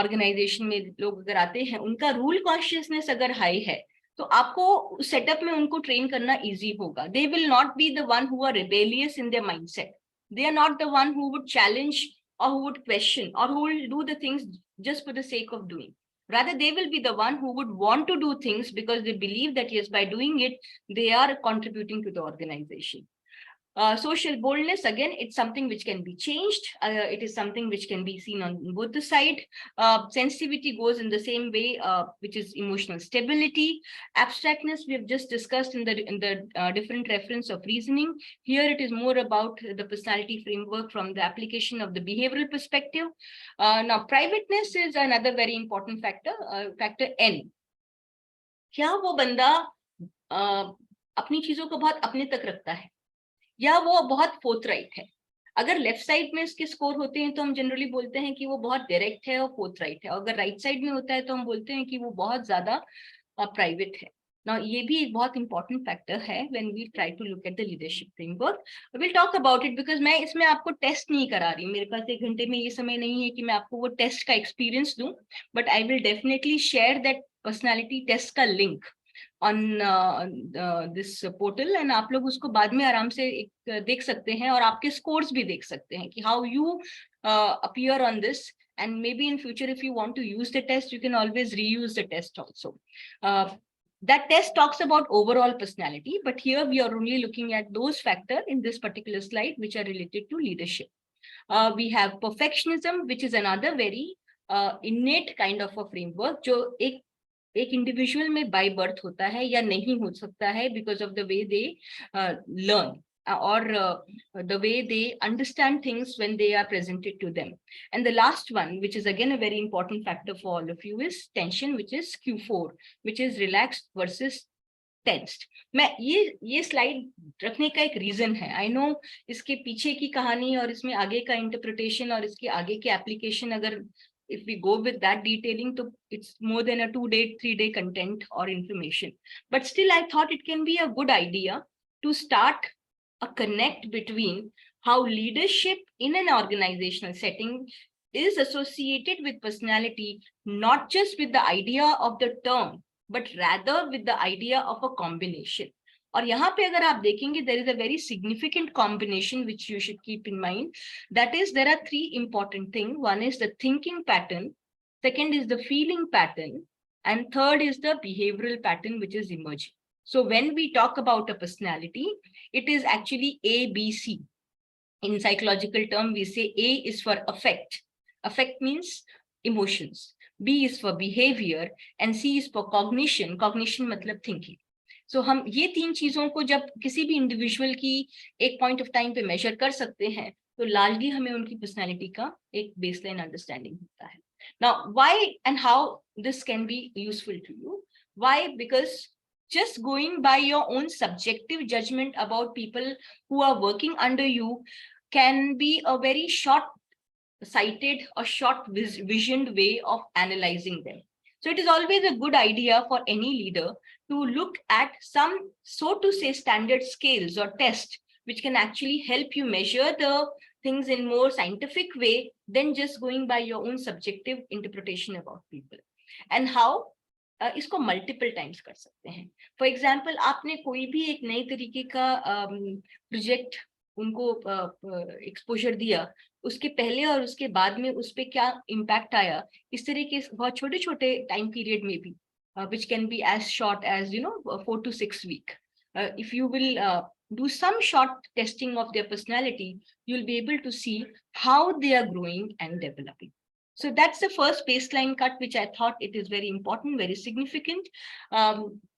organization में लोग अगर आते हैं, उनका rule consciousness अगर high है, तो आपको setup में उनको train करना easy होगा. They will not be the one who are rebellious in their mindset. They are not the one who would challenge or who would question or who will do the things just for the sake of doing. Rather, they will be the one who would want to do things because they believe that, yes, by doing it, they are contributing to the organization. Social boldness, again, it's something which can be changed. It is something which can be seen on both the side. Sensitivity goes in the same way, which is emotional stability. Abstractness, we have just discussed in the different reference of reasoning. Here, it is more about the personality framework from the application of the behavioral perspective. Now, privateness is another very important factor, factor N. क्या वो बंदा अपनी चीजों को बहुत अपने तक रखता है, या वो बहुत फोर्थराइट है. अगर लेफ्ट साइड में इसके स्कोर होते हैं तो हम जनरली बोलते हैं कि वो बहुत डायरेक्ट है और फोर्थराइट है. अगर राइट साइड में होता है तो हम बोलते हैं कि वो बहुत ज्यादा प्राइवेट है. Now, ये भी एक बहुत इंपॉर्टेंट फैक्टर है when we try to look at the leadership framework. We'll talk about it because मैं इसमें आपको टेस्ट नहीं करा रही. मेरे पास 1 घंटे में ये समय नहीं है कि मैं आपको वो टेस्ट का एक्सपीरियंस दूं, but I will definitely share that personality test का link on this portal, and आप लोग उसको बाद में आराम से देख सकते हैं और आपके scores भी देख सकते हैं कि how you appear on this, and maybe in future if you want to use the test, you can always reuse the test also. That test talks about overall personality, but here we are only looking at those factors in this particular slide which are related to leadership. We have perfectionism, which is another very innate kind of a framework, जो एक individual में by birth होता है या नहीं हो सकता है because of the way they learn or the way they understand things when they are presented to them. And the last one, which is again a very important factor for all of you, is tension, which is Q4, which is relaxed versus tensed. मैं ये slide रखने का एक reason है. I know इसके पीछे की कहानी और इसमें आगे का इंटरप्रिटेशन और इसके आगे के एप्लीकेशन, अगर if we go with that detailing, so it's more than a 2-day, 3-day content or information. But still, I thought it can be a good idea to start a connect between how leadership in an organizational setting is associated with personality, not just with the idea of the term, but rather with the idea of a combination. और यहाँ पे अगर आप देखेंगे, there is a very significant combination which you should keep in mind. That is, there are 3 important things. One is the thinking pattern, second is the feeling pattern, and third is the behavioral pattern which is emerging. So when we talk about a personality, it is actually A, B, C. In psychological term, we say A is for affect. Affect means emotions. B is for behavior and C is for cognition. Cognition मतलब thinking. So हम ये 3 चीजों को जब किसी भी individual की एक पॉइंट ऑफ टाइम पे मेजर कर सकते हैं तो लार्जली हमें उनकी पर्सनैलिटी का एक बेसलाइन अंडरस्टैंडिंग होता है. Now, why and how this can be useful to you? Why? Because just going by your own subjective judgment about people who are working under you can be a very short-sighted or short-visioned way of analyzing them. So it is always a good idea for any leader to look at some, so to say, standard scales or tests which can actually help you measure the things in more scientific way than just going by your own subjective interpretation about people. And how? इसको multiple times कर सकते हैं. For example, आपने कोई भी एक नए तरीके का प्रोजेक्ट उनको एक्सपोजर दिया, उसके पहले और उसके बाद में उस पर क्या इम्पैक्ट आया, इस तरह के बहुत छोटे छोटे टाइम पीरियड में भी, which can be as short as 4 to 6 weeks. If you will do some short testing of their personality, you'll be able to see how they are growing and developing. So that's the first baseline cut, which I thought it is very important, very significant.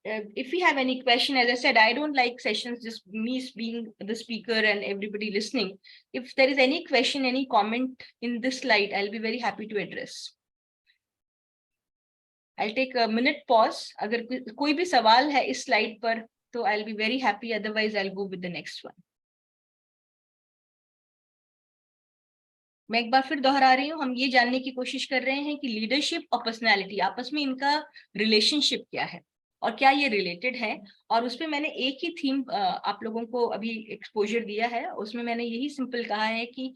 If we have any question, as I said, I don't like sessions just me being the speaker and everybody listening. If there is any question, any comment in this slide, I'll be very happy to address. I'll take a minute pause. अगर कोई भी सवाल है इस slide पर, तो I'll be very happy. Otherwise, I'll go with the next one. मैं एक बार फिर दोहरा रही हूँ, हम ये जानने की कोशिश कर रहे हैं कि लीडरशिप और पर्सनालिटी आपस में इनका रिलेशनशिप क्या है और क्या ये रिलेटेड है. और उसमें मैंने एक ही थीम आप लोगों को अभी एक्सपोजर दिया है. उसमें मैंने यही सिंपल कहा है कि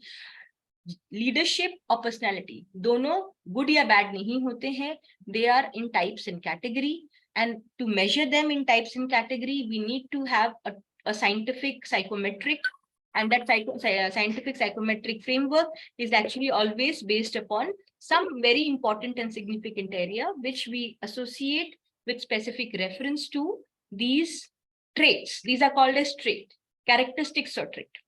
लीडरशिप और पर्सनालिटी दोनों गुड या बैड नहीं होते हैं. They are in types and category, and to measure them in types and category we need to have a scientific psychometric, and that scientific psychometric framework is actually always based upon some very important and significant area which we associate with specific reference to these traits. These are called as trait, characteristics or trait.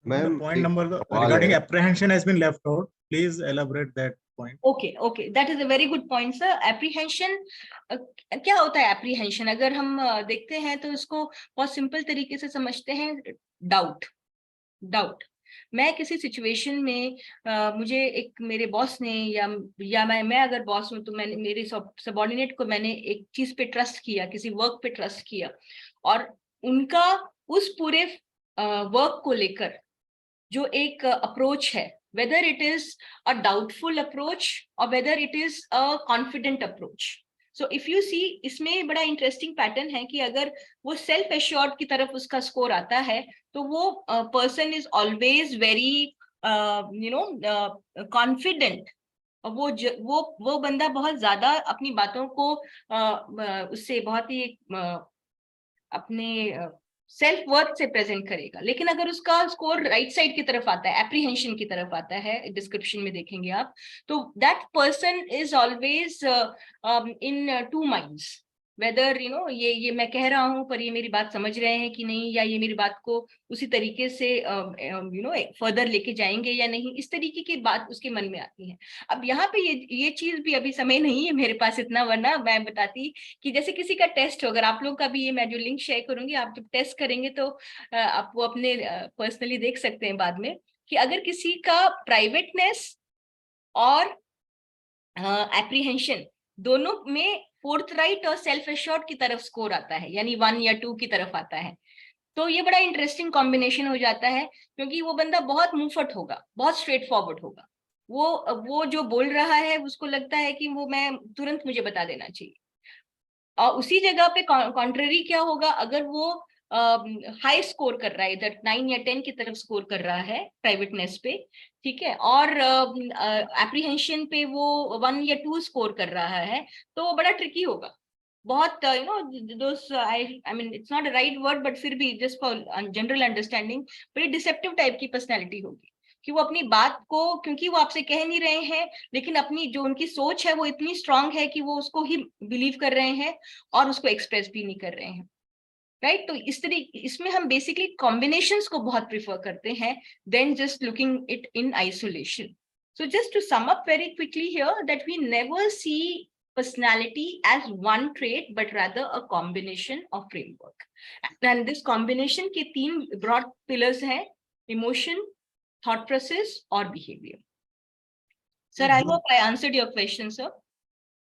The point number regarding apprehension has been left out. Please elaborate that point. Okay, that is a very good point, sir. Apprehension, क्या होता है apprehension? अगर हम देखते हैं तो इसको बहुत सिंपल तरीके से समझते हैं. डाउट. मैं किसी सिचुएशन में मुझे एक मेरे बॉस ने या मैं अगर बॉस हूं तो मैंने मेरे सबऑर्डिनेट को मैंने एक चीज पे ट्रस्ट किया, किसी वर्क पे ट्रस्ट किया, और उनका उस पूरे वर्क को लेकर जो एक अप्रोच है, whether it is a doubtful approach or whether it is a confident approach. So if you see, इसमें बड़ा इंटरेस्टिंग पैटर्न है कि अगर वो सेल्फ एश्योर्ड की तरफ उसका स्कोर आता है तो वो person is always very confident. वो बंदा बहुत ज्यादा अपनी बातों को उससे बहुत ही अपने सेल्फ वर्थ से प्रेजेंट करेगा. लेकिन अगर उसका स्कोर राइट साइड की तरफ आता है, एप्रीहेंशन की तरफ आता है, डिस्क्रिप्शन में देखेंगे आप, तो that person is always in two minds, whether ये मैं कह रहा हूँ पर ये मेरी बात समझ रहे हैं कि नहीं, या ये मेरी बात को उसी तरीके से फर्दर लेके जाएंगे या नहीं. इस तरीके की बात उसके मन में आती है. अब यहाँ पे ये चीज भी अभी समय नहीं है मेरे पास इतना, वरना मैं बताती कि जैसे किसी का टेस्ट हो, अगर आप लोग का भी ये मैं जो लिंक शेयर करूंगी, आप जब टेस्ट करेंगे तो आप वो अपने पर्सनली देख सकते हैं बाद में, कि अगर किसी का प्राइवेटनेस और एप्रीहेंशन दोनों में फोर्थ राइट और सेल्फ एश्योर्ड की तरफ स्कोर आता है, यानी 1 या 2 की तरफ आता है, तो ये बड़ा इंटरेस्टिंग कॉम्बिनेशन हो जाता है, क्योंकि वो बंदा बहुत मुंहफट होगा, बहुत स्ट्रेट फॉरवर्ड होगा. वो जो बोल रहा है उसको लगता है कि वो मैं तुरंत मुझे बता देना चाहिए. और उसी जगह पे कॉन्ट्ररी क्या होगा, अगर वो हाई स्कोर कर रहा है, इधर 9 या 10 की तरफ स्कोर कर रहा है प्राइवेटनेस पे, ठीक है, और एप्रीहेंशन पे वो 1 या 2 स्कोर कर रहा है, तो वो बड़ा ट्रिकी होगा. बहुत दोस्त आई mean it's not a right word, but फिर भी जस्ट फॉर जनरल अंडरस्टैंडिंग, बड़ी डिसेप्टिव टाइप की पर्सनैलिटी होगी कि वो अपनी बात को, क्योंकि वो आपसे कह नहीं रहे हैं, लेकिन अपनी जो उनकी सोच है वो इतनी स्ट्रांग है कि वो उसको ही बिलीव कर रहे हैं और उसको एक्सप्रेस भी नहीं कर रहे हैं. राइट? तो इस तरीके इसमें हम बेसिकली कॉम्बिनेशंस को बहुत प्रिफर करते हैं then just looking it in isolation. So just to sum up very quickly here, that we never see personality as one trait, but rather a combination of framework. And this combination के 3 broad pillars हैं: emotion, thought process और behavior. Sir, I hope I answered your question, sir.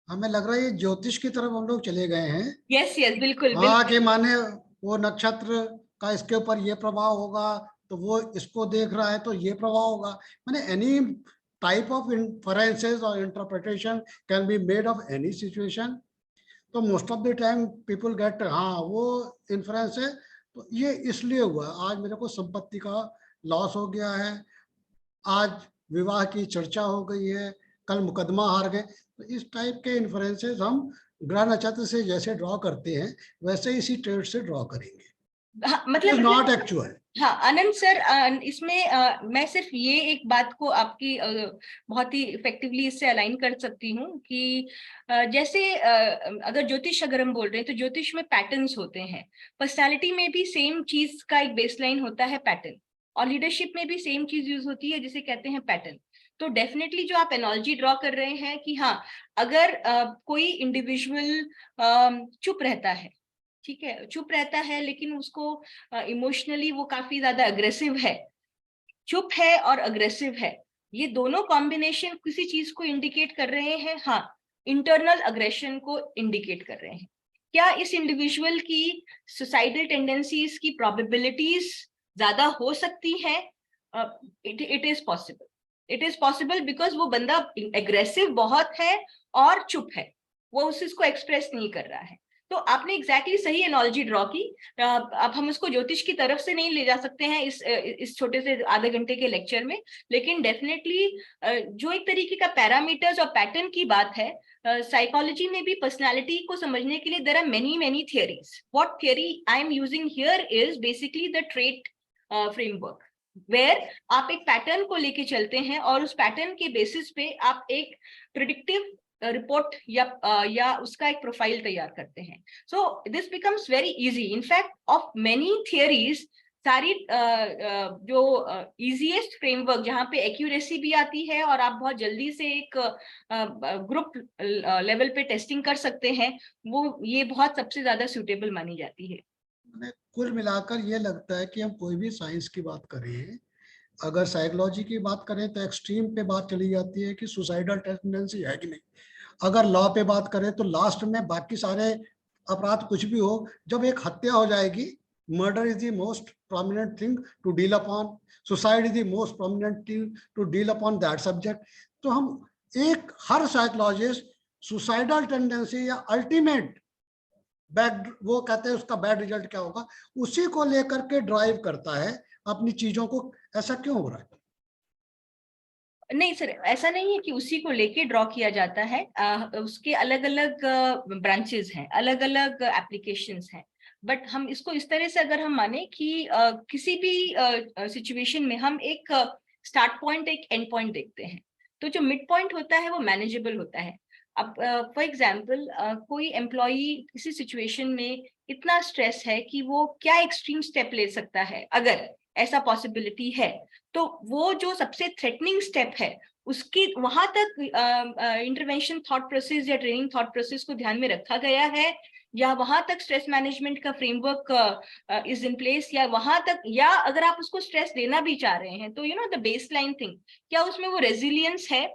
हमें लग रहा है ये ज्योतिष की तरफ हम लोग चले गए हैं. Yes, yes, बिल्कुल. हाँ, के माने वो नक्षत्र का इसके ऊपर ये प्रभाव होगा, तो वो इसको देख रहा है तो ये प्रभाव होगा. माने any type of inferences or interpretation can be made of any situation. तो most of the time people get हाँ वो inference है तो ये इसलिए हुआ. आज मेरे को संपत्ति का लॉस हो गया है, आज विवाह की चर्चा हो गई है, कल मुकदमा हार गए. तो इस टाइप के इन्फ्लुएंसेस हम ग्रह नक्षत्र से जैसे ड्रॉ करते हैं वैसे इसी ट्रेड से ड्रॉ करेंगे. मतलब नॉट एक्चुअल. हाँ आनंद सर, इसमें मैं सिर्फ ये एक बात को आपकी बहुत ही इफेक्टिवली इससे अलाइन कर सकती हूँ कि जैसे अगर ज्योतिष अगर हम बोल रहे हैं तो ज्योतिष में पैटर्न्स होते हैं. पर्सनालिटी में भी सेम चीज का एक बेसलाइन होता है पैटर्न, और लीडरशिप में भी सेम चीज यूज होती है जिसे कहते हैं पैटर्न. तो डेफिनेटली जो आप एनोलॉजी ड्रॉ कर रहे हैं कि हाँ अगर कोई इंडिविजुअल चुप रहता है, ठीक है, चुप रहता है लेकिन उसको इमोशनली वो काफी ज्यादा अग्रेसिव है, चुप है और अग्रेसिव है, ये दोनों कॉम्बिनेशन किसी चीज को इंडिकेट कर रहे हैं. हाँ, इंटरनल अग्रेशन को इंडिकेट कर रहे हैं. क्या इस इंडिविजुअल की सुसाइडल टेंडेंसीज की प्रोबेबिलिटीज ज्यादा हो सकती है? It is possible. It is possible because वो बंदा एग्रेसिव बहुत है और चुप है, वो उस चीज को एक्सप्रेस नहीं कर रहा है. तो आपने एग्जैक्टली सही एनोलॉजी ड्रॉ की. अब हम उसको ज्योतिष की तरफ से नहीं ले जा सकते हैं इस छोटे से आधे घंटे के लेक्चर में, लेकिन डेफिनेटली जो एक तरीके का पैरामीटर्स और पैटर्न की बात है, साइकोलॉजी में भी पर्सनालिटी को समझने के लिए there are many theories. What theory I am using here is basically the trait framework, where आप एक पैटर्न को लेके चलते हैं और उस पैटर्न के बेसिस पे आप एक प्रिडिक्टिव रिपोर्ट या उसका एक प्रोफाइल तैयार करते हैं. So this becomes very easy. In fact of many theories, सारी जो इजीएस्ट फ्रेमवर्क जहाँ पे एक्यूरेसी भी आती है और आप बहुत जल्दी से एक ग्रुप लेवल पे टेस्टिंग कर सकते हैं, वो ये बहुत सबसे ज्यादा सूटेबल मानी जाती है. कुल मिलाकर ये लगता है कि हम कोई भी साइंस की बात करें, अगर साइकोलॉजी की बात करें तो एक्सट्रीम पे बात चली जाती है कि सुसाइडल टेंडेंसी है कि नहीं. अगर लॉ पे बात करें तो लास्ट में बाकी सारे अपराध कुछ भी हो, जब एक हत्या हो जाएगी, murder is the most prominent thing to deal upon, suicide is the most prominent thing to deal upon that subject. तो हम एक हर साइकोलॉजिस्ट सुसाइडल टेंडेंसी या अल्टीमेट बैड, वो कहते हैं उसका बैड रिजल्ट क्या होगा, उसी को लेकर के ड्राइव करता है अपनी चीजों को. ऐसा क्यों हो रहा है? नहीं सर, ऐसा नहीं है कि उसी को लेके ड्रॉ किया जाता है. उसके अलग अलग ब्रांचेस हैं, अलग अलग एप्लीकेशंस हैं. बट हम इसको इस तरह से अगर हम माने कि किसी भी सिचुएशन में हम एक स्टार्ट पॉइंट एक एंड पॉइंट देखते हैं, तो जो मिड पॉइंट होता है वो मैनेजेबल होता है. अब फॉर एग्जाम्पल कोई एम्प्लॉई किसी सिचुएशन में इतना स्ट्रेस है कि वो क्या एक्सट्रीम स्टेप ले सकता है, अगर ऐसा पॉसिबिलिटी है, तो वो जो सबसे थ्रेटनिंग स्टेप है उसकी वहां तक इंटरवेंशन थॉट प्रोसेस या ट्रेनिंग थॉट प्रोसेस को ध्यान में रखा गया है, या वहां तक स्ट्रेस मैनेजमेंट का फ्रेमवर्क इज इन प्लेस, या वहां तक, या अगर आप उसको स्ट्रेस देना भी चाह रहे हैं तो you know the baseline thing, क्या उसमें वो रेजिलियंस है,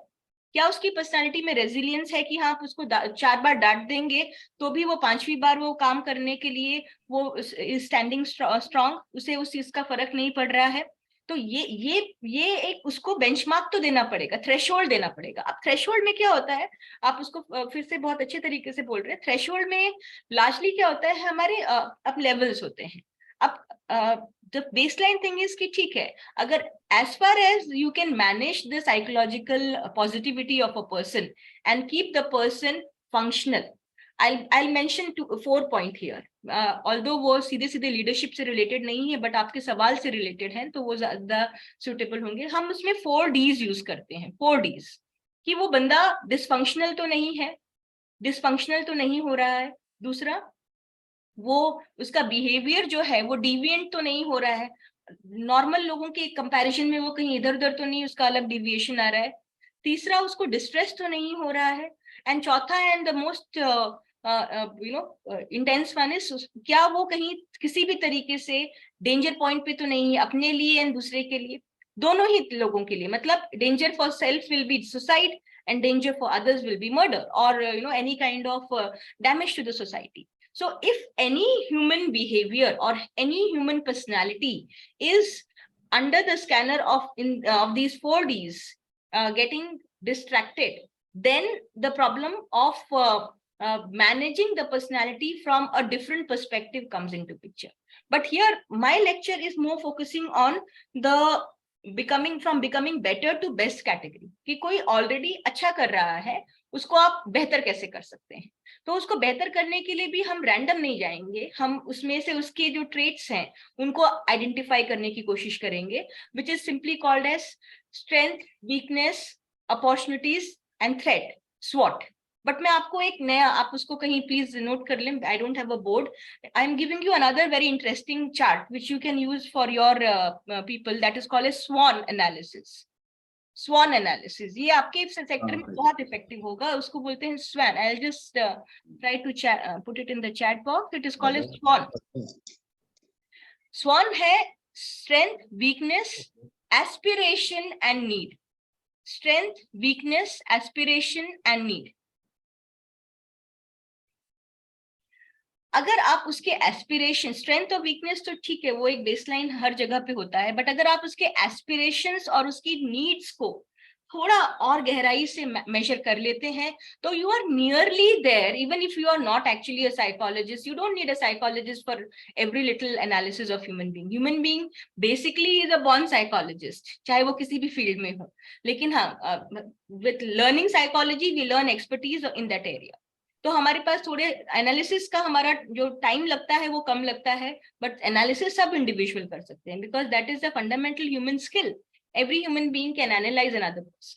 क्या उसकी पर्सनालिटी में रेजिलियंस है कि हाँ आप उसको 4 बार डांट देंगे तो भी वो 5वीं बार वो काम करने के लिए वो स्टैंडिंग स्ट्रांग, उसे उस चीज का फर्क नहीं पड़ रहा है. तो ये एक उसको बेंचमार्क तो देना पड़ेगा, थ्रेशोल्ड देना पड़ेगा. अब थ्रेशोल्ड में क्या होता है, आप उसको फिर से बहुत अच्छे तरीके से बोल रहे हैं. थ्रेशोल्ड में लार्जली क्या होता है, हमारे अप लेवल्स होते हैं. अब the baseline thing is कि ठीक है, अगर as far as you can manage the psychological positivity of a person and keep the person functional, I'll mention 4 point here. Although वो सीधे सीधे लीडरशिप से रिलेटेड नहीं है, बट आपके सवाल से रिलेटेड हैं तो वो ज्यादा सुटेबल होंगे. हम उसमें 4 Ds यूज करते हैं. 4 Ds कि वो बंदा डिसफंक्शनल तो नहीं है, डिसफंक्शनल तो नहीं हो रहा है. दूसरा, वो उसका बिहेवियर जो है वो डिविएंट तो नहीं हो रहा है, नॉर्मल लोगों के कंपैरिजन में वो कहीं इधर उधर तो नहीं उसका अलग डिविएशन आ रहा है, तीसरा उसको डिस्ट्रेस तो नहीं हो रहा है, एंड चौथा and the most intense one is क्या वो कहीं किसी भी तरीके से डेंजर पॉइंट पे तो नहीं है अपने लिए एंड दूसरे के लिए, दोनों ही लोगों के लिए, मतलब danger for self will be suicide and danger for others will be murder or any kind of damage to the society. So if any human behavior or any human personality is under the scanner of these 4Ds getting distracted, then the problem of managing the personality from a different perspective comes into picture. But here my lecture is more focusing on the becoming better to best category, कि कोई already अच्छा कर रहा है उसको आप बेहतर कैसे कर सकते हैं। तो उसको बेहतर करने के लिए भी हम रैंडम नहीं जाएंगे, हम उसमें से उसके जो ट्रेट्स हैं उनको आइडेंटिफाई करने की कोशिश करेंगे, which is simply called as strength, weakness, opportunities and threat, स्वॉट। बट मैं आपको एक नया, आप उसको कहीं प्लीज नोट कर लें, I don't have a board, I am giving you another very interesting chart which you can use for your people, that is called as swan analysis. Swan analysis ये आपके सेक्टर में बहुत effective होगा, उसको बोलते हैं swan. I will just try to put it in the chat box, it is called as sworn. Sworn है strength, weakness, aspiration and need. Strength, weakness, aspiration and need. अगर आप उसके एस्पिरेशन, स्ट्रेंथ और weakness तो ठीक है वो एक बेसलाइन हर जगह पे होता है, बट अगर आप उसके एस्पिरेशंस और उसकी नीड्स को थोड़ा और गहराई से मेजर कर लेते हैं तो you are nearly there, even if you are not actually a psychologist, you don't need a psychologist for every little analysis of human being. Human being basically is a born psychologist, चाहे वो किसी भी field में हो, लेकिन हाँ with learning psychology we learn expertise in that area. तो हमारे पास थोड़े एनालिसिस का हमारा जो टाइम लगता है वो कम लगता है, बट एनालिसिस सब इंडिविजुअल कर सकते हैं, because that is the fundamental human skill. Every human being can analyze another person,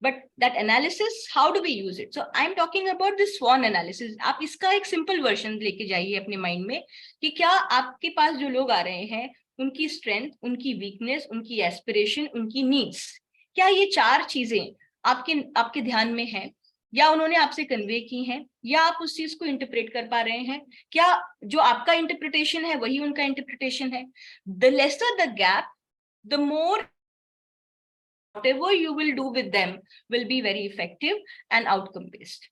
but that analysis, how do we use it? So I'm talking about this SWON analysis. आप इसका एक simple version लेके जाइए अपने mind में कि क्या आपके पास जो लोग आ रहे हैं उनकी strength, उनकी weakness, उनकी aspiration, उनकी needs, क्या ये चार चीजें आपके ध्यान में है, या उन्होंने आपसे कन्वे की हैं, या आप उस चीज को इंटरप्रेट कर पा रहे हैं, क्या जो आपका इंटरप्रिटेशन है वही उनका इंटरप्रिटेशन है? The lesser the gap, the more whatever you will do with them will be very effective and outcome based.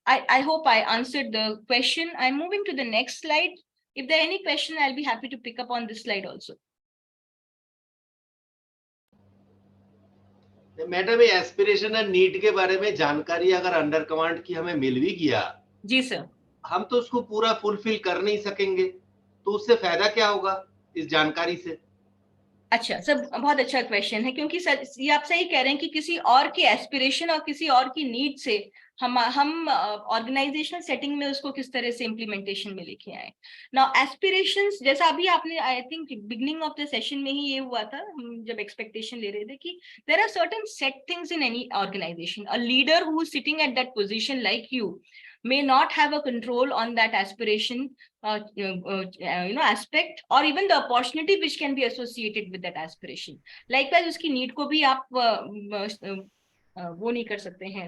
I hope I answered the question. I'm moving to the next slide. If there are any question, I'll be happy to pick up on this slide also. Madam ये aspiration and need के बारे में जानकारी अगर under command की हमें मिल भी गया, जी सर, हम तो उसको पूरा फुलफिल कर नहीं सकेंगे, तो उससे फायदा क्या होगा इस जानकारी से? अच्छा सर, बहुत अच्छा क्वेश्चन है, क्योंकि सर ये आप सही कह रहे हैं कि किसी और के एस्पिरेशन और किसी और की नीड से हम ऑर्गेनाइजेशनल सेटिंग में उसको किस तरह से इम्प्लीमेंटेशन में लेके आए। नाउ एस्पिरेशंस, जैसा अभी आपने I think beginning of the session में ही ये हुआ था, हम जब एक्सपेक्टेशन ले रहे थे कि there are certain set things in any organisation. A leader who is sitting at that position like you may not have a control on that aspiration aspect, or even the opportunity which can be associated with that aspiration. Likewise उसकी need को भी आप वो नहीं कर सकते हैं,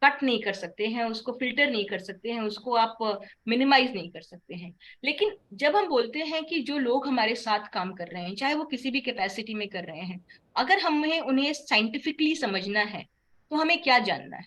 cut नहीं कर सकते हैं, उसको फिल्टर नहीं कर सकते हैं, उसको आप मिनिमाइज नहीं कर सकते हैं। लेकिन जब हम बोलते हैं कि जो लोग हमारे साथ काम कर रहे हैं, चाहे वो किसी भी कैपेसिटी में कर रहे हैं, अगर हमें उन्हें साइंटिफिकली समझना है तो हमें क्या जानना है?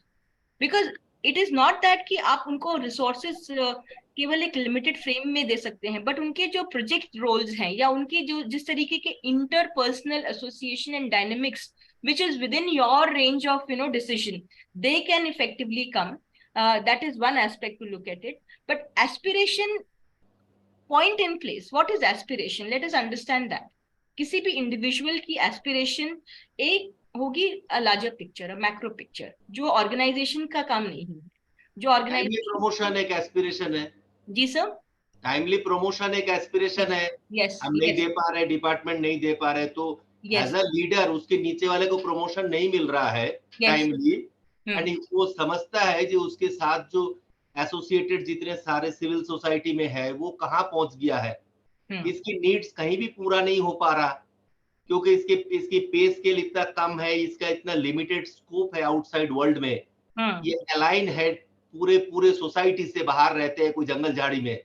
Because it is not that कि आप उनको रिसोर्सेस केवल एक लिमिटेड फ्रेम में दे सकते हैं, बट उनके जो प्रोजेक्ट रोल्स हैं या उनके जो जिस तरीके के interpersonal association and dynamics which is within your range of decision, they can effectively come. That is one aspect to look at it. But aspiration, point in place, what is aspiration? Let us understand that. किसी भी individual की aspiration एक होगी larger picture, macro picture, जो organisation का काम नहीं है। जो ऑर्गेनाइजेशन प्रमोशन एक एस्पिरेशन है। जी सर, टाइमली प्रमोशन एक एस्पिरेशन है। हम नहीं दे पा रहे, डिपार्टमेंट नहीं दे पा रहे, तो एज अ लीडर उसके नीचे वाले को प्रमोशन नहीं मिल रहा है टाइमली, एंड वो समझता है जो उसके साथ जो एसोसिएटेड जितने सारे सिविल सोसाइटी में है वो कहाँ पहुंच गया है, इसकी नीड्स कहीं भी पूरा नहीं हो पा रहा, क्योंकि इसकी पे स्केल इतना कम है, इसका इतना लिमिटेड स्कोप है आउटसाइड वर्ल्ड में, ये अलाइन है पूरे सोसाइटी से बाहर रहते हैं कोई जंगल झाड़ी में,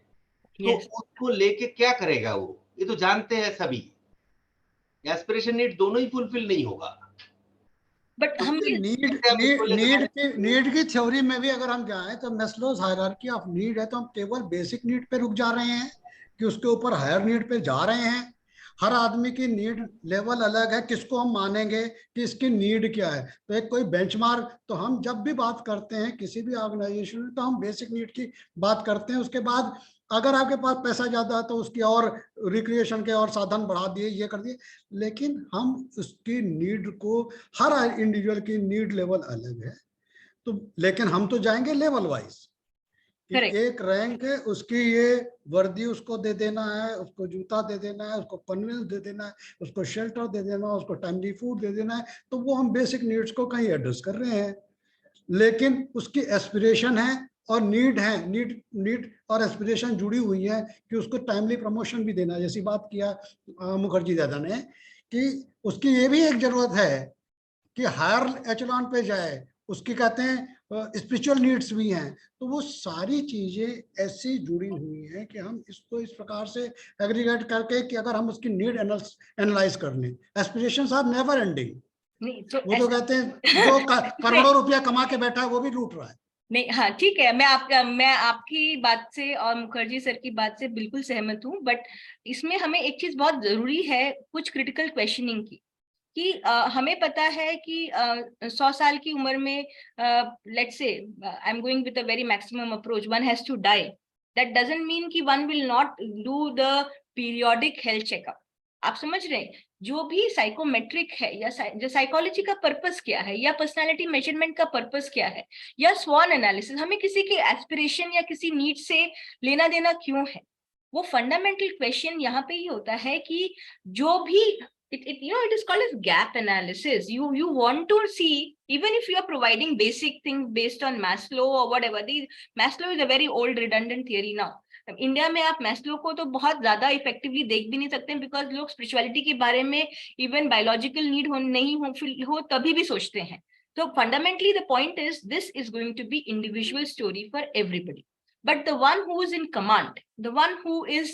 तो उसको लेके क्या करेगा वो, ये तो जानते हैं सभी, एस्पिरेशन नीड दोनों ही फुलफिल नहीं होगा। बट हम नीड की थ्योरी में भी अगर हम जाएं तो मैस्लोज हायरार्की ऑफ नीड है, तो हम केवल बेसिक नीड पे रुक जा रहे हैं कि उसके ऊपर हायर नीड पे जा रहे हैं। हर आदमी की नीड लेवल अलग है, किसको हम मानेंगे कि इसकी नीड क्या है, तो एक कोई बेंचमार्क, तो हम जब भी बात करते हैं किसी भी ऑर्गेनाइजेशन में तो हम बेसिक नीड की बात करते हैं। उसके बाद अगर आपके पास पैसा ज्यादा है तो उसकी और रिक्रिएशन के और साधन बढ़ा दिए, ये कर दिए, लेकिन हम उसकी नीड को, हर इंडिविजुअल की नीड लेवल अलग है, तो लेकिन हम तो जाएंगे लेवल वाइज कि एक रैंक है उसकी ये वर्दी उसको दे देना है, उसको जूता दे देना है, उसको कन्वेंस दे देना है, उसको शेल्टर दे देना है, उसको टाइमली फूड दे देना है, तो वो हम बेसिक नीड्स को कहीं एड्रेस कर रहे हैं। लेकिन उसकी एस्पिरेशन है और नीड है, नीड और एस्पिरेशन जुड़ी हुई है कि उसको टाइमली प्रमोशन भी देना, जैसी बात किया मुखर्जी दादा ने कि उसकी ये भी एक जरूरत है कि हायर एचलॉन पे जाए, उसकी कहते हैं स्पिरिचुअल नीड्स भी हैं, तो वो सारी चीजें ऐसी जुड़ी हुई हैं कि हम इसको इस प्रकार से एग्रीगेट करके कि अगर हम उसकी नीड एनालाइज कर लें, एस्पिरेशंस आर नेवर एंडिंग। वो तो कहते हैं जो करोड़ों रुपया कमा के बैठा है वो भी लूट रहा है। नहीं, हाँ ठीक है, मैं आपकी बात से और मुखर्जी सर की बात से बिल्कुल सहमत हूँ, बट इसमें हमें एक चीज बहुत जरूरी है, कुछ क्रिटिकल क्वेश्चनिंग की, कि हमें पता है कि 100 साल की उम्र में let's say I am going with a very maximum approach, one has to die, that doesn't mean कि one will not do the periodic health checkup. आप समझ रहे हैं, जो भी साइकोमेट्रिक है या जो साइकोलॉजी का पर्पस क्या है, या पर्सनालिटी मेजरमेंट का पर्पस क्या है, या स्वॉन एनालिसिस, हमें किसी के एस्पिरेशन या किसी नीड से लेना देना क्यों है, वो फंडामेंटल क्वेश्चन यहाँ पे ही होता है कि जो भी it is called as gap analysis. You want to see, even if you are providing basic things based on Maslow or whatever. Maslow is a very old redundant theory now. India में आप Maslow को तो बहुत ज्यादा effectively देख भी नहीं सकते, बिकॉज लोग स्पिरिचुअलिटी के बारे में इवन बायोलॉजिकल नीड नहीं हो तभी भी सोचते हैं। तो fundamentally the point is this is going to be individual story for everybody, but the one who is in command, the one who is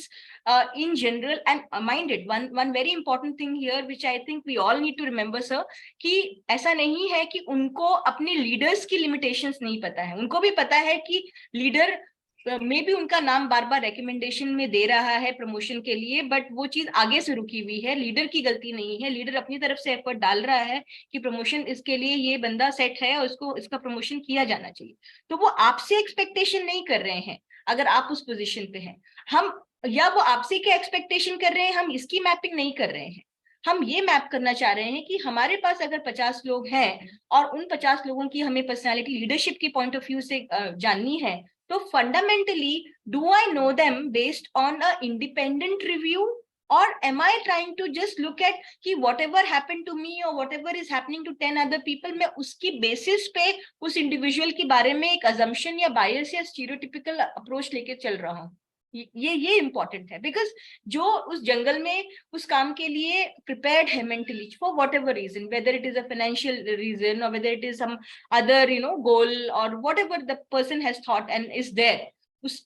in general and minded, one very important thing here which I think we all need to remember sir, कि ऐसा नहीं है कि उनको अपने leaders की limitations नहीं पता है, उनको भी पता है कि लीडर मे भी उनका नाम बार बार रिकमेंडेशन में दे रहा है प्रमोशन के लिए, बट वो चीज आगे से रुकी हुई है, लीडर की गलती नहीं है, लीडर अपनी तरफ से एफर्ट डाल रहा है कि प्रमोशन इसके लिए ये बंदा सेट है और इसको इसका प्रमोशन किया जाना चाहिए, तो वो आपसे एक्सपेक्टेशन नहीं कर रहे हैं अगर आप उस पोजीशन पे हैं, हम या वो आपसे क्या एक्सपेक्टेशन कर रहे हैं, हम इसकी मैपिंग नहीं कर रहे हैं, हम ये मैप करना चाह रहे हैं कि हमारे पास अगर 50 लोग हैं और उन 50 लोगों की हमें पर्सनालिटी लीडरशिप की पॉइंट ऑफ व्यू से जाननी है, तो fundamentally do I know them based on a independent review, or am I trying to just look at कि whatever happened to me or whatever is happening to 10 other people, मैं उसकी basis पे उस individual के बारे में एक assumption या bias या stereotypical approach लेके चल रहा हूँ। ये इम्पोर्टेंट है, बिकॉज जो उस जंगल में उस काम के लिए प्रिपेयर्ड है mentally for whatever reason, whether it is a financial reason or whether it is some other goal or whatever the person has thought and is there,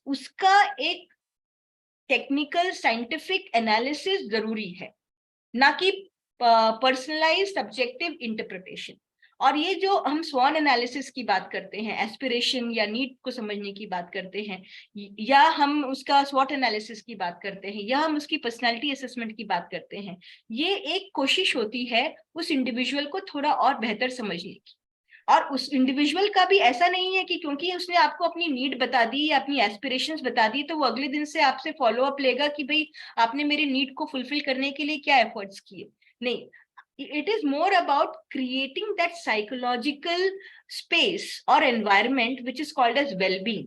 उसका एक टेक्निकल साइंटिफिक एनालिसिस जरूरी है, ना कि personalise subjective interpretation. और ये जो हम स्वॉन एनालिसिस की बात करते हैं, एस्पिरेशन या नीड को समझने की बात करते हैं, या हम उसका स्वॉट एनालिसिस की बात करते हैं, या हम उसकी पर्सनालिटी असेसमेंट की बात करते हैं, ये एक कोशिश होती है उस इंडिविजुअल को थोड़ा और बेहतर समझने की। और उस इंडिविजुअल का भी ऐसा नहीं है कि क्योंकि उसने आपको अपनी नीड बता दी या अपनी एस्पिरेशंस बता दी तो वो अगले दिन से आपसे फॉलो अप लेगा कि भाई आपने मेरी नीड को फुलफिल करने के लिए क्या एफर्ट्स किए। नहीं, it is more about creating that psychological space or environment which is called as well-being.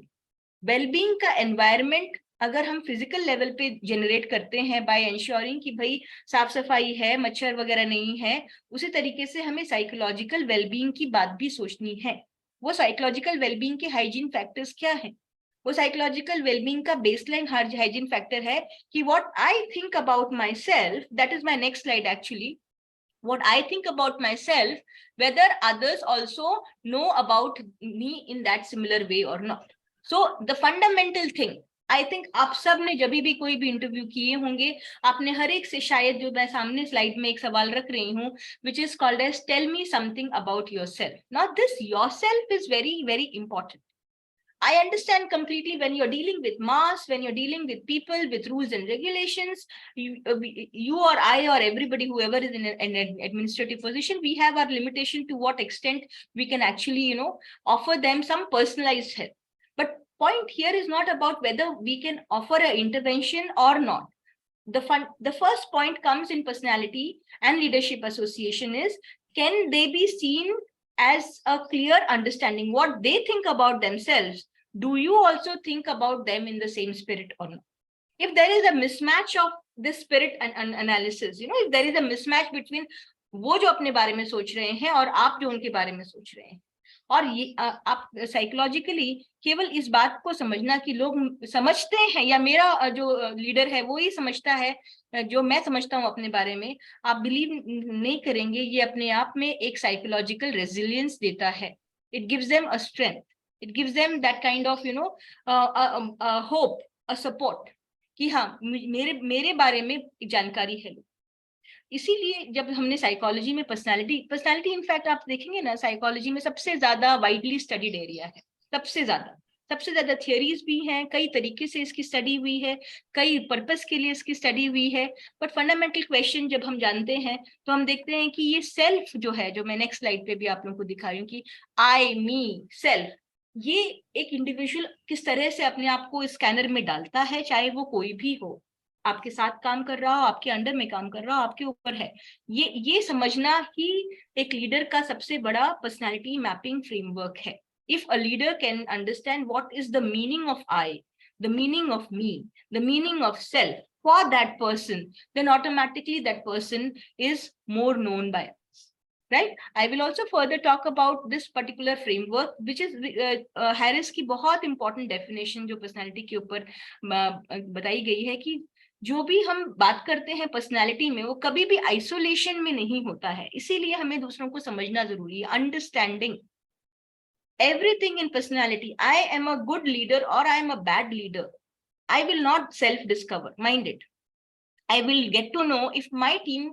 Well-being का environment अगर हम फिजिकल लेवल पे जनरेट करते हैं बाय इंश्योरिंग कि भाई साफ सफाई है, मच्छर वगैरह नहीं है, उसी तरीके से हमें साइकोलॉजिकल वेलबींग की बात भी सोचनी है। वो साइकोलॉजिकल वेलबींग के हाइजीन फैक्टर्स क्या है, वो साइकोलॉजिकल वेलबींग का बेसलाइन हाइजीन फैक्टर है कि what I think about my self, that is my next slide actually, what I think about myself, whether others also know about me in that similar way or not. So the fundamental thing, I think आप सब ने जब भी कोई भी interview किए होंगे, आपने हर एक से शायद, जो मैं सामने स्लाइड में एक सवाल रख रही हूँ, which is called as tell me something about yourself. Now this yourself is very, very important. I understand completely when you're dealing with mass, when you're dealing with people, with rules and regulations, you or I or everybody, whoever is in an administrative position, we have our limitation to what extent we can actually, offer them some personalized help. But point here is not about whether we can offer an intervention or not. The first point comes in personality and leadership association is, can they be seen as a clear understanding what they think about themselves? Do you also think about them in the same spirit or not? If there is a mismatch of this spirit and analysis, if there is a mismatch between वो जो अपने बारे में सोच रहे हैं और आप जो उनके बारे में सोच रहे हैं, और ये आप साइकोलॉजिकली केवल इस बात को समझना कि लोग समझते हैं या मेरा जो लीडर है वो ही समझता है जो मैं समझता हूँ अपने बारे में, आप बिलीव नहीं करेंगे, ये अपने आप में एक साइकोलॉजिकल रेजिलियंस देता है. It gives them a strength, it gives them that kind of hope, a support कि हाँ मेरे बारे में जानकारी है. इसीलिए जब हमने साइकोलॉजी में पर्सनालिटी इनफैक्ट आप देखेंगे ना, साइकोलॉजी में सबसे ज्यादा वाइडली स्टडीड एरिया है, सबसे ज्यादा थियरीज भी हैं, कई तरीके से इसकी स्टडी हुई है, कई पर्पस के लिए इसकी स्टडी हुई है. बट फंडामेंटल क्वेश्चन जब हम जानते हैं तो हम देखते हैं कि ये सेल्फ जो है, जो मैं नेक्स्ट स्लाइड पे भी आप लोगों को दिखा रही हूँ कि आई, मी, सेल्फ, ये एक इंडिविजुअल किस तरह से अपने आप को स्कैनर में डालता है, चाहे वो कोई भी हो, आपके साथ काम कर रहा हो, आपके अंडर में काम कर रहा हो, आपके ऊपर है. ये समझना ही एक लीडर का सबसे बड़ा पर्सनालिटी मैपिंग फ्रेमवर्क है. If a leader can understand what is the meaning of I, the meaning of me, the meaning of self for that person, then automatically that person is more known by us, right? I will also further talk about this particular framework, which is Harris की बहुत important definition जो personality के ऊपर बताई गई है कि जो भी हम बात करते हैं पर्सनालिटी में, वो कभी भी आइसोलेशन में नहीं होता है. इसीलिए हमें दूसरों को समझना जरूरी है. Understanding everything in personality. I am a good leader or I am a bad leader. I will not self-discover, mind it. I will get to know if my team,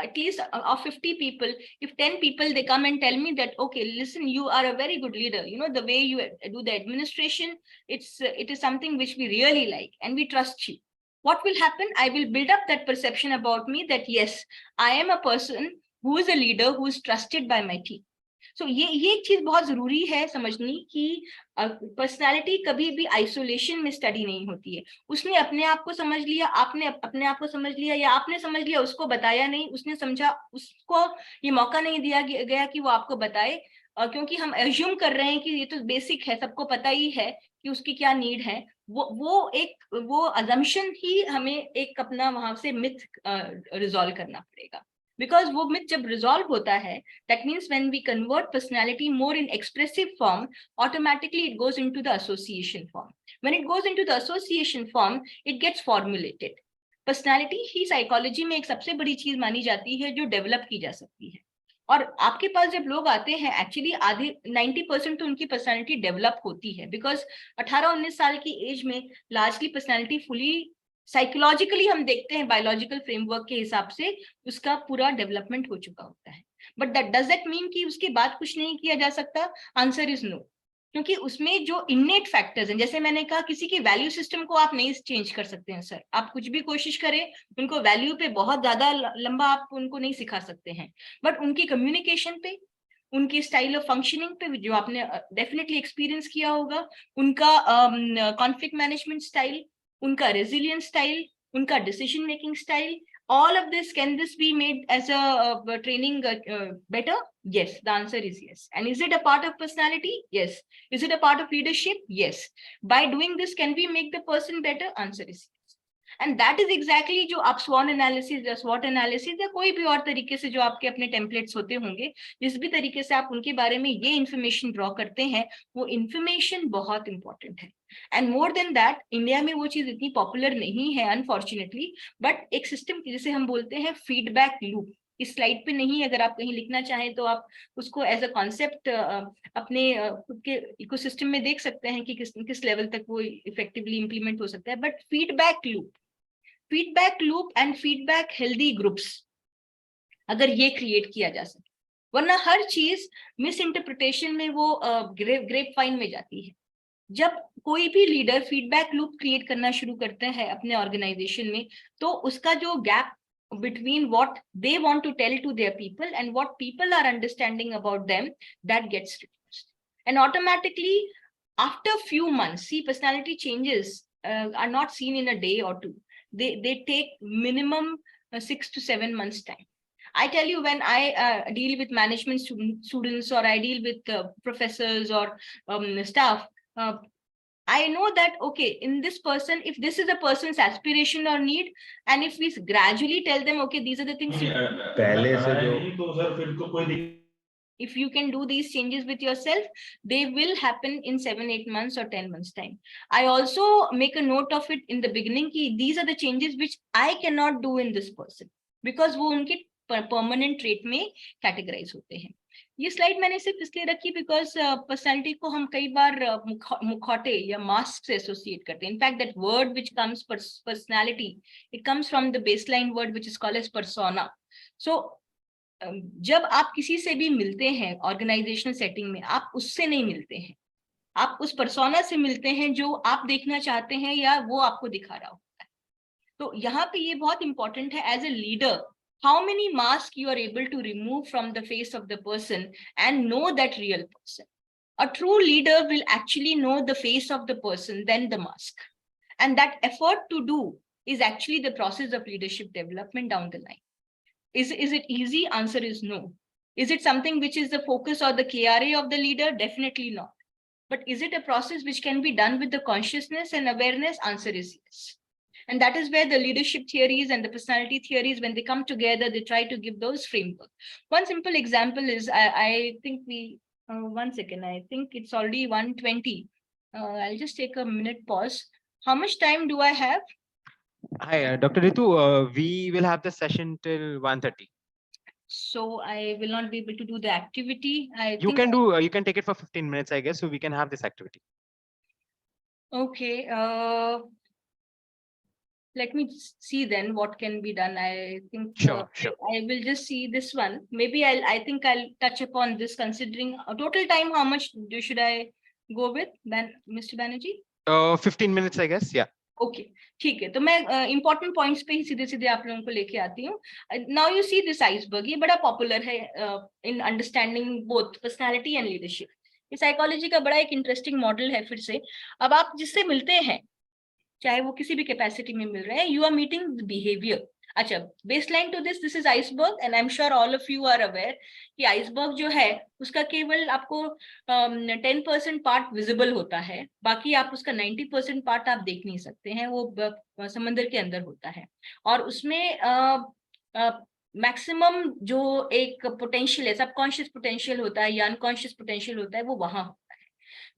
at least of 50 people, if 10 people, they come and tell me that, okay, listen, you are a very good leader. The way you do the administration, it is something which we really like and we trust you. What will happen? I will build up that perception about me that yes, I am a person who is a leader who is trusted by my team. So ये एक चीज बहुत जरूरी है समझनी कि personality कभी भी आइसोलेशन में स्टडी नहीं होती है. उसने अपने आप को समझ लिया, आपने अपने आप को समझ लिया, या आपने समझ लिया, उसको बताया नहीं, उसने समझा, उसको ये मौका नहीं दिया गया कि वो आपको बताए, क्योंकि हम एज्यूम कर रहे हैं कि ये तो बेसिक है, सबको पता ही है कि उसकी क्या नीड है. वो अजम्पशन ही हमें एक अपना वहां से मिथ रिजॉल्व करना पड़ेगा. Because वो myth जब resolve होता है, that means when we convert personality more in expressive form, automatically it goes into the association form. When it goes into the association form, it gets formulated. Personality he psychology में एक सबसे बड़ी चीज मानी जाती है जो develop की जा सकती है. और आपके पास जब लोग आते हैं, एक्चुअली आधे 90% तो उनकी पर्सनालिटी डेवलप होती है, बिकॉज 18-19 साल की एज में लार्जली पर्सनालिटी फुली साइकोलॉजिकली हम देखते हैं बायोलॉजिकल फ्रेमवर्क के हिसाब से उसका पूरा डेवलपमेंट हो चुका होता है. But that does that mean कि उसके बाद कुछ नहीं किया जा सकता? Answer is no. क्योंकि उसमें जो इननेट फैक्टर्स हैं, जैसे मैंने कहा, किसी के वैल्यू सिस्टम को आप नहीं चेंज कर सकते हैं सर. आप कुछ भी कोशिश करें, उनको वैल्यू पे बहुत ज्यादा लंबा आप उनको नहीं सिखा सकते हैं, बट उनकी कम्युनिकेशन पे, उनकी स्टाइल ऑफ फंक्शनिंग पे, जो आपने डेफिनेटली एक्सपीरियंस किया होगा, उनका कॉन्फ्लिक्ट मैनेजमेंट स्टाइल, उनका रेजिलियंस स्टाइल, उनका decision making style, all of this, can this be made as a training better? Yes, the answer is yes. And is it a part of personality? Yes. Is it a part of leadership? Yes. By doing this, can we make the person better? Answer is yes. And that is exactly जो आप SWOT analysis या SWOT analysis या कोई भी और तरीके से जो आपके अपने टेम्पलेट्स होते होंगे, जिस भी तरीके से आप उनके बारे में ये इंफॉर्मेशन ड्रॉ करते हैं, वो इंफॉर्मेशन बहुत इंपॉर्टेंट है. And more than that, India में वो चीज इतनी पॉपुलर नहीं है अनफॉर्चुनेटली, बट एक सिस्टम जिसे हम बोलते हैं फीडबैक लूप, इस स्लाइड पे नहीं, अगर आप कहीं लिखना चाहें तो आप उसको एज अ कॉन्सेप्ट अपने खुद के इकोसिस्टम में देख सकते हैं कि किस लेवल तक वो इफेक्टिवली इंप्लीमेंट हो सकता है। But feedback loop and feedback healthy groups, अगर ये क्रिएट किया जा सके, वरना हर चीज मिस इंटरप्रिटेशन में वो ग्रेप फाइन में जाती है। जब कोई भी लीडर फीडबैक लूप क्रिएट करना शुरू करते हैं अपने ऑर्गेनाइजेशन में, तो उसका जो gap between what they want to tell to their people and what people are understanding about them, that gets reduced. And automatically, after few months, see, personality changes are not seen in a day or two. They take minimum 6 to 7 months time. I tell you, when I deal with management students, or I deal with professors or staff, I know that, okay, in this person, if this is a person's aspiration or need, and if we gradually tell them, okay, these are the things if you can do these changes with yourself, they will happen in 7-8 months or 10 months time. I also make a note of it in the beginning ki these are the changes which I cannot do in this person, because वो उनके permanent trait में categorize होते हैं. ये slide मैंने सिर्फ इसलिए रखी बिकॉज पर्सनालिटी को हम कई बार मुखौटे या मास्क से एसोसिएट करते हैं. In fact that word which comes personality, it comes from the baseline word which is called as persona. So जब आप किसी से भी मिलते हैं ऑर्गेनाइजेशनल सेटिंग में, आप उससे नहीं मिलते हैं, आप उस पर्सोना से मिलते हैं जो आप देखना चाहते हैं या वो आपको दिखा रहा होता है. तो यहाँ पे ये बहुत इंपॉर्टेंट है, as a leader, how many masks you are able to remove from the face of the person and know that real person. A true leader will actually know the face of the person than the mask. And that effort to do is actually the process of leadership development down the line. Is it easy? Answer is no. Is it something which is the focus or the KRA of the leader? Definitely not. But is it a process which can be done with the consciousness and awareness? Answer is yes. And that is where the leadership theories and the personality theories, when they come together, they try to give those framework. One simple example is, I think we, one second, I think it's already 1:20. I'll just take a minute pause. How much time do I have? Hi, Dr. Ritu, we will have the session till 1:30. So I will not be able to do the activity. You can take it for 15 minutes, I guess, so we can have this activity. Okay. Let me see then what can be done. I think sure. I will just see this one. Maybe I think I'll touch upon this, considering a total time. How much should I go with, Mr. Banerjee? 15 minutes, I guess. Yeah. Okay, ठीक है. तो मैं important points पे ही सीधे आप लोगों को लेके आती हूँ. Now you see this iceberg, ये बड़ा popular है in understanding both personality and leadership. ये psychology का बड़ा एक interesting model है. फिर से अब आप जिससे मिलते हैं, चाहे वो किसी भी कैपेसिटी में मिल रहे हैं, यू आर मीटिंग बिहेवियर. अच्छा, baseline to this is iceberg, and I am sure all of you are aware कि आइसबर्ग जो है उसका केवल आपको 10% पार्ट विजिबल होता है, बाकी आप उसका 90% पार्ट आप देख नहीं सकते हैं, वो समंदर के अंदर होता है. और उसमें मैक्सिमम जो एक पोटेंशियल है, सबकॉन्शियस पोटेंशियल होता है या अनकॉन्शियस पोटेंशियल होता है, वो वहां होता है.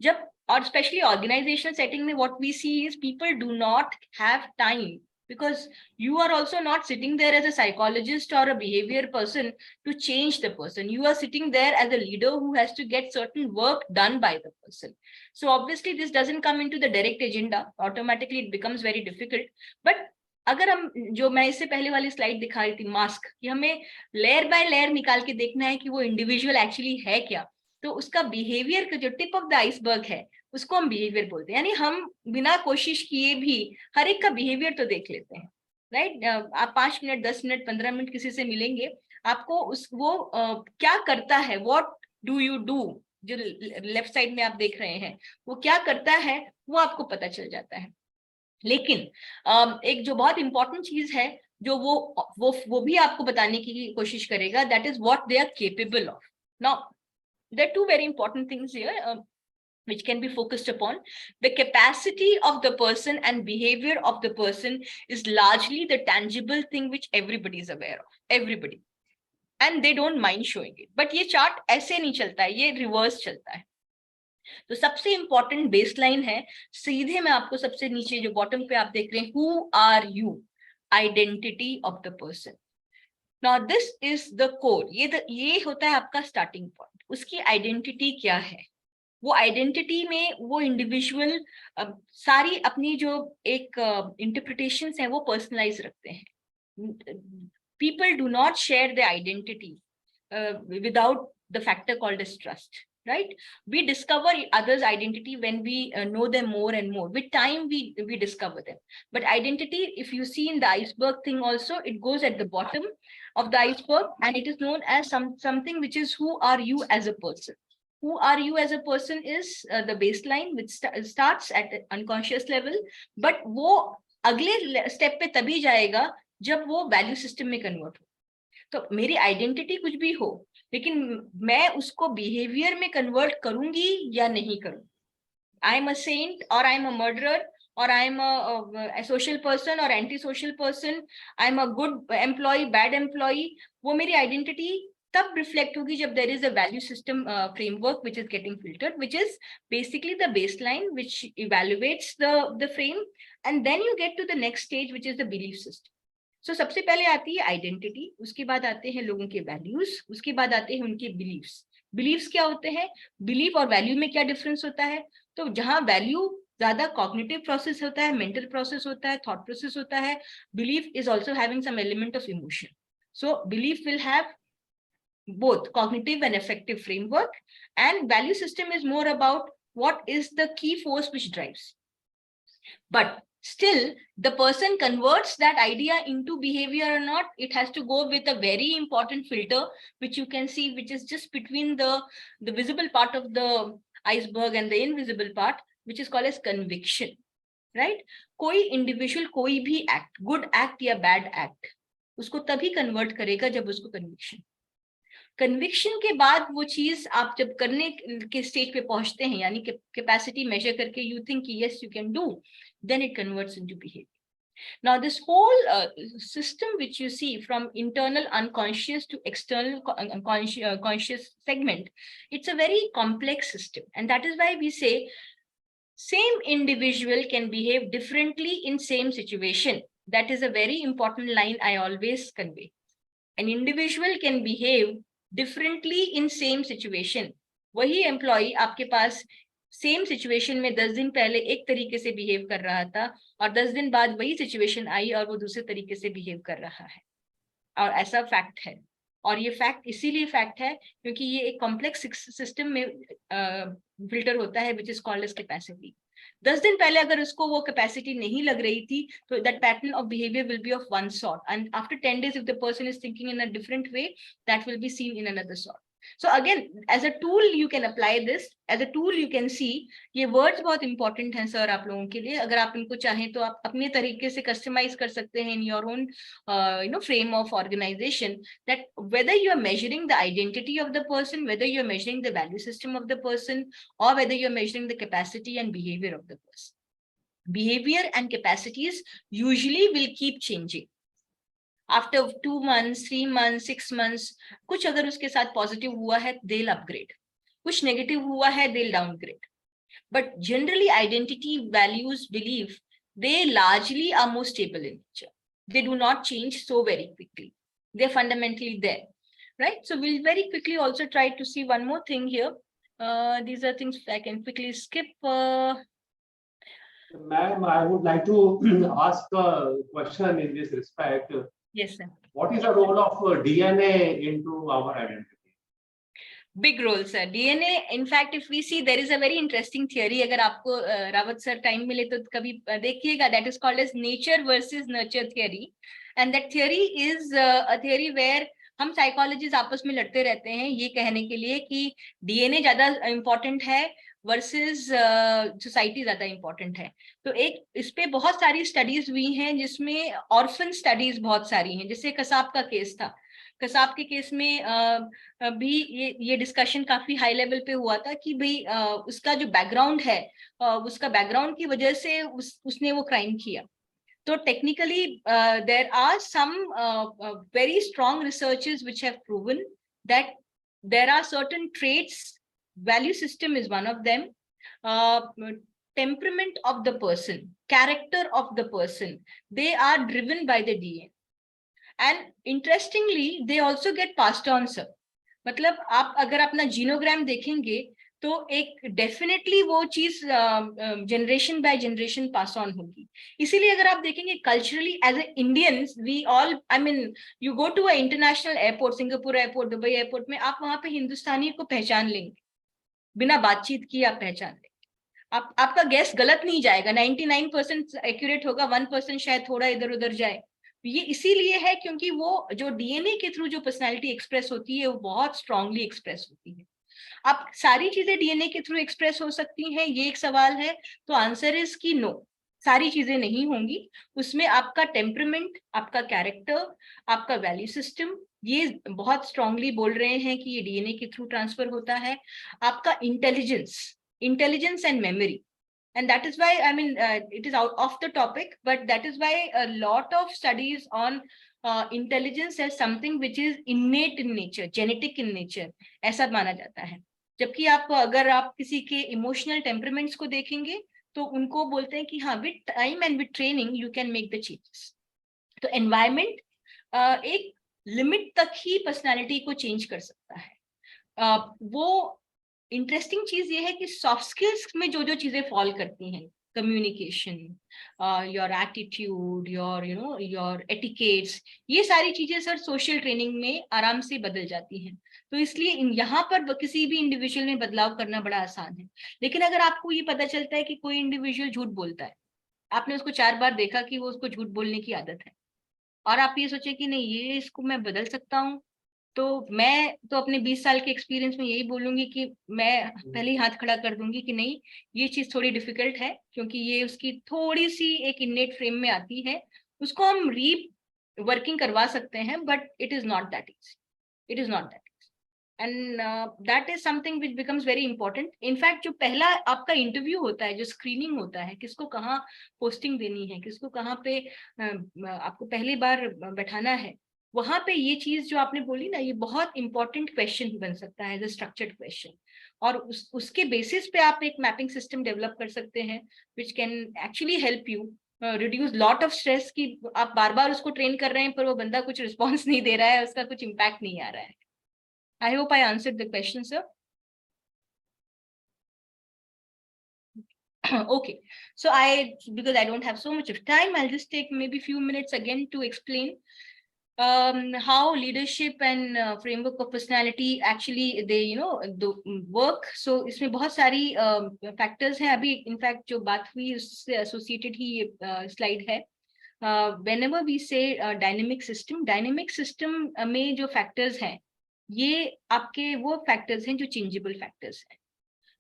जब और especially organizational setting में what we see is people do not have time, because you are also not sitting there as a psychologist or a behavior person to change the person. You are sitting there as a leader who has to get certain work done by the person. So obviously this doesn't come into the direct agenda. Automatically it becomes very difficult. But अगर हम, जो मैं इससे पहले वाली slide दिखा रही थी, मास्क, कि हमें लेयर बाय लेयर निकाल के देखना है कि वो इंडिविजुअल एक्चुअली है क्या, तो उसका बिहेवियर का जो टिप ऑफ द आइसबर्ग है उसको हम बिहेवियर बोलते हैं. यानी हम बिना कोशिश किए भी हर एक का बिहेवियर तो देख लेते हैं, राइट? आप 5 मिनट 10 मिनट 15 मिनट किसी से मिलेंगे, आपको वो क्या करता है, व्हाट डू यू डू, जो लेफ्ट साइड में आप देख रहे हैं वो क्या करता है, वो आपको पता चल जाता है. लेकिन एक जो बहुत इंपॉर्टेंट चीज है जो वो भी आपको बताने की कोशिश करेगा, that is what they are capable of. Now there are two very important things here which can be focused upon. The capacity of the person and behavior of the person is largely the tangible thing which everybody is aware of, everybody, and they don't mind showing it. But ये chart ऐसे नहीं चलता है, ये reverse चलता है. तो सबसे इंपॉर्टेंट बेसलाइन है, सीधे मैं आपको सबसे नीचे जो बॉटम पे आप देख रहे हैं, who are you, identity of the person. Now this is the core, ये होता है आपका स्टार्टिंग पॉइंट। उसकी आइडेंटिटी क्या है? वो आइडेंटिटी में वो इंडिविजुअल सारी अपनी जो एक इंटरप्रिटेशंस हैं वो पर्सनलाइज रखते हैं। People do not share the identity without the factor called as trust, right? We discover others' identity when we know them more and more. With time, we discover them. But identity, if you see in the iceberg thing also, it goes at the bottom of the iceberg, and it is known as something which is who are you as a person. Who are you as a person is the baseline, which starts at unconscious level, but वो अगले step पे तभी जाएगा जब वो value system में convert हो। तो मेरी आइडेंटिटी कुछ भी हो, लेकिन मैं उसको बिहेवियर में कन्वर्ट करूंगी या नहीं करूंगी। आई एम अ सेंट और I am a murderer, or I am a social person or anti social person, I am a good employee, bad employee, वो मेरी आइडेंटिटी तब रिफ्लेक्ट होगी जब there is a value system framework which is getting filtered, which is basically the baseline which evaluates the frame, and then you get to the next stage which is the belief system. So, सबसे पहले आती है identity, उसके बाद आते हैं लोगों के वैल्यूज, उसके बाद आते हैं उनके बिलीव्स। बिलीव्स क्या होते हैं? बिलीफ और वैल्यू में क्या डिफरेंस होता है? तो जहां वैल्यू ज्यादा कॉग्निटिव प्रोसेस होता है, मेंटल प्रोसेस होता है, थॉट प्रोसेस होता है, belief is also having some element of emotion. So belief will have both cognitive and affective framework, and value system is more about what is the key force which drives. But still, the person converts that idea into behavior or not, it has to go with a very important filter, which you can see, which is just between the visible part of the iceberg and the invisible part, which is called as conviction, right? कोई individual कोई भी act, good act या bad act, उसको तभी convert करेगा जब उसको conviction के बाद वो चीज आप जब करने के स्टेज पे पहुंचते हैं, यानी कैपेसिटी मेजर करके you think yes you can do, then it converts into behavior. Now this whole system which you see from internal unconscious to external conscious segment, it's a very complex system, and that is why we say same individual can behave differently in same situation. That is a very important line I always convey. An individual can behave differently in same situation. वही employ आपके पास same situation में 10 दिन पहले एक तरीके से behave कर रहा था, और 10 दिन बाद वही सिचुएशन आई और वो दूसरे तरीके से बिहेव कर रहा है, और ऐसा फैक्ट है। और ये फैक्ट इसीलिए फैक्ट है क्योंकि ये एक कॉम्प्लेक्स सिस्टम में फिल्टर होता है, which is called as capacity. 10 दिन पहले अगर उसको वो कैपेसिटी नहीं लग रही थी, तो that pattern of behaviour will be of one sort, and after 10 days if the person is thinking in a different way, that will be seen in another sort. So again, as a tool you can apply this, as a tool you can see, ये words बहुत important हैं sir आप लोगों के लिए। अगर आप इनको चाहें तो आप अपने तरीके से कस्टमाइज कर सकते हैं in your own frame of organization, that whether you are measuring the identity of the person, whether you are measuring the value system of the person, or whether you are measuring the capacity and behavior of the person. Behavior and capacities usually will keep changing. After 2 months, 3 months, 6 months, कुछ अगर उसके साथ positive हुआ है they'll upgrade, कुछ negative हुआ है they'll downgrade. But generally identity, values, belief, they largely are more stable in nature. They do not change so very quickly. They're fundamentally there, right? So we'll very quickly also try to see one more thing here. These are things I can quickly skip. Ma'am, I would like to ask a question in this respect. Yes, sir. What is the role of DNA into our identity? Big role, sir. DNA, in fact, if we see, there is a very interesting theory. अगर आपको Rawat sir time मिले तो कभी देखिएगा. That is called as nature versus nurture theory, and that theory is a theory where हम psychologist आपस में लड़ते रहते हैं ये कहने के लिए कि डीएनए ज्यादा इम्पोर्टेंट है वर्सेस सोसाइटी ज्यादा इम्पोर्टेंट है. तो एक इस पे बहुत सारी स्टडीज हुई हैं, जिसमें ऑर्फन स्टडीज बहुत सारी हैं. जैसे कसाब का केस था, कसाब के केस में भी ये डिस्कशन काफी हाई लेवल पे हुआ था कि भाई उसका जो बैकग्राउंड है, उसका बैकग्राउंड की वजह से उसने वो क्राइम किया. So technically, there are some very strong researches which have proven that there are certain traits value system is one of them. Temperament of the person, character of the person, they are driven by the DNA. And interestingly, they also get passed on, sir. मतलब आप अगर अपना जीनोग्राम देखेंगे तो एक definitely वो चीज generation by generation pass on होगी. इसीलिए अगर आप देखेंगे culturally as a Indians we all, I mean you go to a international airport, Singapore airport, Dubai airport में, आप वहां पे हिंदुस्तानी को पहचान लेंगे, बिना बातचीत किए आप पहचान लेंगे. आपका गैस गलत नहीं जाएगा, 99% एक्यूरेट होगा, 1% शायद थोड़ा इधर उधर जाए. ये इसीलिए है क्योंकि वो जो डीएनए के थ्रू जो पर्सनालिटी एक्सप्रेस होती है वो बहुत स्ट्रांगली एक्सप्रेस होती है. अब सारी चीजें डीएनए के थ्रू एक्सप्रेस हो सकती हैं, ये एक सवाल है. तो आंसर इज कि नो, सारी चीजें नहीं होंगी. उसमें आपका टेम्परमेंट, आपका कैरेक्टर, आपका वैल्यू सिस्टम, ये बहुत स्ट्रांगली बोल रहे हैं कि ये डीएनए के थ्रू ट्रांसफर होता है. आपका intelligence and memory. And that is why, I mean, it is out of the topic, but that is why a lot of studies on intelligence as something which is innate in nature, genetic in nature, ऐसा माना जाता है. जबकि आप अगर आप किसी के इमोशनल टेम्परमेंट्स को देखेंगे तो उनको बोलते हैं कि हाँ, with time and with training you can make the changes. तो एनवायरमेंट एक लिमिट तक ही पर्सनालिटी को चेंज कर सकता है. वो इंटरेस्टिंग चीज ये है कि सॉफ्ट स्किल्स में जो जो चीजें फॉल करती हैं, communication, your attitude, your etiquettes, ये सारी चीजें सर सोशल ट्रेनिंग में आराम से बदल जाती हैं. तो इसलिए यहाँ पर किसी भी इंडिविजुअल में बदलाव करना बड़ा आसान है. लेकिन अगर आपको ये पता चलता है कि कोई इंडिविजुअल झूठ बोलता है, आपने उसको 4 बार देखा कि वो उसको झूठ बोलने की आदत है, और आप ये सोचे कि नहीं, ये इसको मैं बदल सकता हूँ, तो मैं तो अपने 20 साल के एक्सपीरियंस में यही बोलूंगी कि मैं पहले ही हाथ खड़ा कर दूंगी कि नहीं, ये चीज थोड़ी डिफिकल्ट है, क्योंकि ये उसकी थोड़ी सी एक इनेट फ्रेम में आती है. उसको हम री वर्किंग करवा सकते हैं, but it is not that easy. It is not that easy. And that is something which becomes very important. In fact जो पहला आपका इंटरव्यू होता है, जो स्क्रीनिंग होता है, किसको कहाँ पोस्टिंग देनी है, किसको कहाँ पे आपको पहली बार बैठाना है, वहां पे ये चीज जो आपने बोली ना, ये बहुत इंपॉर्टेंट क्वेश्चन बन सकता है, एज अ स्ट्रक्चर्ड क्वेश्चन. और उसके बेसिस पे आप एक मैपिंग सिस्टम डेवलप कर सकते हैं which can actually help you reduce lot of stress. कि आप बार बार उसको ट्रेन कर रहे हैं पर वो बंदा कुछ रिस्पॉन्स नहीं दे रहा है, उसका कुछ इम्पैक्ट नहीं आ रहा है. I hope I answered the question, sir. Okay, so because I don't have so much of time, I'll just take maybe few minutes again to explain how leadership and framework of personality actually they work. So इसमें बहुत सारी factors हैं. अभी in fact जो बात हुई उससे associated ही ये slide है. Whenever we say dynamic system में जो factors हैं, ये आपके वो factors हैं जो changeable factors हैं.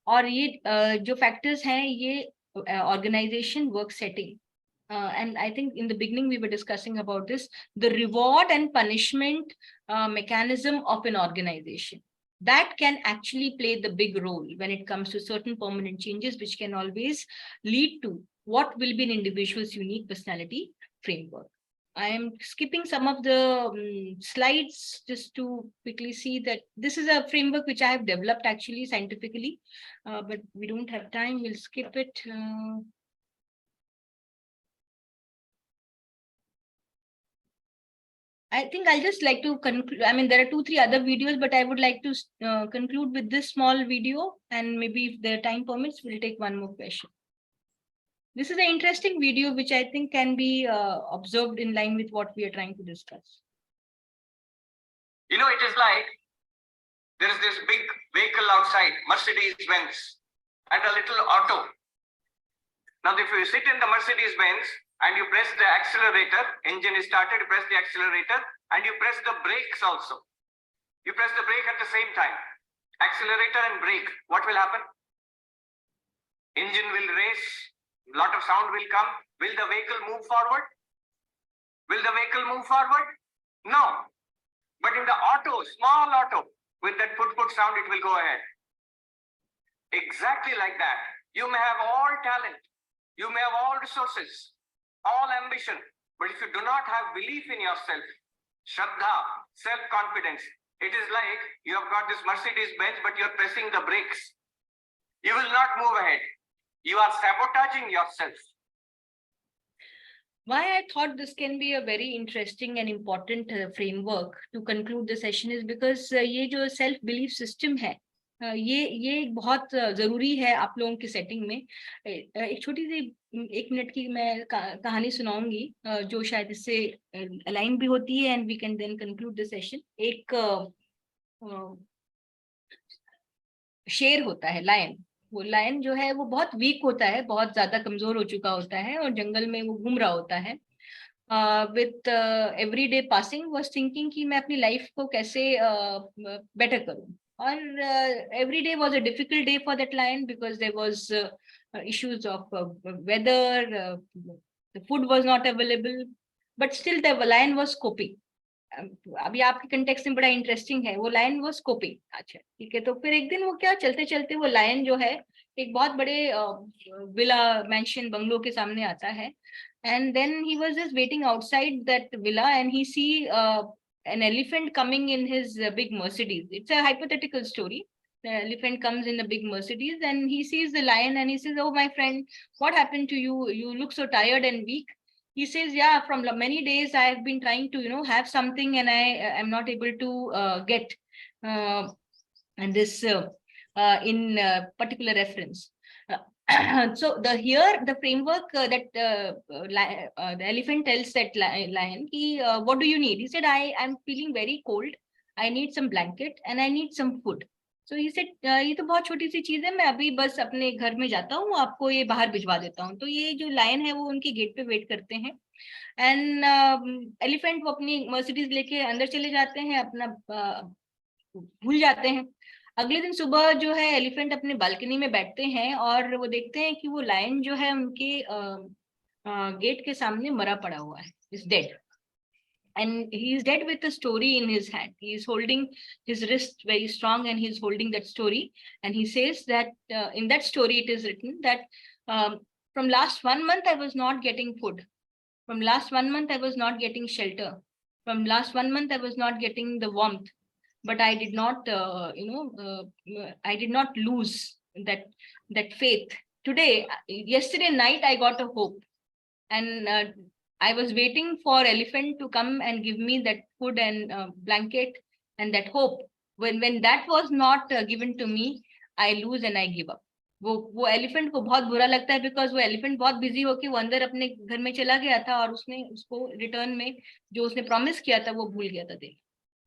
और ये जो factors हैं, ये organization, work setting. And I think in the beginning we were discussing about this, the reward and punishment mechanism of an organization, that can actually play the big role when it comes to certain permanent changes, which can always lead to what will be an individual's unique personality framework. I am skipping some of the slides just to quickly see that this is a framework which I have developed actually scientifically, but we don't have time, we'll skip it. I think I'll just like to conclude. I mean, there are 2-3 other videos, but I would like to conclude with this small video, and maybe if the time permits, we'll take one more question. This is an interesting video, which I think can be observed in line with what we are trying to discuss. You know, it is like there is this big vehicle outside, Mercedes-Benz, and a little auto. Now, if you sit in the Mercedes-Benz and you press the accelerator, engine is started, you press the accelerator, and you press the brakes also. You press the brake at the same time. Accelerator and brake, what will happen? Engine will race, lot of sound will come. Will the vehicle move forward? Will the vehicle move forward? No. But in the auto, small auto, with that put sound, it will go ahead. Exactly like that. You may have all talent. You may have all resources, all ambition. But if you do not have belief in yourself, Shraddha, self-confidence, It is like you have got this Mercedes Benz, but you're pressing the brakes. You will not move ahead. You are sabotaging yourself. Why I thought this can be a very interesting and important framework to conclude the session is because ये जो self belief system है, ये बहुत जरूरी है आप लोगों की सेटिंग में. एक छोटी सी 1 मिनट की मैं कहानी सुनाऊंगी जो शायद इससे अलाइन भी होती है and we can then conclude the session. एक शेर होता है, लायन. वो लायन जो है वो बहुत वीक होता है, बहुत ज्यादा कमजोर हो चुका होता है और जंगल में वो घूम रहा होता है. With every day passing was thinking कि मैं अपनी लाइफ को कैसे बेटर करूं. और every day was a difficult day for that lion because there was issues of weather, the food was not available, but still the lion was coping. अभी आपके context में बड़ा इंटरेस्टिंग है, वो लायन वाज कोपिंग. अच्छा ठीक है, तो फिर एक दिन वो क्या चलते चलते वो लायन जो है एक बहुत बड़े विला मैंशन बंगलो के सामने आता है. And then he was just waiting outside that villa and he see an elephant coming in his big Mercedes. It's a hypothetical story. The elephant comes in a big Mercedes and he sees the lion and he says, "Oh my friend, what happened to you? You look so tired and weak." He says, "Yeah, from many days I have been trying to have something and I am not able to get and this in particular reference." So the framework that the elephant tells that lion, what do you need? He said, I am feeling very cold. I need some blanket and I need some food. So he said, ये तो बहुत छोटी सी चीज है, मैं अभी बस अपने घर में जाता हूँ, आपको ये बाहर भिजवा देता हूँ. तो ये जो लायन है वो उनके गेट पे वेट करते हैं. एंड एलिफेंट वो अपनी मर्सिडीज लेके अंदर चले जाते हैं, अपना भूल जाते हैं. अगले दिन सुबह जो है एलिफेंट अपने बालकनी में बैठते हैं और वो देखते हैं कि वो लायन जो है उनके गेट के सामने मरा पड़ा हुआ है, is dead. And he is dead with a story in his hand. He is holding his wrist very strong and he is holding that story. And he says that in that story it is written that from last 1 month I was not getting food. From last 1 month I was not getting shelter. From last 1 month I was not getting the warmth. But I did not, I did not lose that faith. Yesterday night I got a hope. And I was waiting for elephant to come and give me that food and blanket and that hope. When that was not given to me, I lose and I give up. वो elephant को बहुत बुरा लगता है because वो elephant बहुत busy होके वो अंदर अपने घर में चला गया था और उसने उसको रिटर्न में जो उसने प्रॉमिस किया था वो भूल गया था देना.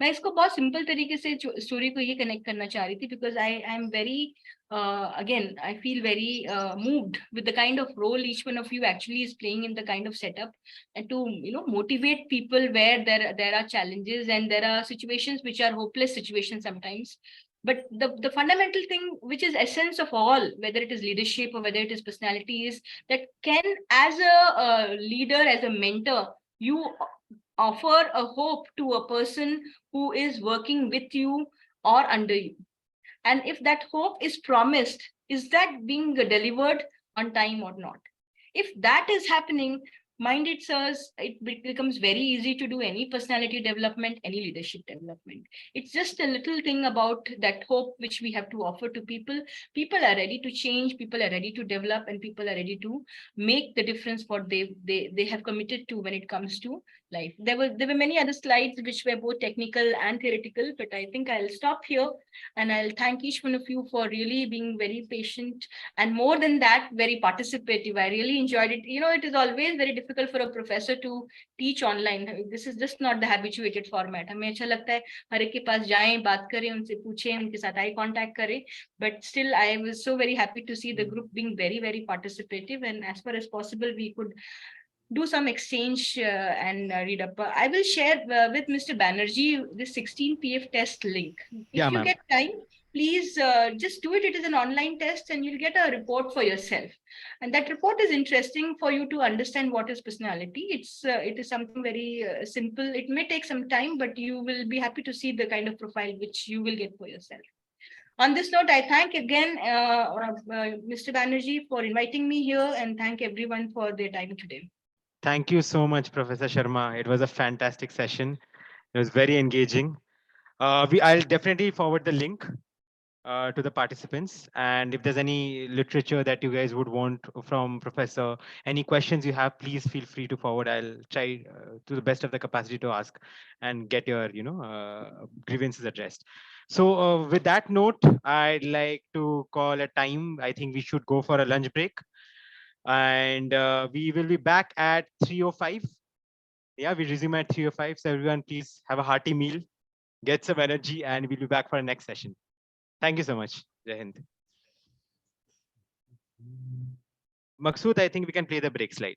मैं इसको बहुत सिंपल तरीके से स्टोरी को ये कनेक्ट करना चाह रही थी because I am very again I feel very moved with the kind of role each one of you actually is playing in the kind of setup and to motivate people where there are challenges and there are situations which are hopeless situations sometimes. But the fundamental thing which is essence of all, whether it is leadership or whether it is personality, is that can as a leader, as a mentor, you offer a hope to a person who is working with you or under you. And if that hope is promised, is that being delivered on time or not? If that is happening, mind it, sirs, it becomes very easy to do any personality development, any leadership development. It's just a little thing about that hope which we have to offer to people. People are ready to change, people are ready to develop, and people are ready to make the difference what they have committed to when it comes to life. There were many other slides which were both technical and theoretical, but I think I'll stop here and I'll thank each one of you for really being very patient and more than that, very participative. I really enjoyed it. It is always very difficult for a professor to teach online. This is just not the habituated format. हमें अच्छा लगता है हर एक के पास जाएं, बात करें, उनसे पूछें, उनके साथ eye contact करें. But still, I was so very happy to see the group being very, very participative, and as far as possible, we could do some exchange and read up. I will share with Mr. Banerjee the 16 PF test link. If you get time, please just do it. It is an online test and you'll get a report for yourself. And that report is interesting for you to understand what is personality. It is something very simple. It may take some time, but you will be happy to see the kind of profile which you will get for yourself. On this note, I thank again Mr. Banerjee for inviting me here and thank everyone for their time today. Thank you so much, Professor Sharma. It was a fantastic session. It was very engaging. I'll definitely forward the link to the participants, and if there's any literature that you guys would want from Professor, any questions you have, please feel free to forward. I'll try to the best of the capacity to ask and get your grievances addressed. So with that note, I'd like to call a time. I think we should go for a lunch break, and we will be back at 3:05. Yeah, we resume at 3:05. So everyone, please have a hearty meal, get some energy, and we'll be back for our next session. Thank you so much. Jai Hind. Maqsood, I think we can play the break slide.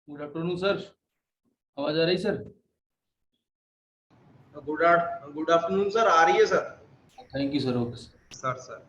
Good afternoon sir, आवाज आ रही sir? Good afternoon sir, आ रही है sir. Thank you sir. Okay sir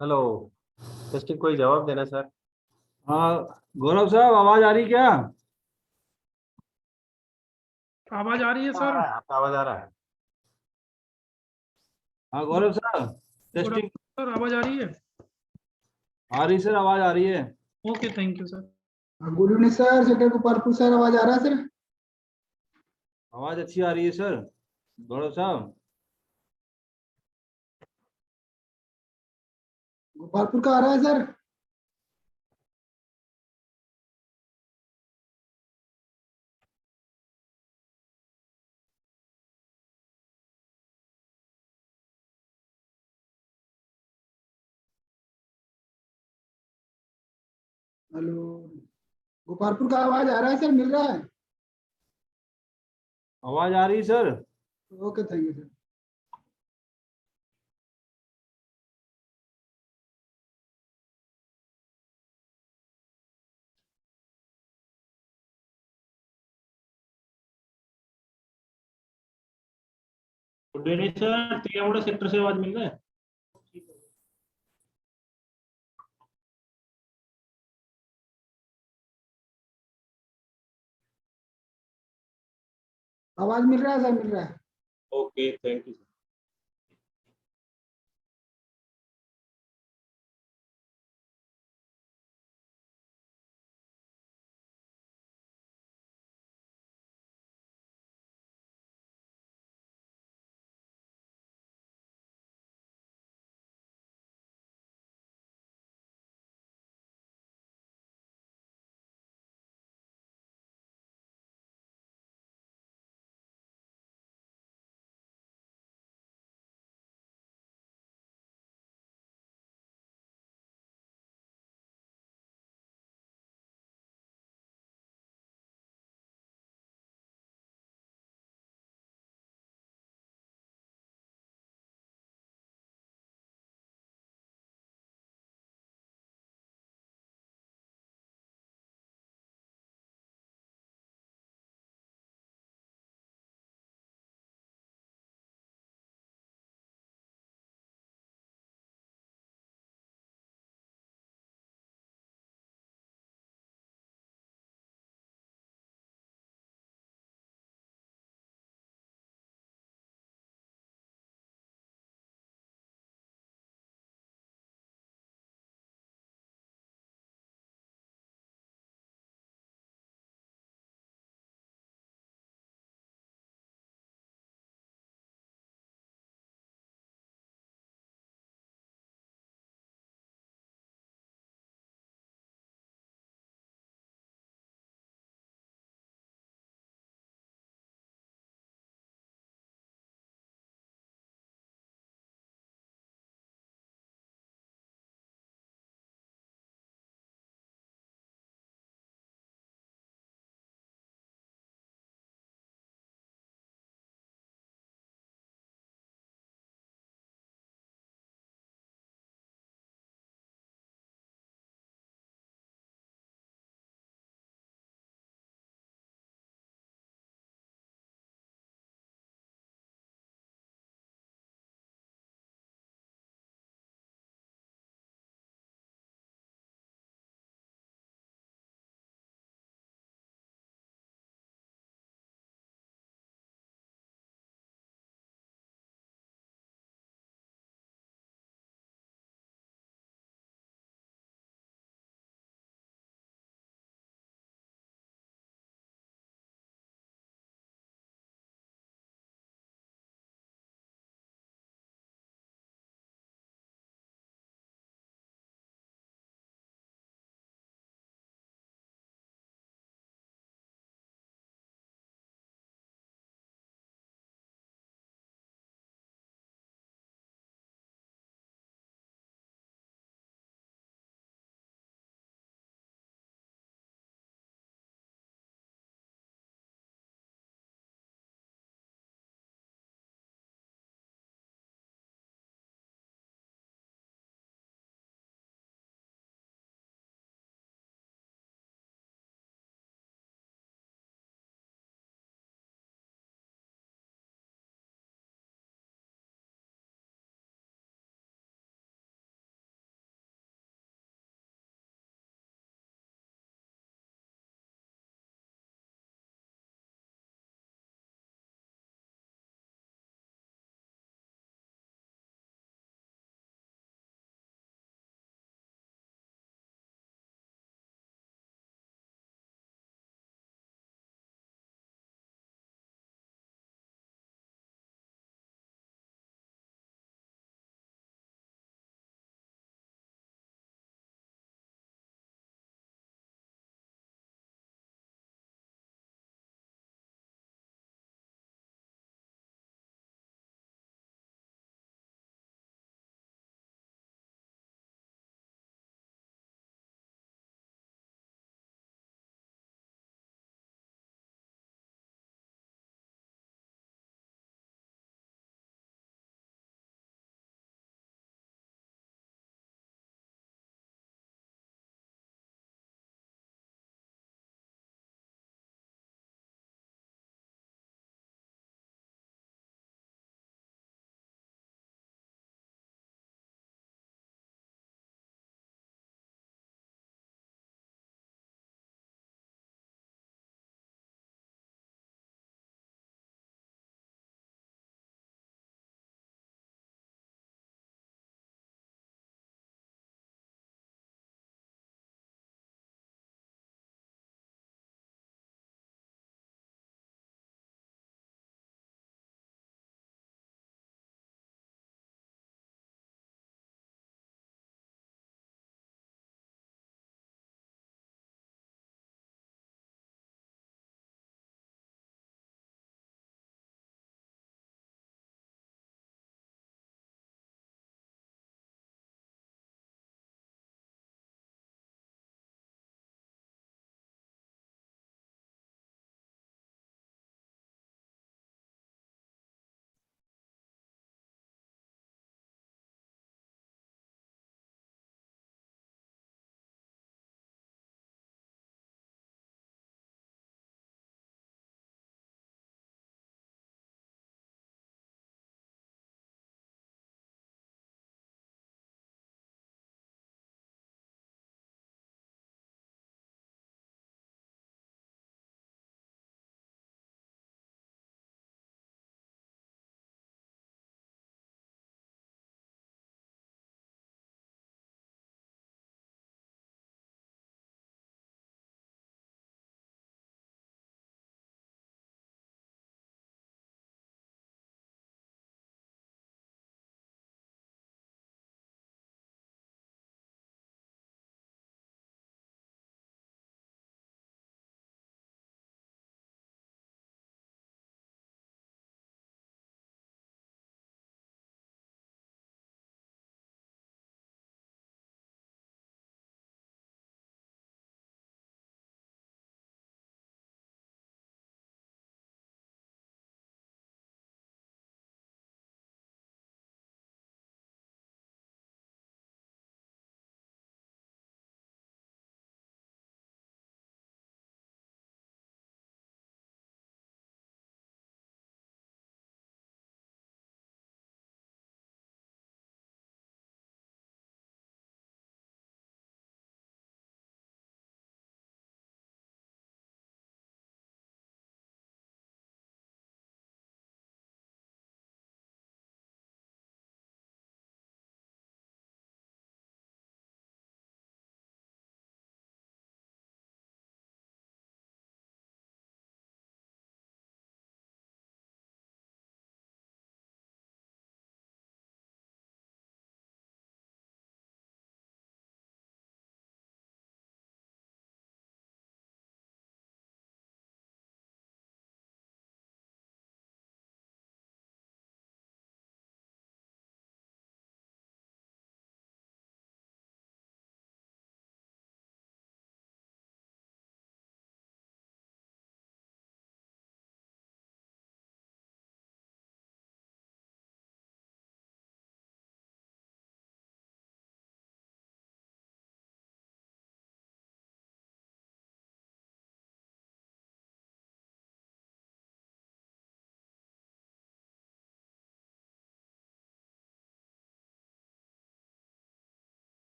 hello, testing, कोई जवाब देना sir. हाँ गौरव साहब, आवाज आ रही क्या? आवाज आ रही है सर? आपका आवाज आ रहा है। हाँ गौरव साहब, टेस्टिंग। सर आवाज आ रही है? आ रही सर, आवाज आ रही है। Okay, thank you sir. Good evening sir, sector Gopalpur sir, आवाज आ रहा है सर? आवाज अच्छी आ रही है सर। गौरव साहब, गोपालपुर का आ रहा है सर? हेलो, गोपालपुर का आवाज आ रहा है सर, मिल रहा है? आवाज आ रही है sir. Okay, thank you sir. Good evening sir, Triyamura sector से आवाज मिल रहा है? आवाज मिल रहा है सर, मिल रहा है। Okay, thank you.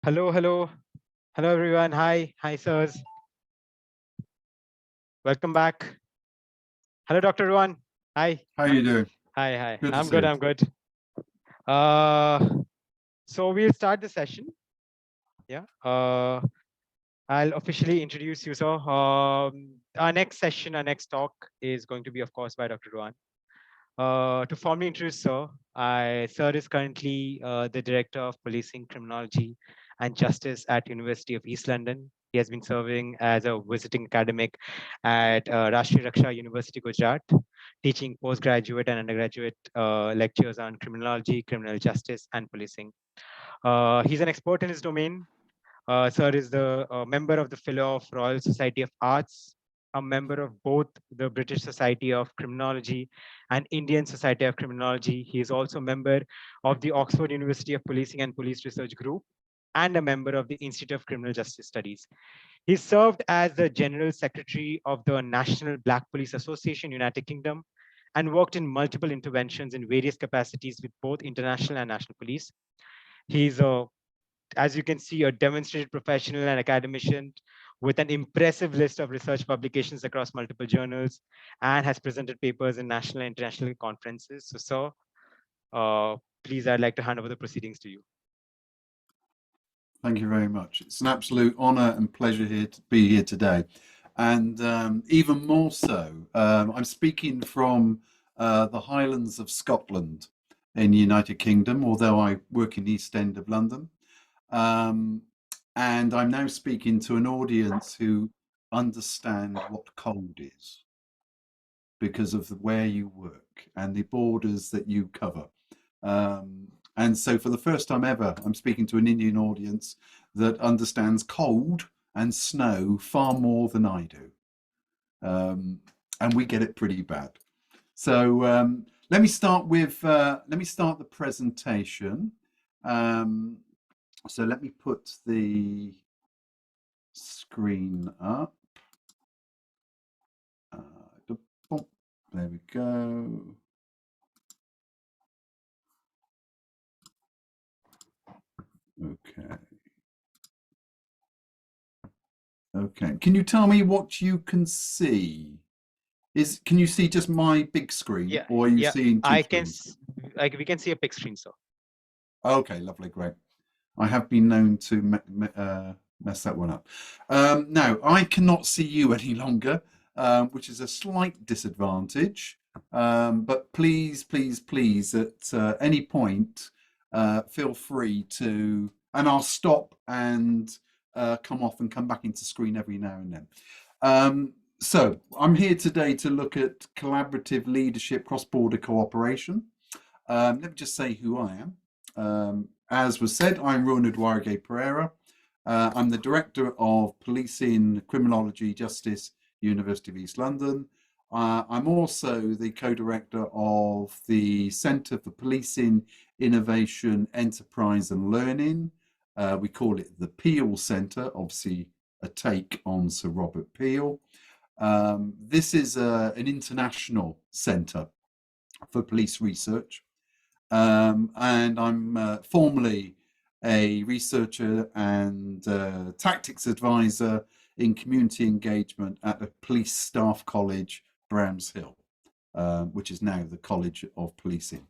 Hello, hello. Hello, everyone. Hi. Hi, sirs. Welcome back. Hello, Dr. Ruan. Hi. How you doing? Hi, hi. Good to I'm see good. you. I'm good. So we'll start the session. Yeah. I'll officially introduce you. So our next session, our next talk is going to be, of course, by Dr. Ruan. To formally introduce Sir, Sir is currently the Director of Policing, Criminology and Justice at University of East London. He has been serving as a visiting academic at Rashtriya Raksha University, Gujarat, teaching postgraduate and undergraduate lectures on criminology, criminal justice, and policing. He's an expert in his domain. Sir is the member of the Fellow of Royal Society of Arts, a member of both the British Society of Criminology and Indian Society of Criminology. He is also a member of the Oxford University of Policing and Police Research Group and a member of the Institute of Criminal Justice Studies. He served as the General Secretary of the National Black Police Association, United Kingdom, and worked in multiple interventions in various capacities with both international and national police. He's as you can see, a demonstrated professional and academician with an impressive list of research publications across multiple journals and has presented papers in national and international conferences. So, sir, please, I'd like to hand over the proceedings to you. Thank you very much. It's an absolute honor and pleasure here to be here today. And even more so, I'm speaking from the Highlands of Scotland in the United Kingdom, although I work in the East End of London. And I'm now speaking to an audience who understand what cold is because of where you work and the borders that you cover. And so for the first time ever, I'm speaking to an Indian audience that understands cold and snow far more than I do. And we get it pretty bad. So let me start the presentation. So let me put the screen up. There we go. Okay. Okay. Can you tell me what you can see? Can you see just my big screen, Yeah, or are you seeing two screens? We can see a big screen, sir. Okay, lovely, great. I have been known to mess that one up. Now, I cannot see you any longer, which is a slight disadvantage. But please, please, please, at any point, feel free to, and I'll stop and come off and come back into screen every now and then. So I'm here today to look at collaborative leadership, cross-border cooperation. Let me just say who I am. As was said, I'm Ruan Eduardo Pereira. I'm the Director of Policing, Criminology, Justice, University of East London. I'm also the co-director of the Centre for Policing, Innovation, Enterprise and Learning. We call it the Peel Centre, obviously a take on Sir Robert Peel. This is an international centre for police research. And I'm formerly a researcher and tactics advisor in community engagement at the Police Staff College, Bramshill, which is now the College of Policing.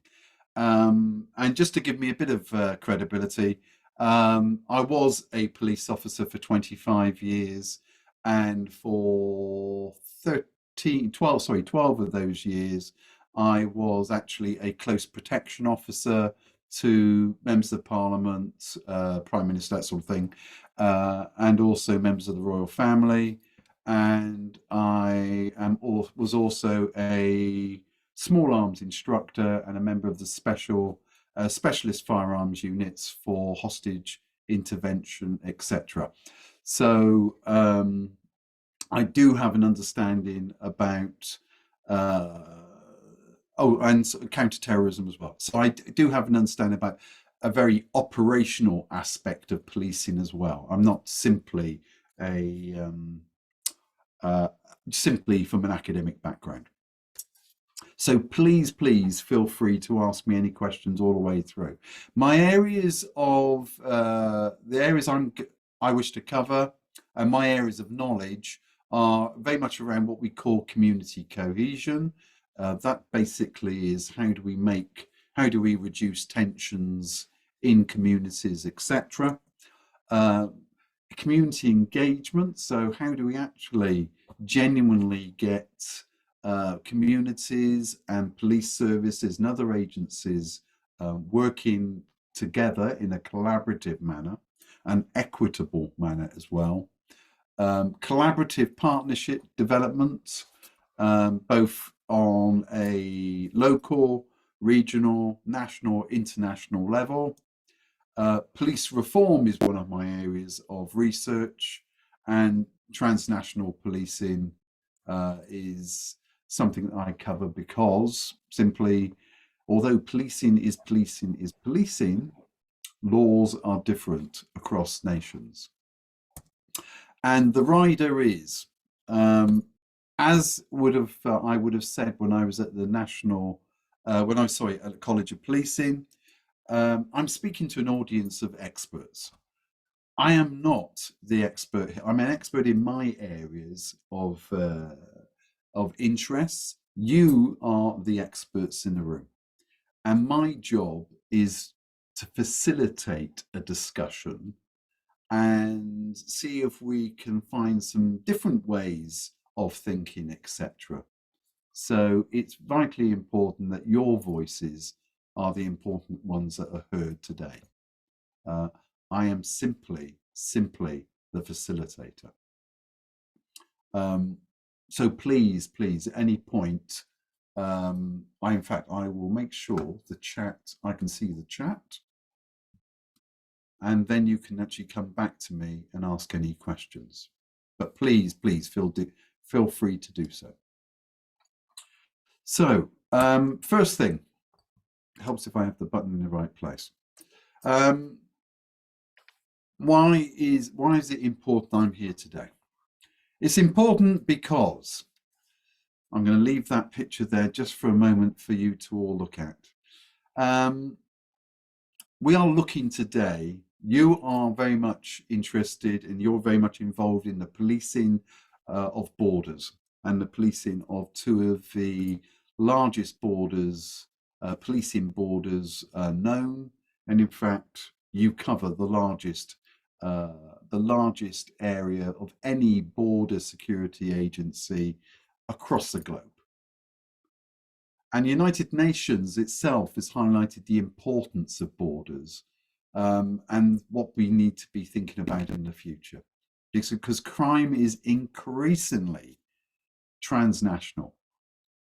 And just to give me a bit of credibility, I was a police officer for 25 years, and for 12 of those years, I was actually a close protection officer to members of Parliament, Prime Minister, that sort of thing, and also members of the royal family. And I was also a small arms instructor and a member of the specialist firearms units for hostage intervention, etc. So I do have an understanding about and counter-terrorism as well. So I do have an understanding about a very operational aspect of policing as well. I'm not simply simply from an academic background. So please, please feel free to ask me any questions all the way through. My areas of the areas I wish to cover, and my areas of knowledge are very much around what we call community cohesion. That basically is how do we reduce tensions in communities, etc. Community engagement. So how do we actually genuinely get communities and police services and other agencies working together in a collaborative manner, an equitable manner as well. Collaborative partnership development, both on a local, regional, national, international level. Police reform is one of my areas of research, and transnational policing is something that I cover because simply, although policing is policing, laws are different across nations. And the rider is, as I would have said when I was at the national, at the College of Policing, I'm speaking to an audience of experts. I am not the expert. I'm an expert in my areas of interests. You are the experts in the room. And my job is to facilitate a discussion and see if we can find some different ways of thinking, etc. So it's vitally important that your voices are the important ones that are heard today. I am simply the facilitator. So please, at any point, in fact, I will make sure the chat, I can see the chat, and then you can actually come back to me and ask any questions. But please feel free to do so. So first thing, it helps if I have the button in the right place. Why is it important I'm here today? It's important because I'm going to leave that picture there just for a moment for you to all look at. We are looking today, you are very much interested and you're very much involved in the policing of borders and the policing of two of the largest borders, policing borders known. And in fact, you cover the largest area of any border security agency across the globe. And the United Nations itself has highlighted the importance of borders and what we need to be thinking about in the future. Because crime is increasingly transnational.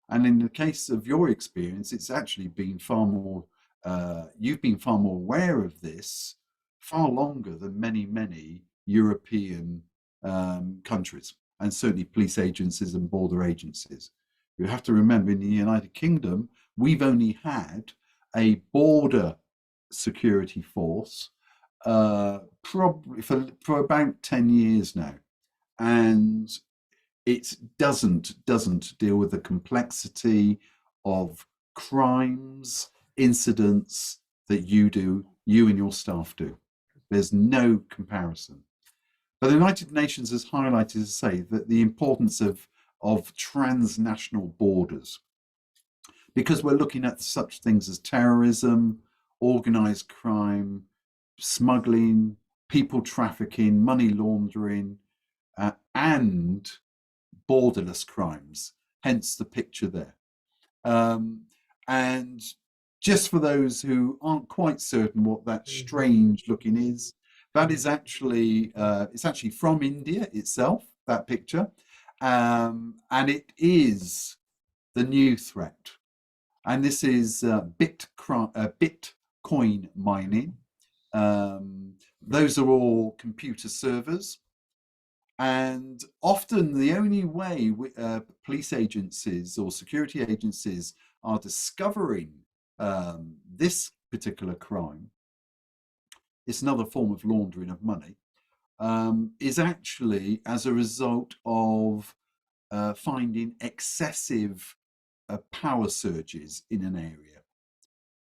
And in the case of your experience, it's actually been far more, you've been far more aware of this far longer than many European countries, and certainly police agencies and border agencies. You have to remember, in the United Kingdom, we've only had a border security force probably for about 10 years now, and it doesn't deal with the complexity of crimes, incidents that you and your staff do. There's no comparison. But the United Nations has highlighted to say that the importance of transnational borders, because we're looking at such things as terrorism, organized crime, smuggling, people trafficking, money laundering, and borderless crimes, hence the picture there. And just for those who aren't quite certain what that strange looking is, that is actually, it's actually from India itself, that picture. And it is the new threat. And this is Bitcoin mining. Those are all computer servers. And often the only way police agencies or security agencies are discovering this particular crime, it's another form of laundering of money, is actually as a result of finding excessive power surges in an area.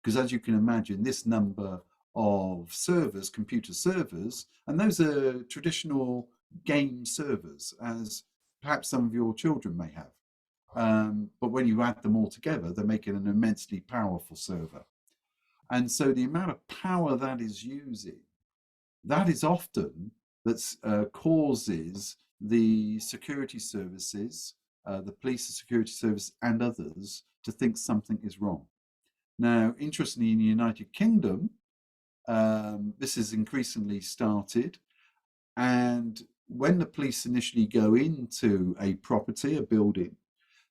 Because as you can imagine, this number of servers, computer servers, and those are traditional game servers, as perhaps some of your children may have. But when you add them all together, they're making an immensely powerful server. And so the amount of power that is using, that is often that causes the security services, the police, the security service, and others to think something is wrong. Now, interestingly, in the United Kingdom, this is increasingly started. And when the police initially go into a property, a building,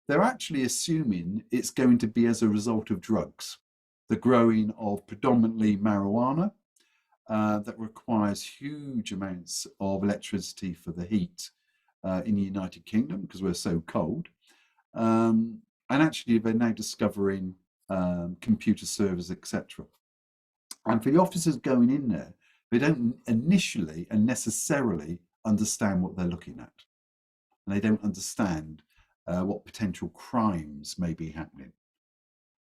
they're actually assuming it's going to be as a result of drugs, the growing of predominantly marijuana that requires huge amounts of electricity for the heat in the United Kingdom because we're so cold. And actually, they're now discovering computer servers, etc. And for the officers going in there, they don't initially and necessarily understand what they're looking at. And they don't understand what potential crimes may be happening.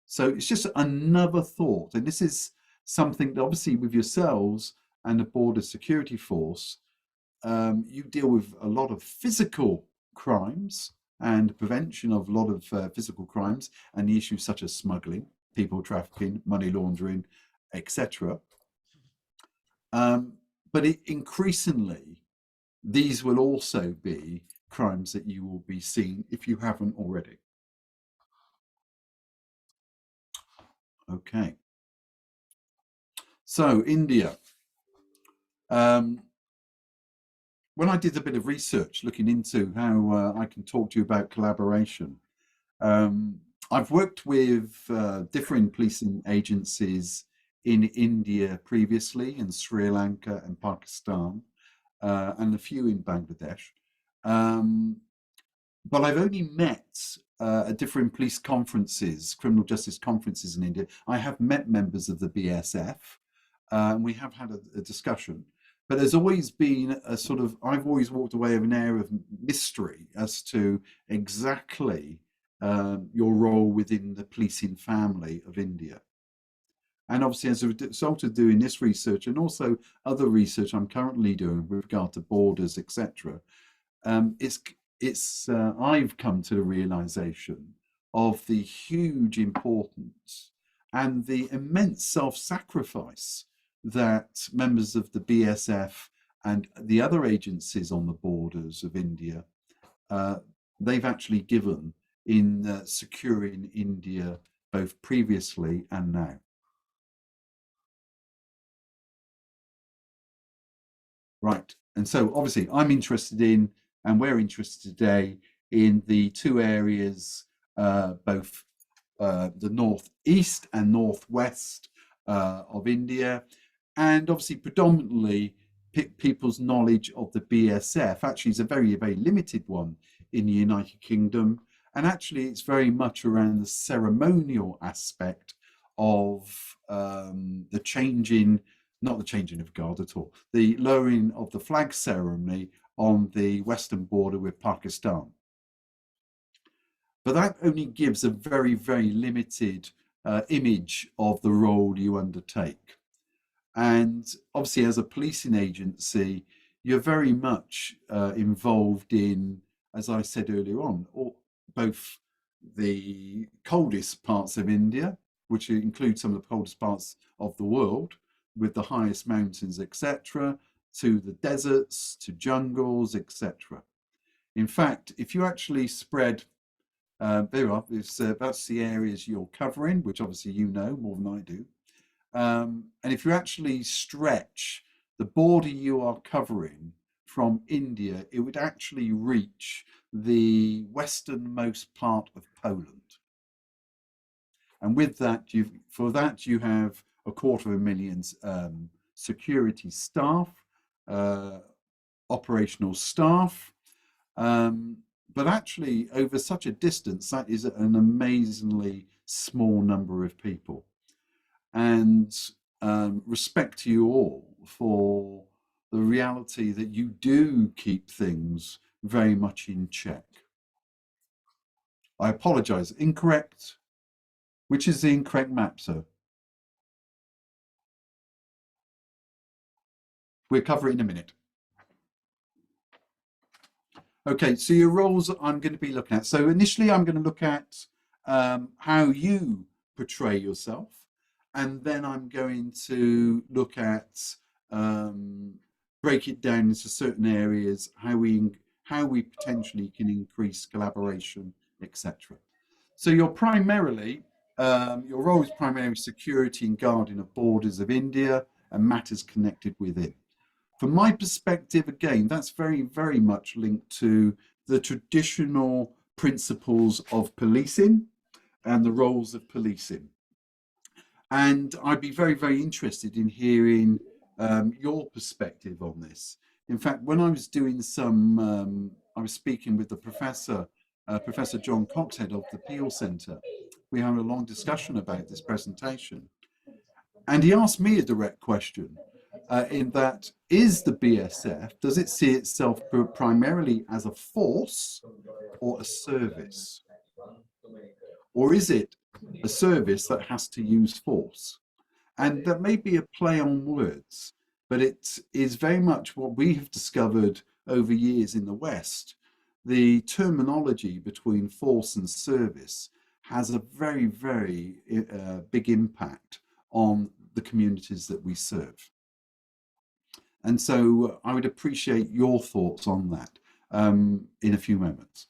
So it's just another thought. And this is something that obviously with yourselves and the Border Security Force, you deal with a lot of physical crimes and prevention of a lot of physical crimes and the issues such as smuggling, people trafficking, money laundering, etc. But increasingly, these will also be crimes that you will be seeing if you haven't already. Okay. So India. When I did a bit of research looking into how I can talk to you about collaboration, I've worked with different policing agencies in India previously, in Sri Lanka and Pakistan, and a few in Bangladesh. But I've only met at different police conferences, criminal justice conferences in India. I have met members of the BSF, and we have had a discussion. But there's always been a sort of, I've always walked away with an air of mystery as to exactly your role within the policing family of India. And obviously, as a result of doing this research and also other research I'm currently doing with regard to borders, etc., I've come to the realization of the huge importance and the immense self-sacrifice that members of the BSF and the other agencies on the borders of India, they've actually given in securing India both previously and now. Right, and so obviously I'm interested in, and we're interested today in the two areas, both the northeast and northwest of India, and obviously predominantly people's knowledge of the BSF actually is a very, very limited one in the United Kingdom, and actually it's very much around the ceremonial aspect of the changing, not the changing of guard at all, the lowering of the flag ceremony on the western border with Pakistan. But that only gives a very, very limited image of the role you undertake. And obviously, as a policing agency, you're very much involved in, as I said earlier on, both the coldest parts of India, which include some of the coldest parts of the world, with the highest mountains, etc., to the deserts, to jungles, etc. In fact, if you actually spread, there you are, that's the areas you're covering, which obviously you know more than I do. And if you actually stretch the border you are covering from India, it would actually reach the westernmost part of Poland. And with that, you have 250,000 security staff, operational staff. But actually, over such a distance, that is an amazingly small number of people. And respect to you all for the reality that you do keep things very much in check. I apologize. Incorrect. Which is the incorrect map, sir? We'll cover it in a minute. Okay, so your roles I'm going to be looking at. So initially I'm going to look at how you portray yourself, and then I'm going to look at break it down into certain areas, how we potentially can increase collaboration, etc. So you're primarily your role is primarily security and guarding of borders of India and matters connected with it. From my perspective, again, that's very, very much linked to the traditional principles of policing and the roles of policing. And I'd be very, very interested in hearing your perspective on this. In fact, when I was doing I was speaking with the professor, Professor John Coxhead of the Peel Centre. We had a long discussion about this presentation. And he asked me a direct question. In that, is the BSF, does it see itself primarily as a force or a service? Or is it a service that has to use force? And that may be a play on words, but it is very much what we have discovered over years in the West. The terminology between force and service has a very, very big impact on the communities that we serve. And so I would appreciate your thoughts on that in a few moments.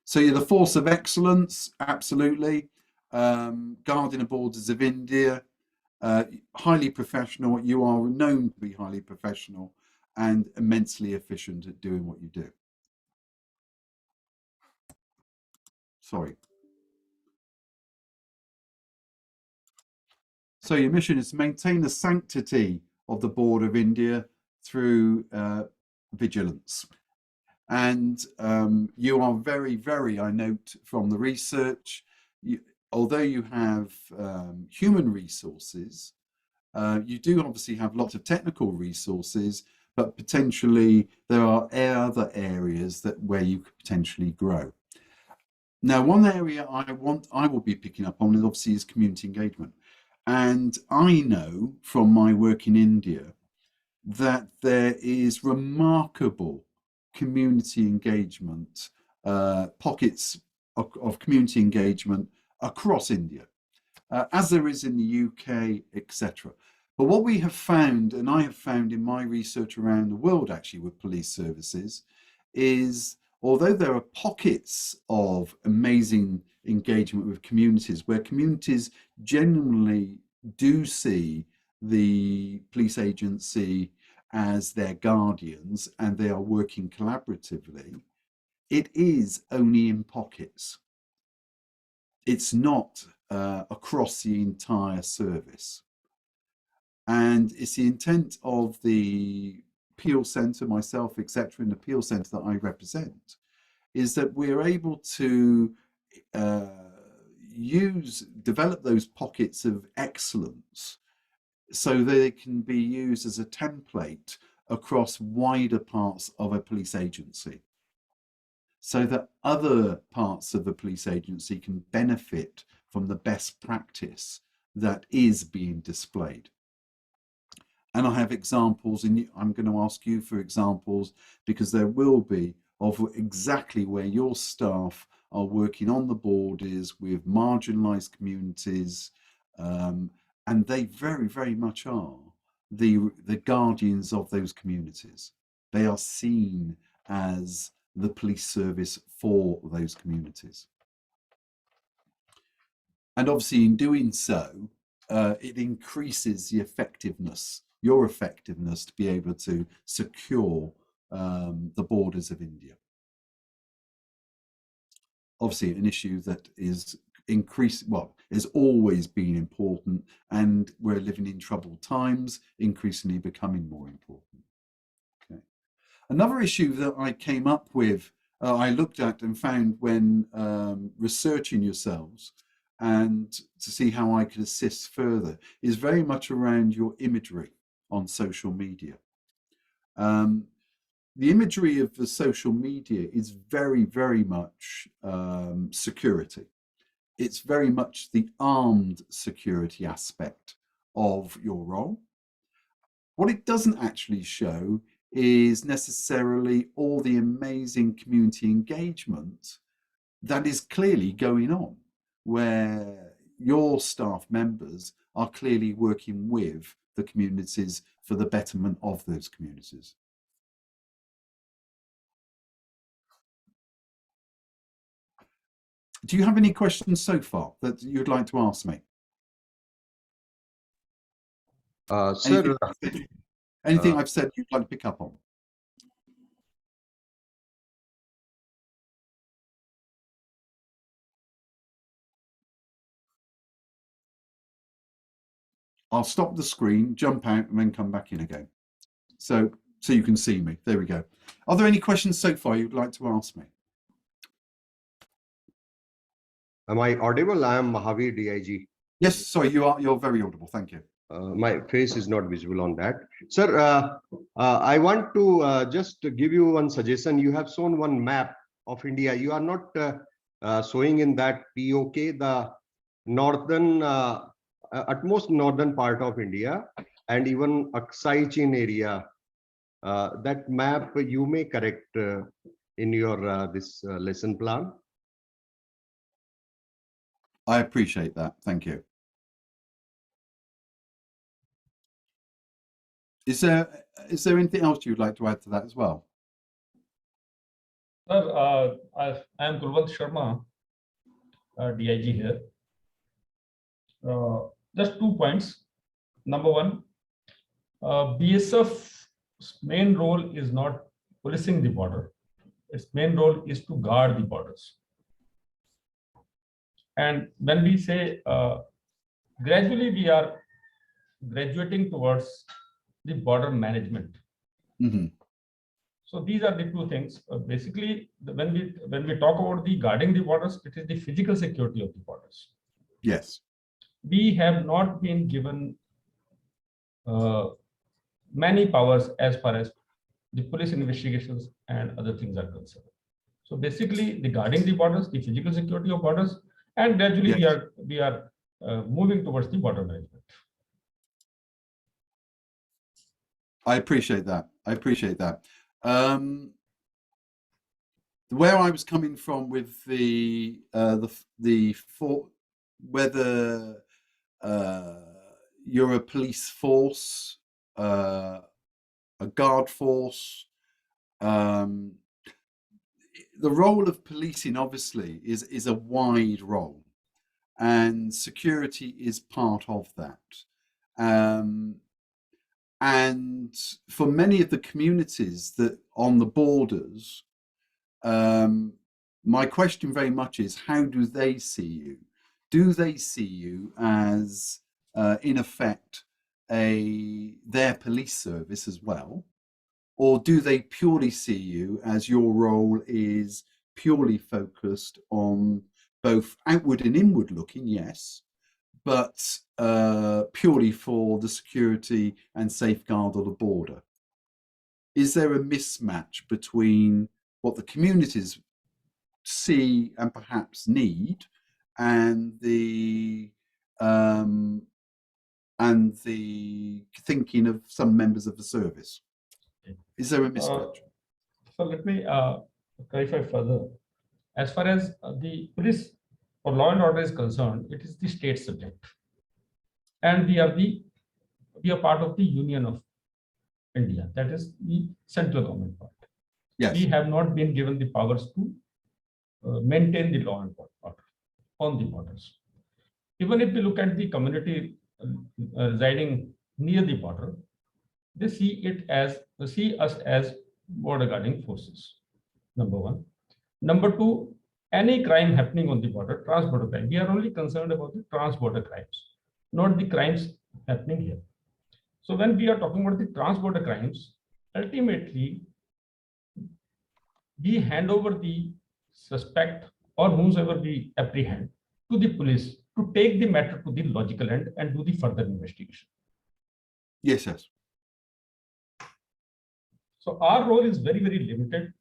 So you're the force of excellence, absolutely. Guarding the borders of India, highly professional. You are known to be highly professional and immensely efficient at doing what you do. Sorry. So your mission is to maintain the sanctity of the border of India through vigilance. And you are very, very, I note from the research, although you have human resources, you do obviously have lots of technical resources, but potentially there are other areas where you could potentially grow. Now, one area I will be picking up on obviously is community engagement. And I know from my work in India that there is remarkable community engagement, pockets of community engagement across India, as there is in the UK, etc. But what we have found, and I have found in my research around the world actually with police services, is although there are pockets of amazing engagement with communities where communities genuinely do see the police agency as their guardians and they are working collaboratively, it is only in pockets. It's not across the entire service. And it's the intent of the Peel Centre, myself, etc., in the Peel Centre that I represent, is that we're able to develop those pockets of excellence so they can be used as a template across wider parts of a police agency, so that other parts of the police agency can benefit from the best practice that is being displayed. And I have examples, and I'm going to ask you for examples because there will be, of exactly where your staff are working on the borders with marginalized communities, and they very, very much are the guardians of those communities. They are seen as the police service for those communities. And obviously in doing so, it increases the effectiveness, your effectiveness, to be able to secure the borders of India. Obviously an issue that is has always been important, and we're living in troubled times, increasingly becoming more important. Okay. Another issue that I came up with, I looked at and found when researching yourselves and to see how I could assist further, is very much around your imagery on social media. the imagery of the social media is very, very much security. It's very much the armed security aspect of your role. What it doesn't actually show is necessarily all the amazing community engagement that is clearly going on, where your staff members are clearly working with the communities for the betterment of those communities. Do you have any questions so far that you'd like to ask me? Sir, anything I've said you'd like to pick up on? I'll stop the screen, jump out, and then come back in again. So you can see me. There we go. Are there any questions so far you'd like to ask me? am I audible? I am Mahavir, DIG. Yes, sorry, you're very audible. Thank you. My face is not visible on that. Sir, I want to just give you one suggestion. You have shown one map of India. You are not showing in that POK the northern, utmost northern part of India and even Aksai Chin area. That map you may correct in your this lesson plan. I appreciate that. Thank you. Is there anything else you'd like to add to that as well? Sir, I am Kulwant Sharma, DIG here. Just 2 points. Number one, BSF's main role is not policing the border. Its main role is to guard the borders. And when we say gradually we are graduating towards the border management. Mm-hmm. So these are the two things. Basically, when we talk about the guarding the borders, it is the physical security of the borders. Yes. We have not been given many powers as far as the police investigations and other things are concerned. So basically, the guarding the borders, the physical security of borders, and gradually yes. we are moving towards the border management. I appreciate that. I appreciate that. Where I was coming from with whether you're a police force, a guard force, the role of policing obviously is a wide role, and security is part of that. And for many of the communities that on the borders, my question very much is, how do they see you? Do they see you as, in effect, their police service as well? Or do they purely see you as your role is purely focused on both outward and inward looking, yes, but purely for the security and safeguard of the border? Is there a mismatch between what the communities see and perhaps need and the thinking of some members of the service? Is there a mismatch? So let me clarify further. As far as the police or law and order is concerned, it is the state subject, and we are part of the Union of India. That is the central government part. Yes. We have not been given the powers to maintain the law and order on the borders. Even if we look at the community residing near the border, they see us as border guarding forces. Number one. Number two, any crime happening on the border, trans-border crime, we are only concerned about the trans-border crimes, not the crimes happening here. So when we are talking about the trans-border crimes, ultimately, we hand over the suspect or whomsoever we apprehend to the police to take the matter to the logical end and do the further investigation. Yes, yes. So our role is very, very limited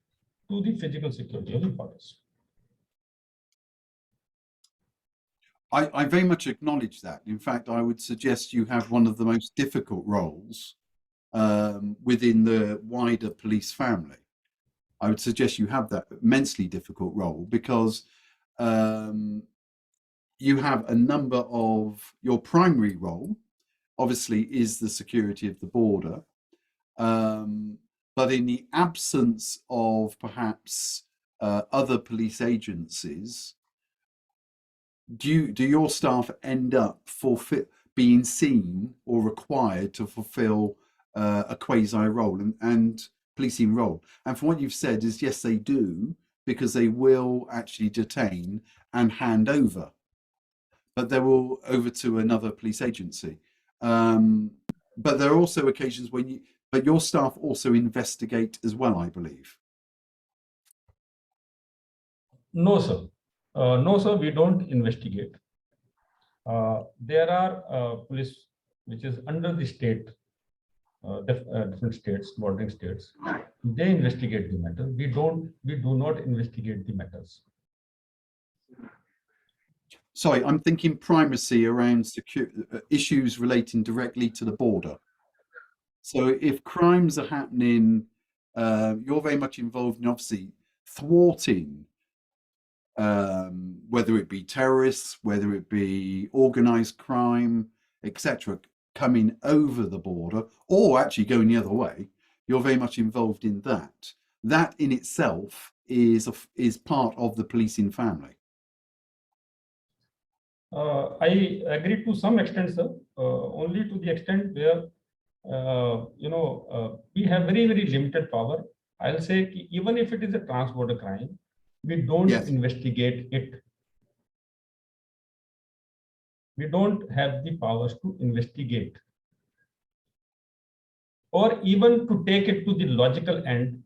to the physical security of the borders. I very much acknowledge that. In fact, I would suggest you have one of the most difficult roles within the wider police family. I would suggest you have that immensely difficult role because you have a number of, your primary role obviously is the security of the border. But in the absence of perhaps other police agencies, do your staff end up being seen or required to fulfill a quasi role and policing role? And from what you've said is yes, they do, because they will actually detain and hand over, but they will over to another police agency. But there are also occasions when but your staff also investigate as well, I believe. No, sir. No, sir, we don't investigate. There are police which is under the state, different states, bordering states. They investigate the matter. We do not investigate the matters. Sorry, I'm thinking primacy around issues relating directly to the border. So if crimes are happening, you're very much involved in obviously thwarting, whether it be terrorists, whether it be organized crime, etc., coming over the border or actually going the other way. You're very much involved in that. That in itself is part of the policing family. I agree to some extent, sir. Only to the extent where we have very, very limited power. I'll say even if it is a trans-border crime, we don't investigate it. We don't have the powers to investigate or even to take it to the logical end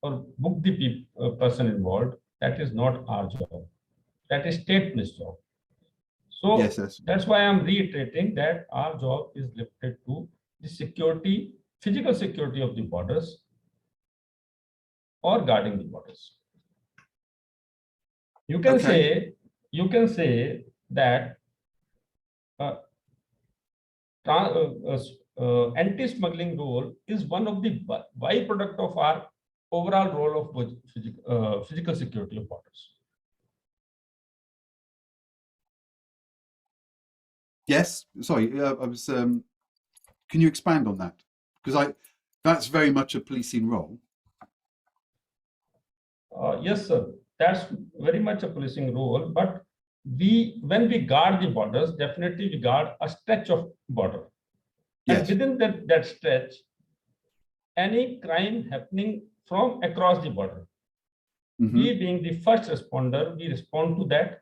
or book the person involved. That is not our job. That is state police job. So that's why I'm reiterating that our job is limited to the security, physical security of the borders or guarding the borders. You can say that anti-smuggling role is one of the byproduct of our overall role of physical security of borders. Yes, sorry, I was. Can you expand on that? Because that's very much a policing role. Yes, sir. That's very much a policing role. But when we guard the borders, definitely we guard a stretch of border. And within that stretch, any crime happening from across the border, we being the first responder, we respond to that.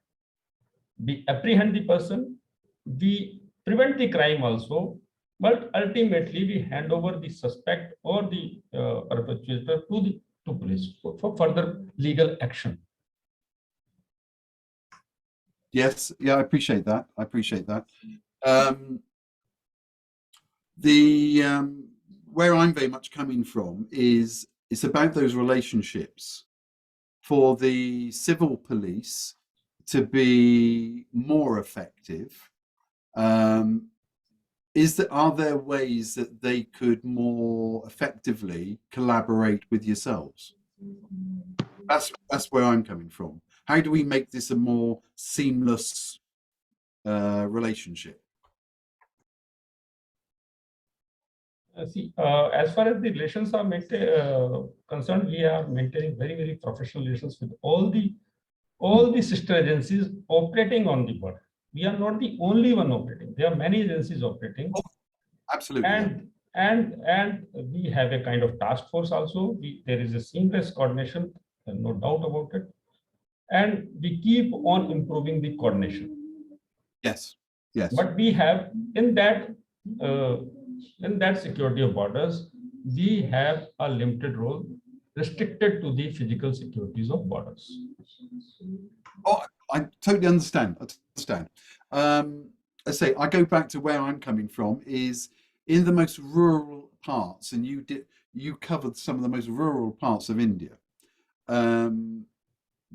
We apprehend the person. We prevent the crime also, but ultimately we hand over the suspect or the perpetrator to police for further legal action. Yes, yeah, I appreciate that. I appreciate that. Where I'm very much coming from is it's about those relationships for the civil police to be more effective. Are there ways that they could more effectively collaborate with yourselves? That's where I'm coming from. How do we make this a more seamless relationship? As far as the relations are concerned, we are maintaining very, very professional relations with all the sister agencies operating on the border. We are not the only one operating. There are many agencies operating. Oh, absolutely. And we have a kind of task force also. There is a seamless coordination, no doubt about it. And we keep on improving the coordination. Yes, yes. But we have in that security of borders, we have a limited role restricted to the physical securities of borders. Oh, I totally understand. I say I go back to where I'm coming from is in the most rural parts, and you covered some of the most rural parts of India.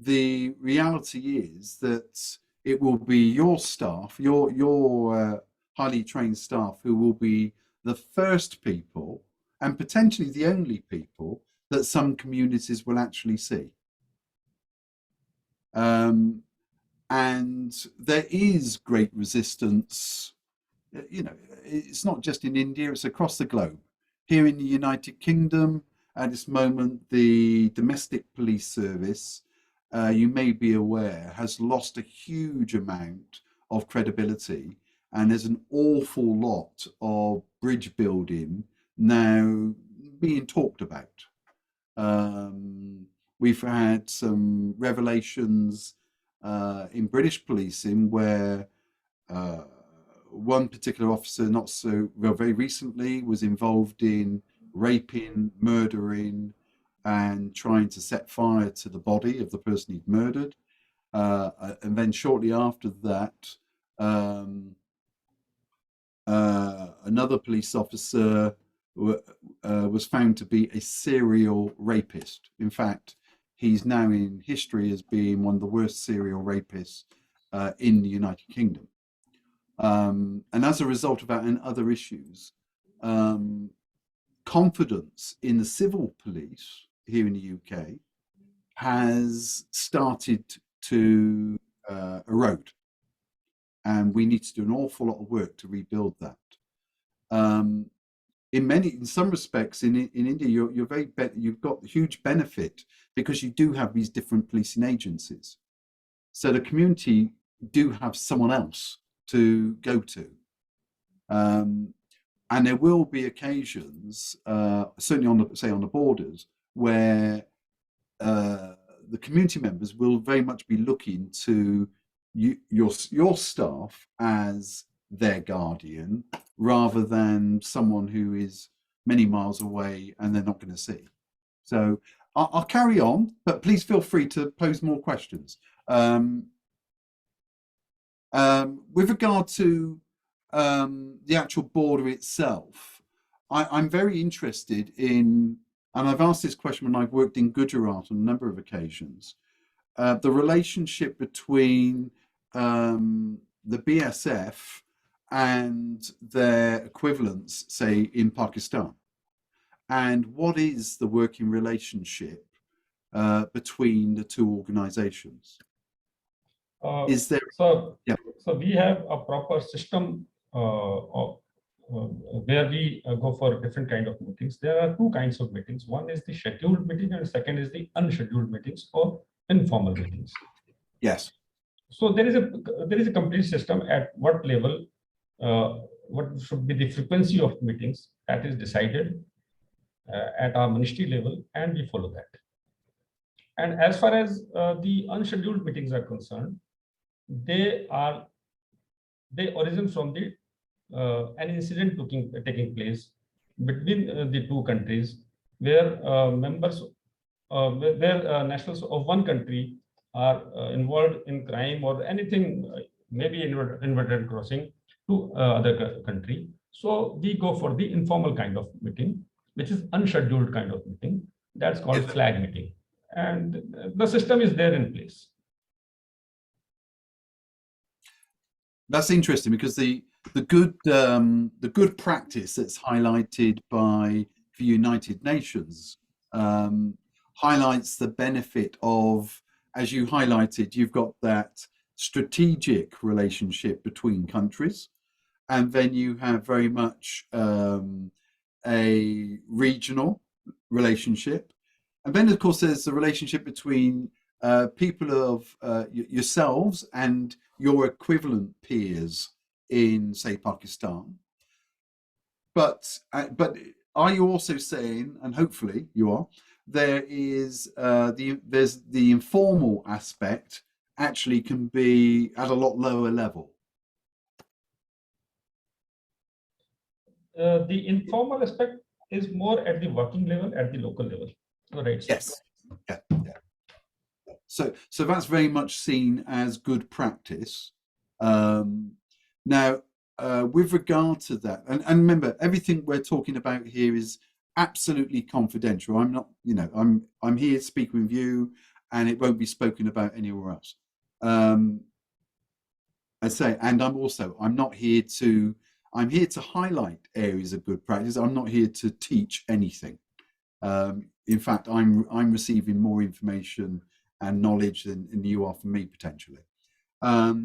The reality is that it will be your staff, your highly trained staff, who will be the first people and potentially the only people that some communities will actually see. And there is great resistance. You know, it's not just in India, it's across the globe. Here in the United Kingdom, at this moment, the domestic police service, you may be aware, has lost a huge amount of credibility, and there's an awful lot of bridge building now being talked about. We've had some revelations in British policing where one particular officer, not so well, very recently, was involved in raping, murdering, and trying to set fire to the body of the person he'd murdered. And then shortly after that, another police officer was found to be a serial rapist. In fact, he's now in history as being one of the worst serial rapists in the United Kingdom. And as a result of that and other issues, confidence in the civil police here in the UK has started to erode, and we need to do an awful lot of work to rebuild that. In some respects, in India, you've got huge benefit because you do have these different policing agencies, so the community do have someone else to go to. And there will be occasions, certainly on the borders, where the community members will very much be looking to your staff as their guardian, rather than someone who is many miles away and they're not going to see. So I'll carry on, but please feel free to pose more questions. With regard to the actual border itself, I'm very interested in, and I've asked this question when I've worked in Gujarat on a number of occasions, the relationship between the BSF and their equivalents, say, in Pakistan. And what is the working relationship between the two organizations? Is there? So we have a proper system of where we go for different kind of meetings. There are two kinds of meetings. One is the scheduled meeting, and second is the unscheduled meetings or informal meetings. Yes. So there is a complete system at what level, what should be the frequency of meetings that is decided at our ministry level, and we follow that. And as far as the unscheduled meetings are concerned, they origin from the an incident taking place between the two countries, where nationals of one country are involved in crime or anything, maybe inadvertent crossing to other country. So we go for the informal kind of meeting, which is unscheduled kind of meeting. That's called flag meeting, and the system is there in place. That's interesting, because the good practice that's highlighted by the United Nations highlights the benefit of, as you highlighted, you've got that strategic relationship between countries, and then you have very much a regional relationship, and then of course there's the relationship between people of yourselves and your equivalent peers in, say, Pakistan. But are you also saying, and hopefully you are, there's the informal aspect actually can be at a lot lower level? The informal aspect is more at the working level, at the local level, right? Yes. Yeah. So that's very much seen as good practice. Now, with regard to that, and remember, everything we're talking about here is absolutely confidential. I'm not, you know, I'm here speaking with you, and it won't be spoken about anywhere else. I say, and I'm not here to, I'm here to highlight areas of good practice. I'm not here to teach anything. In fact, I'm receiving more information and knowledge than you are from me potentially. How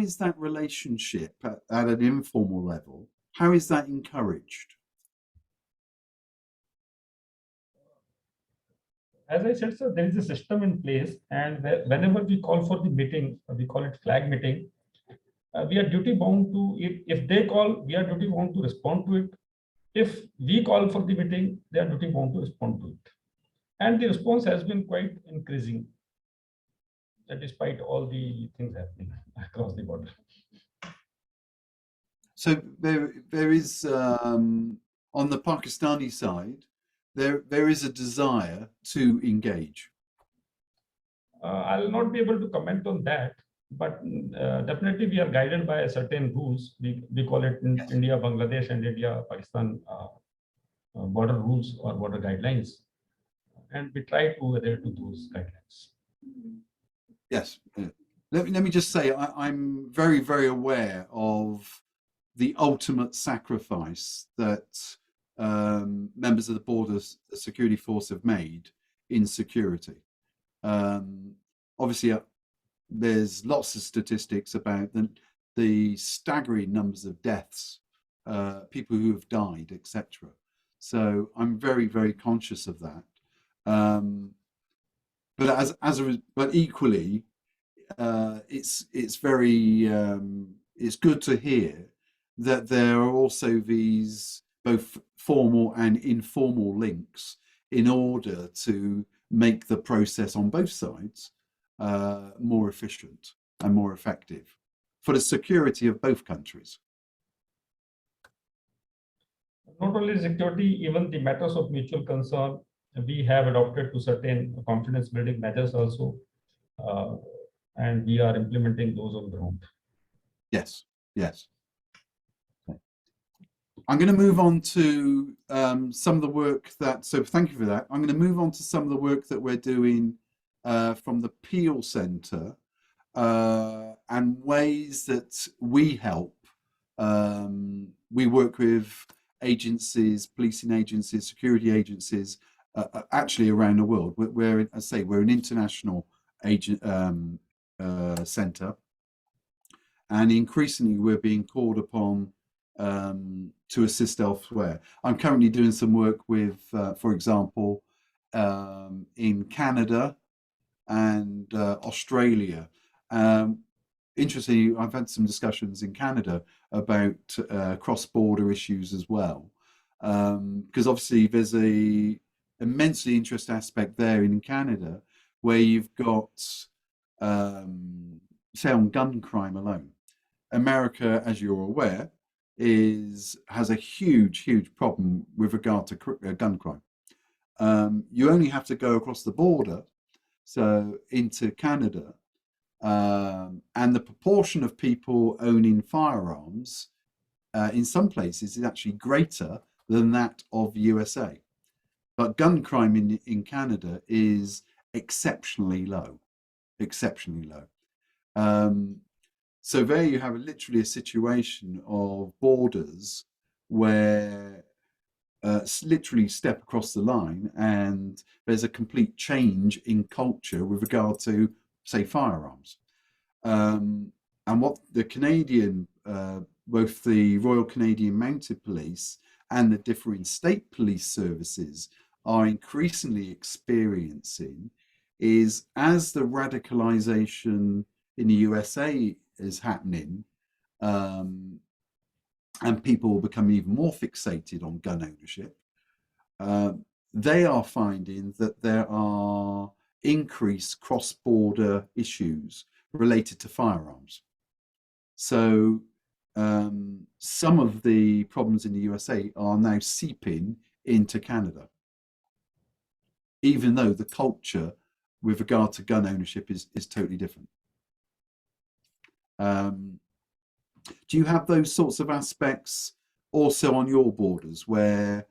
is that relationship at an informal level? How is that encouraged? As I said, sir, there is a system in place, and whenever we call for the meeting, we call it flag meeting. We are duty bound to, if they call, we are duty bound to respond to it. If we call for the meeting, they are duty bound to respond to it. And the response has been quite increasing, despite all the things happening across the border. So there is, on the Pakistani side, there is a desire to engage. I'll not be able to comment on that, but definitely we are guided by certain rules. We call it in India, Bangladesh, and India, Pakistan border rules or border guidelines, and we try to adhere to those guidelines. Yes. Let me just say, I'm very, very aware of the ultimate sacrifice that members of the Border Security Force have made in security. Obviously, there's lots of statistics about the staggering numbers of deaths, people who have died, etc. So I'm very, very conscious of that. But equally, it's very it's good to hear that there are also these both formal and informal links in order to make the process on both sides more efficient and more effective for the security of both countries. Not only security, even the matters of mutual concern, we have adopted to certain confidence building measures also, and we are implementing those on the ground. Yes, yes. I'm going to move on to some of the work that, so thank you for that. I'm going to move on to some of the work that we're doing from the Peel Centre and ways that we help. We work with agencies, policing agencies, security agencies, actually around the world. We're, I say, we're an international agent centre, and increasingly we're being called upon to assist elsewhere. I'm currently doing some work with, for example, in Canada and Australia. Interestingly, I've had some discussions in Canada about cross-border issues as well, because obviously there's a immensely interesting aspect there in Canada where you've got, say, on gun crime alone. America, as you're aware, has a huge problem with regard to gun crime. You only have to go across the border, so into Canada, and the proportion of people owning firearms in some places is actually greater than that of the USA. But gun crime in Canada is exceptionally low, exceptionally low. So there you have literally a situation of borders where literally step across the line and there's a complete change in culture with regard to, say, firearms. And what the Canadian, both the Royal Canadian Mounted Police and the differing state police services are increasingly experiencing is, as the radicalization in the USA is happening, and people become even more fixated on gun ownership, they are finding that there are increased cross-border issues related to firearms. So some of the problems in the USA are now seeping into Canada, even though the culture with regard to gun ownership is totally different. Do you have those sorts of aspects also on your borders where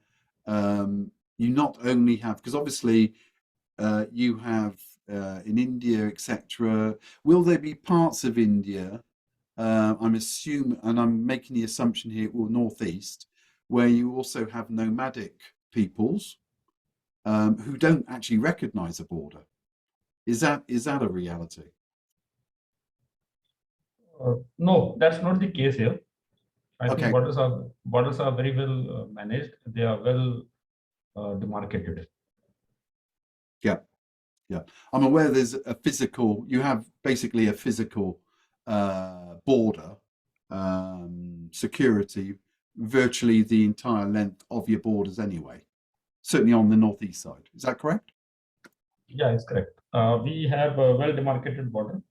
you not only have, because obviously you have in India, etc. Will there be parts of India, I'm assuming, and I'm making the assumption here, or northeast, where you also have nomadic peoples who don't actually recognize a border? Is that a reality? No, that's not the case here. I Okay. think borders are very well managed. They are well demarcated. Yeah, yeah. I'm aware there's a physical. You have basically a physical border security virtually the entire length of your borders anyway. Certainly on the northeast side. Is that correct? Yeah, it's correct. We have a well demarcated border.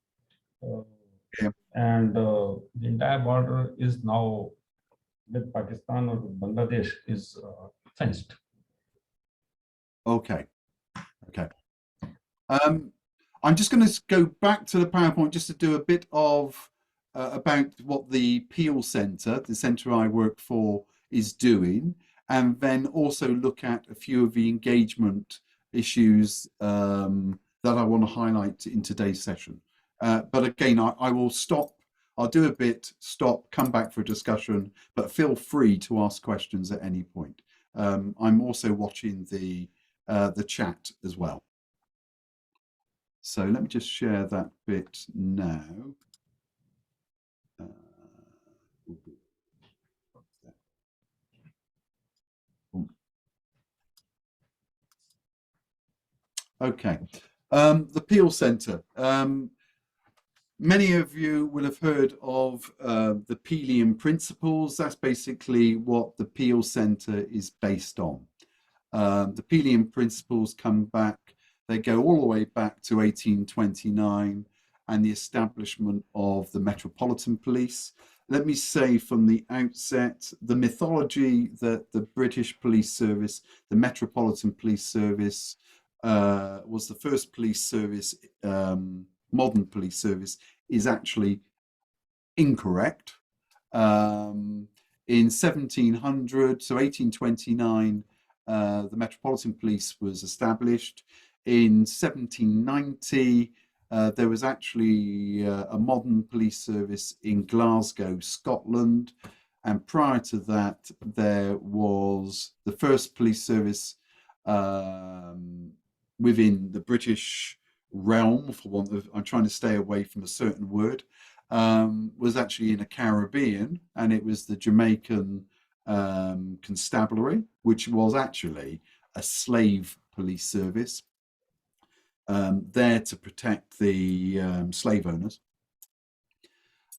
Yeah. And the entire border is now with Pakistan or with Bangladesh is fenced. Okay. Okay. I'm just going to go back to the PowerPoint just to do a bit of about what the Peel Centre, the centre I work for, is doing, and then also look at a few of the engagement issues that I want to highlight in today's session. But again, I will stop. I'll do a bit, stop, come back for a discussion, but feel free to ask questions at any point. I'm also watching the chat as well. So let me just share that bit now. Okay, the Peel Centre. Many of you will have heard of the Peelian principles. That's basically what the Peel Centre is based on. The Peelian principles come back, they go all the way back to 1829 and the establishment of the Metropolitan Police. Let me say from the outset, the mythology that the British Police Service, the Metropolitan Police Service, was the first police service, modern police service, is actually incorrect. In 1700, so 1829, the Metropolitan Police was established. In 1790, there was actually a modern police service in Glasgow, Scotland. And prior to that, there was the first police service within the British realm, for want of, I'm trying to stay away from a certain word, was actually in the Caribbean, and it was the Jamaican Constabulary, which was actually a slave police service there to protect the slave owners.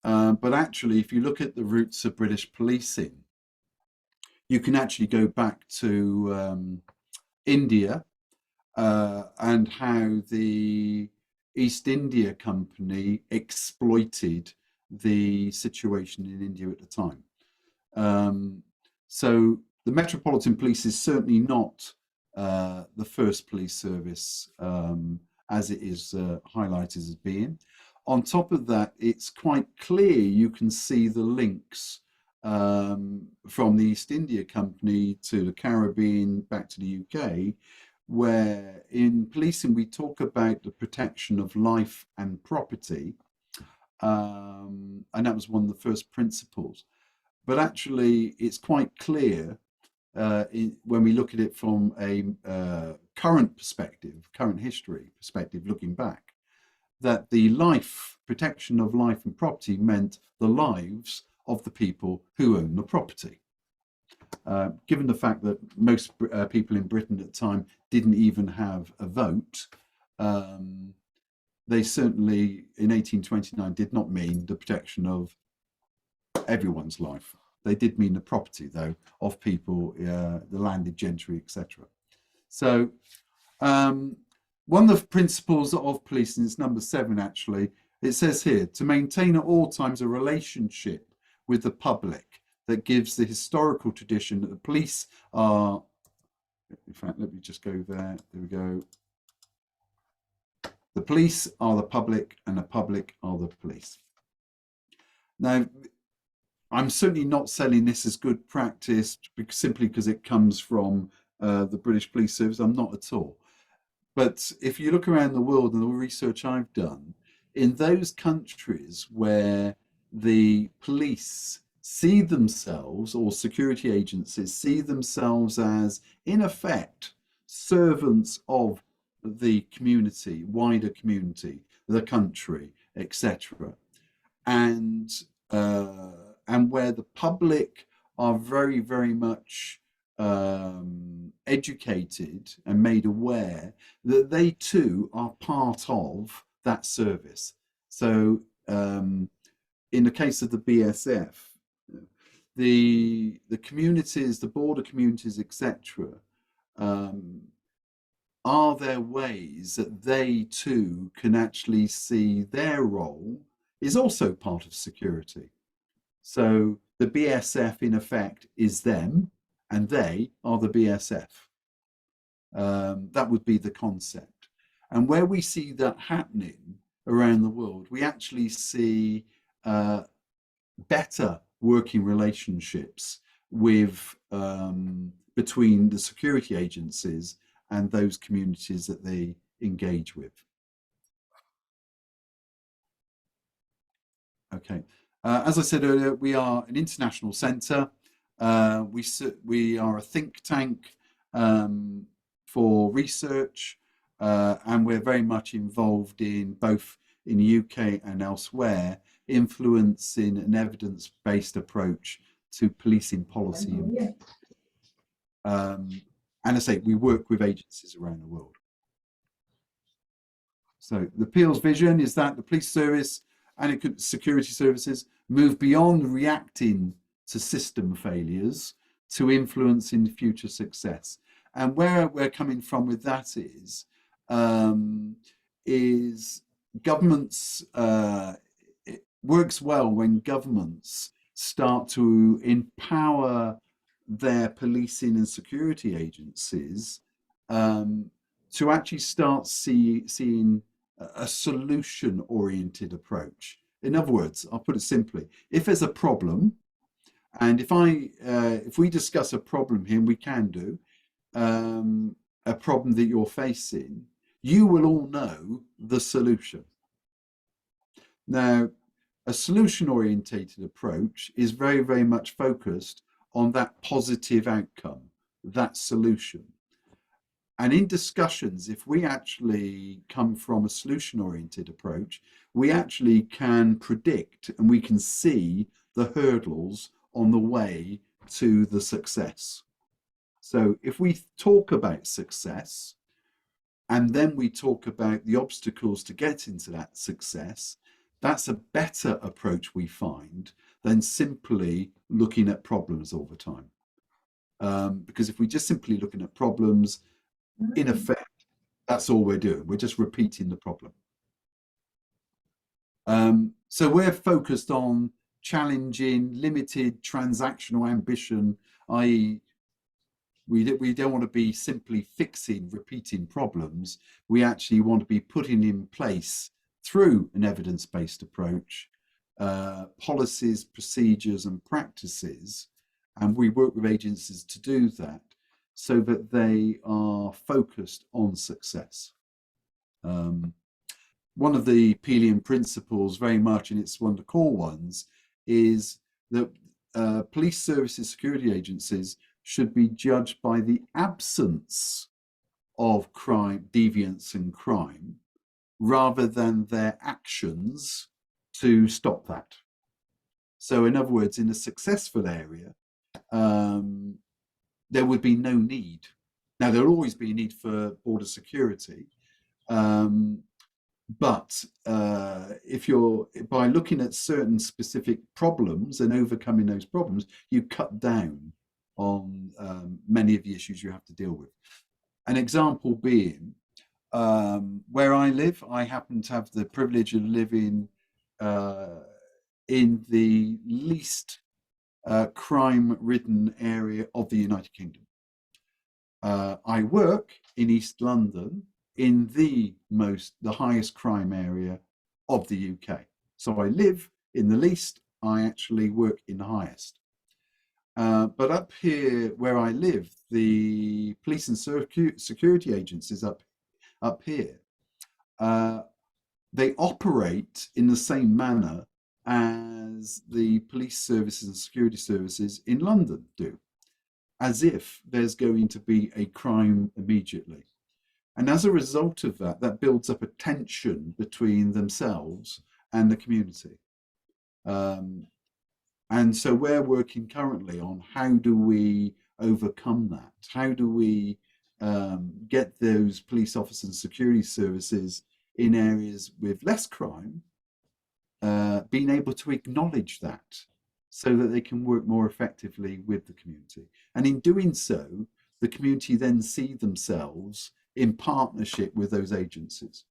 But actually, if you look at the roots of British policing, you can actually go back to India and how the East India Company exploited the situation in India at the time. So the Metropolitan Police is certainly not the first police service as it is highlighted as being. On top of that, it's quite clear you can see the links from the East India Company to the Caribbean back to the UK, where in policing we talk about the protection of life and property, and that was one of the first principles. But actually, it's quite clear when we look at it from a current perspective, current history perspective, looking back, that the protection of life and property meant the lives of the people who own the property. Given the fact that most people in Britain at the time didn't even have a vote, they certainly in 1829 did not mean the protection of everyone's life. They did mean the property, though, of people, the landed gentry, etc. So one of the principles of policing is number 7, actually. It says here, to maintain at all times a relationship with the public that gives the historical tradition that the police are, in fact, let me just go there, there we go. The police are the public and the public are the police. Now, I'm certainly not selling this as good practice simply because it comes from the British Police Service. I'm not at all. But if you look around the world and the research I've done, in those countries where the police see themselves, or security agencies see themselves as, in effect, servants of the community, wider community, the country, etc., and where the public are very, very much educated and made aware that they too are part of that service. So in the case of the BSF, the communities, the border communities, etc., are there ways that they too can actually see their role is also part of security? So the BSF in effect is them, and they are the BSF. That would be the concept. And where we see that happening around the world, we actually see better working relationships with between the security agencies and those communities that they engage with. Okay. As I said earlier, we are an international centre. We are a think tank for research, and we're very much involved in both in the UK and elsewhere, influencing an evidence-based approach to policing policy. And I say we work with agencies around the world. So the Peel's vision is that the police service and security services move beyond reacting to system failures to influencing future success. And where we're coming from with that is governments, it works well when governments start to empower their policing and security agencies to actually start seeing a solution-oriented approach. In other words, I'll put it simply, if there's a problem, and if we discuss a problem here, and we can do, a problem that you're facing, you will all know the solution. Now, a solution-orientated approach is very, very much focused on that positive outcome, that solution. And in discussions, if we actually come from a solution-oriented approach, we actually can predict and we can see the hurdles on the way to the success. So if we talk about success, and then we talk about the obstacles to get into that success, that's a better approach we find than simply looking at problems all the time. Because if we're just simply looking at problems, in effect, that's all we're doing. We're just repeating the problem. So we're focused on challenging limited transactional ambition, i.e., we don't want to be simply fixing, repeating problems. We actually want to be putting in place, through an evidence-based approach, policies, procedures, and practices. And we work with agencies to do that so that they are focused on success. One of the Peelian principles, very much, and it's one of the core ones, is that police services, security agencies should be judged by the absence of crime, deviance and crime, rather than their actions to stop that. So in other words, in a successful area, there would be no need. Now, there'll always be a need for border security, but if you're, by looking at certain specific problems and overcoming those problems, you cut down on many of the issues you have to deal with. An example being, where I live, I happen to have the privilege of living in the least crime-ridden area of the United Kingdom. I work in East London in the highest crime area of the UK. So I live in the least, I actually work in the highest. But up here where I live, the police and security agencies up here, they operate in the same manner as the police services and security services in London do, as if there's going to be a crime immediately. And as a result of that, that builds up a tension between themselves and the community. And so we're working currently on how do we overcome that? How do we get those police officers and security services in areas with less crime, being able to acknowledge that so that they can work more effectively with the community. And in doing so, the community then see themselves in partnership with those agencies.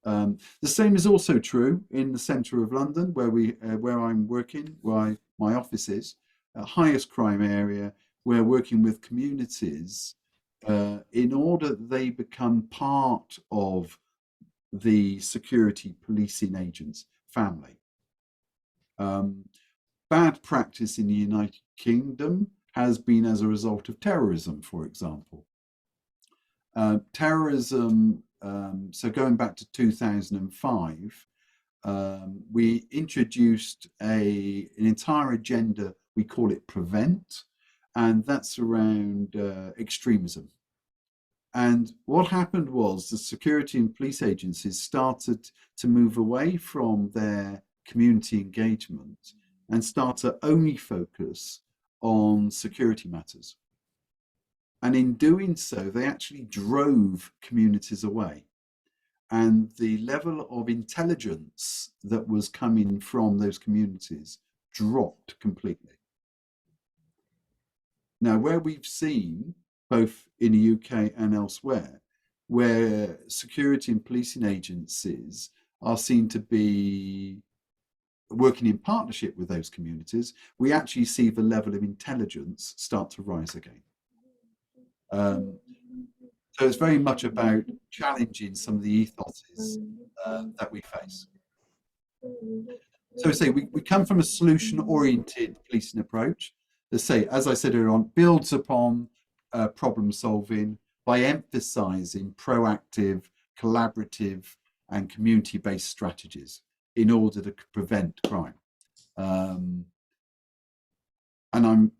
The same is also true in the centre of London, where I'm working, where my office is, highest crime area. We're working with communities in order that they become part of the security policing agents family. Bad practice in the United Kingdom has been as a result of terrorism, for example. Terrorism, so going back to 2005, we introduced an entire agenda, we call it Prevent, and that's around extremism. And what happened was the security and police agencies started to move away from their community engagement and start to only focus on security matters. And in doing so, they actually drove communities away. And the level of intelligence that was coming from those communities dropped completely. Now, where we've seen, both in the UK and elsewhere, where security and policing agencies are seen to be working in partnership with those communities, we actually see the level of intelligence start to rise again. So it's very much about challenging some of the ethoses that we face. So we come from a solution-oriented policing approach. As I said earlier on, builds upon problem solving by emphasizing proactive, collaborative, and community-based strategies in order to prevent crime. And I'm,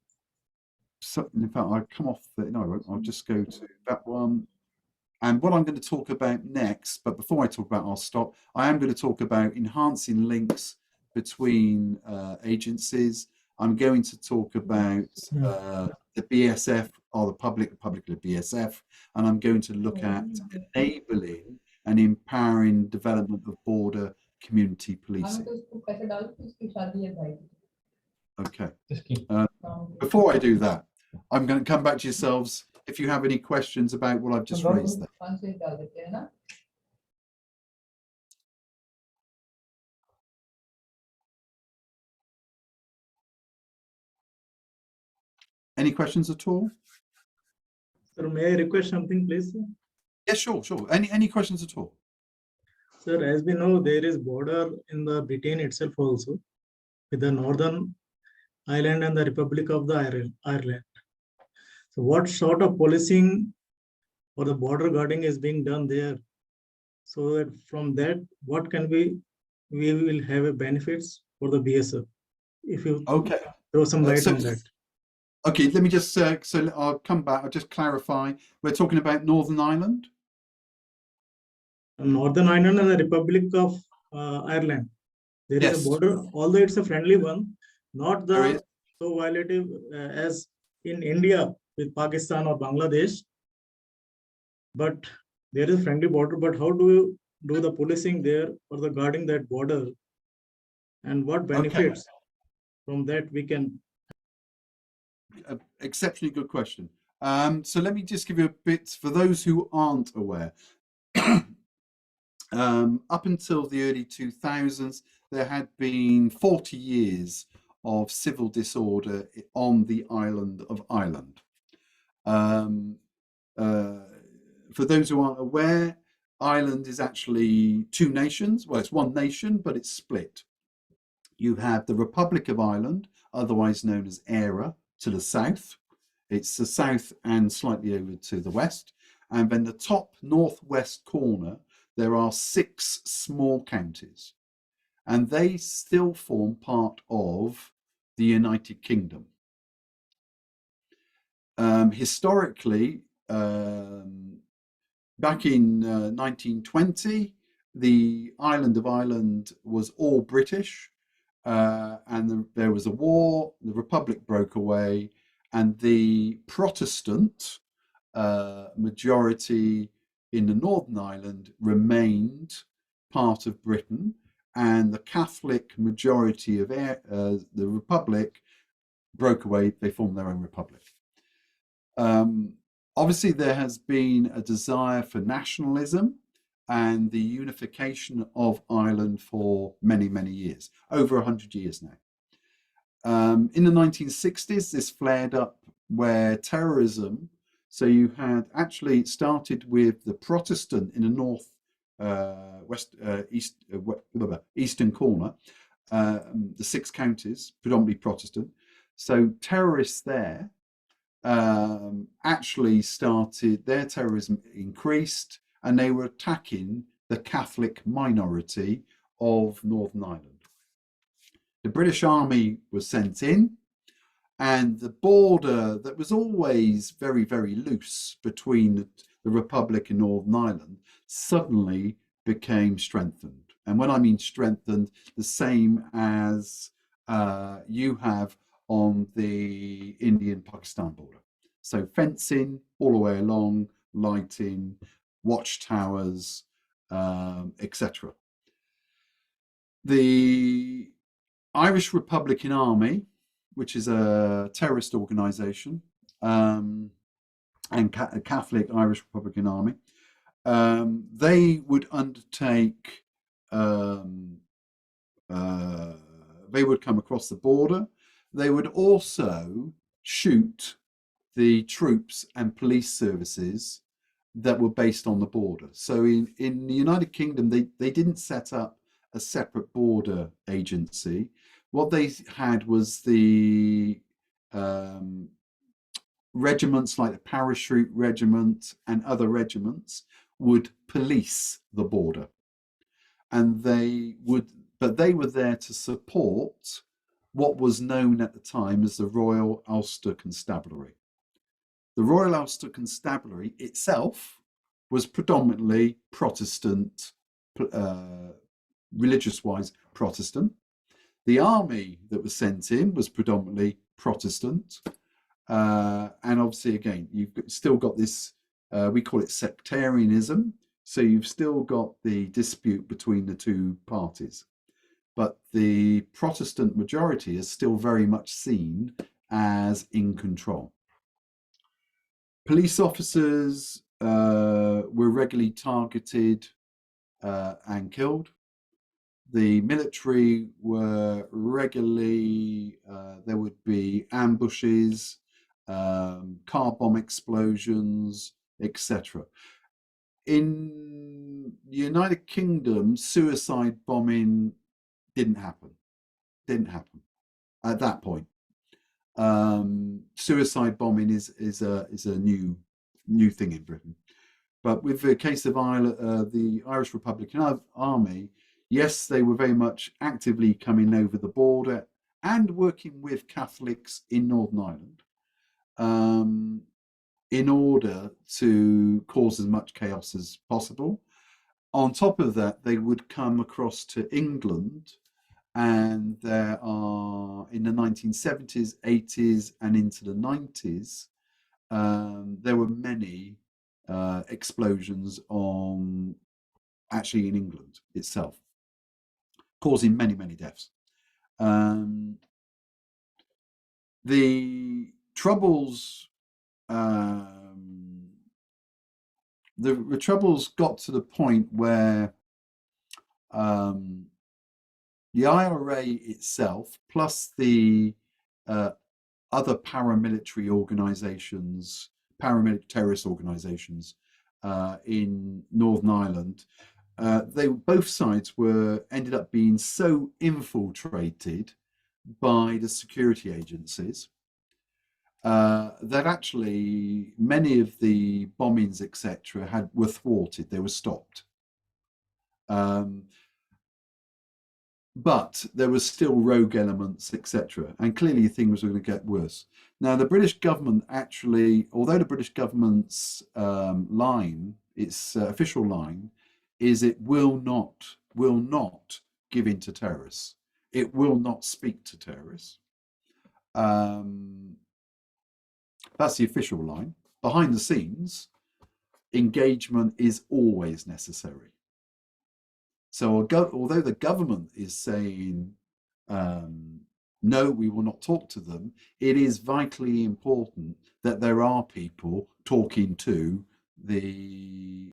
so, in fact, I'll come off the, no, I won't, I'll just go to that one. And what I'm going to talk about next, but before I talk about, I'll stop. I am going to talk about enhancing links between agencies. I'm going to talk about the BSF, or the public BSF, and I'm going to look at enabling and empowering development of border community policing. Okay. Before I do that, I'm going to come back to yourselves if you have any questions about what I've just raised there. Any questions at all? Sir, may I request something, please? Yeah, sure. Any questions at all? Sir, as we know, there is border in the Britain itself also, with the Northern Ireland and the Republic of the Ireland. So what sort of policing or the border guarding is being done there? So that from that, what can we will have a benefits for the BSF? If you throw some light on that. Okay, let me just, so I'll come back, I'll just clarify. We're talking about Northern Ireland? Northern Ireland and the Republic of Ireland. There is a border, although it's a friendly one, not the so violative as in India with Pakistan or Bangladesh. But there is a friendly border, but how do you do the policing there or the guarding that border? And what benefits from that we can? Exceptionally good question. So let me just give you a bit, for those who aren't aware. Up until the early 2000s, there had been 40 years of civil disorder on the island of Ireland. For those who aren't aware, Ireland is actually two nations. Well, it's one nation, but it's split. You have the Republic of Ireland, otherwise known as ERA, to the south. It's the south and slightly over to the west. And then the top northwest corner, there are 6 small counties. And they still form part of the United Kingdom. Historically, back in 1920, the island of Ireland was all British, and there was a war, the Republic broke away, and the Protestant majority in the Northern Ireland remained part of Britain, and the Catholic majority of the Republic broke away, they formed their own republic. Obviously, there has been a desire for nationalism and the unification of Ireland for many, many years, over 100 years now. In the 1960s, this flared up where terrorism, so you had actually started with the Protestant in the north, eastern corner, the 6 counties, predominantly Protestant. So terrorists there actually started, their terrorism increased, and they were attacking the Catholic minority of Northern Ireland. The British Army was sent in, and the border that was always very, very loose between the Republic and Northern Ireland suddenly became strengthened. And when I mean strengthened, the same as you have on the Indian-Pakistan border. So fencing all the way along, lighting, watchtowers, etc. The Irish Republican Army, which is a terrorist organization, and a Catholic Irish Republican Army, they would undertake, they would come across the border. They would also shoot the troops and police services that were based on the border. So in the United Kingdom, they didn't set up a separate border agency. What they had was the regiments like the Parachute Regiment and other regiments would police the border. And but they were there to support what was known at the time as the Royal Ulster Constabulary. The Royal Ulster Constabulary itself was predominantly Protestant, religious-wise Protestant. The army that was sent in was predominantly Protestant. And obviously, again, you've still got this, we call it sectarianism. So you've still got the dispute between the 2 parties. But the Protestant majority is still very much seen as in control. Police officers were regularly targeted and killed. The military were regularly, there would be ambushes, car bomb explosions, etc. In the United Kingdom, suicide bombing didn't happen at that point. Suicide bombing is a new thing in Britain. But with the case of Ireland, the Irish Republican Army, yes, they were very much actively coming over the border and working with Catholics in Northern Ireland in order to cause as much chaos as possible. On top of that, they would come across to England, and there are, in the 1970s, 80s, and into the 90s, there were many explosions actually in England itself, causing many, many deaths. The troubles, the troubles got to the point where the IRA itself, plus the other paramilitary organizations, paramilitary terrorist organizations in Northern Ireland, both sides ended up being so infiltrated by the security agencies that actually many of the bombings, etc., were thwarted. They were stopped. But there was still rogue elements, etc., and clearly things were going to get worse. Now, the British government actually, although the British government's line, its official line, is it will not give in to terrorists. It will not speak to terrorists. That's the official line. Behind the scenes, engagement is always necessary. So although the government is saying, no, we will not talk to them, it is vitally important that there are people talking to the